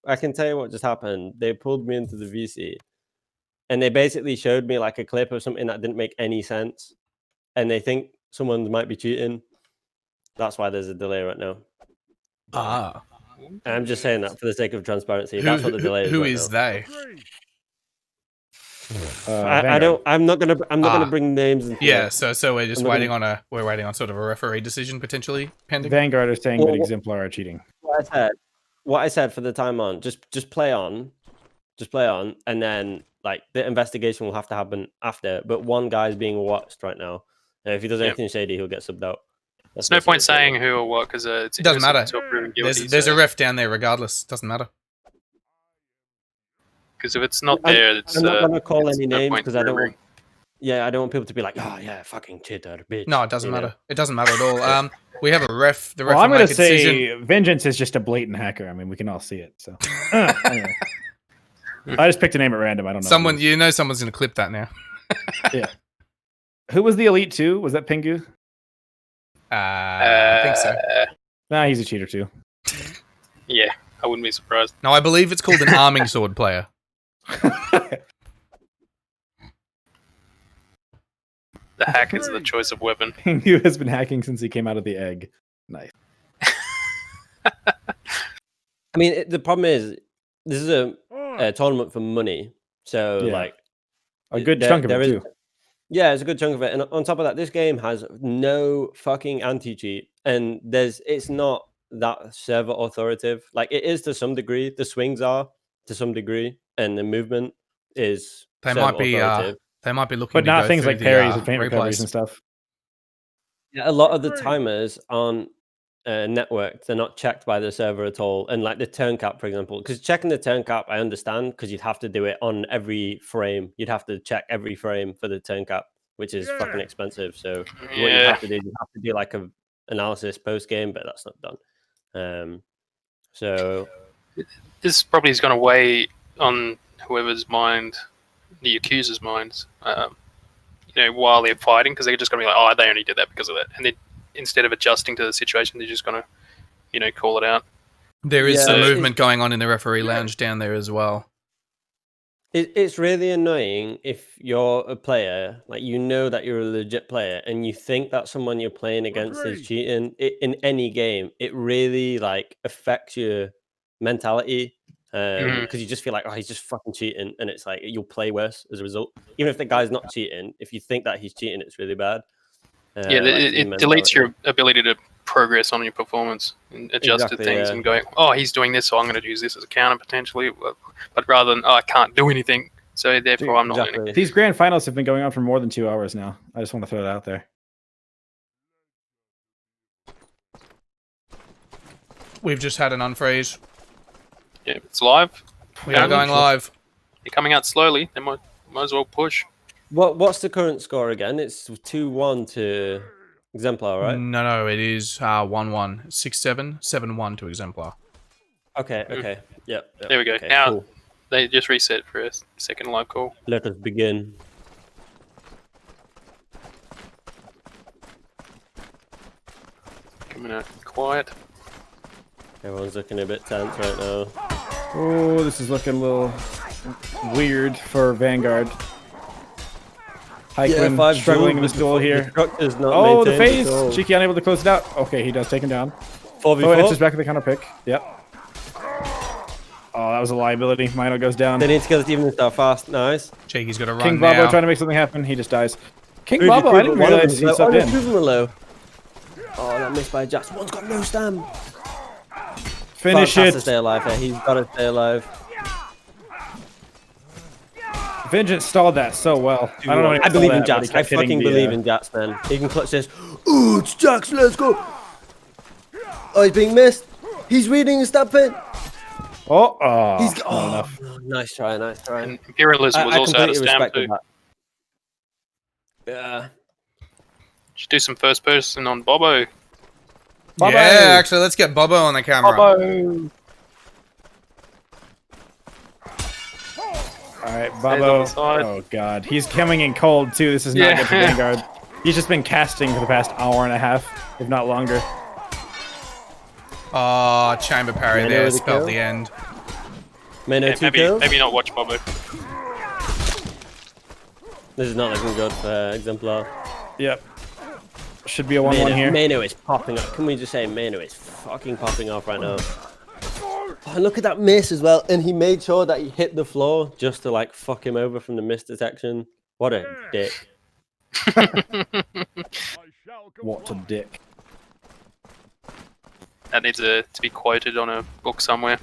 I can tell you what just happened. They pulled me into the VC, and they basically showed me like a clip of something that didn't make any sense, and they think someone might be cheating. That's why there's a delay right now. I'm just saying that for the sake of transparency. That's what the delay is. Who is they? I'm not gonna bring names. Yeah, so we're just waiting on sort of a referee decision potentially pending. Vanguard are saying that Exemplar are cheating. What I said for the time on, just play on, and then like the investigation will have to happen after. But one guy's being watched right now, and if he does anything shady, he'll get subbed out. There's no point saying who or what because it doesn't matter. There's a ref down there regardless. Doesn't matter. Because if it's not there, it's. I'm not gonna call any names because I don't want. Yeah, I don't want people to be like, "Oh yeah, fucking cheater, bitch." No, it doesn't matter. It doesn't matter at all. We have a ref. The ref. Well, I'm gonna say Vengeance is just a blatant hacker. I mean, we can all see it. So, anyway. I just picked a name at random. I don't know. Someone's gonna clip that now. Yeah. Who was the Elite 2? Was that Pingu? I think so. Nah, he's a cheater too. Yeah, I wouldn't be surprised. No, I believe it's called an arming sword player. The hack is the choice of weapon. Pingu has been hacking since he came out of the egg. Nice. I mean, the problem is this is a tournament for money, so like a good chunk of it too. Yeah, it's a good chunk of it, and on top of that, this game has no fucking anti-cheat, and it's not that server authoritative. Like it is to some degree. The swings are to some degree, and the movement is. They might be looking, but not things like parries and feint recoveries and stuff. Yeah, a lot of the timers aren't networked. They're not checked by the server at all. And like the turn cap, for example, because checking the turn cap, I understand because you'd have to do it on every frame. You'd have to check every frame for the turn cap, which is fucking expensive. So what you have to do like a analysis post game, but that's not done. So this probably is going to weigh on whoever's mind, the accuser's minds. While they're fighting, because they're just going to be like, "Oh, they only did that because of that," and then instead of adjusting to the situation, they're just going to, call it out. There is some movement going on in the referee lounge down there as well. It's really annoying if you're a player, like you know that you're a legit player, and you think that someone you're playing against is cheating in any game. It really like affects your mentality because you just feel like, oh, he's just fucking cheating, and it's like you'll play worse as a result. Even if the guy's not cheating, if you think that he's cheating, it's really bad. It deletes your ability to progress on your performance and adjust to things and going, oh, he's doing this, so I'm going to use this as a counter potentially. But rather than, oh, I can't do anything, so therefore I'm not learning. These grand finals have been going on for more than 2 hours now. I just want to throw that out there. We've just had an unfreeze. Yeah, it's live. We are going live. They're coming out slowly. They might as well push. What's the current score again? It's 2-1 to Exemplar, right? No, it is 1-1. 6-7, 7-1 to Exemplar. Okay. Yep. There we go. Okay, now cool. They just reset for a second live call. Let us begin. Coming out quiet. Everyone's looking a bit tense right now. Oh, this is looking a little weird for Vanguard. Heikman struggling in this duel here. The the phase! Cheeky unable to close it out. Okay, he does take him down. 4v4. Answers back with the counter pick. Yep. Oh, that was a liability. Mino goes down. They need to kill the even star fast. Nice. Cheeky's got to run King now. Bobbo trying to make something happen. He just dies. King Bobbo, I didn't realize he subbed in. Low. Oh, that missed by Jax. One's got no stam. Finish it. it. To stay alive here. He's got to stay alive. Vengeance stalled that so well. I don't know. I believe in Jax. I fucking believe in Jax, man. He can clutch this. Ooh, it's Jax. Let's go. Oh, he's being missed. He's reading his stab pin. He's not enough. Nice try. And Imperialism was also out of stamp too. Yeah. Just do some first person on Bobbo. Yeah, actually, let's get Bobbo on the camera. Bobbo. right, Stays on Bobbo. the side. Oh god, he's coming in cold too. This is not good for Vanguard. He's just been casting for the past hour and a half, if not longer. Oh, chamber parry there, spelled the end. Maybe not watch Bobbo. This is not looking good for Exemplar. Yep. Should be a 1-1 here. Mano is popping up. Can we just say Mano is fucking popping off right now? Oh, look at that miss as well. And he made sure that he hit the floor just to like fuck him over from the miss detection. What a dick. What a dick. That needs to be quoted on a book somewhere.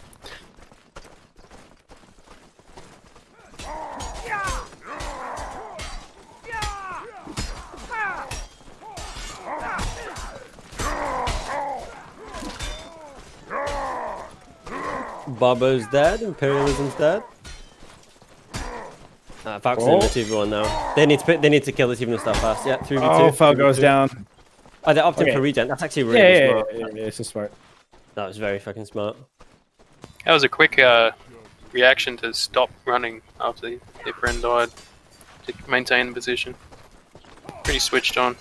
Bobbo's dead. Imperialism's dead. Fox in the 2v1 now. They need to kill this even stuff fast. Yeah, 3v2. Oh, Foul goes down. Oh, they're opting for regen. That's actually really smart. Yeah, it's just smart. That was very fucking smart. That was a quick reaction to stop running after their friend died to maintain the position. Pretty switched on.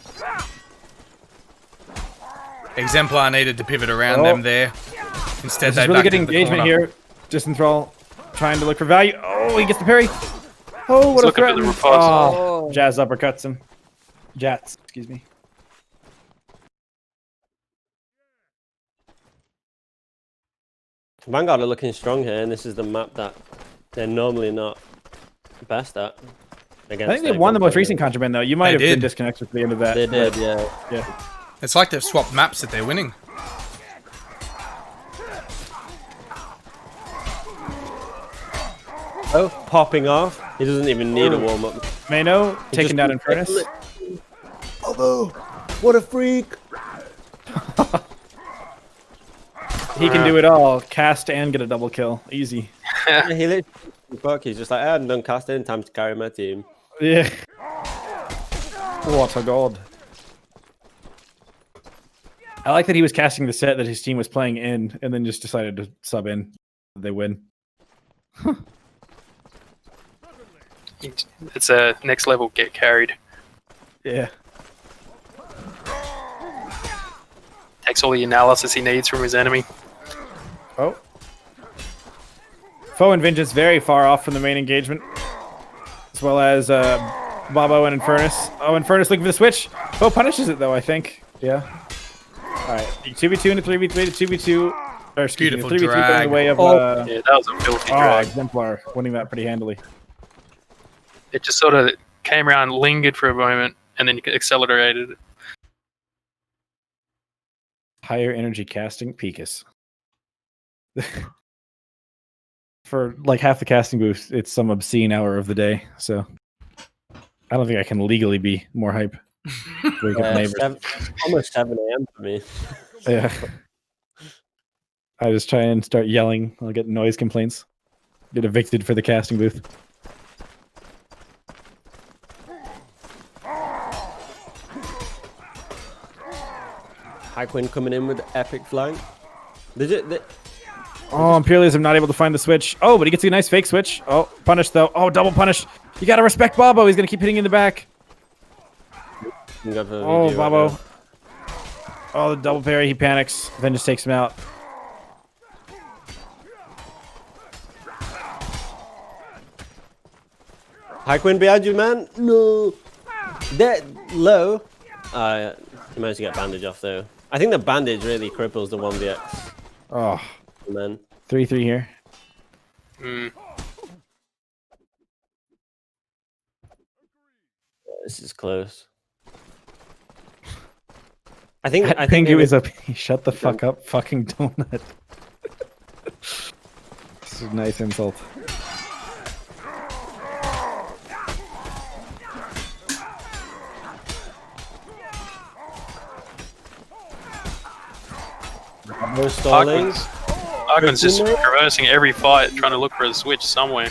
Exemplar needed to pivot around them there. Instead, they really backed good into the engagement corner. here. Disenthrall trying to look for value. Oh, he gets the parry. Oh, what a threat. Oh, Jazz uppercuts him. Jats, excuse me. Vanguard are looking strong here, and this is the map that they're normally not best at. I think they won the most recent contraband, though. You might have been disconnected at the end of that. They did, yeah. It's like they've swapped maps that they're winning. Oh, popping off. He doesn't even need a warm-up. Mano taken down in Furnace. Bobbo, what a freak! He can do it all. Cast and get a double kill. Easy. Yeah, he literally, fuck, he's just like, I'm done casting, time to carry my team. Yeah. What a god. I like that he was casting the set that his team was playing in and then just decided to sub in. They win. It's a next level get carried. Yeah. Takes all the analysis he needs from his enemy. Oh. Foe and Vengeance very far off from the main engagement. As well as Bobbo and Infernus. Oh, Infernus looking for the switch. Foe punishes it though, I think. Yeah. Alright. 2v2 and a 3v3 to 2v2. Or excuse me, 3v3 going the way of yeah, that was a filthy drag. Exemplar winning that pretty handily. It just sort of came around, lingered for a moment, and then accelerated it. Higher energy casting, Picus. For like half the casting booth, it's some obscene hour of the day, so I don't think I can legally be more hype. Almost 7 a.m. for me. Yeah. I just try and start yelling. I'll get noise complaints. Get evicted for the casting booth. Highquin coming in with epic flank. Oh, Imperialism not able to find the switch. Oh, but he gets a nice fake switch. Oh, punish though. Oh, double punish. You gotta respect Bobbo. He's gonna keep hitting in the back. Oh, Bobbo. Oh, the double parry. He panics. Then just takes him out. Highquin behind you, man. No. They're low. He managed to get bandage off though. I think the bandage really cripples the 1vx. Oh. Man. 3-3 here. This is close. I think he was up. Shut the fuck up, fucking donut. This is a nice insult. No stalling. Arkman's just reversing every fight, trying to look for a switch somewhere.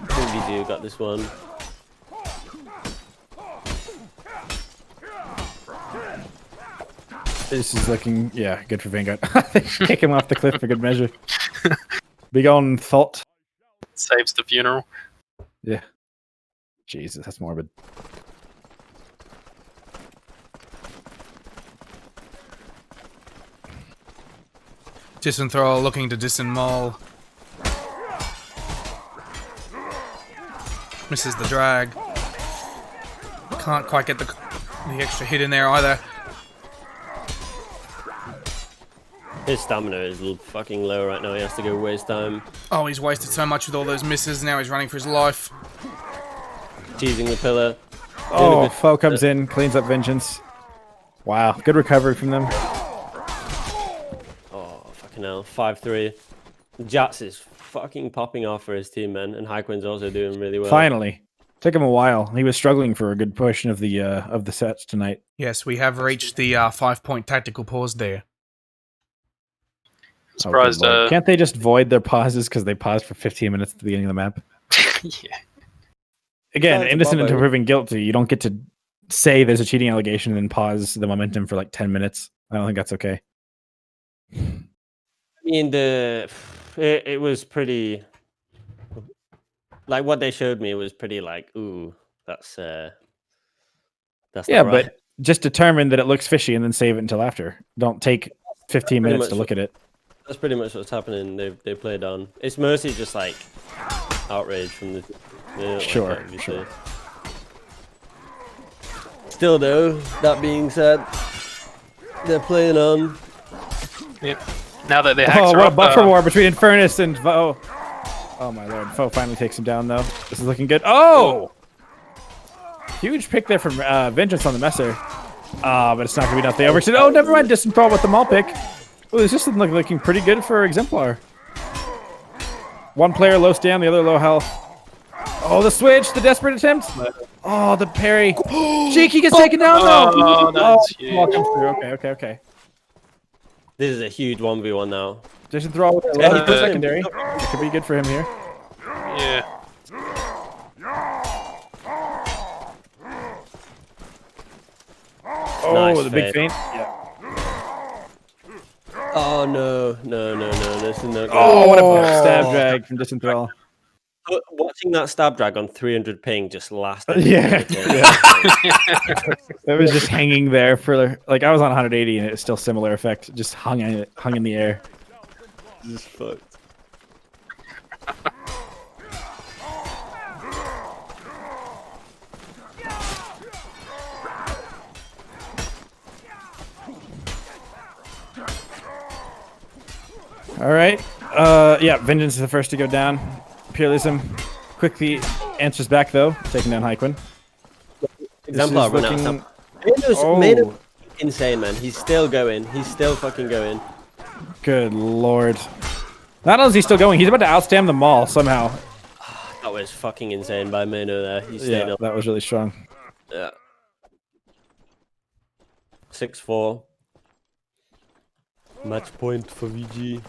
VD got this one. This is looking, yeah, good for Vanguard. Kick him off the cliff for good measure. Big on thought. Saves the funeral. Yeah. Jesus, that's morbid. Disenthrall looking to disenmaul. Misses the drag. Can't quite get the extra hit in there either. His stamina is fucking low right now. He has to go waste time. Oh, he's wasted so much with all those misses. Now he's running for his life. Teasing the pillar. Oh, Foe comes in, cleans up Vengeance. Wow, good recovery from them. Oh, fucking hell. 5-3. Jats is fucking popping off for his team, man. And Highquin's also doing really well. Finally. Took him a while. He was struggling for a good portion of the sets tonight. Yes, we have reached the 5-point tactical pause there. Surprised. Can't they just void their pauses because they paused for 15 minutes at the beginning of the map? Yeah. Again, Besides innocent Bobbo. until proven guilty. You don't get to say there's a cheating allegation and then pause the momentum for like 10 minutes. I don't think that's okay. I mean, it was pretty... Like, what they showed me was pretty like, ooh, that's Yeah, not right. but just determine that it looks fishy and then save it until after. Don't take 15 Pretty minutes to much look at it. That's pretty much what's happening. They played on. It's mostly just like outrage from the. They don't like Sure, it, obviously. sure. Still, though, that being said, they're playing on. Yep. Now that the hacks Oh, are what a up, buffer war between Infernus and Foe. Oh my lord, Foe finally takes him down though. This is looking good. Oh! Huge pick there from Vengeance on the Messer. But it's not going to be enough. They overextend. Oh, never mind. Disenthrall with the maul pick. Oh, this is looking pretty good for Exemplar. One player low stand, the other low health. Oh, the switch, the desperate attempt. Oh, the parry. Cheeky gets taken down though. Oh, that's huge. Comes through. Okay. This is a huge 1v1 now. Disenthrall with the low secondary. It could be good for him here. Yeah. Oh, Nice the big fade. feint. Yeah. Oh no! This is not good. Oh, what a stab drag from Disenthrall. Watching that stab drag on 300 ping just lasted. Yeah. It was just hanging there for like I was on 180 and it was still similar effect. Just hung in the air. Just fucked. All right. Yeah, Vengeance is the first to go down. Peerlism quickly answers back though, taking down Highquin. Exemplar run out of time. Made him insane, man. He's still going. He's still fucking going. Good lord. Not only is he still going, he's about to outstam the maul somehow. That was fucking insane by Mano there. He's staying up. That was really strong. Yeah. 6-4. Match point for VG.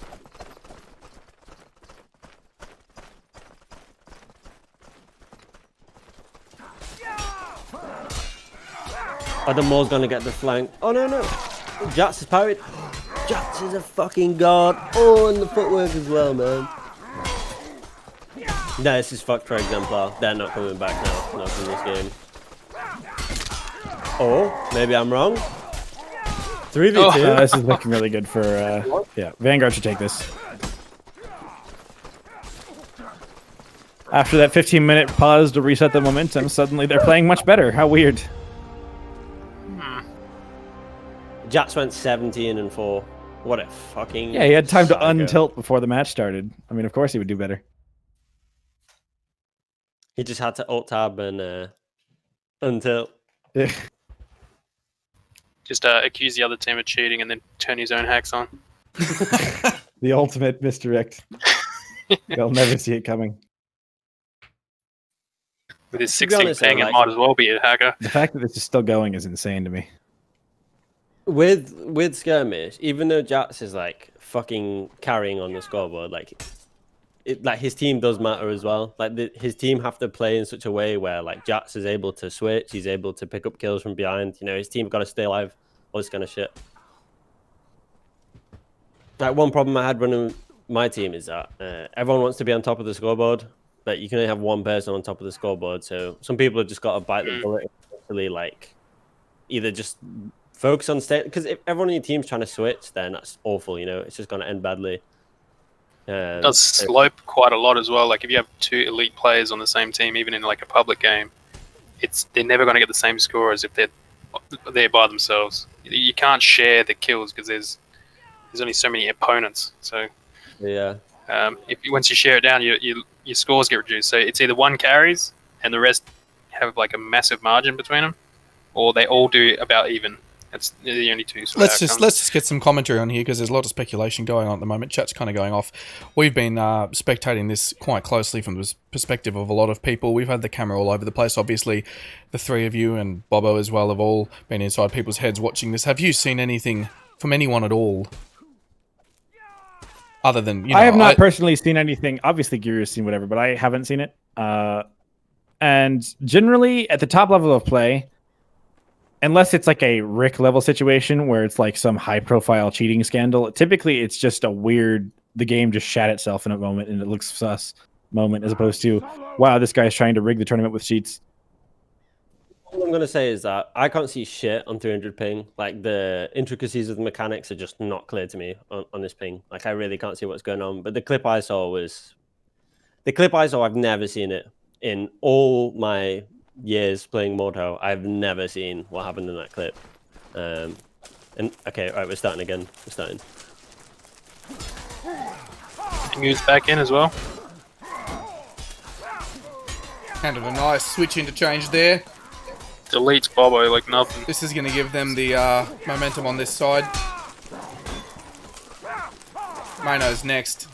Oh, the Maul's gonna get the flank. Oh no. Jats is parried. Jats is a fucking god. Oh, and the footwork as well, man. No, this is fucked for Exemplar. They're not coming back now. Not from this game. Oh, maybe I'm wrong. 3v2. This is looking really good for yeah. Vanguard should take this. After that 15-minute pause to reset the momentum, suddenly they're playing much better. How weird. Jats went 17-4. What a fucking... Yeah, he had time to saga. untilt before the match started. I mean, of course he would do better. He just had to alt-tab and untilt. Yeah. Just accuse the other team of cheating and then turn his own hacks on. The ultimate misdirect. They'll never see it coming. With his To be 16 honest, ping, though, it might as well be a hacker. The fact that this is still going is insane to me. With Skirmish, even though Jats is like fucking carrying on the scoreboard, like his team does matter as well. Like his team have to play in such a way where like Jats is able to switch, he's able to pick up kills from behind. You know, his team got to stay alive, all this kind of shit. Like one problem I had running my team is that everyone wants to be on top of the scoreboard, but you can only have one person on top of the scoreboard. So some people have just got to bite the bullet and actually like either just focus on state, because if everyone in your team's trying to switch, then that's awful. You know, it's just going to end badly. It does slope quite a lot as well. Like if you have 2 elite players on the same team, even in like a public game, they're never going to get the same score as if they're by themselves. You can't share the kills because there's only so many opponents. So yeah, once you share it down, your scores get reduced. So it's either one carries and the rest have like a massive margin between them, or they all do about even. That's the only 2 let's just get some commentary on here because there's a lot of speculation going on at the moment. Chat's kind of going off. We've been spectating this quite closely from the perspective of a lot of people. We've had the camera all over the place. Obviously, the 3 of you and Bobbo as well have all been inside people's heads watching this. Have you seen anything from anyone at all? Other than, I have not personally seen anything. Obviously, Giru has seen whatever, but I haven't seen it. And generally, at the top level of play, unless it's like a Rick level situation where it's like some high profile cheating scandal, typically it's just a weird, the game just shat itself in a moment and it looks sus moment, as opposed to, wow, this guy's trying to rig the tournament with cheats. All I'm going to say is that I can't see shit on 300 ping. Like the intricacies of the mechanics are just not clear to me on this ping. Like I really can't see what's going on. But the clip I saw, I've never seen it in all my years playing Mordhau. I've never seen what happened in that clip. And okay, all right, we're starting again. We're starting. Moves back in as well. Handled a nice switch interchange there. Deletes Bobbo like nothing. This is going to give them the momentum on this side. Mano's next.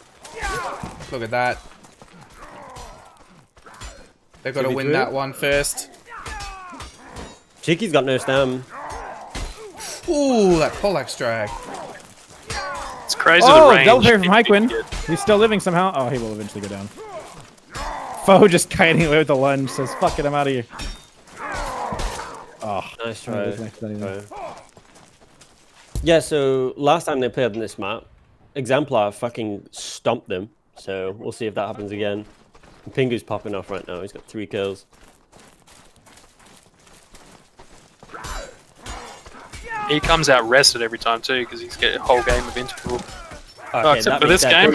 Look at that. They've got to win that one first. Cheeky's got no stam. Ooh, that Pollax drag. It's crazy Oh, the range. double parry from Hyquin. He's still living somehow. Oh, he will eventually go down. Foe just kiting away with the lunge. Says, fuck it, I'm out of here. Oh, nice try. Yeah, so last time they played on this map, Exemplar fucking stomped them. So we'll see if that happens again. Pingu's popping off right now. He's got 3 kills. He comes out rested every time too because he's got a whole game of interval. Okay, except for this game.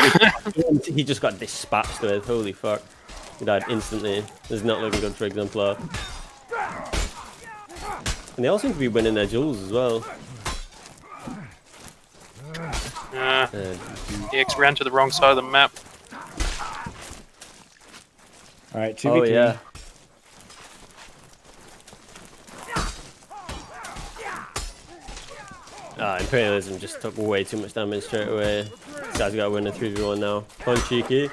He just got dispatched with. Holy fuck. He died instantly. It's not looking good for Exemplar. And they all seem to be winning their duels as well. EX ran to the wrong side of the map. Alright, 2v3. Oh, yeah. Imperialism just took way too much damage straight away. This guy's got to win a 3v1 now. Come on, Cheeky.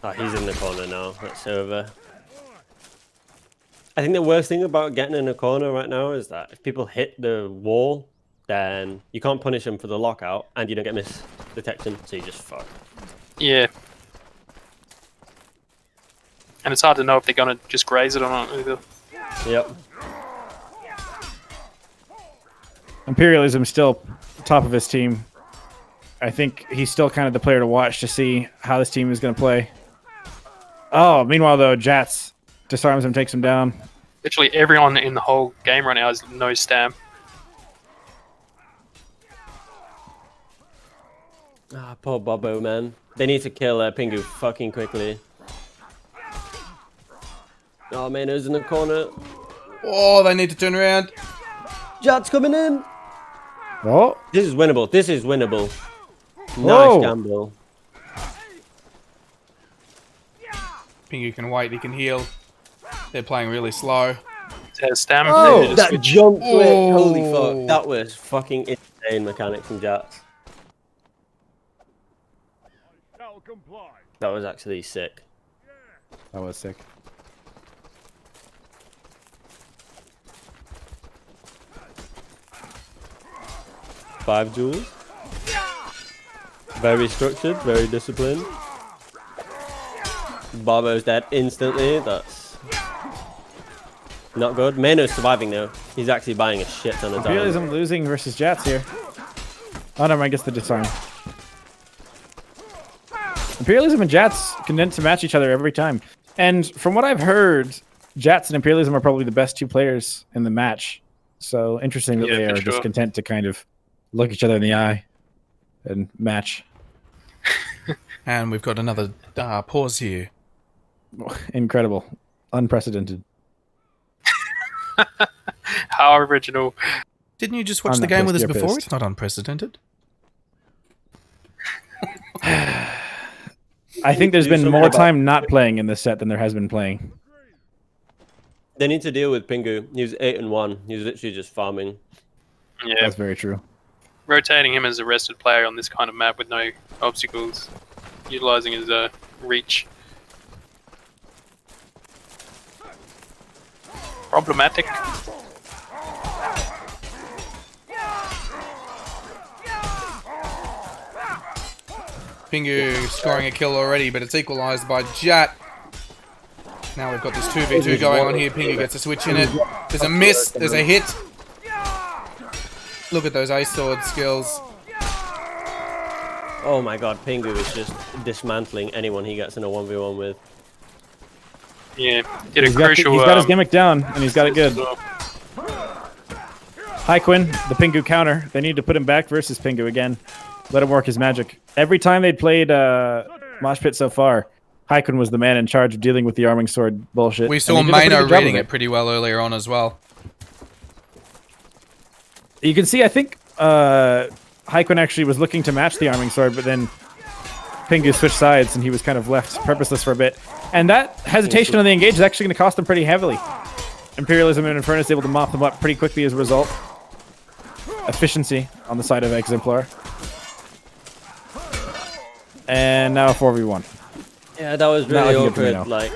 Oh, he's in the corner now. That's over. I think the worst thing about getting in a corner right now is that if people hit the wall, then you can't punish them for the lockout, and you don't get miss detection, so you just fuck. Yeah. And it's hard to know if they're going to just graze it or not either. Yep. Imperialism still top of his team. I think he's still kind of the player to watch to see how this team is going to play. Oh, meanwhile, though, Jats disarms him, takes him down. Literally everyone in the whole game right now has no stam. Ah, poor Bobbo, man. They need to kill Pingu fucking quickly. Oh, Mano's in the corner. Oh, they need to turn around. Jat's coming in. Oh. This is winnable. This is winnable. Whoa. Nice gamble. Pingu can wait, he can heal. They're playing really slow. Stam. Oh, that jump quick. Oh. Holy fuck. That was fucking insane mechanic from Jats. That was actually sick. That was sick. Five duels. Very structured, very disciplined. Bobbo's dead instantly. That's not good. Mano's surviving though. He's actually buying a shit ton of damage. Imperialism losing versus Jats here. Oh, never mind, gets the disarm. Imperialism and Jats can tend to match each other every time. And from what I've heard, Jats and Imperialism are probably the best two players in the match. So interesting that they are just content to kind of look each other in the eye and match. And we've got another pause here. Incredible. Unprecedented. How original. Didn't you just watch the game with us before? It's not unprecedented. I think there's been more time not playing in this set than there has been playing. They need to deal with Pingu. He was 8-1. He was literally just farming. Yeah, that's very true. Rotating him as a rested player on this kind of map with no obstacles, utilizing his reach. Problematic. Pingu scoring a kill already, but it's equalised by Jat. Now we've got this 2v2 going on here. Pingu gets a switch in it. There's a miss. There's a hit. Look at those ace sword skills. Oh my god, Pingu is just dismantling anyone he gets in a 1v1 with. Yeah, did a crucial. He's got his gimmick down, and he's got it good. Hi Quinn, the Pingu counter. They need to put him back versus Pingu again. Let him work his magic. Every time they'd played Mosh Pit so far, Haikun was the man in charge of dealing with the arming sword bullshit. We saw Maino reading it pretty well earlier on as well. You can see, I think, Haikun actually was looking to match the arming sword, but then Pingu switched sides and he was kind of left purposeless for a bit. And that hesitation on the engage is actually going to cost them pretty heavily. Imperialism and Infernus able to mop them up pretty quickly as a result. Efficiency on the side of Exemplar. And now a 4v1. Yeah, that was really awkward. Like,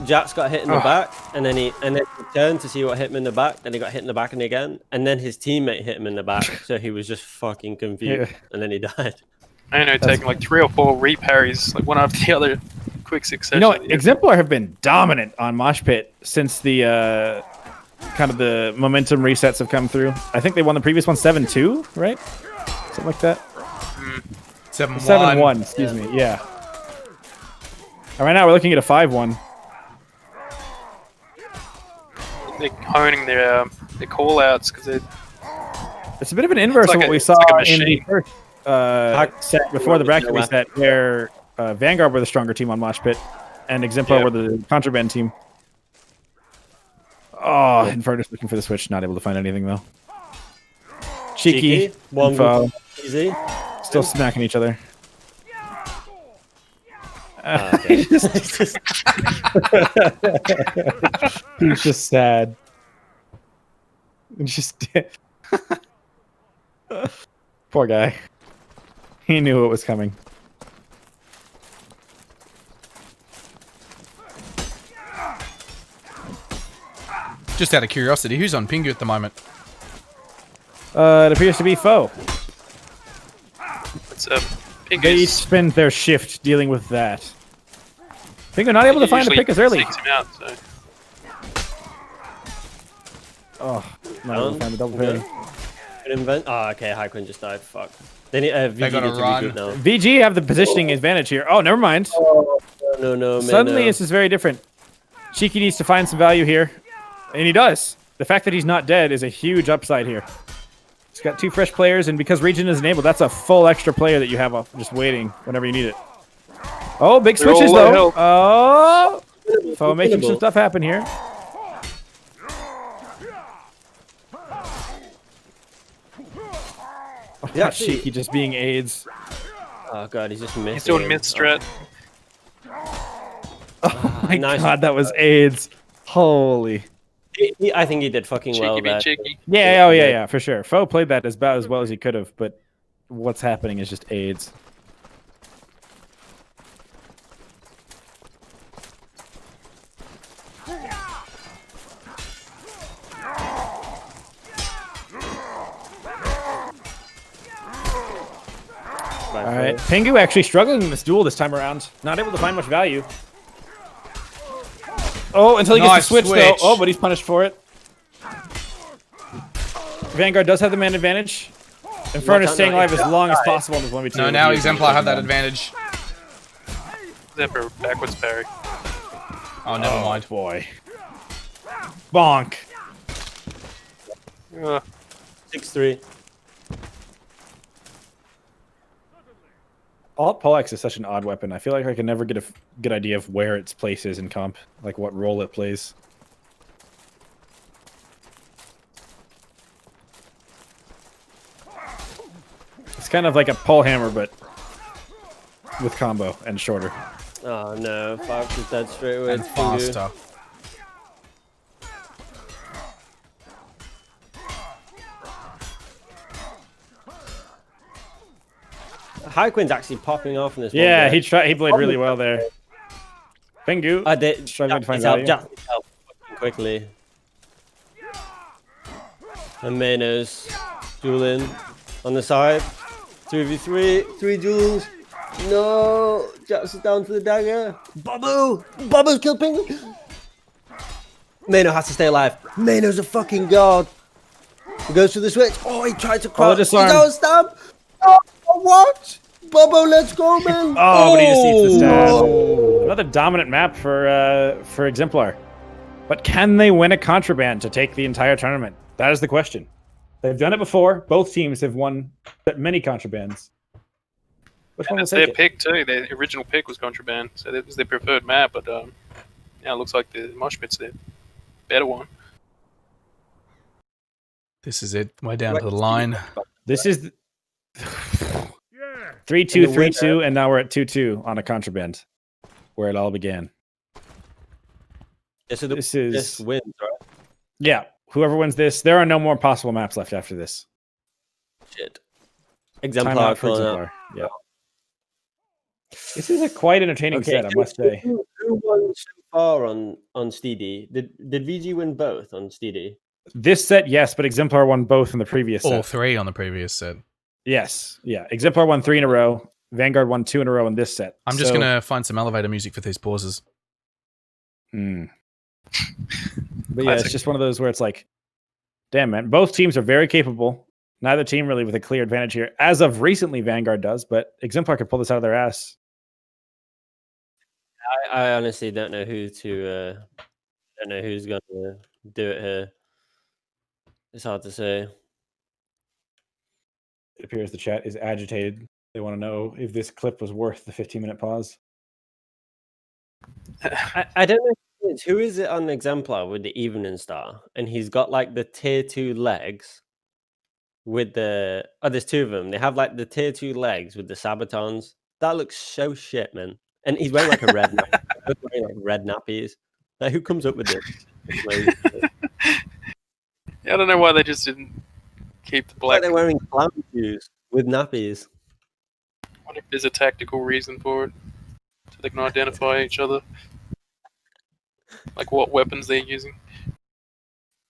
Jats got hit in the back, and then he turned to see what hit him in the back, then he got hit in the back and again, and then his teammate hit him in the back, so he was just fucking confused, and then he died. I know, taking like 3 or 4 re-parries, like one after the other, quick succession. You know, Exemplar have been dominant on Mosh Pit since the kind of the momentum resets have come through. I think they won the previous one 7-2, right? Something like that. 7-1, excuse me, yeah. And right now we're looking at a 5-1. They're honing their call-outs because they're... It's a bit of an inverse of what we saw in the first set before the bracket reset, where Vanguard were the stronger team on Mosh Pit, and Exemplar were the contraband team. Oh, Infernus looking for the switch, not able to find anything though. Cheeky, one easy. Still smacking each other. Okay. He's just sad. Just poor guy. He knew it was coming. Just out of curiosity, who's on Pingu at the moment? It appears to be Foe. It's they each spend their shift dealing with that. Pingu not able to find the pick as early. Him out, so. Oh, not able to find the double parry. Oh, okay, Haikun just died. Fuck. They need VG gotta run. now. VG have the positioning advantage here. Oh, never mind. Oh, no, Suddenly, this is very different. Cheeky needs to find some value here, and he does. The fact that he's not dead is a huge upside here. He's got 2 fresh players, and because Region is enabled, that's a full extra player that you have just waiting whenever you need it. Oh, big switches, though. Oh! Foe making some stuff happen here. Yeah, Cheeky just being AIDS. Oh, God, he's just missing. He's doing mid-strat. Oh, my God, that was AIDS. Holy. I think he did fucking well there. Yeah, oh yeah, for sure. Foe played that about as well as he could have, but what's happening is just AIDS. Alright, Pingu actually struggling in this duel this time around. Not able to find much value. Oh, until he gets the switch, though. Oh, but he's punished for it. Vanguard does have the man advantage. Infernus staying alive as long as possible in this 1v2. No, now Exemplar have that advantage. there for a backwards parry. Oh, never mind. Boy. Bonk. 6-3. Alt Poleaxe is such an odd weapon. I feel like I can never get a good idea of where its place is in comp, like what role it plays. It's kind of like a pole hammer, but with combo and shorter. Oh no, 5 is dead straight away. And faster. High Queen's actually popping off in this one. Yeah, he played really well there. Pingu. I did. Struggling to find Help value. quickly. And Manos dueling on the side. 3v3, 3 duels. No, Jax is down for the dagger. Bobbo's killed Pingu. Mano has to stay alive. Mano's a fucking god. He goes for the switch. Oh, he tried to cross. He's out stab. Oh, what? Bobbo, let's go, man. Oh, but he just eats the stab. Another dominant map for Exemplar. But can they win a contraband to take the entire tournament? That is the question. They've done it before. Both teams have won many contrabands. Which one It's will their take it? pick too. Their original pick was contraband, so that was their preferred map. But now it looks like the mosh pit's the better one. This is it. We're down to the line. This is 3-2, 3-2, and now we're at 2-2 on a contraband, where it all began. Yeah, so This wins, right? Yeah, whoever wins this, there are no more possible maps left after this. Shit. Exemplar Exemplar for calling Exemplar. out. Yeah. This is a quite entertaining set, I must say. Who won so far on Steedy? Did VG win both on Steedy? This set, yes, but Exemplar won both in the previous set. All 3 on the previous set. Yes, yeah. Exemplar won 3 in a row. Vanguard won 2 in a row in this set. I'm just going to find some elevator music for these pauses. But yeah, it's just one of those where it's like, damn, man. Both teams are very capable. Neither team really with a clear advantage here. As of recently, Vanguard does, but Exemplar could pull this out of their ass. I honestly don't know who to. Don't know who's going to do it here. It's hard to say. It appears the chat is agitated. They want to know if this clip was worth the 15-minute pause. I don't know who is it on Exemplar with the evening star, and he's got like the tier 2 legs with the. Oh, there's 2 of them. They have like the tier 2 legs with the sabatons. That looks so shit, man. And he's wearing like a red nappy. Wearing like red nappies. Like, who comes up with this? Yeah, I don't know why they just didn't keep the black. Like they're wearing clown shoes with nappies. I wonder if there's a tactical reason for it, so they can identify each other, like what weapons they're using.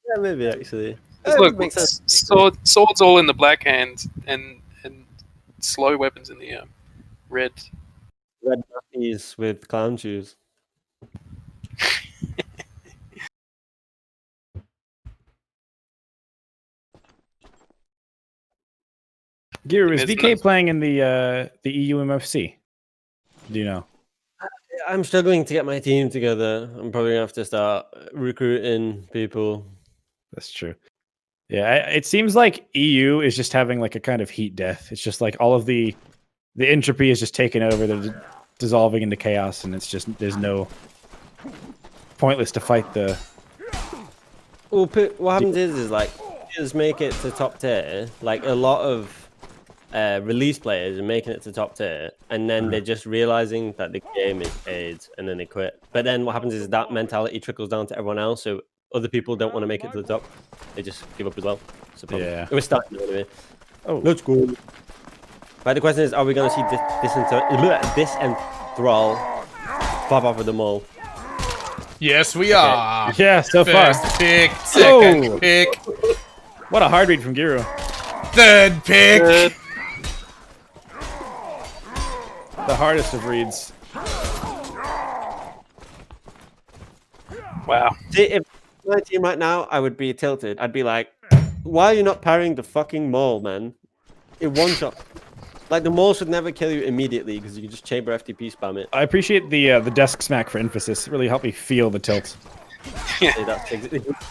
Yeah, maybe actually. Look, swords all in the black hands, and slow weapons in the red. Red nappies with clown shoes. Giru, is VK playing in the EU MFC? Do you know? I'm struggling to get my team together. I'm probably gonna have to start recruiting people. That's true. Yeah, it seems like EU is just having like a kind of heat death. It's just like all of the entropy is just taken over. They're dissolving into chaos, and it's just there's no pointless to fight the. Well, what happens is like just make it to top tier. Like a lot of release players are making it to top tier, and then they're just realizing that the game is AIDS, and then they quit. But then what happens is that mentality trickles down to everyone else. So other people don't want to make it to the top. They just give up as well. Yeah, it was starting anyway. Oh, let's go. Right, the question is, are we going to see this enthrall pop off of them all? Yes, we are. Yeah, so First far. pick, second pick. What a hard read from Giru. Third pick. The hardest of reads. Wow. See, if my team right now, I would be tilted. I'd be like, why are you not parrying the fucking maul, man? It one shot. Like the maul should never kill you immediately because you can just chamber FTP spam it. I appreciate the desk smack for emphasis. It really helped me feel the tilt. Yeah, that's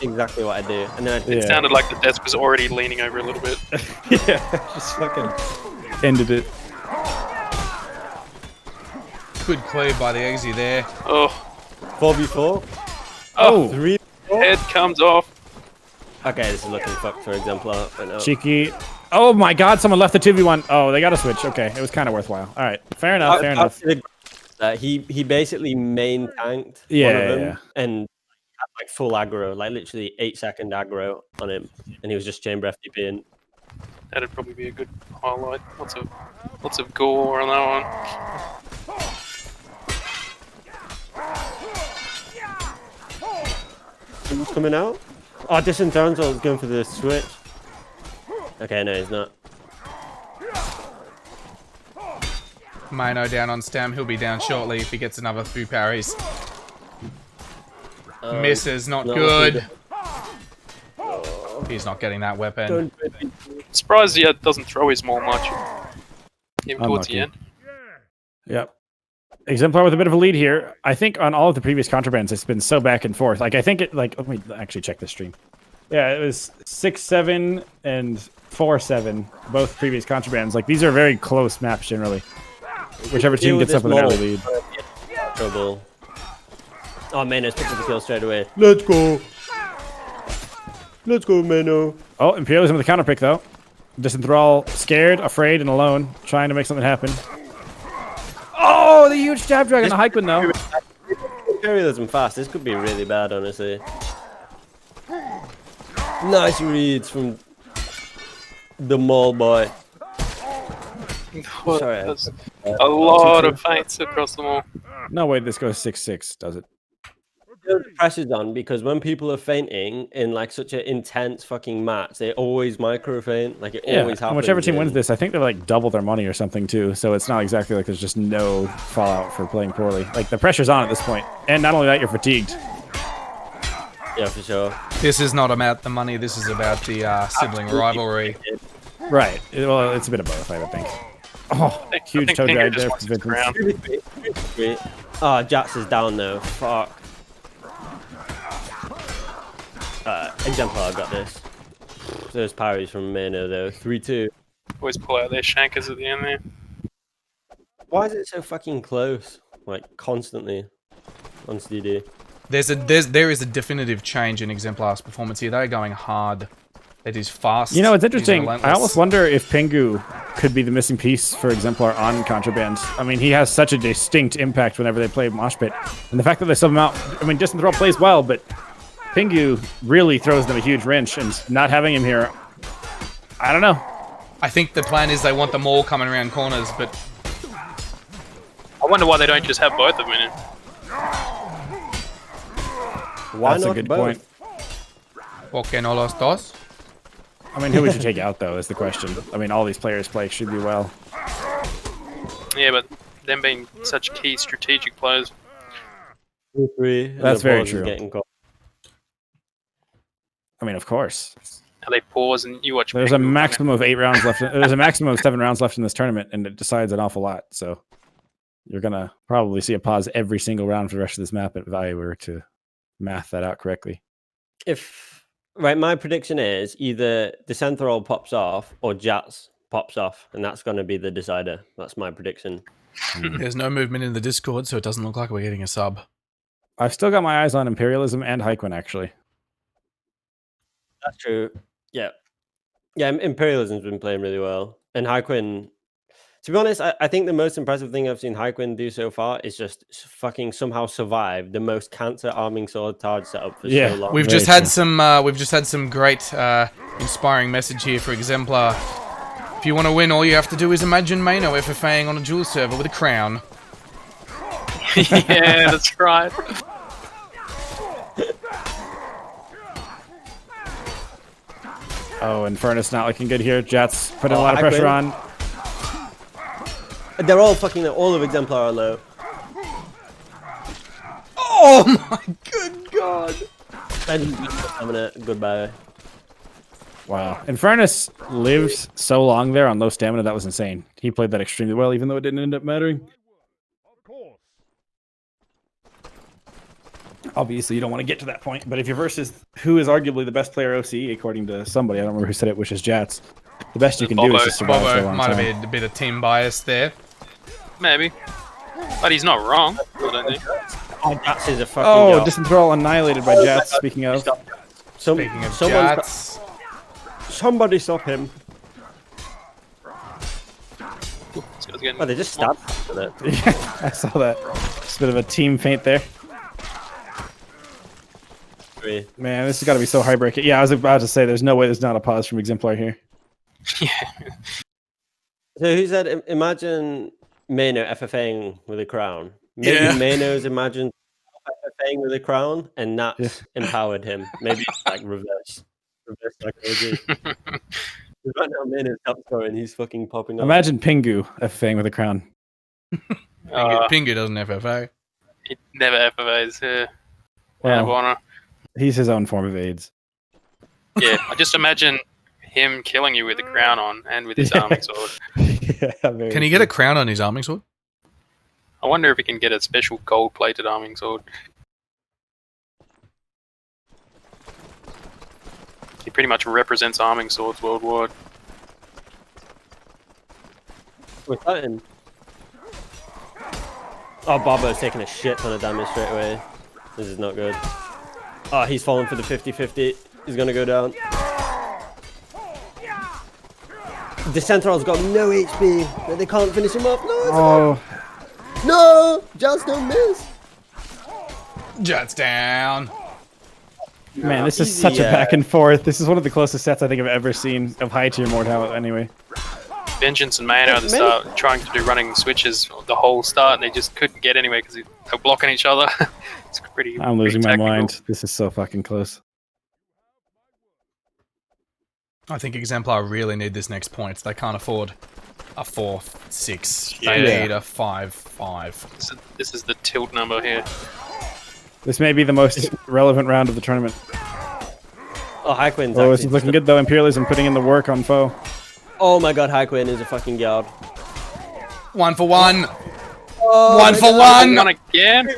exactly what I do. And then It sounded like the desk was already leaning over a little bit. Yeah, just fucking ended it. Good cleave by the Eggsy there. Oh. 4v4. Oh, 3. Head comes off. Okay, this is looking fucked for Exemplar. Right now. Cheeky. Oh my god, someone left the 2v1. Oh, they got to switch. Okay, it was kind of worthwhile. All right, fair enough, fair enough. He basically main tanked Yeah, one of them yeah. and had like full aggro, like literally 8-second aggro on him, and he was just chamber FTP in. That'd probably be a good highlight. Lots of gore on that one. Who's coming out? Oh, Disentangle is going for the switch. Okay, no, he's not. Mano down on Stem. He'll be down shortly if he gets another few parries. Misses, not good. He's not getting that weapon. Surprised he doesn't throw his maul much. Even towards the end. Yep. Exemplar with a bit of a lead here. I think on all of the previous contrabands, it's been so back and forth. Like, I think it, like, let me actually check the stream. Yeah, it was 6-7 and 4-7, both previous contrabands. Like, these are very close maps generally. Whichever team gets up with an early lead. Trouble. Oh, Mano's picked up the kill straight away. Let's go. Let's go, Mano. Oh, Imperialism with a counter pick, though. Disenthrall, scared, afraid, and alone, trying to make something happen. Oh, the huge stab drag on the Haikun, though. Imperialism fast. This could be really bad, honestly. Nice reads from the mall boy. Sorry, That's a lot of feints across the wall. No way this goes 6-6, does it? The pressure's on because when people are fainting in like such an intense fucking match, they always micro feint. Like it always happens. And whichever team wins this, I think they're like double their money or something too. So it's not exactly like there's just no fallout for playing poorly. Like the pressure's on at this point, and not only that, you're fatigued. Yeah, for sure. This is not about the money. This is about the sibling rivalry. Right. Well, it's a bit of both, I would think. Oh, huge toe drag there for Vincent. Oh, Jax is down though. Fuck. Exemplar got this. Those parries from Mano though. 3-2. Always pull out their shankers at the end there. Why is it so fucking close? Like constantly on CD. There is a definitive change in Exemplar's performance here. They're going hard. It is fast. You know, it's interesting. I almost wonder if Pingu could be the missing piece for Exemplar on Contraband. I mean, he has such a distinct impact whenever they play Mosh Pit. And the fact that they sub him out, I mean, Disenthrall plays well, but Pingu really throws them a huge wrench, and not having him here, I don't know. I think the plan is they want them all coming around corners, but I wonder why they don't just have both of them in it. Why That's not a good both? point. ¿Por qué no los dos? I mean, who would you take out, though, is the question. I mean, all these players play extremely well. Yeah, but them being such key strategic players. 2-3. That's very true. Getting caught. I mean, of course. And they pause and you watch. There's a maximum of 8 rounds left. There's a maximum of 7 rounds left in this tournament, and it decides an awful lot. So you're gonna probably see a pause every single round for the rest of this map if I were to math that out correctly. Right, my prediction is either Disenthrall pops off or Jats pops off, and that's going to be the decider. That's my prediction. There's no movement in the Discord, so it doesn't look like we're getting a sub. I've still got my eyes on Imperialism and Haikun, actually. That's true. Yeah. Yeah, Imperialism's been playing really well. And Haikun, to be honest, I think the most impressive thing I've seen Haikun do so far is just fucking somehow survive the most cancer arming sword Targe setup for so long. We've just had some great inspiring message here for Exemplar. If you want to win, all you have to do is imagine Mano FFAing on a dual server with a crown. Yeah, that's right. Oh, and Furnace not looking good here. Jats putting a lot of pressure on. They're all fucking, all of Exemplar are low. Oh my good god! I'm gonna goodbye. Wow. Infernus lived so long there on low stamina, that was insane. He played that extremely well, even though it didn't end up mattering. Of course. Obviously, you don't want to get to that point, but if you're versus who is arguably the best player OCE, according to somebody, I don't remember who said it, which is Jats, the best you can do is just survive for a Bobbo long might time. have been a bit of team bias there. Maybe. But he's not wrong, I don't think. Oh, Jats is a fucking Oh, god. Disenthrall annihilated by Jats, speaking of. Speaking of someone's Jats, somebody stop him. This guy's getting Oh, they just stabbed with it. I saw that. Just a bit of a team feint there. Man, this has got to be so high-breaking. Yeah, I was about to say, there's no way there's not a pause from Exemplar here. Yeah. So who said, imagine Mano FFAing with a crown? Maybe Yeah. Mano's imagined FFAing with a crown, and that's empowered him. Maybe it's like reverse psychology. Right now, Mano's top scoring, he's fucking popping up. Imagine Pingu FFAing with a crown. Pingu doesn't FFA. He never FFAs here. Well, he's his own form of AIDS. Yeah, I just imagine him killing you with a crown on and with his arming sword. Can he get a crown on his arming sword? I wonder if he can get a special gold-plated arming sword. He pretty much represents arming swords worldwide. We're fighting. Oh, Bobbo's taking a shit ton of damage straight away. This is not good. Oh, he's falling for the 50-50. He's gonna go down. The Centaur's got no HP, but they can't finish him off. No! No! Just don't miss! Jats down. Man, this is such a back and forth. This is one of the closest sets I think I've ever seen of high tier Mordhau anyway. Vengeance and Mano at the start trying to do running switches the whole start, and they just couldn't get anywhere because they're blocking each other. It's pretty. I'm losing my technical. mind. This is so fucking close. I think Exemplar really need this next point. They can't afford a 4-6. They need a 5-5. This is the tilt number here. This may be the most relevant round of the tournament. Oh, Highquin's Oh, this is looking good though. Imperialism putting in the work on foe. Oh my god, Highquin is a fucking god. 1 for 1. Oh, 1 for 1. One again.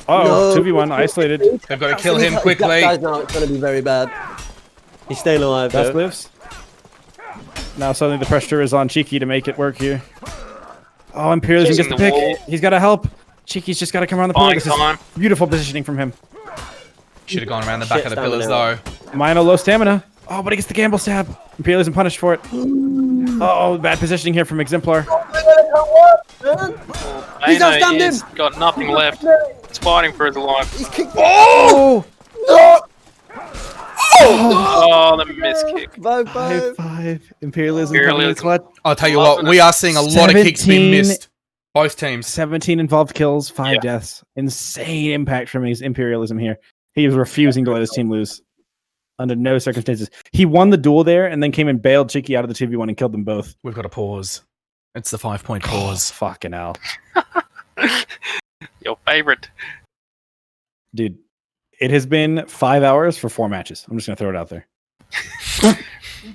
Oh, 2v1 isolated. They've got to kill him quickly. That guy's now it's going to be very bad. He's staying alive Dust though. lives. Now suddenly the pressure is on Cheeky to make it work here. Oh, Imperialism gets the pick. He's got to help. Cheeky's just got to come around the pillar. This is beautiful positioning from him. Should have gone around the back of the pillars though. Mino low stamina. Oh, but he gets the gamble stab. Imperialism punished for it. Oh, bad positioning here from Exemplar. He's outstunned him. He's got nothing left. He's fighting for his life. He's kicked. Oh! No! Oh, the miss kick. 5-5. Imperialism coming in clutch. I'll tell you what, we are seeing a lot of kicks being missed. Both teams. 17 involved kills, 5 deaths. Insane impact from his Imperialism here. He was refusing to let his team lose. Under no circumstances. He won the duel there and then came and bailed Cheeky out of the 2v1 and killed them both. We've got to pause. It's the 5-point pause. Fucking hell. Your favorite. Dude, it has been 5 hours for 4 matches. I'm just going to throw it out there.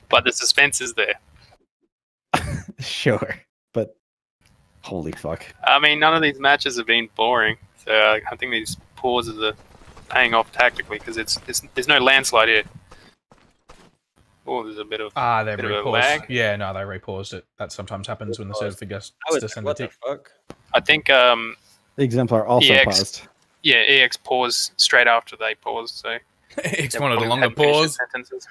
But the suspense is there. Sure. But holy fuck. I mean, none of these matches have been boring. So I think these pauses are paying off tactically because there's no landslide here. Oh, there's a bit of they bit of a repaused. lag. Yeah, no, they repaused it. That sometimes happens when the server gets to send the What the tick. fuck? I think The Exemplar also EX paused. Yeah, EX paused straight after they paused. So It's they wanted a probably longer hadn't finished pause. their sentences.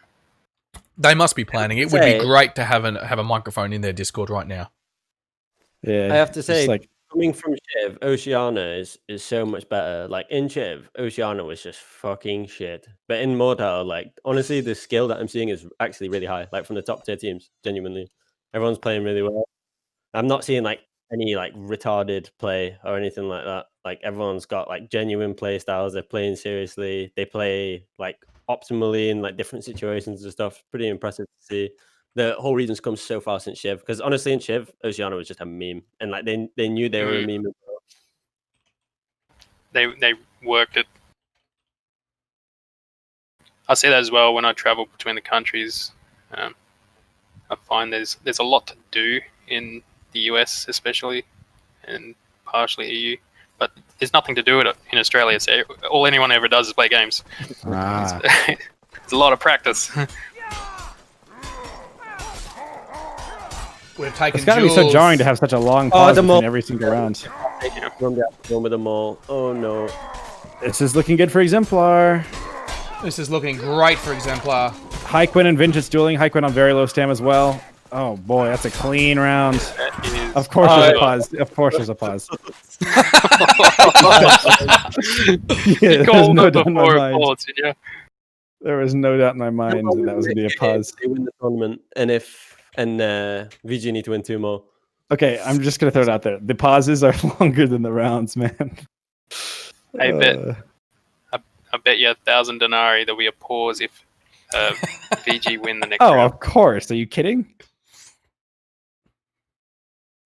They must be planning. It would be great to have a microphone in their Discord right now. Yeah. I have to say, like, coming from Shiv, Oceana is so much better. Like in Shiv, Oceana was just fucking shit. But in Mordhau, like honestly, the skill that I'm seeing is actually really high. Like from the top tier teams, genuinely, everyone's playing really well. I'm not seeing like any like retarded play or anything like that. Like everyone's got like genuine play styles. They're playing seriously. They play like optimally in like different situations and stuff. Pretty impressive to see. The whole region's come so far since Shiv, because honestly in Shiv, Oceana was just a meme, and like they knew they were a meme. They worked it. I see that as well when I travel between the countries. I find there's a lot to do in the US, especially, and partially EU. But there's nothing to do with it in Australia. So all anyone ever does is play games. It's a lot of practice. We've taken. It's gotta be so jarring to have such a long pause between every single round. One with them all. Oh no. This is looking good for Exemplar. This is looking great for Exemplar. Hyquin and Vintage dueling. Hyquin on very low stam as well. Oh boy, that's a clean round. Of course there's a pause. Of course there's a pause. Yeah, there's no doubt in my mind. There was no doubt in my mind that that was going to be a pause. They win the tournament, and VG need to win 2 more. Okay, I'm just going to throw it out there. The pauses are longer than the rounds, man. I bet you 1,000 denarii there'll be a pause if VG win the next round. Oh, of course. Are you kidding?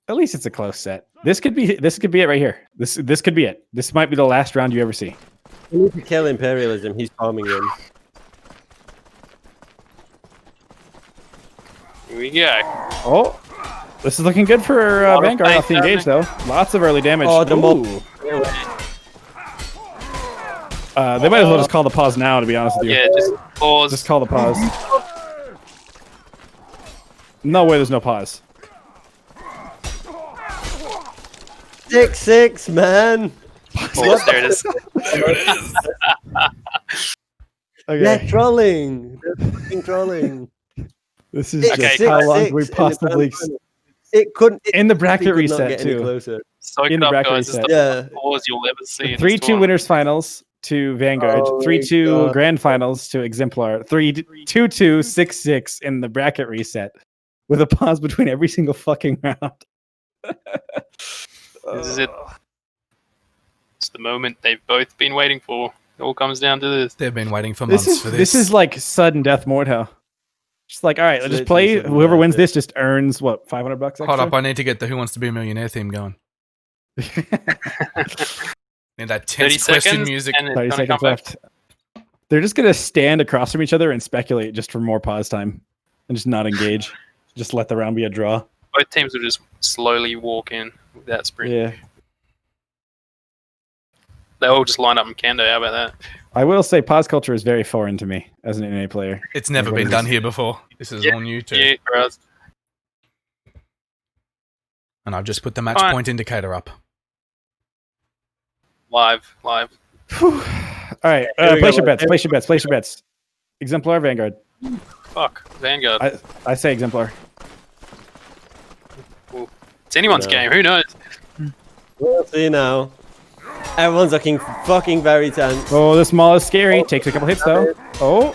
At least it's a close set. This could be it right here. This could be it. This might be the last round you ever see. We need to kill imperialism. He's farming him. Here we go. Oh, this is looking good for Vanguard off the engage, though. Lots of early damage. Oh, the they might as well just call the pause now, to be honest with you. Yeah, just pause. Just call the pause. No way there's no pause. 6-6, man. Pause, there it is. There it is. Okay. They're trolling. They're fucking trolling. This is just how long we possibly... It couldn't... in the bracket reset, too. Soak In it the up, bracket guys. reset. It's the pause you'll ever see. 3-2 winners finals to Vanguard. 3-2 grand finals to Exemplar. 2-2 6-6 in the bracket reset, with a pause between every single fucking round. This is it. It's the moment they've both been waiting for. It all comes down to this. They've been waiting for months for this. This is like sudden death Mordhau. Just like, all right, let's just play. Whoever wins this just earns what, $500 extra? Hold up, I need to get the Who Wants to Be a Millionaire theme going. And that tense question music. 30 seconds left. They're just gonna stand across from each other and speculate just for more pause time, and just not engage. Just let the round be a draw. Both teams will just slowly walk in with that sprint. Yeah. They all just line up in Kando. How about that? I will say pause culture is very foreign to me as an NA player. It's never been done here before. This is all new too. Yeah, for us. And I've just put the match point indicator up. Live. All right, place your bets. Exemplar, Vanguard. Fuck, Vanguard. I say Exemplar. Well, it's anyone's game. Who knows? We'll see now. Everyone's looking fucking very tense. Oh, this Maul is scary. Takes a couple hits though. Oh,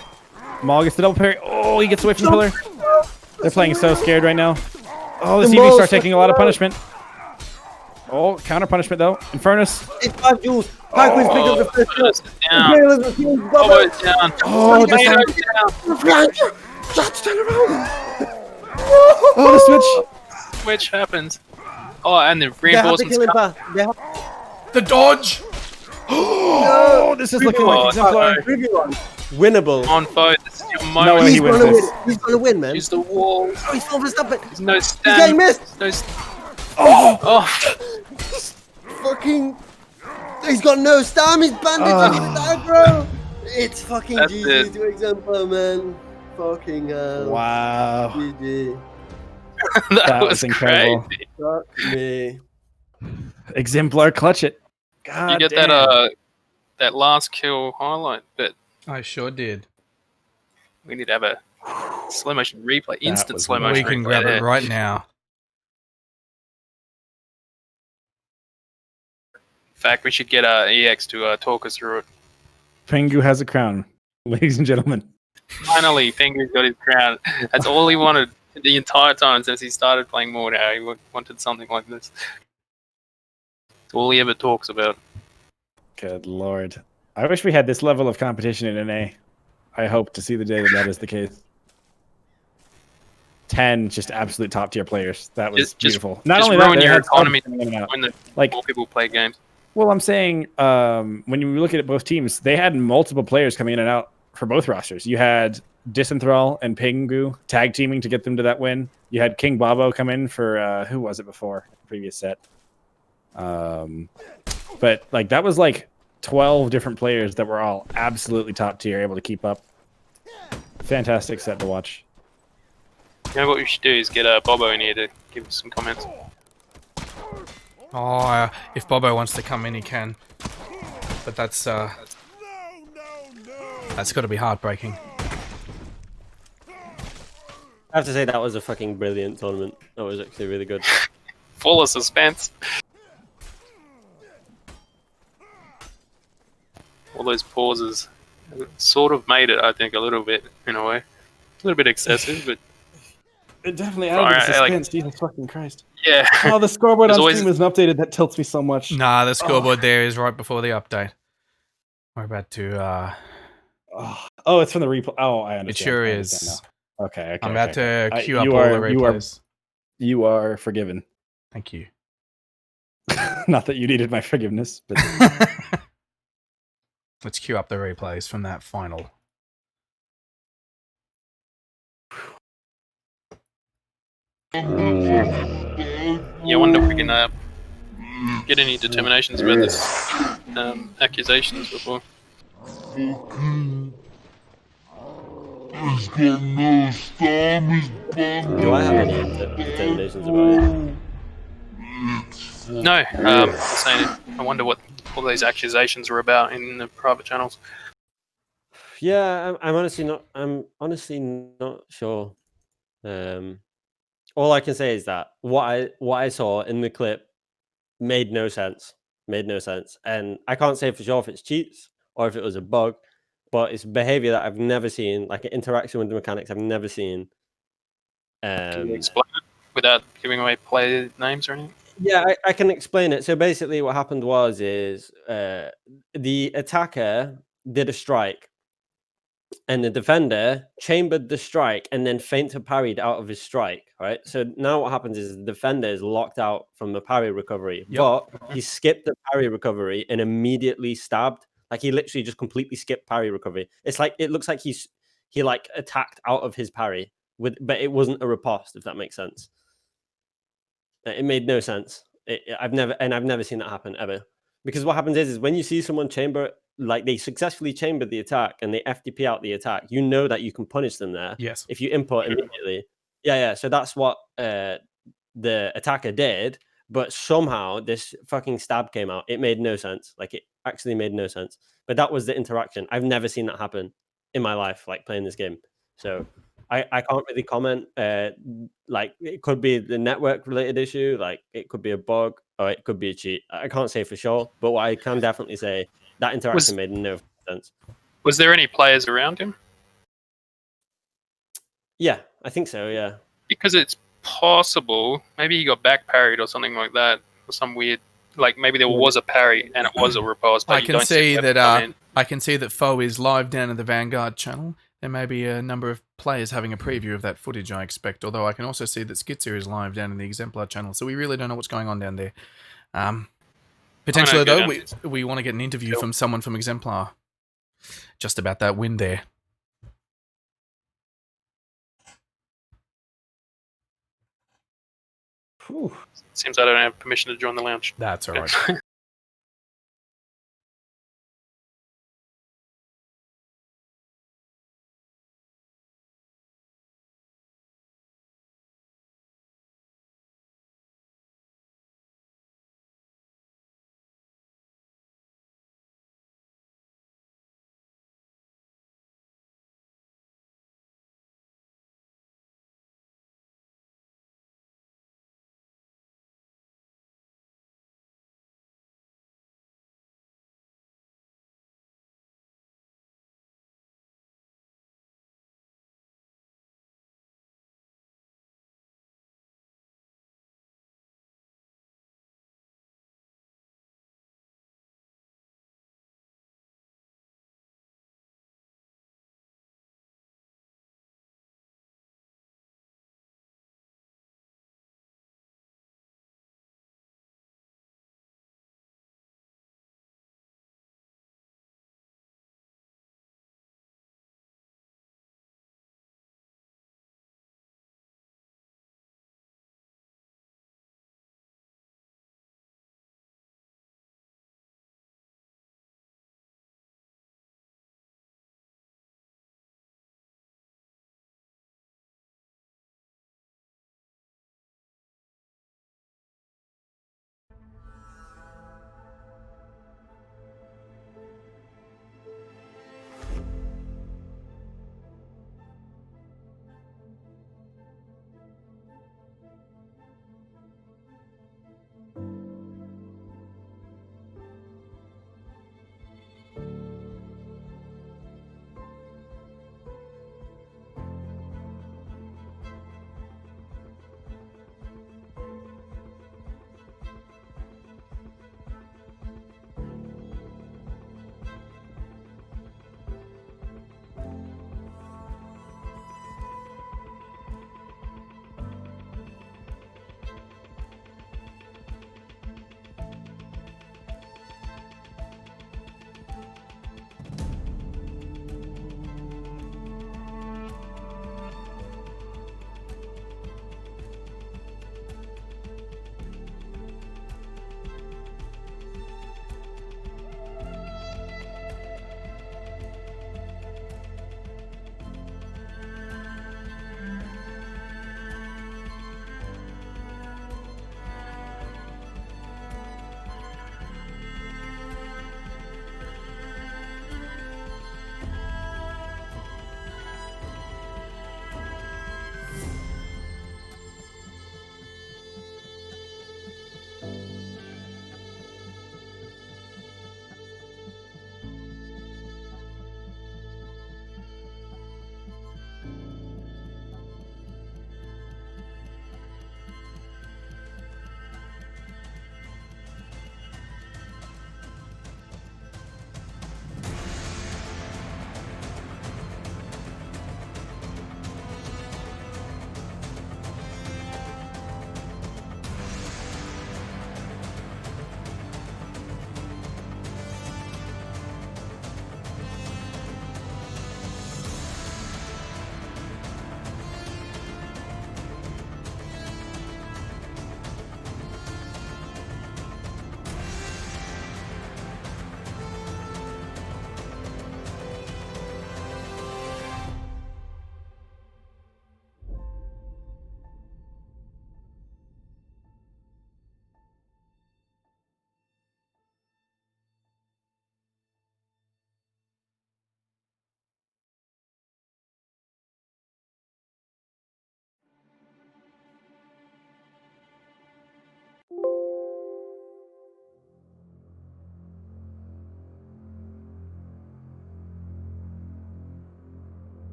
Maul gets the double parry. Oh, he gets away from the pillar. They're playing so scared right now. Oh, the CB start taking a lot of punishment. Oh, counter punishment though. Infernus. It's 5 joules. Hyquin's picked up the first down. Bobbo's down. Oh, this down. Oh, the switch. Switch happens. Oh, and the reinforcements. The dodge. Oh, this is looking like Exemplar. Winnable. On foe. This is your moment. No way he wins this. He's gonna win, man. Use the wall. Oh, he's falling for something. There's no He's stand. getting missed. No Oh. Fucking. He's got no stam. He's bandaging to die, bro. It's fucking That's GG it. to Exemplar, man. Fucking hell. Wow. GG. that was incredible. crazy. Fuck me. Exemplar, clutch it. God You get damn. that last kill highlight, but I sure did. we need to have a slow motion replay, instant was slow motion. We can replay grab there. it right now. In fact, we should get EX to talk us through it. Pengu has a crown, ladies and gentlemen. Finally, Finger's got his crown. That's all he wanted the entire time since he started playing Mordhau. He wanted something like this. It's all he ever talks about. Good lord. I wish we had this level of competition in NA. I hope to see the day that that is the case. 10 just absolute top tier players. That was beautiful. Not only ruin that, your they had economy some coming out. when the Like, more people play games. well, I'm saying when you look at both teams, they had multiple players coming in and out for both rosters. You had Disenthrall and Pingu tag teaming to get them to that win. You had King Bobbo come in for who was it before previous set? But like that was like 12 different players that were all absolutely top tier, able to keep up. Fantastic set to watch. You know what we should do is get Bobbo in here to give us some comments. Oh, if Bobbo wants to come in, he can. But that's got to be heartbreaking. I have to say that was a fucking brilliant tournament. That was actually really good. Full of suspense. All those pauses sort of made it, I think, a little bit, in a way. A little bit excessive, but... It definitely added to suspense, Jesus fucking Christ. Yeah. Oh, the scoreboard on always... Steam isn't updated. That tilts me so much. Nah, the scoreboard there is right before the update. We're about to... Oh, it's from the replay. Oh, I understand. It sure is. is. Okay. I'm about to queue up you all are, the replays. You are forgiven. Thank you. Not that you needed my forgiveness, but... Let's queue up the replays from that final. Yeah, I wonder if we can get any determinations about this accusations before. Do I have any determinations about it? No, saying I wonder what all these accusations were about in the private channels. Yeah, I'm honestly not. I'm honestly not sure. All I can say is that what I saw in the clip made no sense. Made no sense, and I can't say for sure if it's cheats or if it was a bug, but it's behavior that I've never seen, like an interaction with the mechanics I've never seen. Can you explain it without giving away player names or anything? Yeah, I can explain it. So basically, what happened was the attacker did a strike, and the defender chambered the strike and then feint parried out of his strike. Right. So now what happens is the defender is locked out from the parry recovery, but he skipped the parry recovery and immediately stabbed. Like he literally just completely skipped parry recovery. It's like it looks like he like attacked out of his parry but it wasn't a riposte. If that makes sense. It made no sense. I've never seen that happen ever. Because what happens is when you see someone chamber, like they successfully chambered the attack and they FTP out the attack, you know that you can punish them there. Yes. If you input immediately. Yeah. So that's what the attacker did. But somehow this fucking stab came out. It made no sense. Like it actually made no sense. But that was the interaction. I've never seen that happen in my life, like playing this game. So I can't really comment. Like it could be the network related issue, like it could be a bug, or it could be a cheat. I can't say for sure, but what I can definitely say that interaction made no sense. Was there any players around him? Yeah, I think so. Yeah, because it's possible maybe he got back parried or something like that, or some weird. Like maybe there was a parry and it was a riposte. But I can see that Foe is live down in the Vanguard channel. There may be a number of players having a preview of that footage, I expect, although I can also see that Skitzer is live down in the Exemplar channel, so we really don't know what's going on down there. Potentially, though, we want to get an interview from someone from Exemplar just about that win there. Seems I don't have permission to join the lounge. That's all right.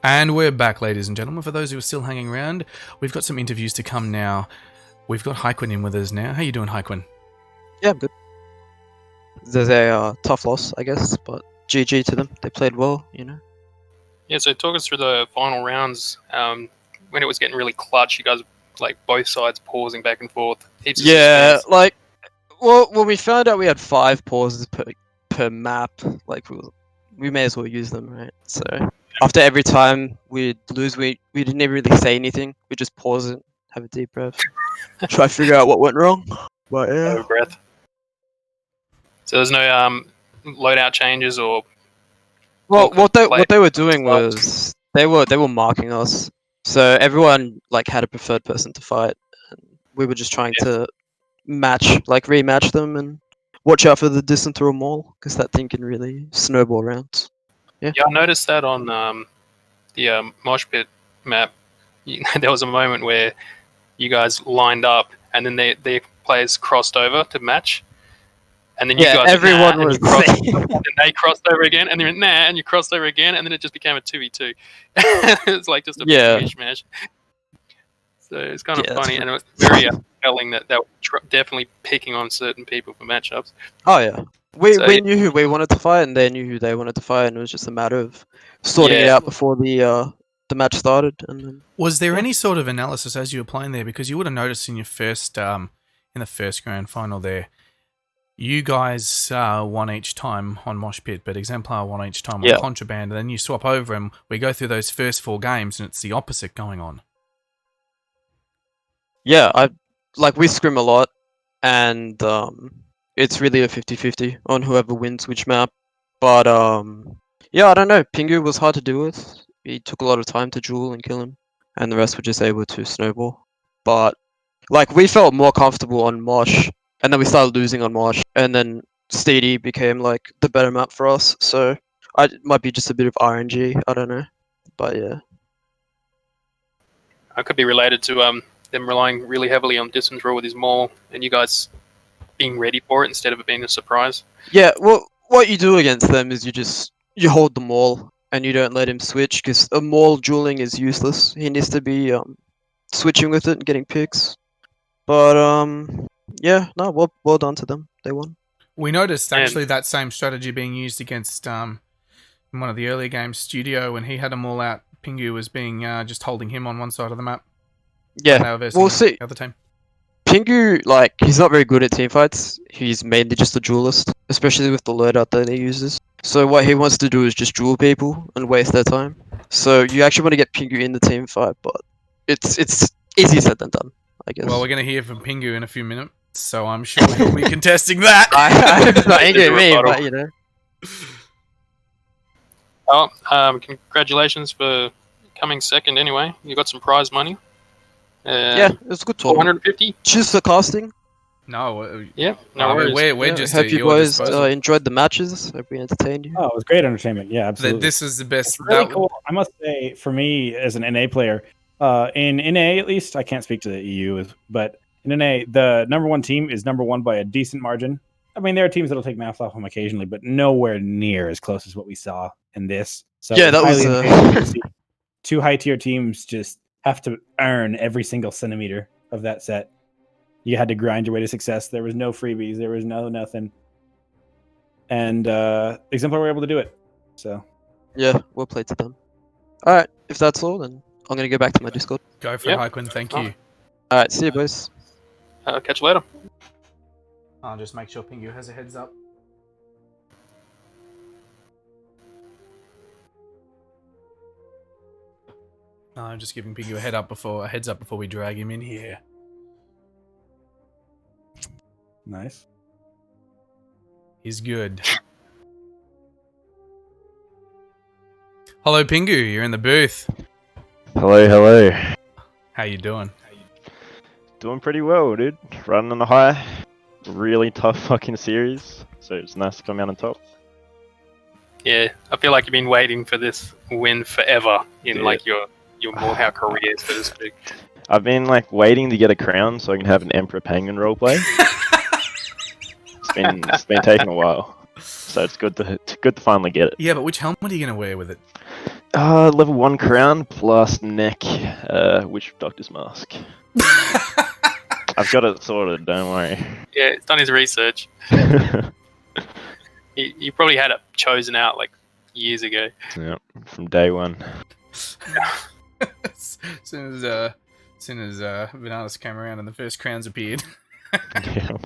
And we're back, ladies and gentlemen. For those who are still hanging around, we've got some interviews to come now. We've got Haiquin in with us now. How you doing, Haiquin? Yeah, I'm good. There's a tough loss, I guess, but GG to them. They played well, you know. Yeah, so talk us through the final rounds. When it was getting really clutch, you guys, like, both sides pausing back and forth. Heaps of Yeah, suspense. like, well, when we found out we had 5 pauses per map, like, we may as well use them, right? So after every time we'd lose, we didn't even really say anything. We just pause it, have a deep breath, try to figure out what went wrong. But yeah. Over breath. So there's no loadout changes or. Well, what they were doing was they were marking us. So everyone like had a preferred person to fight, and we were just trying to rematch them and watch out for the descent through a mall because that thing can really snowball around. Yeah. Yeah, I noticed that on the Mosh Pit map. There was a moment where you guys lined up, and then their players crossed over to match, and then you guys everyone went, was and then they crossed over again, and then went, and you crossed over again, and then it just became a 2v2. It's like just a big mishmash. So it's kind of funny, and it was very telling that they were definitely picking on certain people for matchups. Oh yeah, we knew who we wanted to fight, and they knew who they wanted to fight, and it was just a matter of sorting it out before the match started. And then, was there any sort of analysis as you were playing there? Because you would have noticed in your first in the first grand final there, you guys won each time on Mosh Pit, but Exemplar won each time on Contraband, and then you swap over and we go through those first 4 games, and it's the opposite going on. Yeah, we scrim a lot, and it's really a 50-50 on whoever wins which map. But yeah, I don't know. Pingu was hard to deal with. He took a lot of time to duel and kill him, and the rest were just able to snowball. But like we felt more comfortable on Mosh, and then we started losing on Mosh, and then Steedy became like the better map for us. So it might be just a bit of RNG. I don't know, but yeah. It could be related to them relying really heavily on distance roll with his maul, and you guys being ready for it instead of it being a surprise. Yeah, well, what you do against them is you hold the maul and you don't let him switch, because a maul dueling is useless. He needs to be switching with it and getting picks. But yeah, no, well done to them. They won. We noticed actually that same strategy being used against in one of the earlier games, Studio, when he had them all out. Pingu was being just holding him on one side of the map. Yeah, we'll see. The other team. Pingu, like, he's not very good at teamfights. He's mainly just a duelist, especially with the loadout that he uses. So what he wants to do is just duel people and waste their time. So you actually want to get Pingu in the team fight, but it's easier said than done, I guess. Well, we're going to hear from Pingu in a few minutes, so I'm sure he'll be contesting that. I hope it's not angry at me, but you know. Oh, congratulations for coming second anyway. You got some prize money. Yeah, it was a good tournament. 450. Cheers for casting. No. Yeah, no worries. We're just hope you boys enjoyed the matches. Hope we entertained you. Oh, it was great entertainment. Yeah, absolutely. This is the best. It's really cool. I must say, for me as an NA player, in NA at least, I can't speak to the EU, but in NA, the number 1 team is number 1 by a decent margin. I mean, there are teams that'll take maps off them occasionally, but nowhere near as close as what we saw in this. So yeah, that was 2 high-tier teams just have to earn every single centimeter of that set. You had to grind your way to success. There was no freebies. There was nothing. And Exemplar were able to do it. So yeah, well played to them. All right, if that's all, then I'm going to go back to my Discord. Go for it, Haiquin. Thank you. All right, see you, boys. Catch you later. I'll just make sure Pingu has a heads up. I'm just giving Pingu a heads up before we drag him in here. Nice. He's good. Hello, Pingu. You're in the booth. Hello. How you doing? Doing pretty well, dude. Running on a high. Really tough fucking series. So it's nice to come out on top. Yeah, I feel like you've been waiting for this win forever in like your Mordhau career, so to speak. I've been like waiting to get a crown so I can have an Emperor Penguin roleplay. It's been taking a while, so it's good to finally get it. Yeah, but which helmet are you gonna wear with it? Level 1 crown plus neck, witch doctor's mask. I've got it sorted, don't worry. Yeah, he's done his research. He probably had it chosen out like years ago. Yeah, from day one. as soon as Vetinarix came around and the first crowns appeared. Yeah.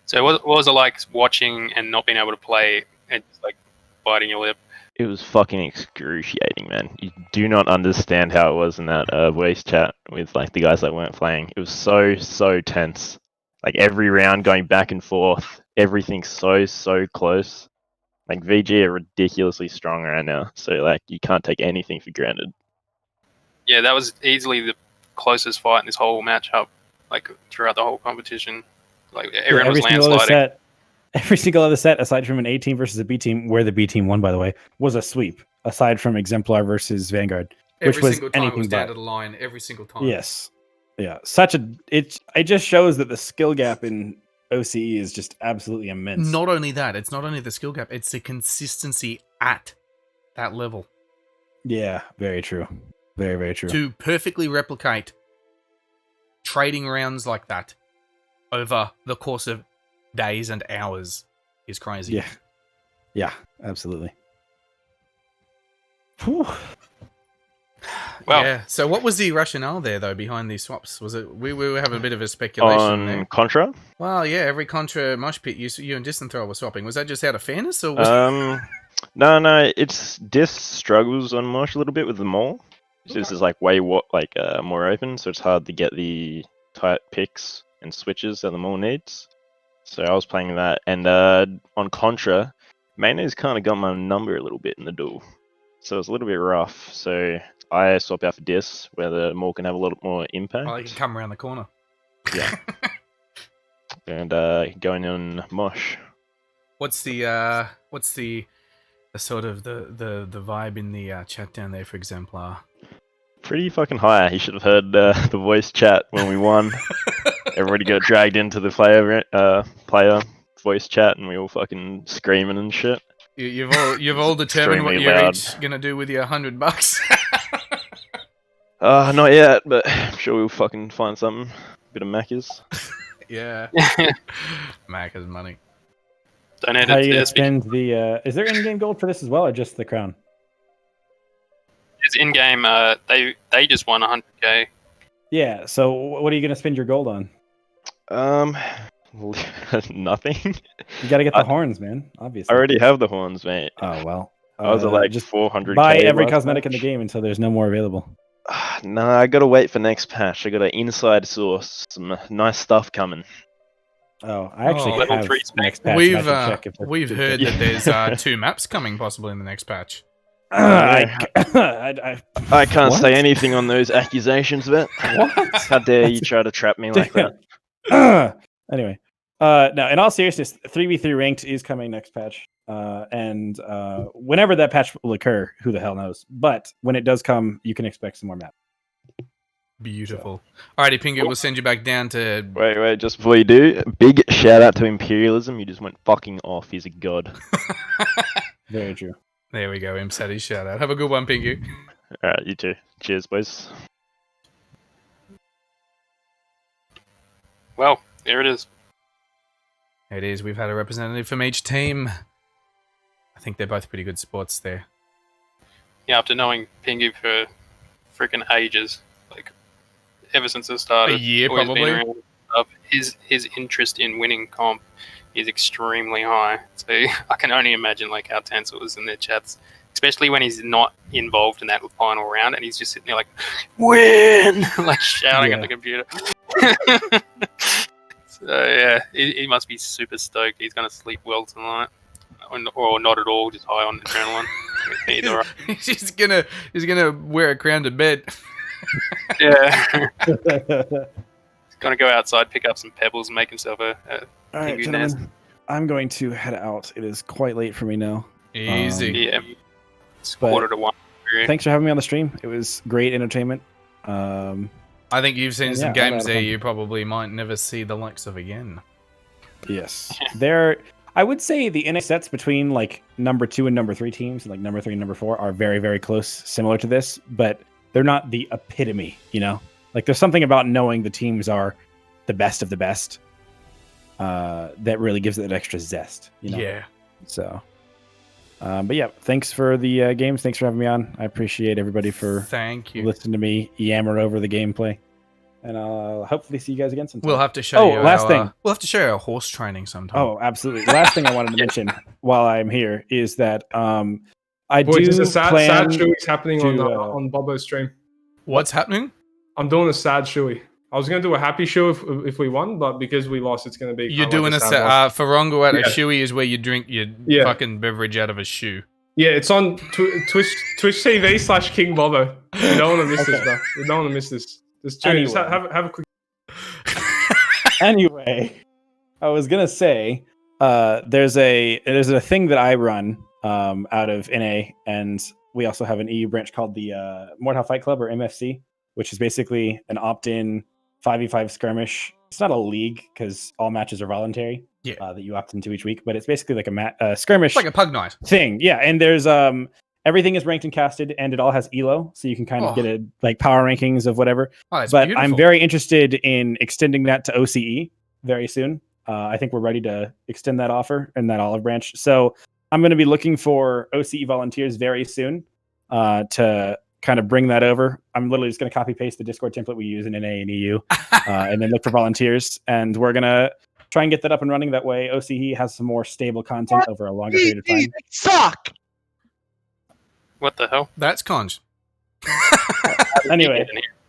So what was it like watching and not being able to play and just like biting your lip? It was fucking excruciating, man. You do not understand how it was in that voice chat with like the guys that weren't playing. It was so tense. Like every round going back and forth, everything's so close. Like VG are ridiculously strong right now, so like you can't take anything for granted. Yeah, that was easily the closest fight in this whole matchup, like throughout the whole competition. Like everyone was landsliding. Every single other set, aside from an A team versus a B team, where the B team won, by the way, was a sweep. Aside from Exemplar versus Vanguard, which was single time anything was down but. to the line. Every single time. Yes, yeah. It just shows that the skill gap in OCE is just absolutely immense. Not only that, it's not only the skill gap; it's the consistency at that level. Yeah, very true. Very true. To perfectly replicate trading rounds like that over the course of days and hours is crazy. Yeah, absolutely. Whew. Well, yeah. So, what was the rationale there, though, behind these swaps? Was it we were having a bit of a speculation there. Contra? Well, yeah, every Contra mosh pit, you and Distant Thrower were swapping. Was that just out of fairness, or was No, it's Dis struggles on Mosh a little bit with the mall. This is like more open, so it's hard to get the tight picks and switches that the mall needs. So I was playing that, and on Contra, Mayonnaise kind of got my number a little bit in the duel, so it's a little bit rough. So I swap out for Dis, where the mall can have a lot more impact. I can come around the corner. Yeah. And going on Mosh. What's the sort of the vibe in the chat down there for Exemplar? Pretty fucking high. You should have heard the voice chat when we won. Everybody got dragged into the player voice chat, and we all fucking screaming and shit. You've all determined what Extremely you're loud. each gonna do with your $100. Not yet, but I'm sure we'll fucking find something. Bit of Macca's. Yeah. Macca's money. Donate How are it you to gonna SB. spend the? Is there in-game gold for this as well, or just the crown? It's in game. They just won 100k. Yeah. So what are you gonna spend your gold on? Nothing. You got to get the horns, man. I Obviously. already have the horns, mate. Oh well. I was at like just 400. buy every cosmetic in the game until there's no more available. Nah, I gotta wait for next patch. I got an inside source, some nice stuff coming. Oh, I actually Level have 3 next patch. and I can We've check if they're we've good. heard that there's 2 maps coming possibly in the next patch. I I can't What? say anything on those accusations, Vet. What? How dare you try to trap me like that? Anyway, no. In all seriousness, 3v3 ranked is coming next patch, and whenever that patch will occur, who the hell knows? But when it does come, you can expect some more maps. Beautiful. Alrighty, Pingu, we'll send you back down to. Wait, just before you do, big shout out to Imperialism. You just went fucking off. He's a god. Very true. There we go. Imp said his shout out. Have a good one, Pingu. Alright, you too. Cheers, boys. Well, there it is. It is. We've had a representative from each team. I think they're both pretty good sports there. Yeah, after knowing Pingu for freaking ages, like ever since it started, A year, always been probably. around and stuff, his interest in winning comp is extremely high. So I can only imagine like how tense it was in their chats, especially when he's not involved in that final round and he's just sitting there like, win, like shouting at the computer. So yeah, he must be super stoked. He's gonna sleep well tonight, or not at all, just high on adrenaline. Either. he's gonna wear a crown to bed. Yeah. He's gonna go outside, pick up some pebbles, and make himself a All right, Pingu nest. gentlemen. I'm going to head out. It is quite late for me now. Easy. Yeah. It's But 1:45. Thanks for having me on the stream. It was great entertainment. I think you've seen Yeah, some I had a lot games of there fun. you probably might never see the likes of again. Yes. I would say the NA sets between like number 2 and number 3 teams, like number 3 and number 4, are very, very close, similar to this, but they're not the epitome, you know? Like there's something about knowing the teams are the best of the best that really gives it an extra zest, you know? Yeah. So, but yeah, thanks for the games. Thanks for having me on. I appreciate everybody for Thank you. listening to me yammer over the gameplay. And I'll hopefully see you guys again sometime. We'll have to show you. Last thing. We'll have to show you our horse training sometime. Oh, absolutely. Last thing I wanted to mention while I'm here is that I Boys, do there's a sad plan shoey happening to, on Bobbo's stream. What's happening? I'm doing a sad shoey. I was going to do a happy show if we won, but because we lost, it's going to be. You're kinda doing like a sad one. for Ronguat. Yeah. A shoey is where you drink your fucking beverage out of a shoe. Yeah, it's on Twitch TV /King Bobbo. You don't want to miss this, bro. You don't want to miss this. Just tune in. Just Anyway. have a quick. Anyway, I was gonna say there's a thing that I run out of NA, and we also have an EU branch called the Mordhau Fight Club, or MFC, which is basically an opt-in 5v5 skirmish. It's not a league because all matches are voluntary. Yeah. That you opt into each week, but it's basically like a skirmish, It's like a pug night thing. Yeah, and there's everything is ranked and casted, and it all has elo, so you can kind of get a like power rankings of whatever. Oh, that's but beautiful. I'm very interested in extending that to OCE very soon. I think we're ready to extend that offer in that olive branch. So I'm going to be looking for OCE volunteers very soon to kind of bring that over. I'm literally just going to copy paste the Discord template we use in NA and EU, and then look for volunteers. And we're going to try and get that up and running. That way OCE has some more stable content over a longer period of time. Suck! What the hell? That's conch. Anyway,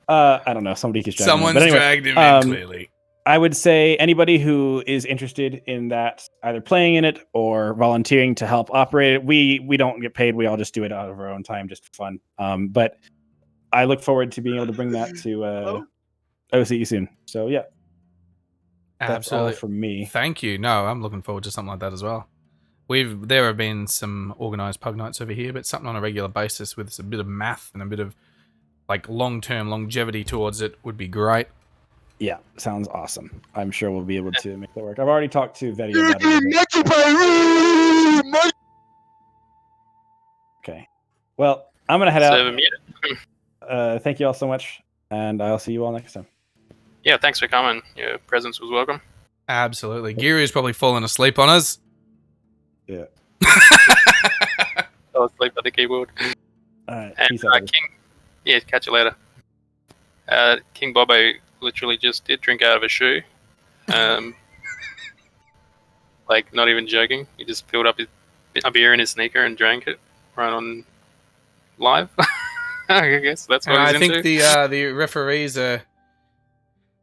I don't know. Somebody keeps dragging Someone's him. But anyway, dragged him in, clearly. I would say anybody who is interested in that, either playing in it or volunteering to help operate it. We don't get paid. We all just do it out of our own time, just for fun. But I look forward to being able to bring that to OCE soon. So yeah, that's Absolutely. all from me. Thank you. No, I'm looking forward to something like that as well. There have been some organised pug nights over here, but something on a regular basis with a bit of math and a bit of like long-term longevity towards it would be great. Yeah, sounds awesome. I'm sure we'll be able to make that work. I've already talked to Vetti about it. Okay. Well, I'm gonna head Server out. muted. Thank you all so much, and I'll see you all next time. Yeah, thanks for coming. Your presence was welcome. Absolutely. Giru's probably fallen asleep on us. Yeah. I was asleep at the keyboard. Alright, And peace out. King, yeah, catch you later. King Bobbo literally just did drink out of a shoe. Like, not even joking. He just filled up a beer in his sneaker and drank it right on live. I guess that's what And he's I think into. the referees are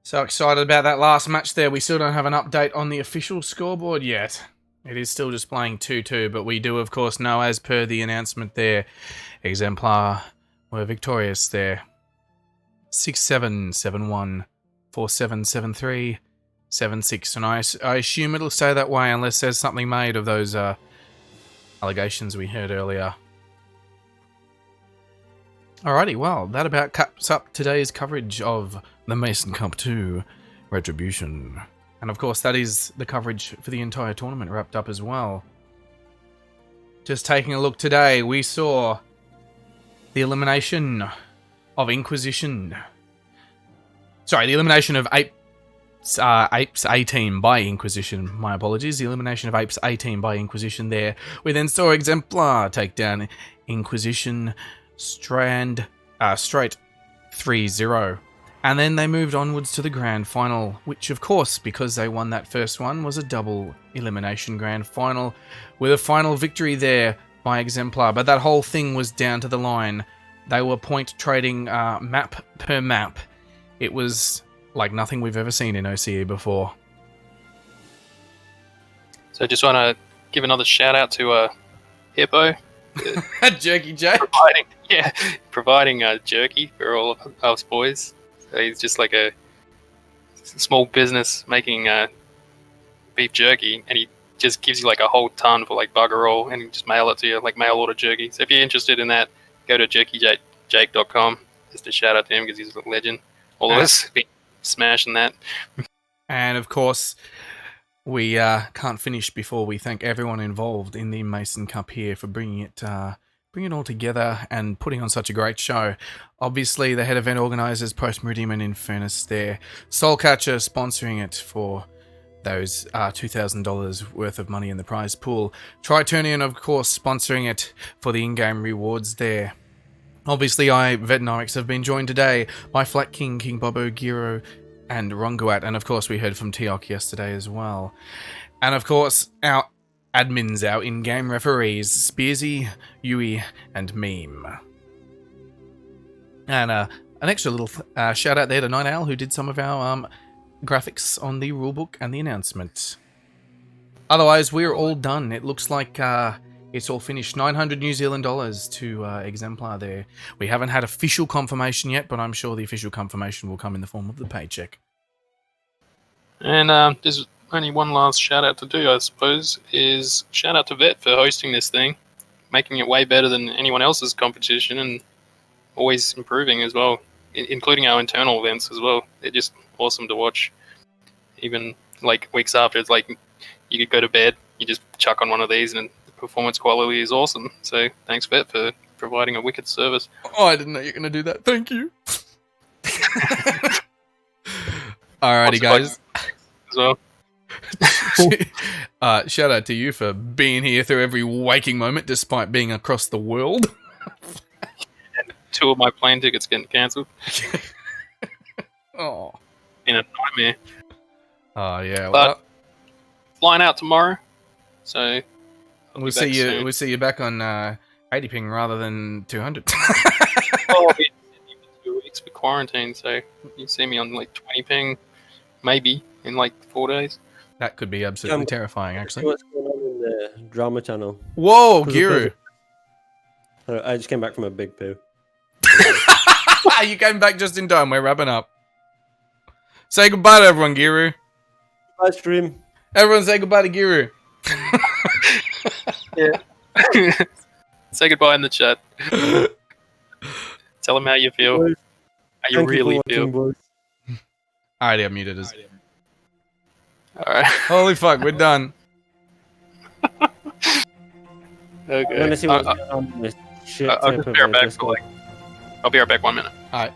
so excited about that last match there. We still don't have an update on the official scoreboard yet. It is still just playing 2-2, but we do, of course, know, as per the announcement there, Exemplar were victorious there. 6-7, 7-1, 4-7, 7-3, 7-6. And I assume it'll stay that way unless there's something made of those allegations we heard earlier. Alrighty, well, that about caps up today's coverage of the Mason Cup 2 Retribution. And of course, that is the coverage for the entire tournament wrapped up as well. Just taking a look today, we saw the elimination of Inquisition. Sorry, the elimination of Apes A-Team by Inquisition. My apologies. The elimination of Apes A-Team by Inquisition there. We then saw Exemplar take down Inquisition straight 3-0. And then they moved onwards to the grand final, which of course, because they won that first one, was a double elimination grand final with a final victory there by Exemplar. But that whole thing was down to the line. They were point trading map per map. It was like nothing we've ever seen in OCE before. So just want to give another shout out to Hippo. Jerky J. Providing jerky for all of us boys. So he's just like a small business making beef jerky, and he just gives you like a whole ton for like bugger all, and just mail it to you, like mail order jerky. So if you're interested in that, go to jerkyjake.com. Just a shout out to him because he's a legend. All of us been smashing that. And of course, we can't finish before we thank everyone involved in the Mason Cup here for bringing it all together and putting on such a great show. Obviously, the head event organisers, Post Meridian and Infernus there, Soulcatcher sponsoring it for those $2,000 worth of money in the prize pool. Triturnian, of course, sponsoring it for the in-game rewards there. Obviously, I, Vetinarix, have been joined today by FlatkinG, King Bobbo, Giru, and Ronguat, and of course we heard from Teok yesterday as well. And of course, our admins, our in-game referees, Spearsy, Yui, and Meme. And an extra little shout out there to Night Owl, who did some of our graphics on the rulebook and the announcement. Otherwise, we're all done. It looks like it's all finished. 900 New Zealand dollars to Exemplar there. We haven't had official confirmation yet, but I'm sure the official confirmation will come in the form of the paycheck. And there's only one last shout out to do, I suppose, is shout out to Vet for hosting this thing, making it way better than anyone else's competition and always improving as well, including our internal events as well. They're just awesome to watch. Even like weeks after, it's like you could go to bed, you just chuck on one of these and the performance quality is awesome. So thanks, Vet, for providing a wicked service. Oh, I didn't know you were going to do that. Thank you. Alrighty, guys. As well. Shout out to you for being here through every waking moment despite being across the world. 2 of my plane tickets getting cancelled. Oh. In a nightmare. Oh, yeah. But flying out tomorrow, so we'll see you back on 80 ping rather than 200. I'll be in 2 weeks for quarantine, so you see me on like 20 ping, maybe in like 4 days. That could be absolutely terrifying, actually. What's going on in the drama channel? Whoa, Giru! I just came back from a big poo. You came back just in time. We're wrapping up. Say goodbye to everyone, Giru. Bye, stream. Everyone say goodbye to Giru. Yeah. Say goodbye in the chat. Tell them how you feel. How you really feel. Alrighty, I muted us. Alright. Holy fuck, we're done. Okay. I'm gonna see what's going on in this shit. I'll just be right back for I'll be right back 1 minute. Alright.